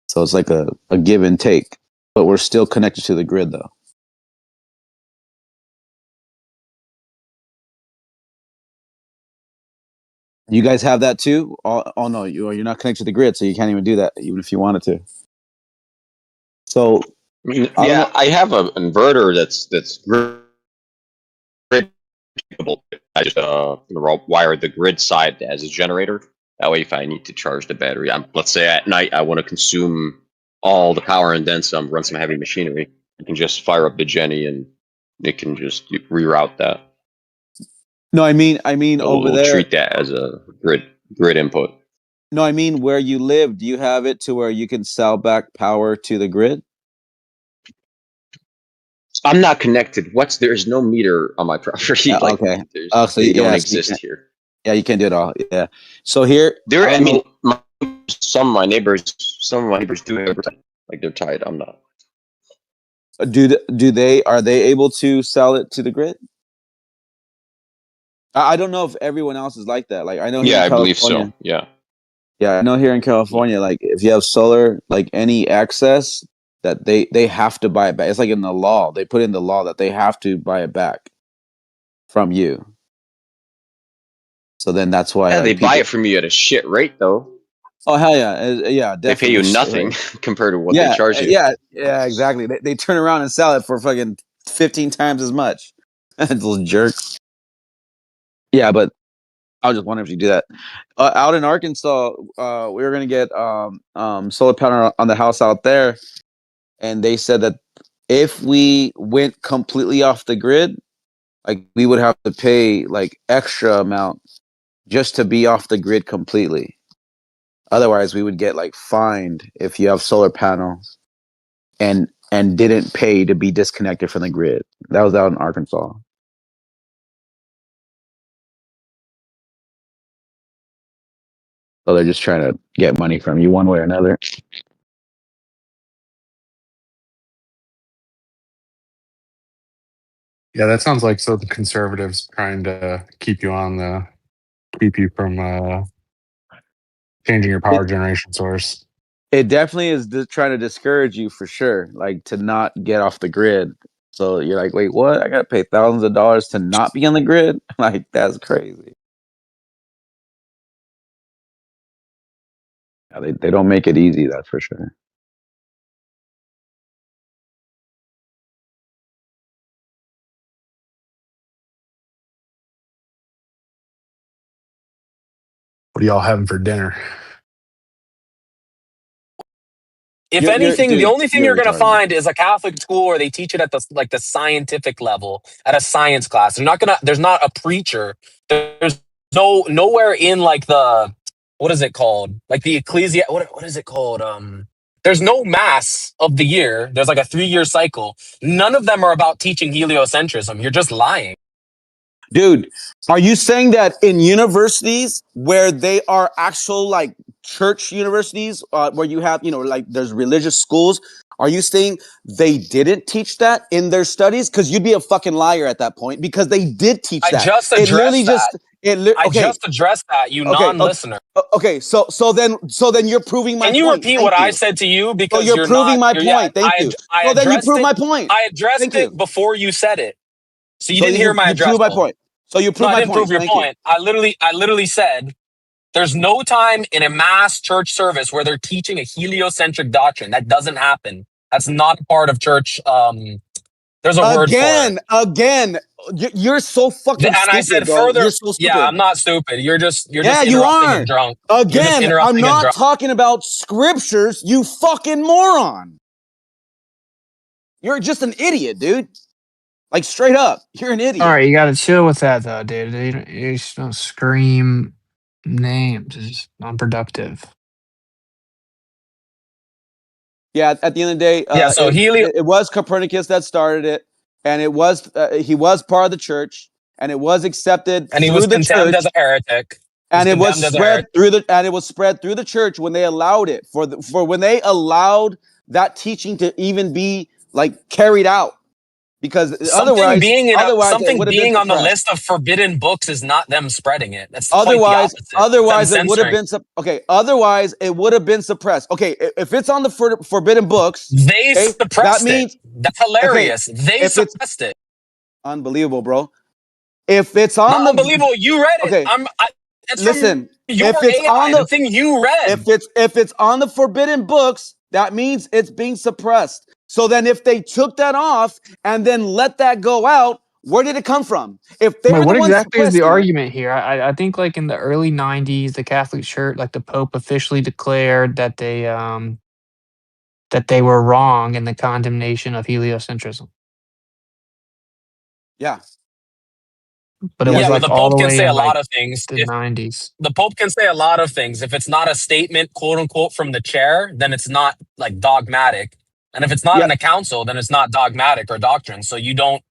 So it's like a give and take, but we're still connected to the grid though. You guys have that too? Oh no, you're not connected to the grid, so you can't even do that, even if you wanted to. So I mean, I don't know. I have an inverter that's grid capable. I just wired the grid side as a generator. That way, if I need to charge the battery, let's say at night I want to consume all the power and then some, run some heavy machinery, I can just fire up the Jenny and it can just reroute that. No, I mean over We'll there. treat that as a grid input. No, I mean where you live. Do you have it to where you can sell back power to the grid? I'm not connected. There's no meter on my property. Like Okay. Oh, so they don't yes, you exist can. here. Yeah, you can't do it all. Yeah. So here, I mean, some of my neighbors do have, like they're tied. I'm not. do they are they able to sell it to the grid? I don't know if everyone else is like that. Like I know here Yeah, in I believe California. so. Yeah. Yeah, I know here in California, like if you have solar, like any excess, that they have to buy it back. It's like in the law. They put in the law that they have to buy it back from you. So then that's why Yeah, they like buy people. it from you at a shit rate, though. Oh hell yeah, yeah, They pay definitely. you nothing compared to what they Yeah, charge you. yeah, exactly. They turn around and sell it for fucking 15 times as much. Those jerks. Yeah, but I was just wondering if you do that. Out in Arkansas, we were gonna get solar panel on the house out there, and they said that if we went completely off the grid, like we would have to pay like extra amount just to be off the grid completely. Otherwise, we would get like fined if you have solar panels and didn't pay to be disconnected from the grid. That was out in Arkansas. So they're just trying to get money from you one way or another. Yeah, that sounds like so the conservatives trying to keep you from changing your power generation source. It definitely is trying to discourage you for sure, like to not get off the grid. So you're like, wait, what? I got to pay thousands of dollars to not be on the grid? Like, that's crazy. Yeah, they don't make it easy, that's for sure. What are y'all having for dinner? If anything, the only thing you're going to retarded. find is a Catholic school where they teach it at the scientific level at a science class. There's not a preacher. There's nowhere in like the, what is it called? Like the ecclesia. What is it called? There's no mass of the year. There's like a 3-year cycle. None of them are about teaching heliocentrism. You're just lying. Dude, are you saying that in universities where they are actual like church universities, where you have, like there's religious schools, are you saying they didn't teach that in their studies? Because you'd be a fucking liar at that point, because they did teach I that. just It literally addressed that. I okay. just addressed that, you Okay, non-listener. okay. So then you're proving my Can you point. repeat Thank what I you. said to you? So Because you're you're proving not. my Yeah, point. Thank you. I So then you addressed prove it. my point. I addressed Thank you. it before you said it. So you So didn't hear my you prove my addressal. point. So you No, prove I my didn't prove point. your Thank you. point. I literally said there's no time in a mass church service where they're teaching a heliocentric doctrine. That doesn't happen. That's not part of church. There's a word for it. Again, you're so fucking And I stupid, said bro. further. You're so Yeah, stupid. I'm not stupid. You're just Yeah, you interrupting and are. drunk. You're just Again, I'm interrupting and not drunk. talking about scriptures, you fucking moron. You're just an idiot, dude. Like straight up, you're an idiot. All right, you got to chill with that though, dude. You just don't scream names. It's just unproductive. Yeah, at the end of the day, Yeah, so it was Copernicus that started it, and it was he was part of the church, and it was accepted and he through was the condemned church, as a heretic. He was and it was condemned as a heretic. spread through the church when they allowed it for when they allowed that teaching to even be like carried out, because Something being otherwise it something would have been being on the suppressed. list of forbidden books is not them spreading it. That's quite the opposite. It's them Otherwise it would have censoring. been okay. Otherwise it would have been suppressed. Okay, if it's on the forbidden books, They okay, that suppressed means it. That's hilarious. They if it's suppressed it. unbelievable, bro. If it's on Not unbelievable. You read it. okay, It's listen. from your If it's AI, on the thing you read. if it's on the forbidden books, that means it's being suppressed. So then, if they took that off and then let that go out, where did it come from? If they're Wait, what the ones exactly is the suppressing it, argument here? I think like in the early '90s, the Catholic Church, like the Pope, officially declared that they were wrong in the condemnation of heliocentrism. yeah. But it Yeah, was but like the all Pope the can way say in a like lot of things. the If '90s. the Pope can say a lot of things. If it's not a statement, quote unquote, from the chair, then it's not like dogmatic. And if it's not Yeah. in a council, then it's not dogmatic or doctrine. So you don't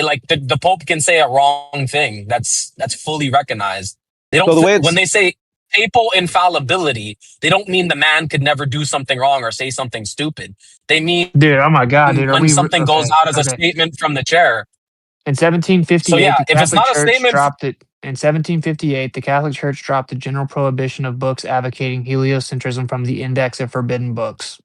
like the Pope can say a wrong thing. That's fully recognized. They don't So the way when it's they say papal infallibility, they don't mean the man could never do something wrong or say something stupid. They mean Dude, oh my God, dude, are when we something goes okay? out as a Okay. statement from the chair. In So 1758, yeah, the if it's Catholic not a Church statement, dropped it. In 1758, the Catholic Church dropped the general prohibition of books advocating heliocentrism from the Index of Forbidden Books.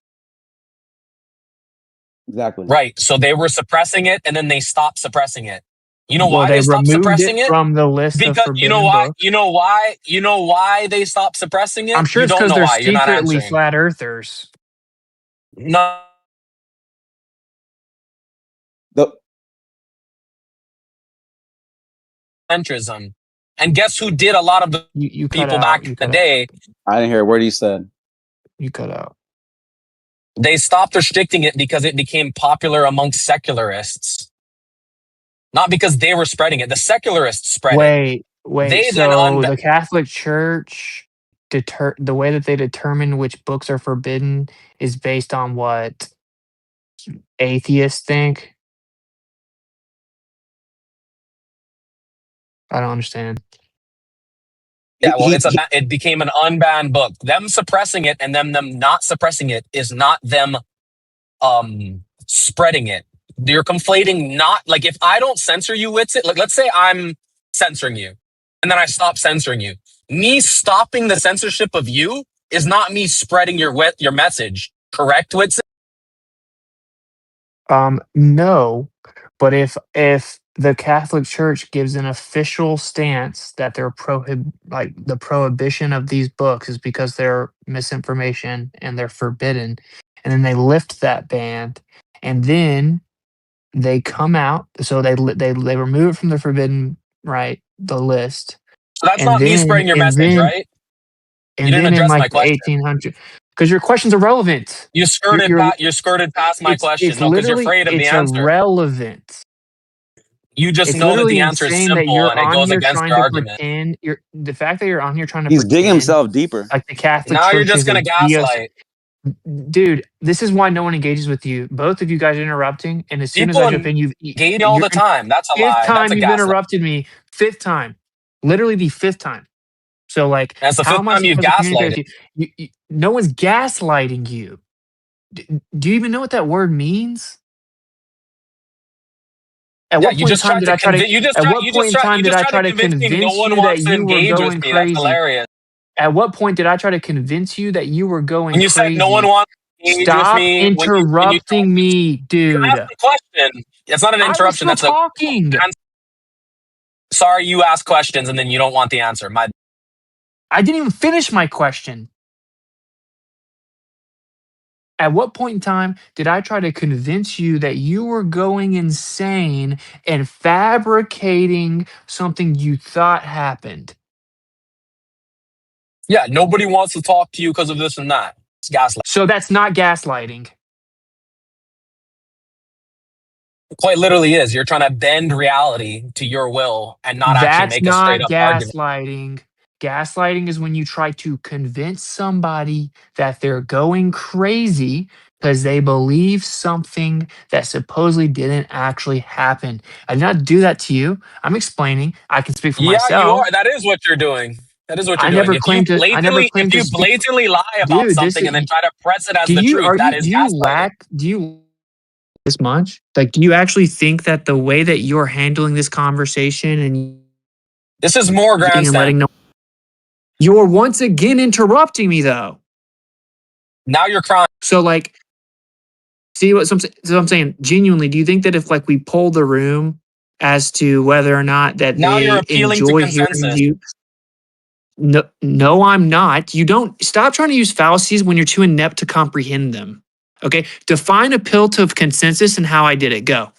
exactly right. So they were suppressing it, and then they stopped suppressing it. You know Well, why they they stopped removed suppressing it it? from the list of Because you know forbidden why? books. You know why? You know why they stopped suppressing it? I'm sure You it's don't because know they're why. You're not secretly answering. flat earthers. No. the Centrism. And guess who did a lot of the You cut people out. back in You the cut out. day? I didn't hear a word he said. You cut out. They stopped restricting it because it became popular amongst secularists. Not because they were spreading it. The secularists spread it. Wait. They then So the Catholic Church the way that they determine which books are forbidden is based on what atheists think. I don't understand. Yeah, well, it became an unbanned book. Them suppressing it and them not suppressing it is not them spreading it. You're conflating not like if I don't censor you, Witsit, like let's say I'm censoring you and then I stop censoring you. Me stopping the censorship of you is not me spreading your message. Correct, Witsit? No, but if the Catholic Church gives an official stance that they're like the prohibition of these books is because they're misinformation and they're forbidden, and then they lift that ban, and then they come out, so they remove it from the forbidden the list, So that's not me spreading your message, right? You and didn't then in address like my the question. 1800s, because your question's irrelevant. You skirted past my question. It's No, because you're literally afraid of the it's answer. irrelevant. You just It's know that literally the answer is insane that simple you're and it on goes here against trying your to argument. pretend the fact that you're on here trying to He's digging pretend himself deeper. like the Catholic Now you're Church just is gonna gaslight. dude, this is why no one engages with you. Both of you guys are interrupting, and as soon as I People jump in, engage all the time. That's a fifth lie. That's time a you've gaslight. interrupted me. Fifth time. Literally the fifth time. So like That's the how fifth am I time you've supposed to communicate gaslighted. with you? No one's gaslighting you. Do you even know what that word means? At Yeah, what you point in just time tried did to I try to? convince. You just At try. what You point just in try. time You did just I try try to to convince me no convince one you that wants to you were engage with going me. That's crazy? hilarious. At what point did I try to convince you that you were going When you said no one crazy? wants to engage with Stop me, when you interrupting me, dude. asked the question, it's not an I was interruption. still That's a talking. sorry. You ask questions and then you don't want the answer. I didn't even finish my question. At what point in time did I try to convince you that you were going insane and fabricating something you thought happened? Yeah, nobody wants to talk to you because of this and that. It's gaslight. So that's not gaslighting. quite literally is. You're trying to bend reality to your will and not actually That's make a straight not up argument. gaslighting. Gaslighting is when you try to convince somebody that they're going crazy because they believe something that supposedly didn't actually happen. I did not do that to you. I'm explaining. I can speak for Yeah, you myself. are. That is what you're doing. That is what I you're doing. never claimed to. I never If claimed to you speak. blatantly lie about Dude, this something is. and then try to press it as Do the you truth, are that you? is Do you gaslighting. lack? Do you this much? Like, do you actually think that the way that you're handling this conversation and This is more and grandstand. letting no, you're once again interrupting me though. Now you're crying. So like, see what so I'm saying? Genuinely, do you think that if like we poll the room as to whether or not that Now you're they appealing to enjoy hearing consensus. you? No, no, I'm not. You don't stop trying to use fallacies when you're too inept to comprehend them. Okay, define appeal to consensus and how I did it. Go.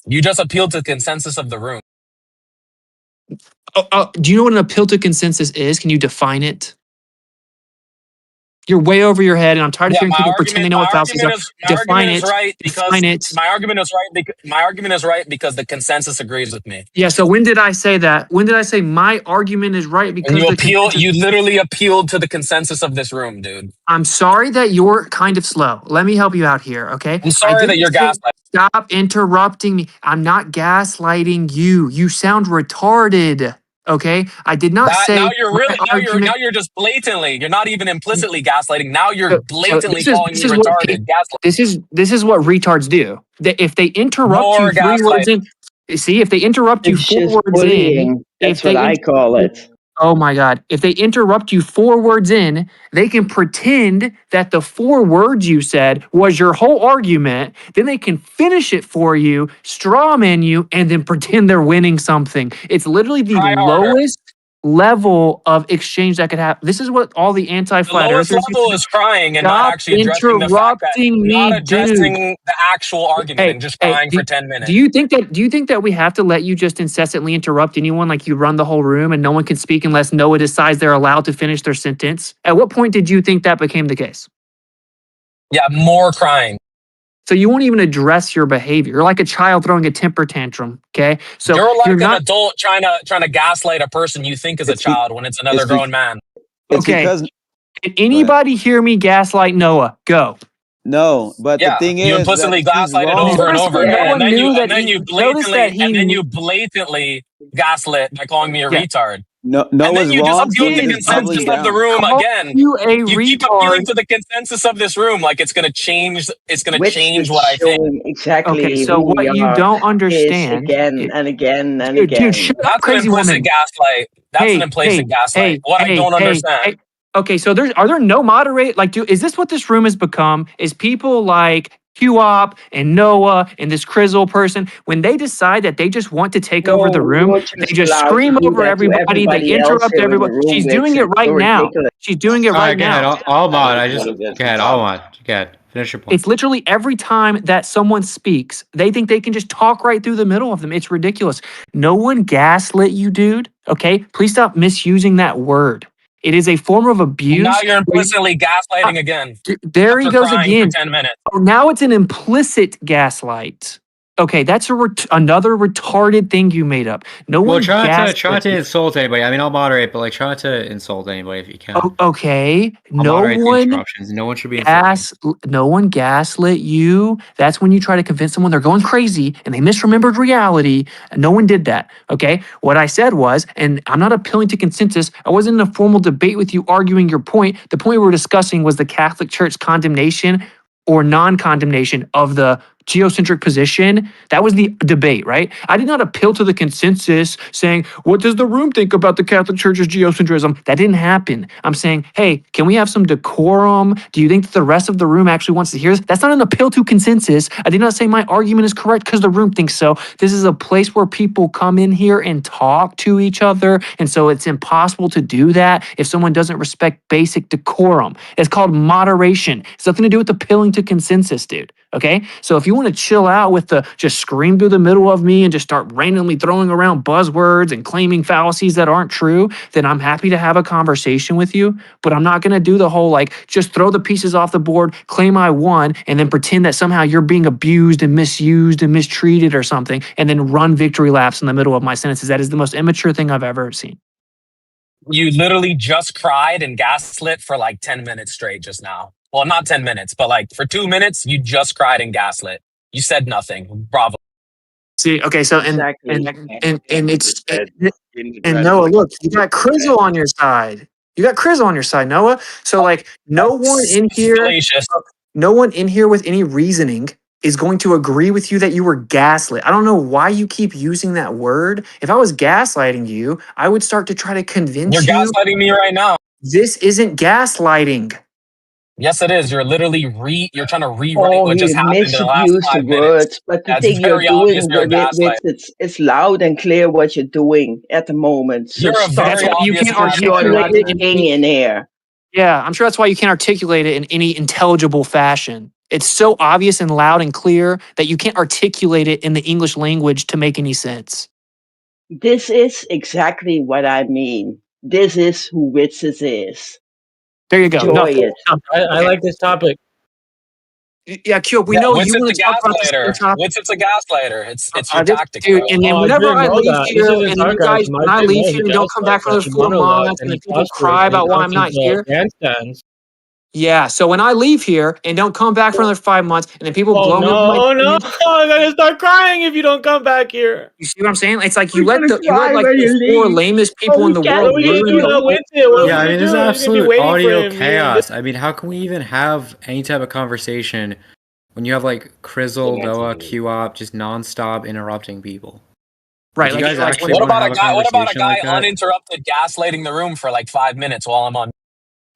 You just appealed to the consensus of the room. Do you know what an appeal to consensus is? Can you define it? You're way over your head, and I'm tired of Yeah, hearing people pretend they know what fallacies are. my Define argument is it. right because Define it. my argument is right my argument is right because the consensus agrees with me. Yeah. So when did I say that? When did I say my argument is right And because the consensus? you literally appealed to the consensus of this room, dude. I'm sorry that you're kind of slow. Let me help you out here, okay? I'm sorry that you're gaslighting. Stop interrupting me. I'm not gaslighting you. You sound retarded. Okay? I did not That now say you're my really argument. now you're just blatantly. You're not even implicitly gaslighting. Now you're So blatantly calling me what retarded. Gaslight. this is what retards do. If they interrupt you More 3 words gaslighting. in, see if they interrupt you It's 4 just words in, bullying. if That's what they I call it. oh my God. If they interrupt you 4 words in, they can pretend that the 4 words you said was your whole argument. Then they can finish it for you, straw man you, and then pretend they're winning something. It's literally the Try harder. lowest level of exchange that could happen. This is what all the The anti-flat lowest earthers level is crying and not stop actually addressing the fact that interrupting me, not dude. addressing the actual argument and just crying for 10 minutes. Do you think that we have to let you just incessantly interrupt anyone like you run the whole room and no one can speak unless Noah decides they're allowed to finish their sentence? At what point did you think that became the case? Yeah, more crying. So you won't even address your behavior. You're like a child throwing a temper tantrum. Okay, so You're like an not adult trying to gaslight a person you think is a child when it's another grown man. It's okay. because Can anybody hear me gaslight Noah? Go. no, but the Yeah, thing you is that implicitly he's gaslighted wrong. over and Notice over that again, no one knew that he. Notice that he. blatantly gaslit by calling me a Yeah. retard. No, And then Noah's you just wrong, so appeal to he's just doubling consensus of the down. room Call again. you a You keep retard. appealing to the consensus of this room like it's gonna change. It's gonna Which change is what I think. showing exactly Okay, so who we what you are don't is understand, again and again and dude, again. shut up, That's an crazy implicit woman. gaslight. That's an implicit gaslight. What I don't understand. Okay, so are there no moderate? Like, is this what this room has become? Is people like Q-Op and Noah and this Crizzle person, when they decide that they just want to take over the room, you're they just allowed scream to do over that to everybody, they everybody else interrupt here in the everybody. room. She's doing it right so now. ridiculous. She's doing it All right go ahead. now. I'll mod. Go ahead. I'll mod. Go ahead. Finish your point. It's literally every time that someone speaks, they think they can just talk right through the middle of them. It's ridiculous. No one gaslit you, dude. Okay? Please stop misusing that word. It is a form of abuse. Now you're implicitly gaslighting again. There he after goes crying again. for 10 minutes. Oh, now it's an implicit gaslight. Okay, that's another retarded thing you made up. No Well, one try gaslit to you. insult anybody. I mean, I'll moderate, but like, try to insult anybody if you can. Okay, I'll moderate the interruptions. No one should be insulting. no one gaslit you. That's when you try to convince someone they're going crazy and they misremembered reality. No one did that. Okay, what I said was, and I'm not appealing to consensus. I wasn't in a formal debate with you arguing your point. The point we were discussing was the Catholic Church condemnation or non-condemnation of the geocentric position. That was the debate, right? I did not appeal to the consensus saying, what does the room think about the Catholic Church's geocentrism? That didn't happen. I'm saying, hey, can we have some decorum? Do you think that the rest of the room actually wants to hear this? That's not an appeal to consensus. I did not say my argument is correct because the room thinks so. This is a place where people come in here and talk to each other. And so it's impossible to do that if someone doesn't respect basic decorum. It's called moderation. It's nothing to do with appealing to consensus, dude. Okay? So if you you want to chill out with the just scream through the middle of me and just start randomly throwing around buzzwords and claiming fallacies that aren't true, then I'm happy to have a conversation with you. But I'm not going to do the whole like just throw the pieces off the board, claim I won, and then pretend that somehow you're being abused and misused and mistreated or something, and then run victory laps in the middle of my sentences. That is the most immature thing I've ever seen. You literally just cried and gaslit for like 10 minutes straight just now. Well, not 10 minutes, but like for 2 minutes, you just cried and gaslit. You said nothing. Bravo. See, okay, so Exactly. and it's and Noah, look, you got Crizzle on your side. You got Crizzle on your side, Noah. So like no one in here, Salacious. no one in here with any reasoning is going to agree with you that you were gaslit. I don't know why you keep using that word. If I was gaslighting you, I would start to try to You're convince you gaslighting me right now. this isn't gaslighting. Yes, it is. You're literally you're trying to rewrite Oh, what just he happened in the last misused the 5 minutes. words, but the That's thing you're very obvious doing you're a with gaslight. it's loud and clear what you're doing at the moment. So You're a stop That's very why you obvious can't putting your articulate gaslighter. it in thing in here. Yeah, I'm sure that's why you can't articulate it in any intelligible fashion. It's so obvious and loud and clear that you can't articulate it in the English language to make any sense. This is exactly what I mean. This is who Witsit is. There you go. No, Enjoy it. I like this topic. Yeah, Cube, we Yeah, know you Witsit's want a to talk about the same gaslighter. topic. Witsit's a gaslighter. It's your tactic, Dude, bro. and then Oh, I whenever didn't I know leave that. This here, isn't and you guys, sarcasm. I when I didn't leave know here he and don't come back gaslights. for Like another he 4 monologues months, and and he then people postures cry and he about why does I'm his not here. handstands. Yeah, so when I leave here and don't come back for another 5 months, and then people Oh blow me up with my no, no! opinions, I'm gonna start crying if you don't come back here. you see what I'm saying? It's like We're gonna you let cry like when the you 4 leave. lamest Oh, people in we the can't What world are we gonna ruin do the now, whole Witsit? What are we Yeah, I mean, gonna this is do? We're gonna be absolute waiting for audio him. He didn't chaos. I mean, how can we even have any type of conversation when you have like Crizzle, Noah, QOP just nonstop interrupting people? right. Like, you guys Like actually What want to about have a What about a conversation guy like that? uninterrupted gaslighting the room for like 5 minutes while I'm on?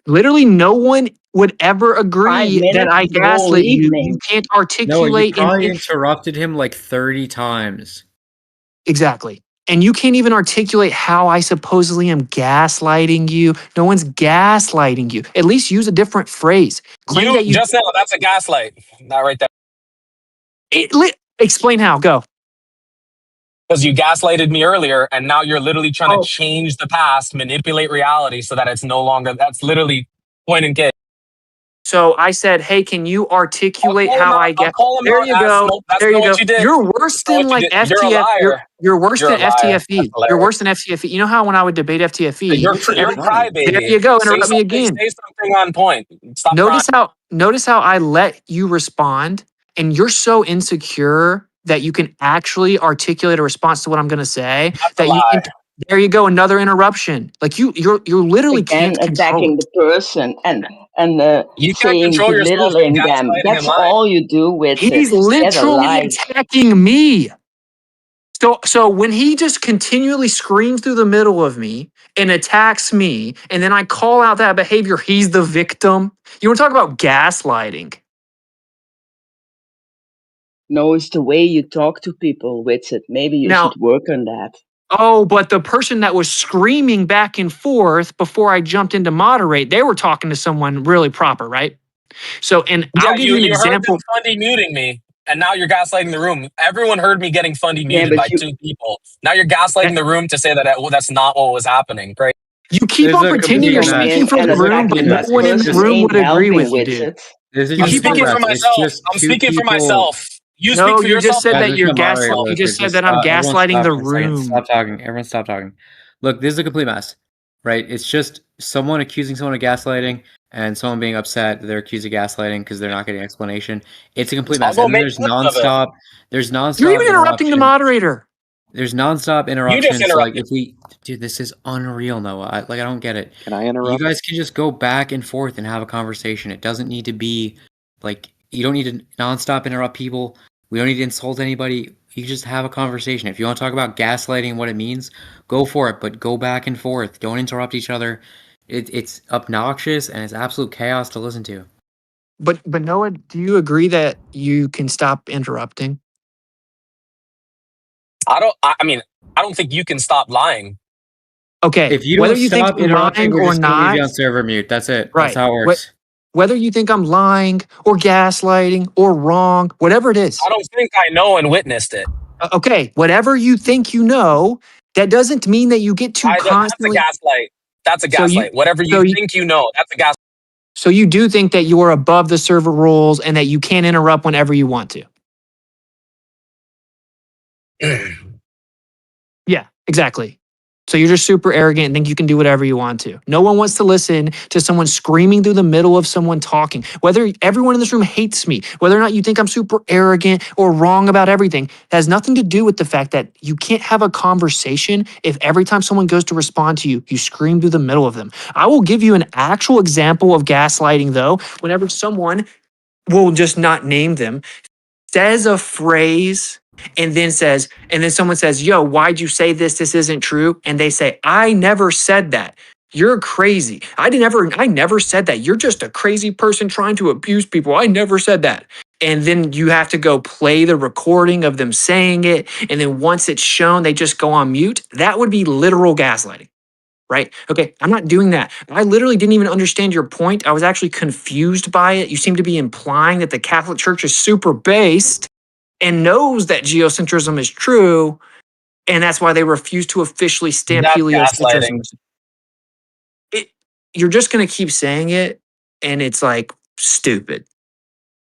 literally no one would ever 5 agree that minutes I the whole gaslit you. You evening. can't Noah, you articulate probably interrupted him like 30 times. exactly. And you can't even articulate how I supposedly am gaslighting you. No one's gaslighting you. At least use a different phrase. Claim You that you just now. That's a gaslight. Not right there. explain how. Go. Because you gaslighted me earlier, and now you're literally trying to Oh, change the past, manipulate reality, so that it's no longer. That's literally point and get. so I said, hey, can you articulate how I I'll get? call him There out. you go. That's There not you go. what you did. You're worse That's not than what you like did. You're a FTF. liar. You're worse You're a than liar. That's FTFE. You're hilarious. worse than FTFE. You know how when I would debate FTFE, You're a there crybaby. you go. Say Interrupt me something. again. Say something on point. Stop crying. Notice how I let you respond, and you're so insecure that you can actually articulate a response to what I'm going to say. That's a lie. There you go, another interruption. Like you're literally Again, can't control attacking it. the person and You can't saying control yourself from belittling them. gaslighting and That's lying. all you do with it. He's Get a literally life. attacking me. So when he just continually screams through the middle of me and attacks me, and then I call out that behavior, he's the victim. You want to talk about gaslighting? No, it's the way you talk to people with it. Maybe you Now, should work on that. oh, but the person that was screaming back and forth before I jumped in to moderate, they were talking to someone really proper, right? So, and Yeah, I'll give you an you heard them example. fundy muting me, and now you're gaslighting the room. Everyone heard me getting fundy Yeah, muted but by you 2 people. Now you're gaslighting the room to say that that's not what was happening. Great. You keep This on is a pretending complete you're mess. speaking for and the This is a room, complete but attacking no that mess. one in It's the just person room ain't would agree helping with you, with dude. it. this is You I'm just a keep on complete speaking for mess. It's myself. just I'm two speaking for people. myself. You No, speak for you just yourself. said I Guys, that I'm speak just you're for gonna moderate myself. gaslight. really You just quick. said Just that I'm everyone stop gaslighting the for a second. room. Stop talking. Everyone stop talking. Look, this is a complete mess, right? It's just someone accusing someone of gaslighting and someone being upset that they're accused of gaslighting because they're not getting explanation. It's a complete I'll mess. go And then make there's clips of it. nonstop. There's You're even nonstop interrupting the interruption. moderator. There's nonstop You just interruptions. Like interrupted. if we, dude, this is unreal, Noah. I don't get it. Can I You interrupt? guys can just go back and forth and have a conversation. It doesn't need to be like you don't need to nonstop interrupt people. We don't need to insult anybody. You just have a conversation. If you want to talk about gaslighting and what it means, go for it. But go back and forth. Don't interrupt each other. It's obnoxious and it's absolute chaos to listen to. But Noah, do you agree that you can stop interrupting? I mean, I don't think you can stop lying. Okay, If you whether don't you think stop I'm interrupting, lying we're or just gonna leave not, you on server mute. That's it. right? That's how it works. Whether you think I'm lying or gaslighting or wrong, whatever it is. I don't think I know and witnessed it. Okay, whatever you think you know, that doesn't mean that you get to That's a constantly. gaslight. That's a So you, gaslight. Whatever you so you, think you know, that's a gaslight. so you do think that you are above the server rules and that you can't interrupt whenever you want to. Yeah, exactly. So you're just super arrogant and think you can do whatever you want to. No one wants to listen to someone screaming through the middle of someone talking. Whether everyone in this room hates me, whether or not you think I'm super arrogant or wrong about everything, it has nothing to do with the fact that you can't have a conversation if every time someone goes to respond to you, you scream through the middle of them. I will give you an actual example of gaslighting though, whenever someone, will just not name them, says a phrase and then someone says, yo, why'd you say this? This isn't true. And they say, I never said that. You're crazy. I never said that. You're just a crazy person trying to abuse people. I never said that. And then you have to go play the recording of them saying it. And then once it's shown, they just go on mute. That would be literal gaslighting. Right? Okay, I'm not doing that. I literally didn't even understand your point. I was actually confused by it. You seem to be implying that the Catholic Church is super based and knows that geocentrism is true, and that's why they refuse to officially stamp That's heliocentrism. gaslighting. You're just going to keep saying it, and it's like stupid.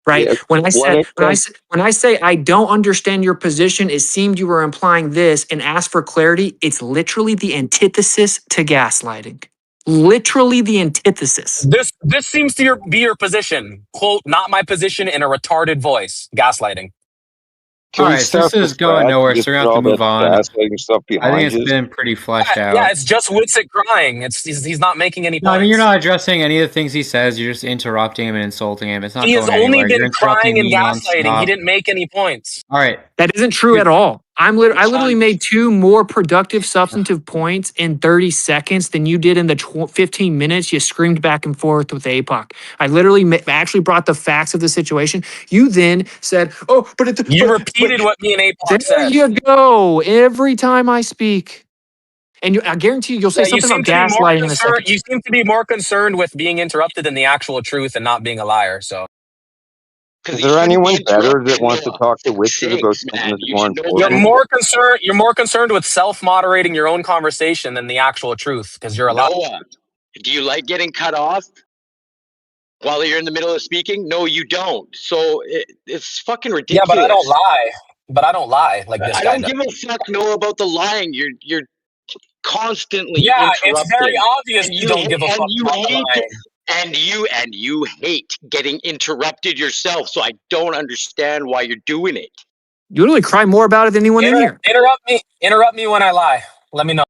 Right? Yeah, When I say I don't understand your position, it seemed you were implying this and ask for clarity. It's literally the antithesis to gaslighting. Literally the antithesis. This seems to be your position. Quote, not my position in a retarded voice. Gaslighting. Can All we right, so stop this is this going crap nowhere, and just so we're put gonna have all to move that on. gaslighting stuff I think behind it's you? been pretty fleshed out. Yeah, it's just Witsit crying. He's not making any No, points. I mean, you're not addressing any of the things he says. You're just interrupting him and insulting him. It's not He has going only anywhere. You're been interrupting crying and me gaslighting. He nonstop. didn't make any points. All right. That isn't true at all. I literally made 2 more productive substantive points in 30 seconds than you did in the 15 minutes you screamed back and forth with APOC. I literally actually brought the facts of the situation. You then said, oh, but You repeated what me and APOC there said. you go. Every time I speak. And I guarantee you'll say Yeah, you something seem about to be more gaslighting in a second. concerned. You seem to be more concerned with being interrupted than the actual truth and not being a liar. So, Is there anyone better that wants to talk to Witsit about something that's more you're important? more concerned. You're more concerned with self-moderating your own conversation than the actual truth because you're a liar. Noah, do you like getting cut off while you're in the middle of speaking? No, you don't. So it's fucking Yeah, ridiculous. but I don't lie. Like this I guy don't does. give a fuck, Noah, about the lying. You're constantly Yeah, interrupting. it's very obvious And you don't give a fuck about the lying. And you hate getting interrupted yourself. So I don't understand why you're doing it. You literally cry more about it than anyone in here. Interrupt me when I lie. Let me know.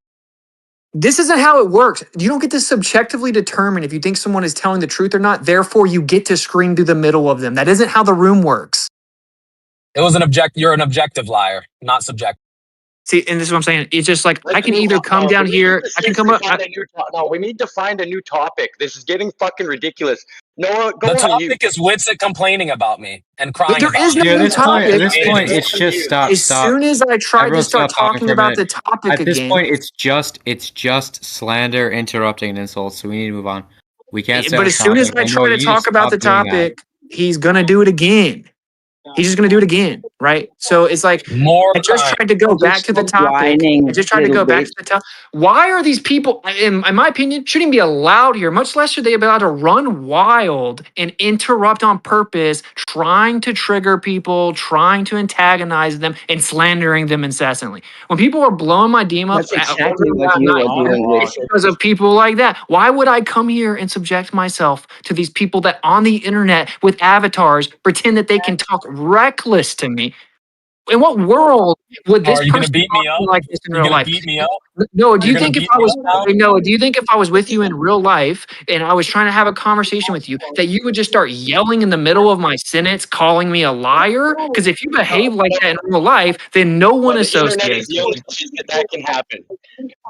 This isn't how it works. You don't get to subjectively determine if you think someone is telling the truth or not. Therefore, you get to scream through the middle of them. That isn't how the room works. You're an objective liar, not subjective. See, and this is what I'm saying. It's just like I can either come down here. I can come up. No, we need to find a new topic. This is getting fucking ridiculous. Noah, go The on mute. topic is Witsit complaining about me and crying There about is me. no new topic. At this point, it's just stop. As soon as I tried Everyone to start stop talking talking for a about the minute. topic At this again, point, it's just slander, interrupting, and insults. So we need to move on. We can't. Stay but on as soon as topic. I try know to you talk about the stop doing that. topic, he's gonna do it again. He's just gonna do it again, right? So it's like I just tried to go back to the topic. I just tried to go back to the topic. Why are these people, in my opinion, shouldn't be allowed here? Much less should they be allowed to run wild and interrupt on purpose, trying to trigger people, trying to antagonize them, and slandering them incessantly. When people are blowing my DM up, That's exactly what you are doing, it's Witsit. because of people like that. Why would I come here and subject myself to these people that on the internet with avatars pretend that they can talk reckless to me? In what world would this Are you gonna person beat talk me to up? me like this in You real gonna life? beat me up? No, do You're you gonna think if beat I me was up now? no, do you think if I was with you in real life and I was trying to have a conversation with you that you would just start yelling in the middle of my sentence, calling me a liar? Because if you behave like that in real life, then no one The internet associates is the with only you. place that can happen.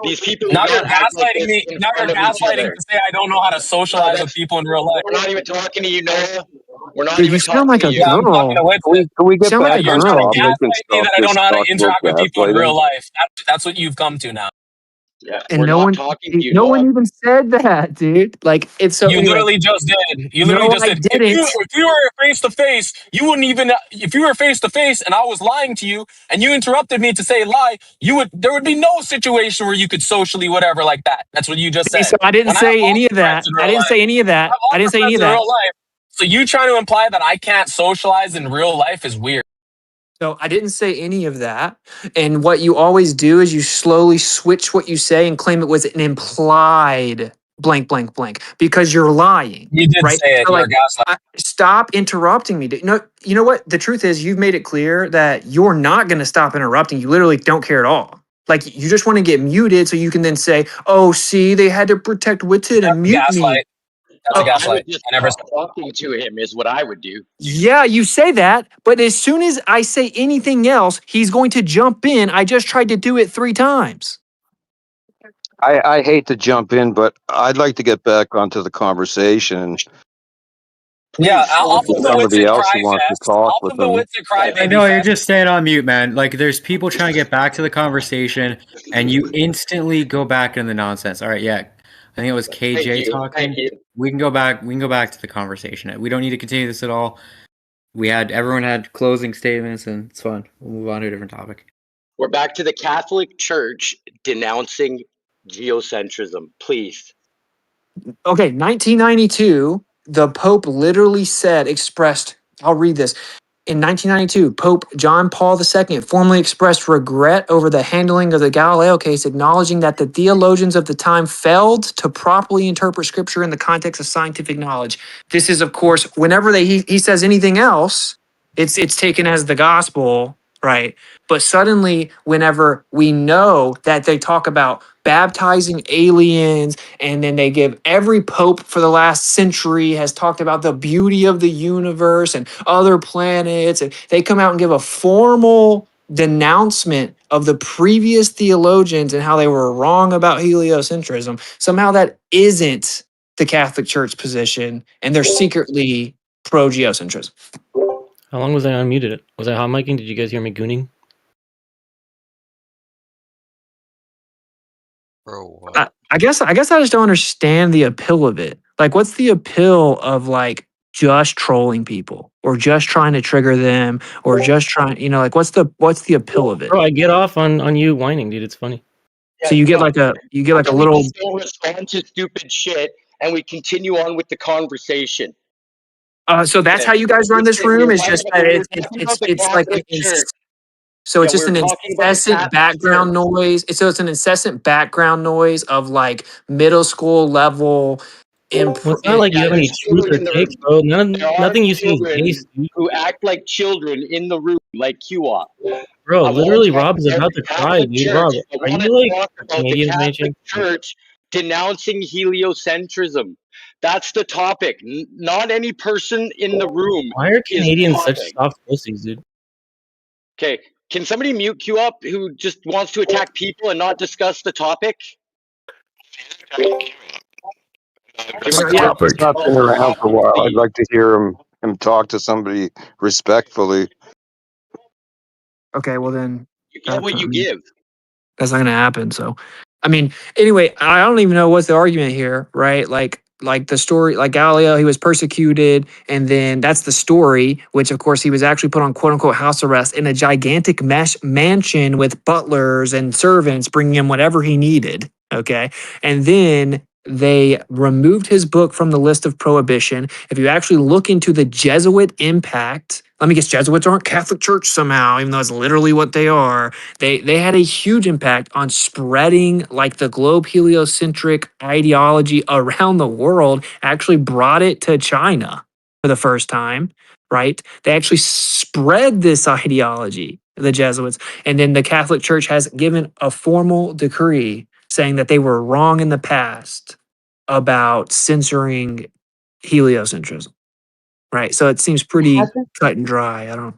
These people Now do you're not act like gaslighting this me. in Now you're front of each gaslighting other. to say I don't know how to socialize with people in real life. We're not even talking to you, Noah. We're not Dude, even you sound talking like to a you. Yeah, I'm talking to girl. Witsit. Can we get Sound like back a You're on trying to girl. topic and gaslight me stop that I don't this know how to talk about interact with people in gaslighting? real life. That's what you've come to now. Yeah, And we're no not one, talking to you, no one dog. even said that, dude. Like it's so. You Anyway, literally just did. You literally no, just I did. didn't. If you were face to face, you wouldn't even. If you were face to face and I was lying to you and you interrupted me to say lie, you would. There would be no situation where you could socially whatever like that. That's what you just Okay, said. so I didn't And I have say any lots of of friends that. in I real didn't life. say any of I that. have I lots didn't of say any friends of in that. real life. So you trying to imply that I can't socialize in real life is weird. So I didn't say any of that. And what you always do is you slowly switch what you say and claim it was an implied blank, blank, blank because you're lying, You did right? say it. So You're a like, gaslight. stop interrupting me. No, you know what? The truth is, you've made it clear that you're not going to stop interrupting. You literally don't care at all. Like you just want to get muted so you can then say, "Oh, see, they had to protect Witsit and That's a mute me." gaslight. That's a Oh, I would gaslight. just I never. stop talking to him is what I would do. yeah, you say that, but as soon as I say anything else, he's going to jump in. I just tried to do it 3 times. I hate to jump in, but I'd like to get back onto the conversation. Yeah, Please. I'll put the Somebody Witsit else cry who wants to fest. talk I'll with put the them. Witsit cry I baby know you're fest. just staying on mute, man. Like there's people trying to get back to the conversation, and you instantly go back into the nonsense. All right, yeah, I think it was Thank KJ you. talking. Thank you. We can go back. We can go back to the conversation. We don't need to continue this at all. Everyone had closing statements, and it's fun. We'll move on to a different topic. We're back to the Catholic Church denouncing geocentrism. Please. Okay, 1992, the Pope literally expressed, I'll read this. In 1992, Pope John Paul II formally expressed regret over the handling of the Galileo case, acknowledging that the theologians of the time failed to properly interpret scripture in the context of scientific knowledge. This is, of course, whenever he says anything else, it's taken as the gospel, right? But suddenly, whenever we know that they talk about baptizing aliens, and then they give every pope for the last century has talked about the beauty of the universe and other planets, and they come out and give a formal denouncement of the previous theologians and how they were wrong about heliocentrism. Somehow that isn't the Catholic Church position, and they're secretly pro geocentrism. How long was I unmuted? Was I hot micing? Did you guys hear me gooning? Bro, I guess I just don't understand the appeal of it. Like, what's the appeal of like just trolling people or just trying to trigger them or just trying, like what's the appeal of it? Bro, I get off on you whining, dude. It's funny. So you get like a We little. just don't respond to stupid shit and we continue on with the conversation. So that's how you guys run this room. Is just that we're talking about the it's like an Catholic Church. so it's Yeah, just we're an talking about the incessant Catholic background Church. noise. So it's an incessant background noise of like middle school level. Well, it's not like you have any There's truth children or in the takes, room. bro. There are Nothing you say is children based, dude. who act like children in the room, like QOP. Bro, I want literally, to talk Rob is about about the to cry, Catholic dude. Rob, Church. I are want to you like talk a about the Canadian by any Catholic chance? Church denouncing heliocentrism. That's the topic. Not any person in the room Why are is the Canadians such topic. soft pussies, dude? Okay, can somebody mute QOP who just wants to attack people and not discuss the topic? This topic's not been around for a while. I'd like to hear him talk to somebody respectfully. Okay, well then You get what you give. that's not gonna happen. So, I mean, anyway, I don't even know what's the argument here, right? Like the story, like Galileo, he was persecuted, and then that's the story. Which, of course, he was actually put on quote unquote house arrest in a gigantic mansion with butlers and servants bringing him whatever he needed. Okay, and then they removed his book from the list of prohibition. If you actually look into the Jesuit impact, let me guess, Jesuits aren't Catholic Church somehow, even though it's literally what they are. They had a huge impact on spreading like the globe heliocentric ideology around the world. Actually brought it to China for the first time, right? They actually spread this ideology, the Jesuits, and then the Catholic Church has given a formal decree saying that they were wrong in the past about censoring heliocentrism, right? So it seems pretty Hasn't cut and dry. I don't.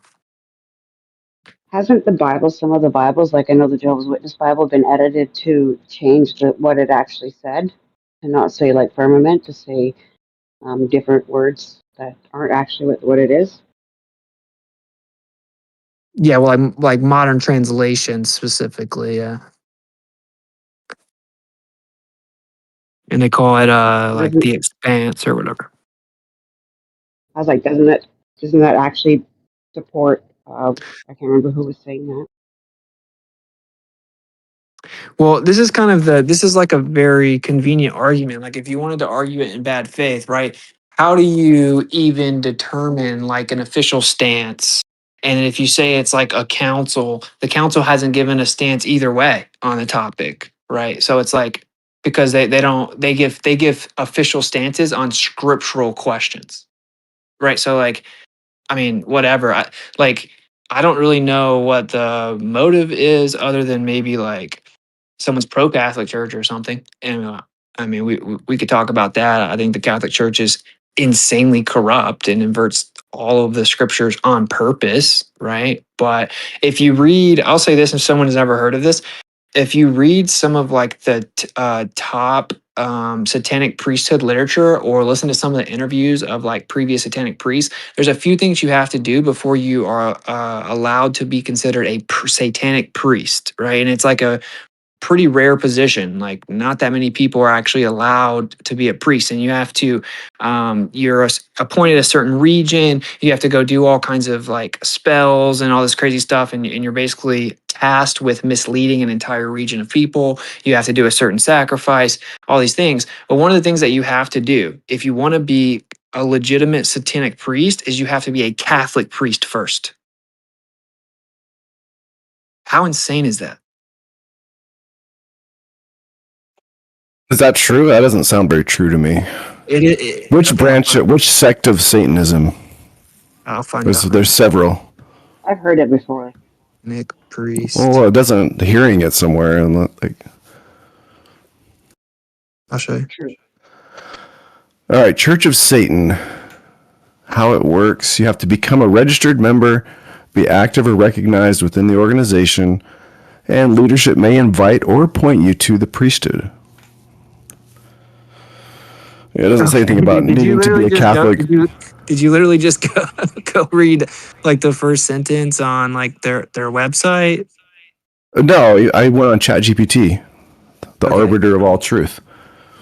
hasn't the Bible, some of the Bibles, like I know the Jehovah's Witness Bible, been edited to change what it actually said, to not say like firmament, to say different words that aren't actually what it is? Yeah, well, like modern translations specifically. Yeah. and they call it like Doesn't the expanse or whatever. I was like, doesn't that actually support? I can't remember who was saying that. Well, this is kind of this is like a very convenient argument. Like if you wanted to argue it in bad faith, right? How do you even determine like an official stance? And if you say it's like a council, the council hasn't given a stance either way on the topic, right? So it's like because they give official stances on scriptural questions, right? So like I mean, whatever. I don't really know what the motive is other than maybe like someone's pro Catholic Church or something. And I mean, we could talk about that. I think the Catholic Church is insanely corrupt and inverts all of the scriptures on purpose, right? But if you read, I'll say this if someone has never heard of this, if you read some of like the top satanic priesthood literature or listen to some of the interviews of like previous satanic priests, there's a few things you have to do before you are allowed to be considered a satanic priest, right? And it's like a pretty rare position. Like not that many people are actually allowed to be a priest, and you have to you're appointed a certain region. You have to go do all kinds of like spells and all this crazy stuff, and you're basically tasked with misleading an entire region of people. You have to do a certain sacrifice, all these things. But one of the things that you have to do if you want to be a legitimate satanic priest is you have to be a Catholic priest first. How insane is that? Is that true? That doesn't sound very true to me. Which branch, which sect of Satanism? I'll find out. There's several. I've heard it before. Nick priest. Well, it doesn't. Hearing it somewhere, and like. I'll show you. True. All right, Church of Satan. How it works: you have to become a registered member, be active or recognized within the organization, and leadership may invite or appoint you to the priesthood. It doesn't say anything about needing to be a Catholic. Did you literally just go read like the first sentence on like their website? No, I went on ChatGPT, the arbiter of all truth.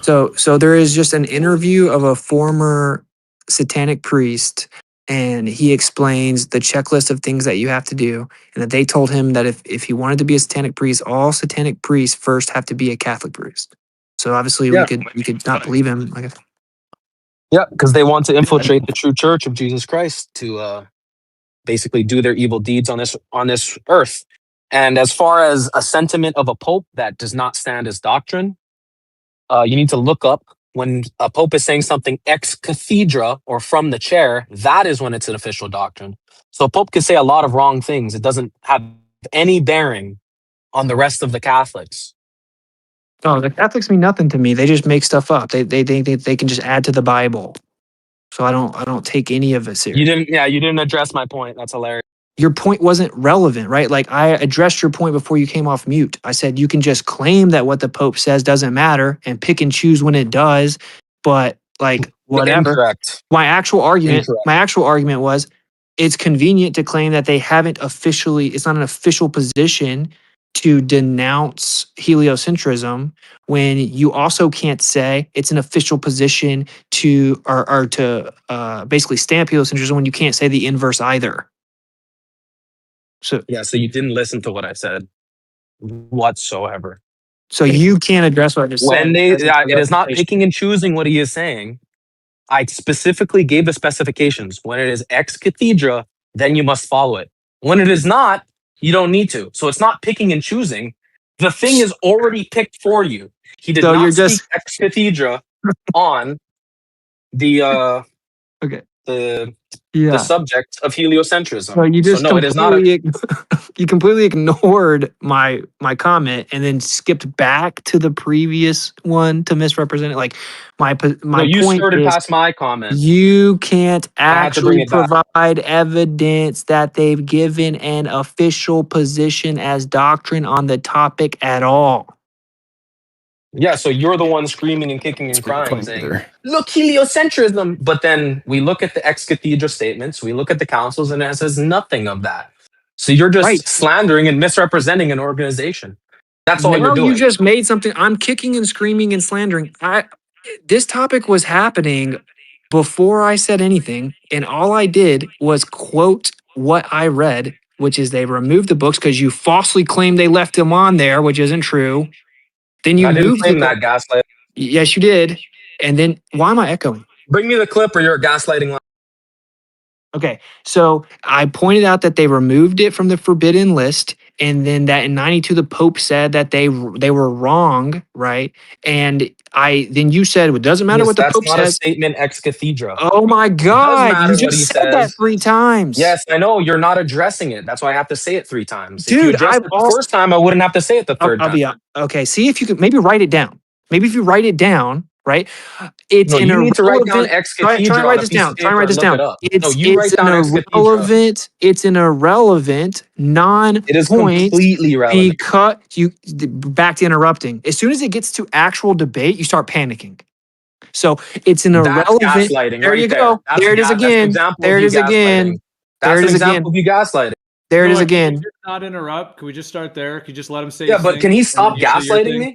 So there is just an interview of a former satanic priest, and he explains the checklist of things that you have to do, and that they told him that if he wanted to be a satanic priest, all satanic priests first have to be a Catholic priest. So obviously we could not believe him. Yeah, because they want to infiltrate the true church of Jesus Christ to basically do their evil deeds on this earth. And as far as a sentiment of a pope that does not stand as doctrine, you need to look up when a pope is saying something ex cathedra or from the chair. That is when it's an official doctrine. So a pope can say a lot of wrong things. It doesn't have any bearing on the rest of the Catholics. No, the Catholics mean nothing to me. They just make stuff up. They think they can just add to the Bible. So I don't take any of it serious. You didn't address my point. That's hilarious. Your point wasn't relevant, right? Like I addressed your point before you came off mute. I said you can just claim that what the Pope says doesn't matter and pick and choose when it does, but like whatever. Incorrect. My actual argument was it's convenient to claim that they haven't officially, it's not an official position to denounce heliocentrism when you also can't say it's an official position to or to basically stamp heliocentrism when you can't say the inverse either. So you didn't listen to what I said whatsoever. So you can't address what I just said. It is not picking and choosing what he is saying. I specifically gave the specifications. When it is ex cathedra, then you must follow it. When it is not, you don't need to. So it's not picking and choosing. The thing is already picked for you. He did not speak ex cathedra on the the subject of heliocentrism. So you just it is not you completely ignored my comment and then skipped back to the previous one to misrepresent it. Like my you point skirted is past my comment. You can't actually back. provide evidence that they've given an official position as doctrine on the topic at all. Yeah, so you're the one screaming and kicking and crying saying, look, heliocentrism. But then we look at the ex cathedra statements, we look at the councils, and it says nothing of that. So you're just slandering and misrepresenting an organization. That's all you're doing. You just made something. I'm kicking and screaming and slandering. this topic was happening before I said anything, and all I did was quote what I read, which is they removed the books because you falsely claimed they left them on there, which isn't true. Then you I didn't moved the claim that, Gaslight. Yes, you did. And then why am I echoing? Bring me the clip or you're gaslighting. Okay, so I pointed out that they removed it from the forbidden list, and then that in '92 the Pope said that they were wrong, right? And then you said it doesn't matter Yes, what the that's Pope not a says. statement ex cathedra. Oh my It does God! You matter what he just said that says. 3 times. Yes, I know you're not addressing it. That's why I have to say it 3 times. If you Dude, addressed I've it the also first time, I wouldn't have to say it the third I'll time. be okay. See if you could maybe write it down. Maybe if you write it down, right? It's No, an you need to write down irrelevant. ex Try and cathedra on write a this piece down. of Try and paper write and this look it down. up. No, It's you write down ex cathedra. it's an irrelevant It is non-point completely relevant. because you back to interrupting. As soon as it gets to actual debate, you start panicking. So it's an That's irrelevant. gaslighting There right you there. go. There it is That's an again. example There of it you is again. gaslighting. There That's it an is again. example of you gaslighting. There it is Can we again. just not interrupt? Can we just start there? Can you just let him say Yeah, his but thing? can he and stop then you say your gaslighting thing? me?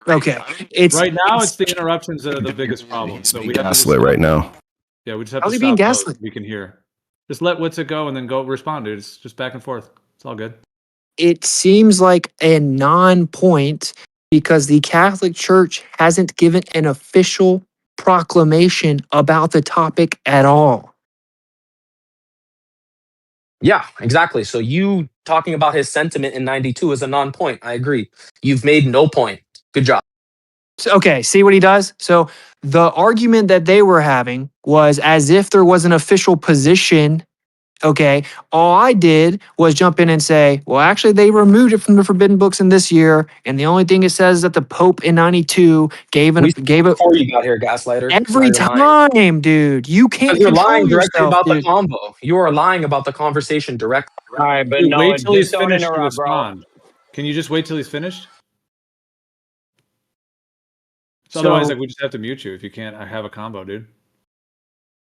Okay. It's Right now, it's the interruptions that are the biggest problem. So we have to just Gaslit stop. right now. Yeah, we just have How's to he being stop so gaslit? we can hear. Just let Witsit go and then go respond, dude. It's just back and forth. It's all good. It seems like a non-point because the Catholic Church hasn't given an official proclamation about the topic at all. Yeah, exactly. So you talking about his sentiment in 92 is a non-point. I agree. You've made no point. Good job. So, okay, see what he does? So the argument that they were having was as if there was an official position. Okay, all I did was jump in and say, well, actually, they removed it from the forbidden books in this year, and the only thing it says is that the Pope in '92 gave it Before you got here, gaslighter. So now every you're lying. time, dude. You Because can't you're control lying directly yourself, about the dude. combo. You are lying about the conversation directly. All right, but Dude, no, wait till he's just don't finished to interrupt, bro. respond. Can you just wait till he's finished? So So- otherwise, like, we just have to mute you if you can't have a combo, dude.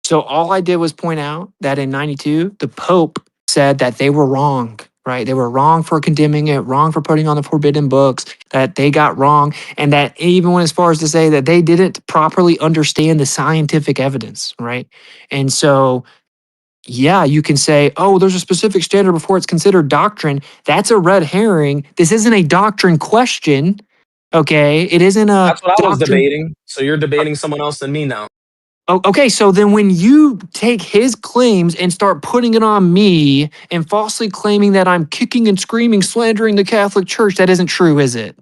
So all I did was point out that in '92, the Pope said that they were wrong, right? They were wrong for condemning it, wrong for putting on the forbidden books, that they got wrong, and that even went as far as to say that they didn't properly understand the scientific evidence, right? And so, yeah, you can say, oh, there's a specific standard before it's considered doctrine. That's a red herring. This isn't a doctrine question, okay? It isn't a That's what I was doctrine. debating. So you're debating someone else than me now. Oh, okay, so then when you take his claims and start putting it on me and falsely claiming that I'm kicking and screaming, slandering the Catholic Church, that isn't true, is it?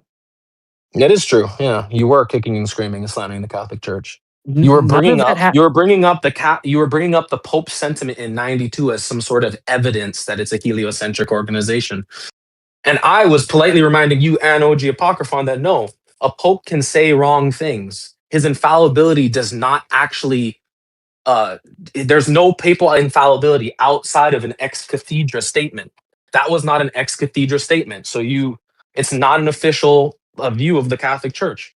That is true. Yeah, you were kicking and screaming and slamming the Catholic Church. You were None bringing of that up you were bringing up the Pope's sentiment in '92 as some sort of evidence that it's a heliocentric organization. And I was politely reminding you and OG Apocryphon that no, a Pope can say wrong things. His infallibility does not actually there's no papal infallibility outside of an ex cathedra statement. That was not an ex cathedra statement. So it's not an official view of the Catholic Church.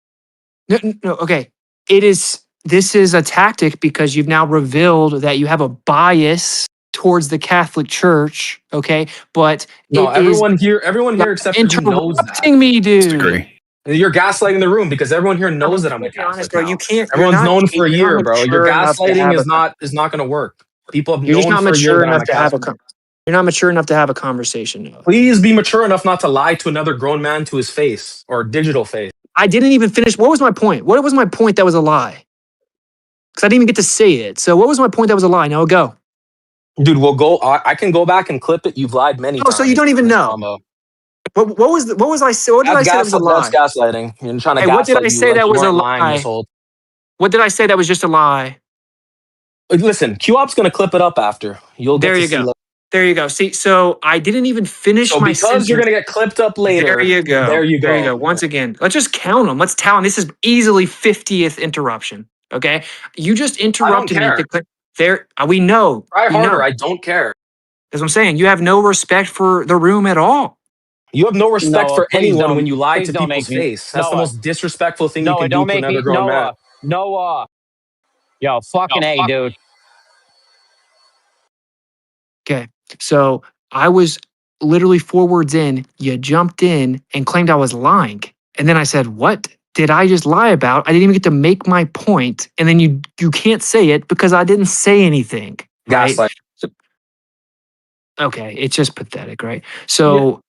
No, okay. This is a tactic because you've now revealed that you have a bias towards the Catholic Church, okay? But No, it is everyone here except for you knows that. interrupting me, dude. Disagree. You're gaslighting the room because everyone here knows that I'm a Be honest, Catholic. bro. now. You can't. Everyone's you're not, known for a you're year, not bro. Your mature enough to gaslighting have is not going to work. People have You're just known not for a year mature that I'm enough a to have a. Catholic. You're not mature enough to have a conversation. Though. Please be mature enough not to lie to another grown man to his face or digital face. I didn't even finish. What was my point? What was my point that was a lie? Because I didn't even get to say it. So what was my point that was a lie? Now go. Dude, we'll go. I can go back and clip it. You've lied many Oh, times. so you don't even in this know. combo. What was I? What did I say that was a lie? That's gaslighting. You're trying to Hey, what did gaslight I you say like that you was a weren't lying this lie? whole. What did I say that was just a lie? Listen, QOP's going to clip it up after. You'll get There to you see. go. There you go. See, so I didn't even finish So my because sentence. you're going to get clipped up later. There you go. There you go. There you go. Once again, let's just count them. Let's tally. This is easily 50th interruption. Okay, you just interrupted me. care. There, we know. Try We know. harder. I don't care. That's what I'm saying. You have no respect for the room at all. You have no respect Noah, for please anyone don't- when you lie please to don't people's make me- face. That's the Noah. most disrespectful thing you Noah, can do don't to make another me. grown man. Noah. Yo, fucking A, dude. Okay, so I was literally 4 words in. You jumped in and claimed I was lying, and then I said, "What?" did I just lie about? I didn't even get to make my point, and then you can't say it because I didn't say anything, right? Gaslight. Okay, it's just pathetic, right? So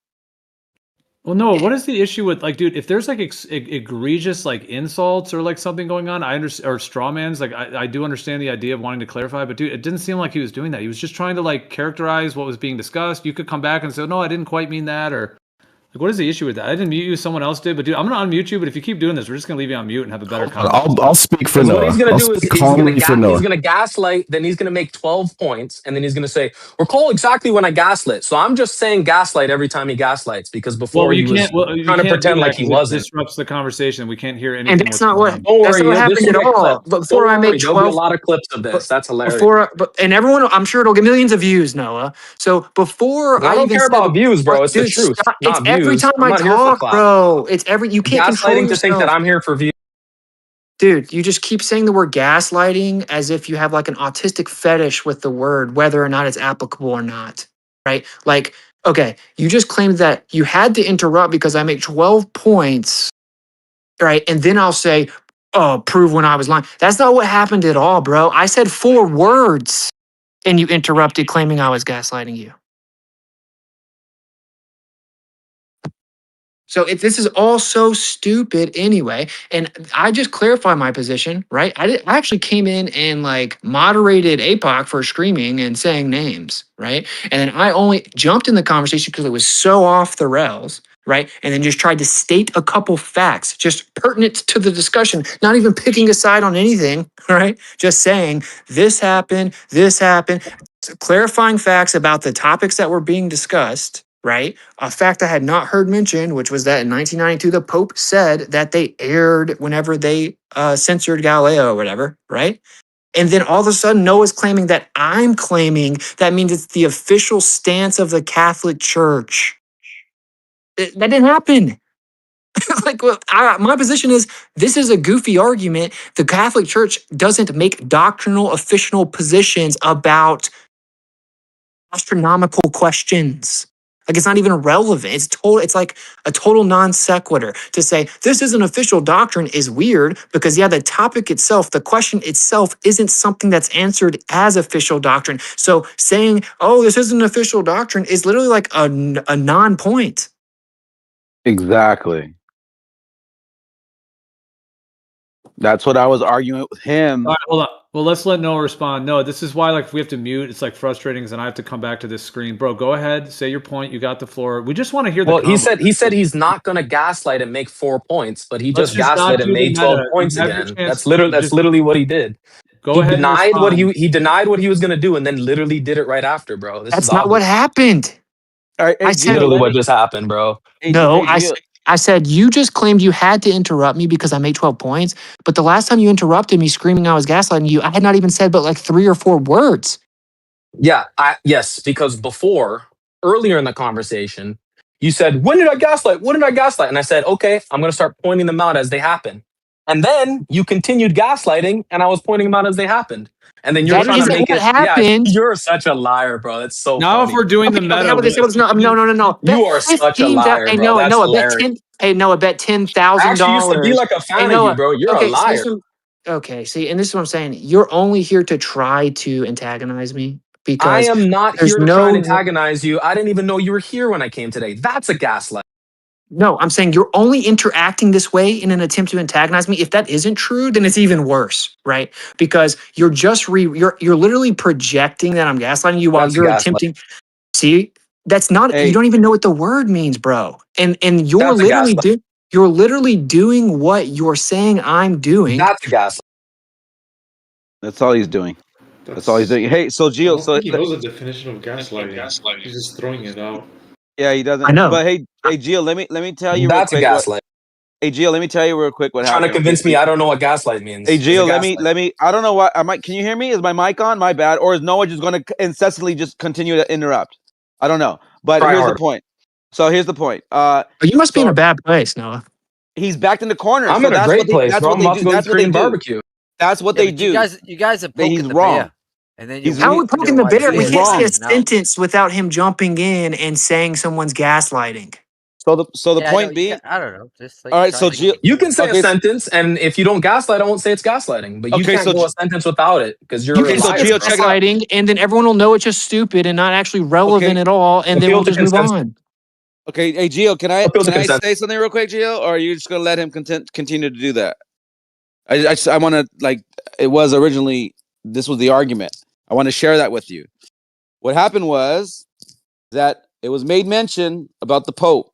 Well, no. What is the issue with like, dude? If there's like egregious like insults or like something going on, I understand, or strawmans. Like, I do understand the idea of wanting to clarify, but dude, it didn't seem like he was doing that. He was just trying to like characterize what was being discussed. You could come back and say, no, I didn't quite mean that, or like, what is the issue with that? I didn't mute you, someone else did, but dude, I'm gonna unmute you. But if you keep doing this, we're just gonna leave you on mute and have a better conversation. I'll speak for Noah. What he's gonna I'll do is speak he's calmly for Noah. gonna gaslight. Then he's gonna make 12 points, and then he's gonna say, "Recall exactly when I gaslit." So I'm just saying gaslight every time he gaslights because before he was trying to pretend like he wasn't. It disrupts the conversation. We can't hear and anything. that's not what Don't that's worry, not what this happened will at get all. clipped. Before I make There'll be a 12, lot of clips of this. That's hilarious. and everyone, I'm sure it'll get millions of views, Noah. So before I don't even care said, about views, bro. It's the dude, truth, stop. not It's every views. time I'm I not here for talk, clout. bro. It's every you can't control Gaslighting to think that yourself. I'm here for views. Dude, you just keep saying the word gaslighting as if you have like an autistic fetish with the word, whether or not it's applicable or not, right? Like, okay, you just claimed that you had to interrupt because I make 12 points, right? And then I'll say, oh, prove when I was lying. That's not what happened at all, bro. I said 4 words and you interrupted claiming I was gaslighting you. So this is all so stupid anyway. And I just clarify my position, right? I actually came in and like moderated APOC for screaming and saying names, right? And then I only jumped in the conversation because it was so off the rails, right? And then just tried to state a couple facts, just pertinent to the discussion, not even picking a side on anything, right? Just saying this happened, clarifying facts about the topics that were being discussed, right? A fact I had not heard mentioned, which was that in 1992, the Pope said that they aired whenever they censored Galileo or whatever, right? And then all of a sudden, Noah's claiming that I'm claiming that means it's the official stance of the Catholic Church. That didn't happen. Like, well, my position is this is a goofy argument. The Catholic Church doesn't make doctrinal, official positions about astronomical questions. Like, it's not even relevant. It's like a total non sequitur to say this is an official doctrine is weird because the topic itself, the question itself isn't something that's answered as official doctrine. So saying, oh, this isn't an official doctrine is literally like a non-point. Exactly. That's what I was arguing with him. All right, hold on. Well, let's let Noah respond. No, this is why like we have to mute. It's like frustrating because then I have to come back to this screen. Bro, go ahead, say your point. You got the floor. We just want to hear the. Well, he said he's not gonna gaslight and make 4 points, but he Let's just just not gaslit and do the made 12 meta. points You have your again. chance. That's literally what he did. Go He ahead and denied what respond. he denied what he was gonna do, and then literally did it right after, bro. This That's is not what obvious. happened. All right, I said Literally what just happened, bro. no. I said you just claimed you had to interrupt me because I made 12 points. But the last time you interrupted me screaming I was gaslighting you, I had not even said but like 3 or 4 words. Yeah, yes, because earlier in the conversation, you said, "When did I gaslight? When did I gaslight?" And I said, "Okay, I'm gonna start pointing them out as they happen." And then you continued gaslighting, and I was pointing them out as they happened. And then you're That trying to isn't make what it. happened. Yeah, you're such a liar, bro. That's so Now, funny. if we're doing the Okay, meta, how about this? No. You are such a liar, Hey, bro. That's Noah, bet hilarious. 10. Hey, Noah, bet I $10,000. actually used to be like a fan of you, bro. You're a Okay, liar. okay, see, and this is what I'm saying. You're only here to try to antagonize me I because am not there's here to try and no. antagonize you. I didn't even know you were here when I came today. That's a gaslight. No, I'm saying you're only interacting this way in an attempt to antagonize me. If that isn't true, then it's even worse, right? Because you're just you're literally projecting that I'm gaslighting you while That's a you're gaslight. attempting. See, that's not. You don't even know what the word means, bro. And you're That's a literally gaslight. you're literally doing what you're saying I'm doing. That's a gaslight. That's all he's doing. That's all he's doing. Hey, so I Gio, don't think he knows the definition of gaslighting. He's just throwing it out. yeah, he doesn't. I know. But hey, Gio, let me tell you real That's a quick. gaslight. Hey, Gio, let me tell you real quick what Trying to happened. convince me I don't know what gaslight means. Hey, It's a Gio, gaslight. let me. I don't know what. Can you hear me? Is my mic on? My bad. Or is Noah just going to incessantly just continue to interrupt? I don't know. But Try here's hard. the point. So here's the point. You must be in a bad place, Noah. He's backed in the corner. I'm so in a that's great what they, place, that's bro. what I'm they about do. to go That's eat what they Korean do. barbecue. That's what they but do. You guys are But he's poking the wrong. bear, and then you're How are we poking the bear? We He's can't say wrong. a sentence without him jumping in and saying someone's gaslighting. So the Yeah, I know point you being, can. I don't know. Just like all right. try So to keep You it. can say a okay, sentence, and if you don't gaslight, I won't say it's gaslighting. But you okay, can't so go a sentence without it because You you're a okay, can so say liar it's Gio, for it. check it out. gaslighting, and then everyone will know it's just stupid and not actually relevant Okay, at all, and then Appeal we'll the just move consensus. on. okay. Hey, Gio, Appeal the can I consensus. say something real quick, Gio, or are you just gonna let him continue to do that? I want to like it was originally. This was the argument. I want to share that with you. What happened was that it was made mention about the Pope.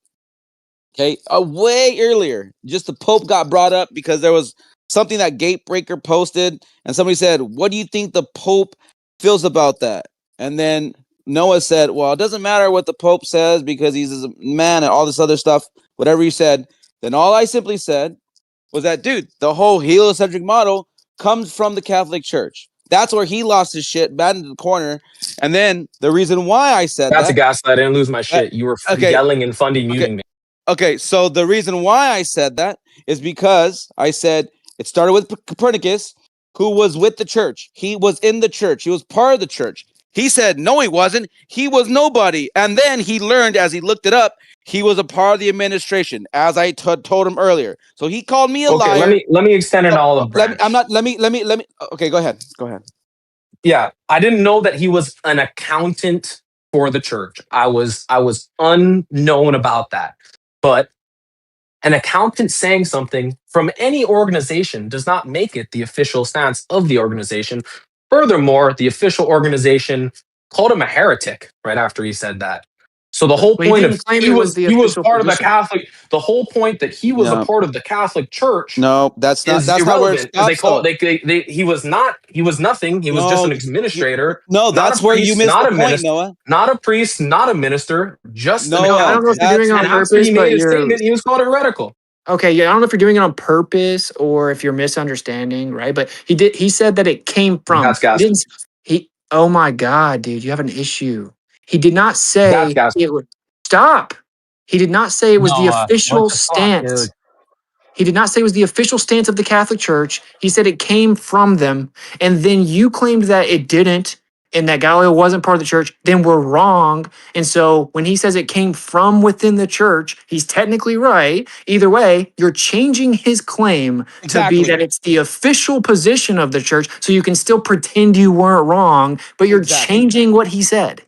Okay, way earlier, just the Pope got brought up because there was something that Gatebreaker posted, and somebody said, "What do you think the Pope feels about that?" And then Noah said, "Well, it doesn't matter what the Pope says because he's a man and all this other stuff, whatever he said." Then all I simply said was that, dude, the whole heliocentric model comes from the Catholic Church. That's where he lost his shit, bad into the corner. And then the reason why I said That's a that, gaslight. I didn't lose my shit. You were okay, yelling and fundy okay, muting me. okay. So the reason why I said that is because I said it started with Copernicus, who was with the church. He was in the church. He was part of the church. He said, no, he wasn't. He was nobody. And then he learned as he looked it up, he was a part of the administration, as I told him earlier. So he called me a Okay, liar. let me extend an So, olive let me. I'm branch. not. Let me. Okay, go ahead. Go ahead. Yeah, I didn't know that he was an accountant for the church. I was unknown about that. But an accountant saying something from any organization does not make it the official stance of the organization. Furthermore, the official organization called him a heretic right after he said that. So the whole But he point of didn't claim it was the he was official part of the position. Catholic. The whole point that he was a No, part of the Catholic Church no, that's not. is That's not where it irrelevant because they stops, call though. they he was not he was nothing. He was just No, an administrator, no, not that's a where you priest, missed not the a point, minister, Noah. not a priest, not a minister, just an I Noah, don't know if accountant. you're doing that's it on And where. after purpose, he made but his you're statement, he was called heretical. okay. Yeah, I don't know if you're doing it on purpose or if you're misunderstanding, right? But he did. He said that it came from. That's He gas. didn't. He. Oh my God, dude, you have an issue. He did not That's say gas. it would stop. He did not say it was the No, what official the fuck, stance. dude? He did not say it was the official stance of the Catholic Church. He said it came from them. And then you claimed that it didn't and that Galileo wasn't part of the church. Then we're wrong. And so when he says it came from within the church, he's technically right. Either way, you're changing his claim to be that Exactly. it's the official position of the church. So you can still pretend you weren't wrong, but you're Exactly. changing what he said.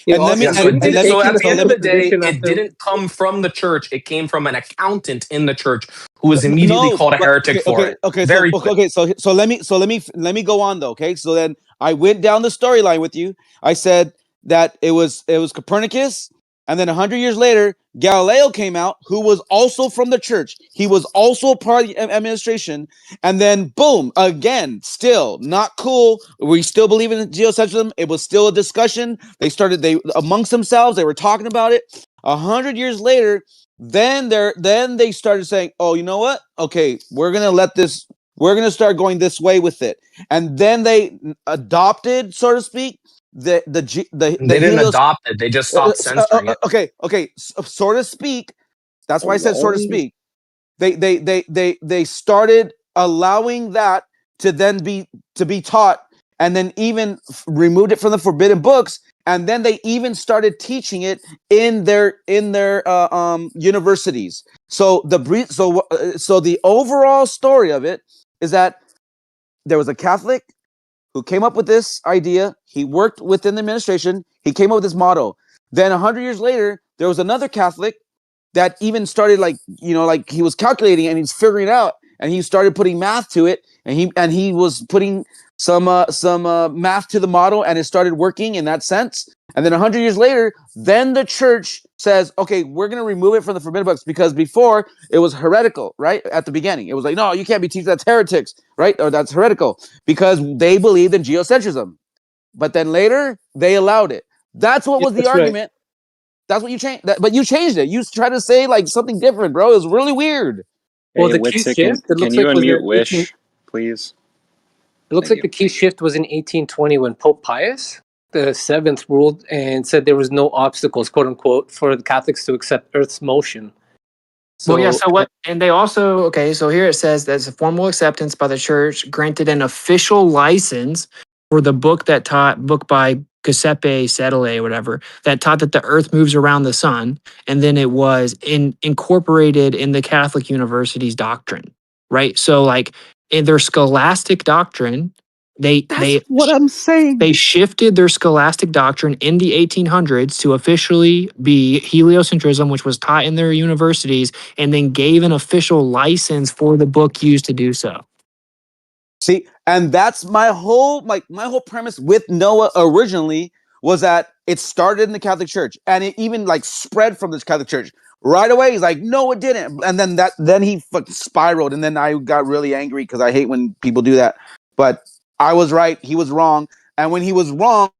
Yeah, And let me. Austin, Yeah, so it wouldn't And you did. let me. So take at his the end of So the official day, position it after? didn't come from the church. It came from an accountant in the church who was immediately no, called a but heretic for it. So Very clear. okay, so let me go on though. Okay, so then I went down the storyline with you. I said that it was Copernicus, and then 100 years later, Galileo came out, who was also from the church. He was also part of the administration, and then boom, again, still not cool. We still believe in geocentrism. It was still a discussion. They amongst themselves, they were talking about it. 100 years later, then they started saying, "Oh, you know what? Okay, we're gonna start going this way with it." And then they adopted, so to speak, the They didn't Helios. adopt it. They just stopped censoring it. Okay, so to speak. That's why I said, so to Hello? speak. They started allowing that to then be taught, and then even removed it from the forbidden books, and then they even started teaching it in their universities. So the overall story of it is that there was a Catholic who came up with this idea. He worked within the administration. He came up with this motto. Then 100 years later, there was another Catholic that even started like he was calculating and he's figuring it out, and he started putting math to it, and he was putting some math to the model, and it started working in that sense. And then 100 years later, then the church says, okay, we're going to remove it from the forbidden books, because before it was heretical, right? At the beginning, it was like, no, you can't be teaching, that's heretics, right? Or that's heretical, because they believed in geocentrism. But then later they allowed it. That's what Yeah, was the that's right. argument. That's what you changed. But you changed it. You tried to say like something different, bro. It was really weird. Well, Hey, the key Witsit, can shift, it can looks you like was unmute in 18. Wish, please? It looks Thank like you. the key shift was in 1820 when Pope Pius the seventh ruled and said there was no obstacles, quote unquote, for the Catholics to accept Earth's motion. Well, yeah. So So what? And they also okay. So here it says that's a formal acceptance by the church, granted an official license for the book by Giuseppe Sedile, whatever, that taught that the earth moves around the sun. And then it was incorporated in the Catholic University's doctrine, right? So like in their scholastic doctrine, That's what I'm saying. they shifted their scholastic doctrine in the 1800s to officially be heliocentrism, which was taught in their universities, and then gave an official license for the book used to do so. See, and that's my whole premise with Noah originally was that it started in the Catholic Church, and it even like spread from this Catholic Church right away. He's like, no, it didn't, and then he spiraled, and then I got really angry because I hate when people do that. But I was right, he was wrong, and when he was wrong.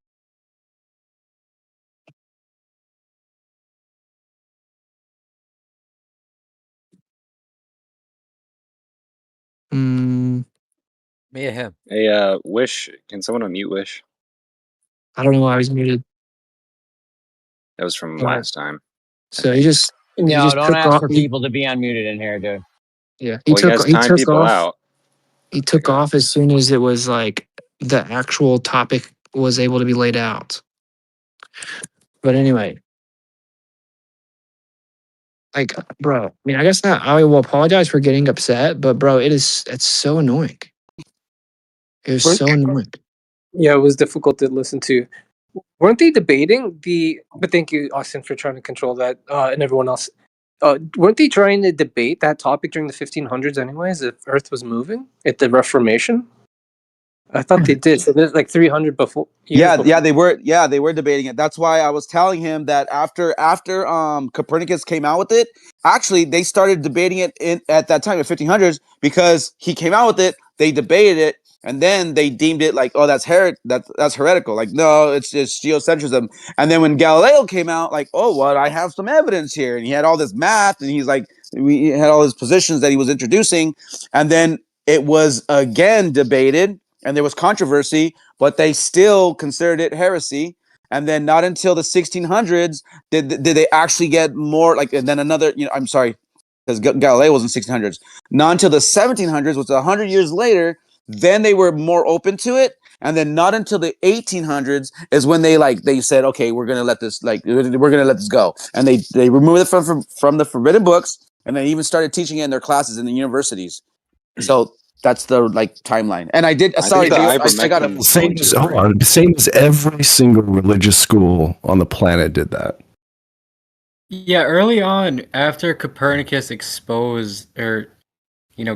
Me or him? Hey, Wish, can someone unmute Wish? I don't know why I was muted. That was from All right. last time. So he just No, don't took ask off. for people to be unmuted in here, dude. Yeah, Well, you guys time people off. out. He took off as soon as it was like the actual topic was able to be laid out. But anyway, like, bro, I mean, I guess not. I will apologize for getting upset, but bro, it's so annoying. It was so annoying. Yeah, it was difficult to listen to. Weren't they debating the? But thank you, Austin, for trying to control that, and everyone else. Weren't they trying to debate that topic during the 1500s, anyways? If Earth was moving at the Reformation, I thought they did. So there's like 300 before. Yeah, they were debating it. That's why I was telling him that after Copernicus came out with it, actually they started debating it at that time, in 1500s, because he came out with it, they debated it, and then they deemed it like, oh, that's heretical. Like, no, it's just geocentrism. And then when Galileo came out, like, oh, what? I have some evidence here, and he had all this math, and he's like, he had all his positions that he was introducing, and then it was again debated, and there was controversy, but they still considered it heresy. And then not until the 1600s did they actually get more like, and then another, I'm sorry, because Galileo was in 1600s. Not until the 1700s, which was 100 years later, then they were more open to it. And then not until the 1800s is when they said, okay, we're gonna let this go, and they removed it from the forbidden books, and they even started teaching it in their classes in the universities. So that's the timeline. And I did. Sorry, I got a Same as every single religious school on the planet did that. Yeah, early on, after Copernicus exposed or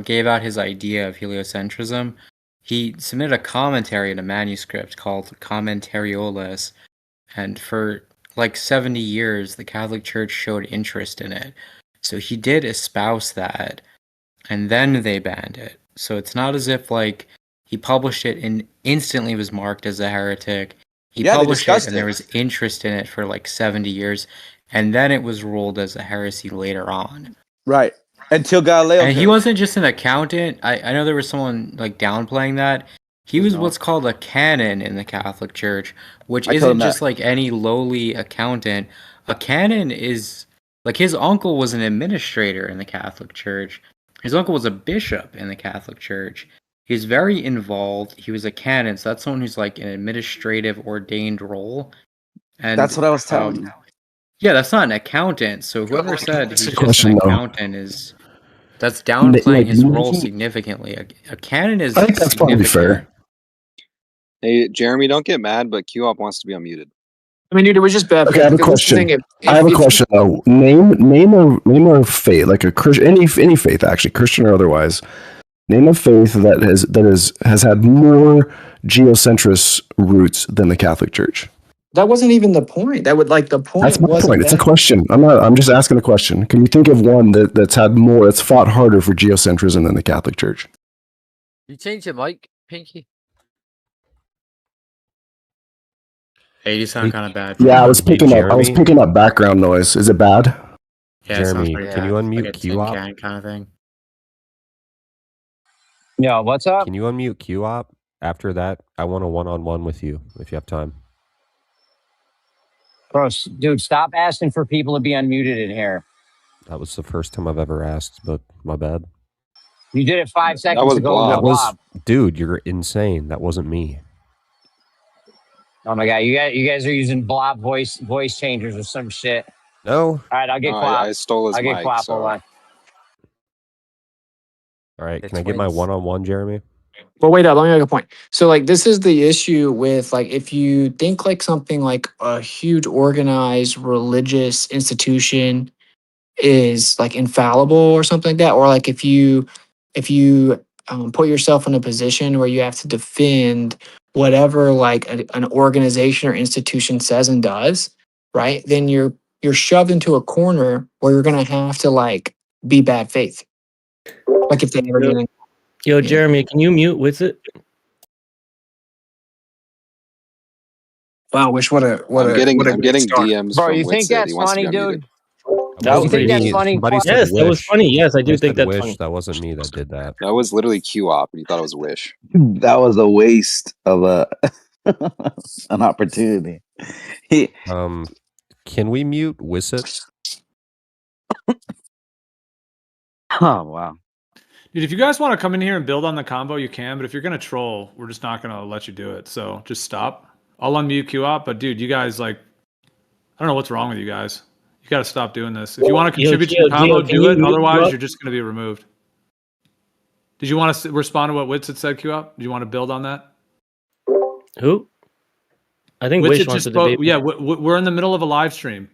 gave out his idea of heliocentrism, he submitted a commentary in a manuscript called Commentarioles, and for 70 years, the Catholic Church showed interest in it. So he did espouse that, and then they banned it. So it's not as if he published it and instantly was marked as a heretic. He published it and there was interest in it for 70 years, and then it was ruled as a heresy later on. Right. Until Galileo. And he wasn't just an accountant. I know there was someone downplaying that. He was what's called a canon in the Catholic Church, which isn't just any lowly accountant. A canon is his uncle was an administrator in the Catholic Church. His uncle was a bishop in the Catholic Church. He's very involved. He was a canon, so that's someone who's an administrative ordained role. And that's what I was telling you. Yeah, that's not an accountant. So whoever said he's just an accountant that's downplaying his role significantly. A canon is. I think that's probably fair. Hey, Jeremy, don't get mad, but QOP wants to be unmuted. I mean, dude, it was just bad. Okay, I have a question. I have a question though. Name a faith, like a Christian, any faith actually, Christian or otherwise. Name a faith that has had more geocentrist roots than the Catholic Church. That wasn't even the point. That would the point. That's my point. It's a question. I'm just asking a question. Can you think of one that's fought harder for geocentrism than the Catholic Church? You change your mic, Pinky. Hey, you sound kind of bad. Yeah, I was picking up background noise. Is it bad? Yeah, Jeremy, can you unmute QOP? Kind of thing. Yeah, what's up? Can you unmute QOP? After that, I want a one-on-one with you if you have time. Bro, dude, stop asking for people to be unmuted in here. That was the first time I've ever asked, but my bad. You did it 5 seconds ago. Dude, you're insane. That wasn't me. Oh my god, you guys are using blob voice changers or some shit. No. All right, I'll get No, Quap. I stole his I'll get mic, Quap. so Hold on. All right. The Can I get my twins. one-on-one, Jeremy? But wait up, let me make a point. So like this is the issue with like if you think like something like a huge organized religious institution is like infallible or something like that, or like if you put yourself in a position where you have to defend whatever like an organization or institution says and does, right? Then you're shoved into a corner where you're gonna have to like be bad faith. Like if they ever Yo, get in. yo, Jeremy, can you mute Witsit? Wow, wish what a I'm getting great start. DMs Bro, from you think Witsit. He that's wants to funny, be unmuted. dude? That You wasn't think that's me. funny? Somebody Quap? said Yes, that was wish. funny. Yes, I do Somebody think said that's wish. funny. That wasn't me that did that. That was literally Q-op, and he thought it was Wish. That was a waste of a an opportunity. He, Can we mute Witsit? oh wow. Dude, if you guys want to come in here and build on the combo, you can. But if you're gonna troll, we're just not gonna let you do it. So just stop. I'll unmute Q up. But dude, you guys like, I don't know what's wrong with you guys. You got to stop doing this. If you want to Yo, contribute to the combo, can do you it. mute Otherwise, Q-Up? you're just gonna be removed. Did you want to respond to what Witsit said, Q up? Do you want to build on that? Who? I think Witsit Wish just wants to spoke. debate. Yeah, we're in the middle of a live stream.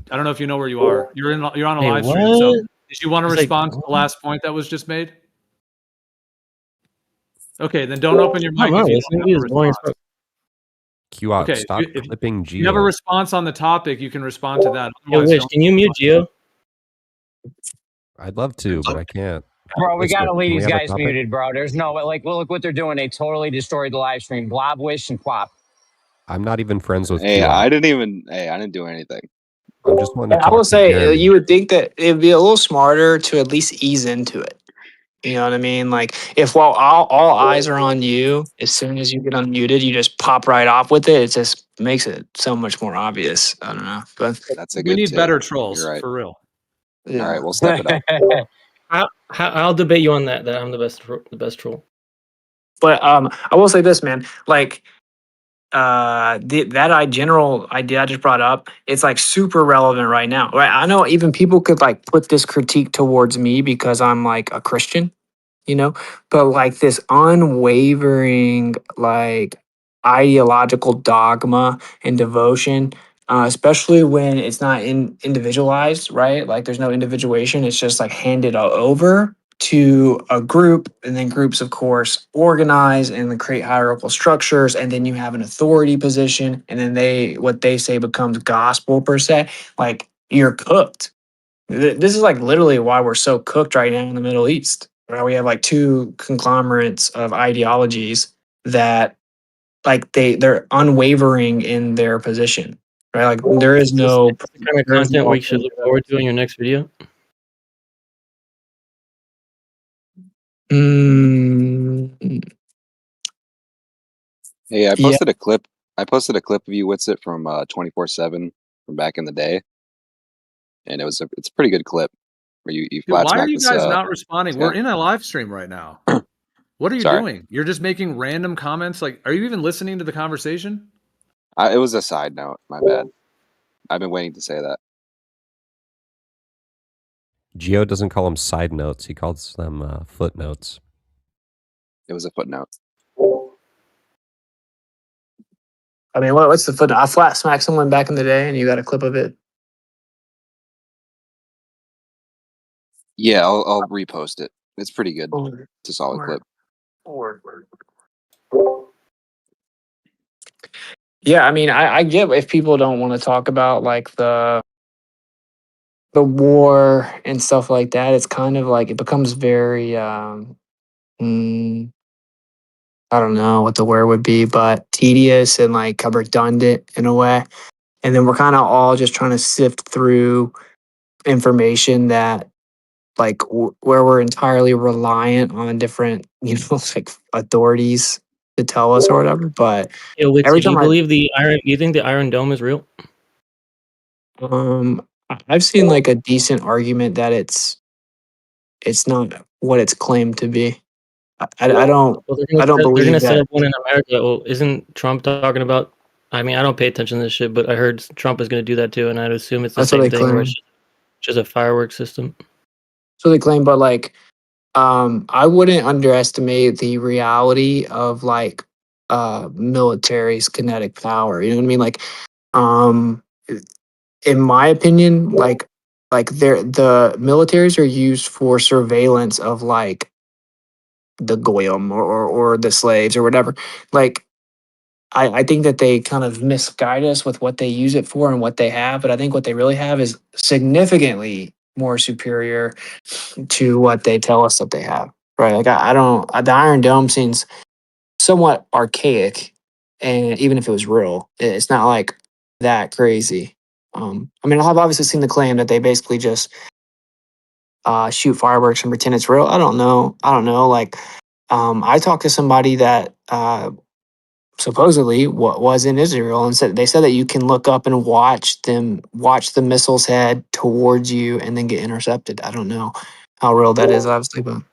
I don't know if you know where you are. You're on a Hey, live stream. So what? did you want to It's like, respond to the last point that was just made? Okay, then don't open your I'm mic if not you listening. don't have a It's boring as response. fuck. Q-op, Okay, stop if clipping you have a Geo. response on the topic, you can respond to that. Yo, Otherwise, Wish, don't. can you mute Geo? I'd love to, but I can't. Bro, we Witsit, gotta leave can we these have a guys topic? muted, bro. There's no way. Like, well, look what they're doing. They totally destroyed the live stream. Blob, Wish, and Quap. I'm not even friends with Hey, Q-op. I didn't do anything. I'm just wanting to I will talk to say Jeremy. you would think that it'd be a little smarter to at least ease into it. You know what I mean? Like if while all eyes are on you, as soon as you get unmuted, you just pop right off with it. It just makes it so much more obvious. I don't know, but That's a We good need tip. better trolls You're right. for real. All right, yeah. we'll step it up. I'll debate you on that. That I'm the best troll. But I will say this, man. Like general idea I just brought up, it's like super relevant right now. Right? I know even people could like put this critique towards me because I'm like a Christian, you know, but like this unwavering like ideological dogma and devotion, especially when it's not individualized, right? Like there's no individuation, it's just like handed over to a group, and then groups of course organize and then create hierarchical structures, and then you have an authority position, and then what they say becomes gospel per se. Like you're cooked. This is like literally why we're so cooked right now in the Middle East. Right? We have like two conglomerates of ideologies that like they're unwavering in their position. Right? Like there is Is this no the kind of there is content no we should look forward to in your next video? Mm, Hey, I yeah. posted a clip. I posted a clip of you, Witsit, from 24/7 from back in the day, and it's a pretty good clip where you Dude, flat why are smack you this guys not responding? this We're guy. in a live stream right now. What are you Sorry, doing? You're just making random comments. Like, are you even listening to the conversation? it was a side note. My bad. I've been waiting to say that. Geo doesn't call them side notes. He calls them footnotes. It was a footnote. I mean, what's the footnote? I flat smacked someone back in the day, and you got a clip of it. Yeah, I'll repost it. It's pretty good. Word, It's a solid word, clip. word. Yeah, I mean, I get if people don't want to talk about like the war and stuff like that. It's kind of like it becomes very mm, I don't know what the word would be, but tedious and like redundant in a way. And then we're kind of all just trying to sift through information that like where we're entirely reliant on different, like authorities to tell us or whatever. But Yo, Witsit, every do you time believe the Iron? Do you think the Iron Dome is real? I've seen like a decent argument that it's not what it's claimed to be. I don't Well, I don't they're believe gonna set that. up one in America. Well, isn't Trump talking about I mean, I don't pay attention to this shit, but I heard Trump is going to do that too, and I'd assume it's the That's what same they thing where claim. it's just a fireworks system. So they claim, but like, I wouldn't underestimate the reality of like military's kinetic power. You know what I mean? Like, um, in my opinion, like the militaries are used for surveillance of like the goyim or the slaves or whatever. Like, I think that they kind of misguide us with what they use it for and what they have, but I think what they really have is significantly more superior to what they tell us that they have. Right? Like I don't. The Iron Dome seems somewhat archaic, and even if it was real, it's not like that crazy. I mean, I've obviously seen the claim that they basically just shoot fireworks and pretend it's real. I don't know. I don't know. Like, I talked to somebody that supposedly what was in Israel and said they said that you can look up and watch the missiles head towards you and then get intercepted. I don't know how real that is, obviously, but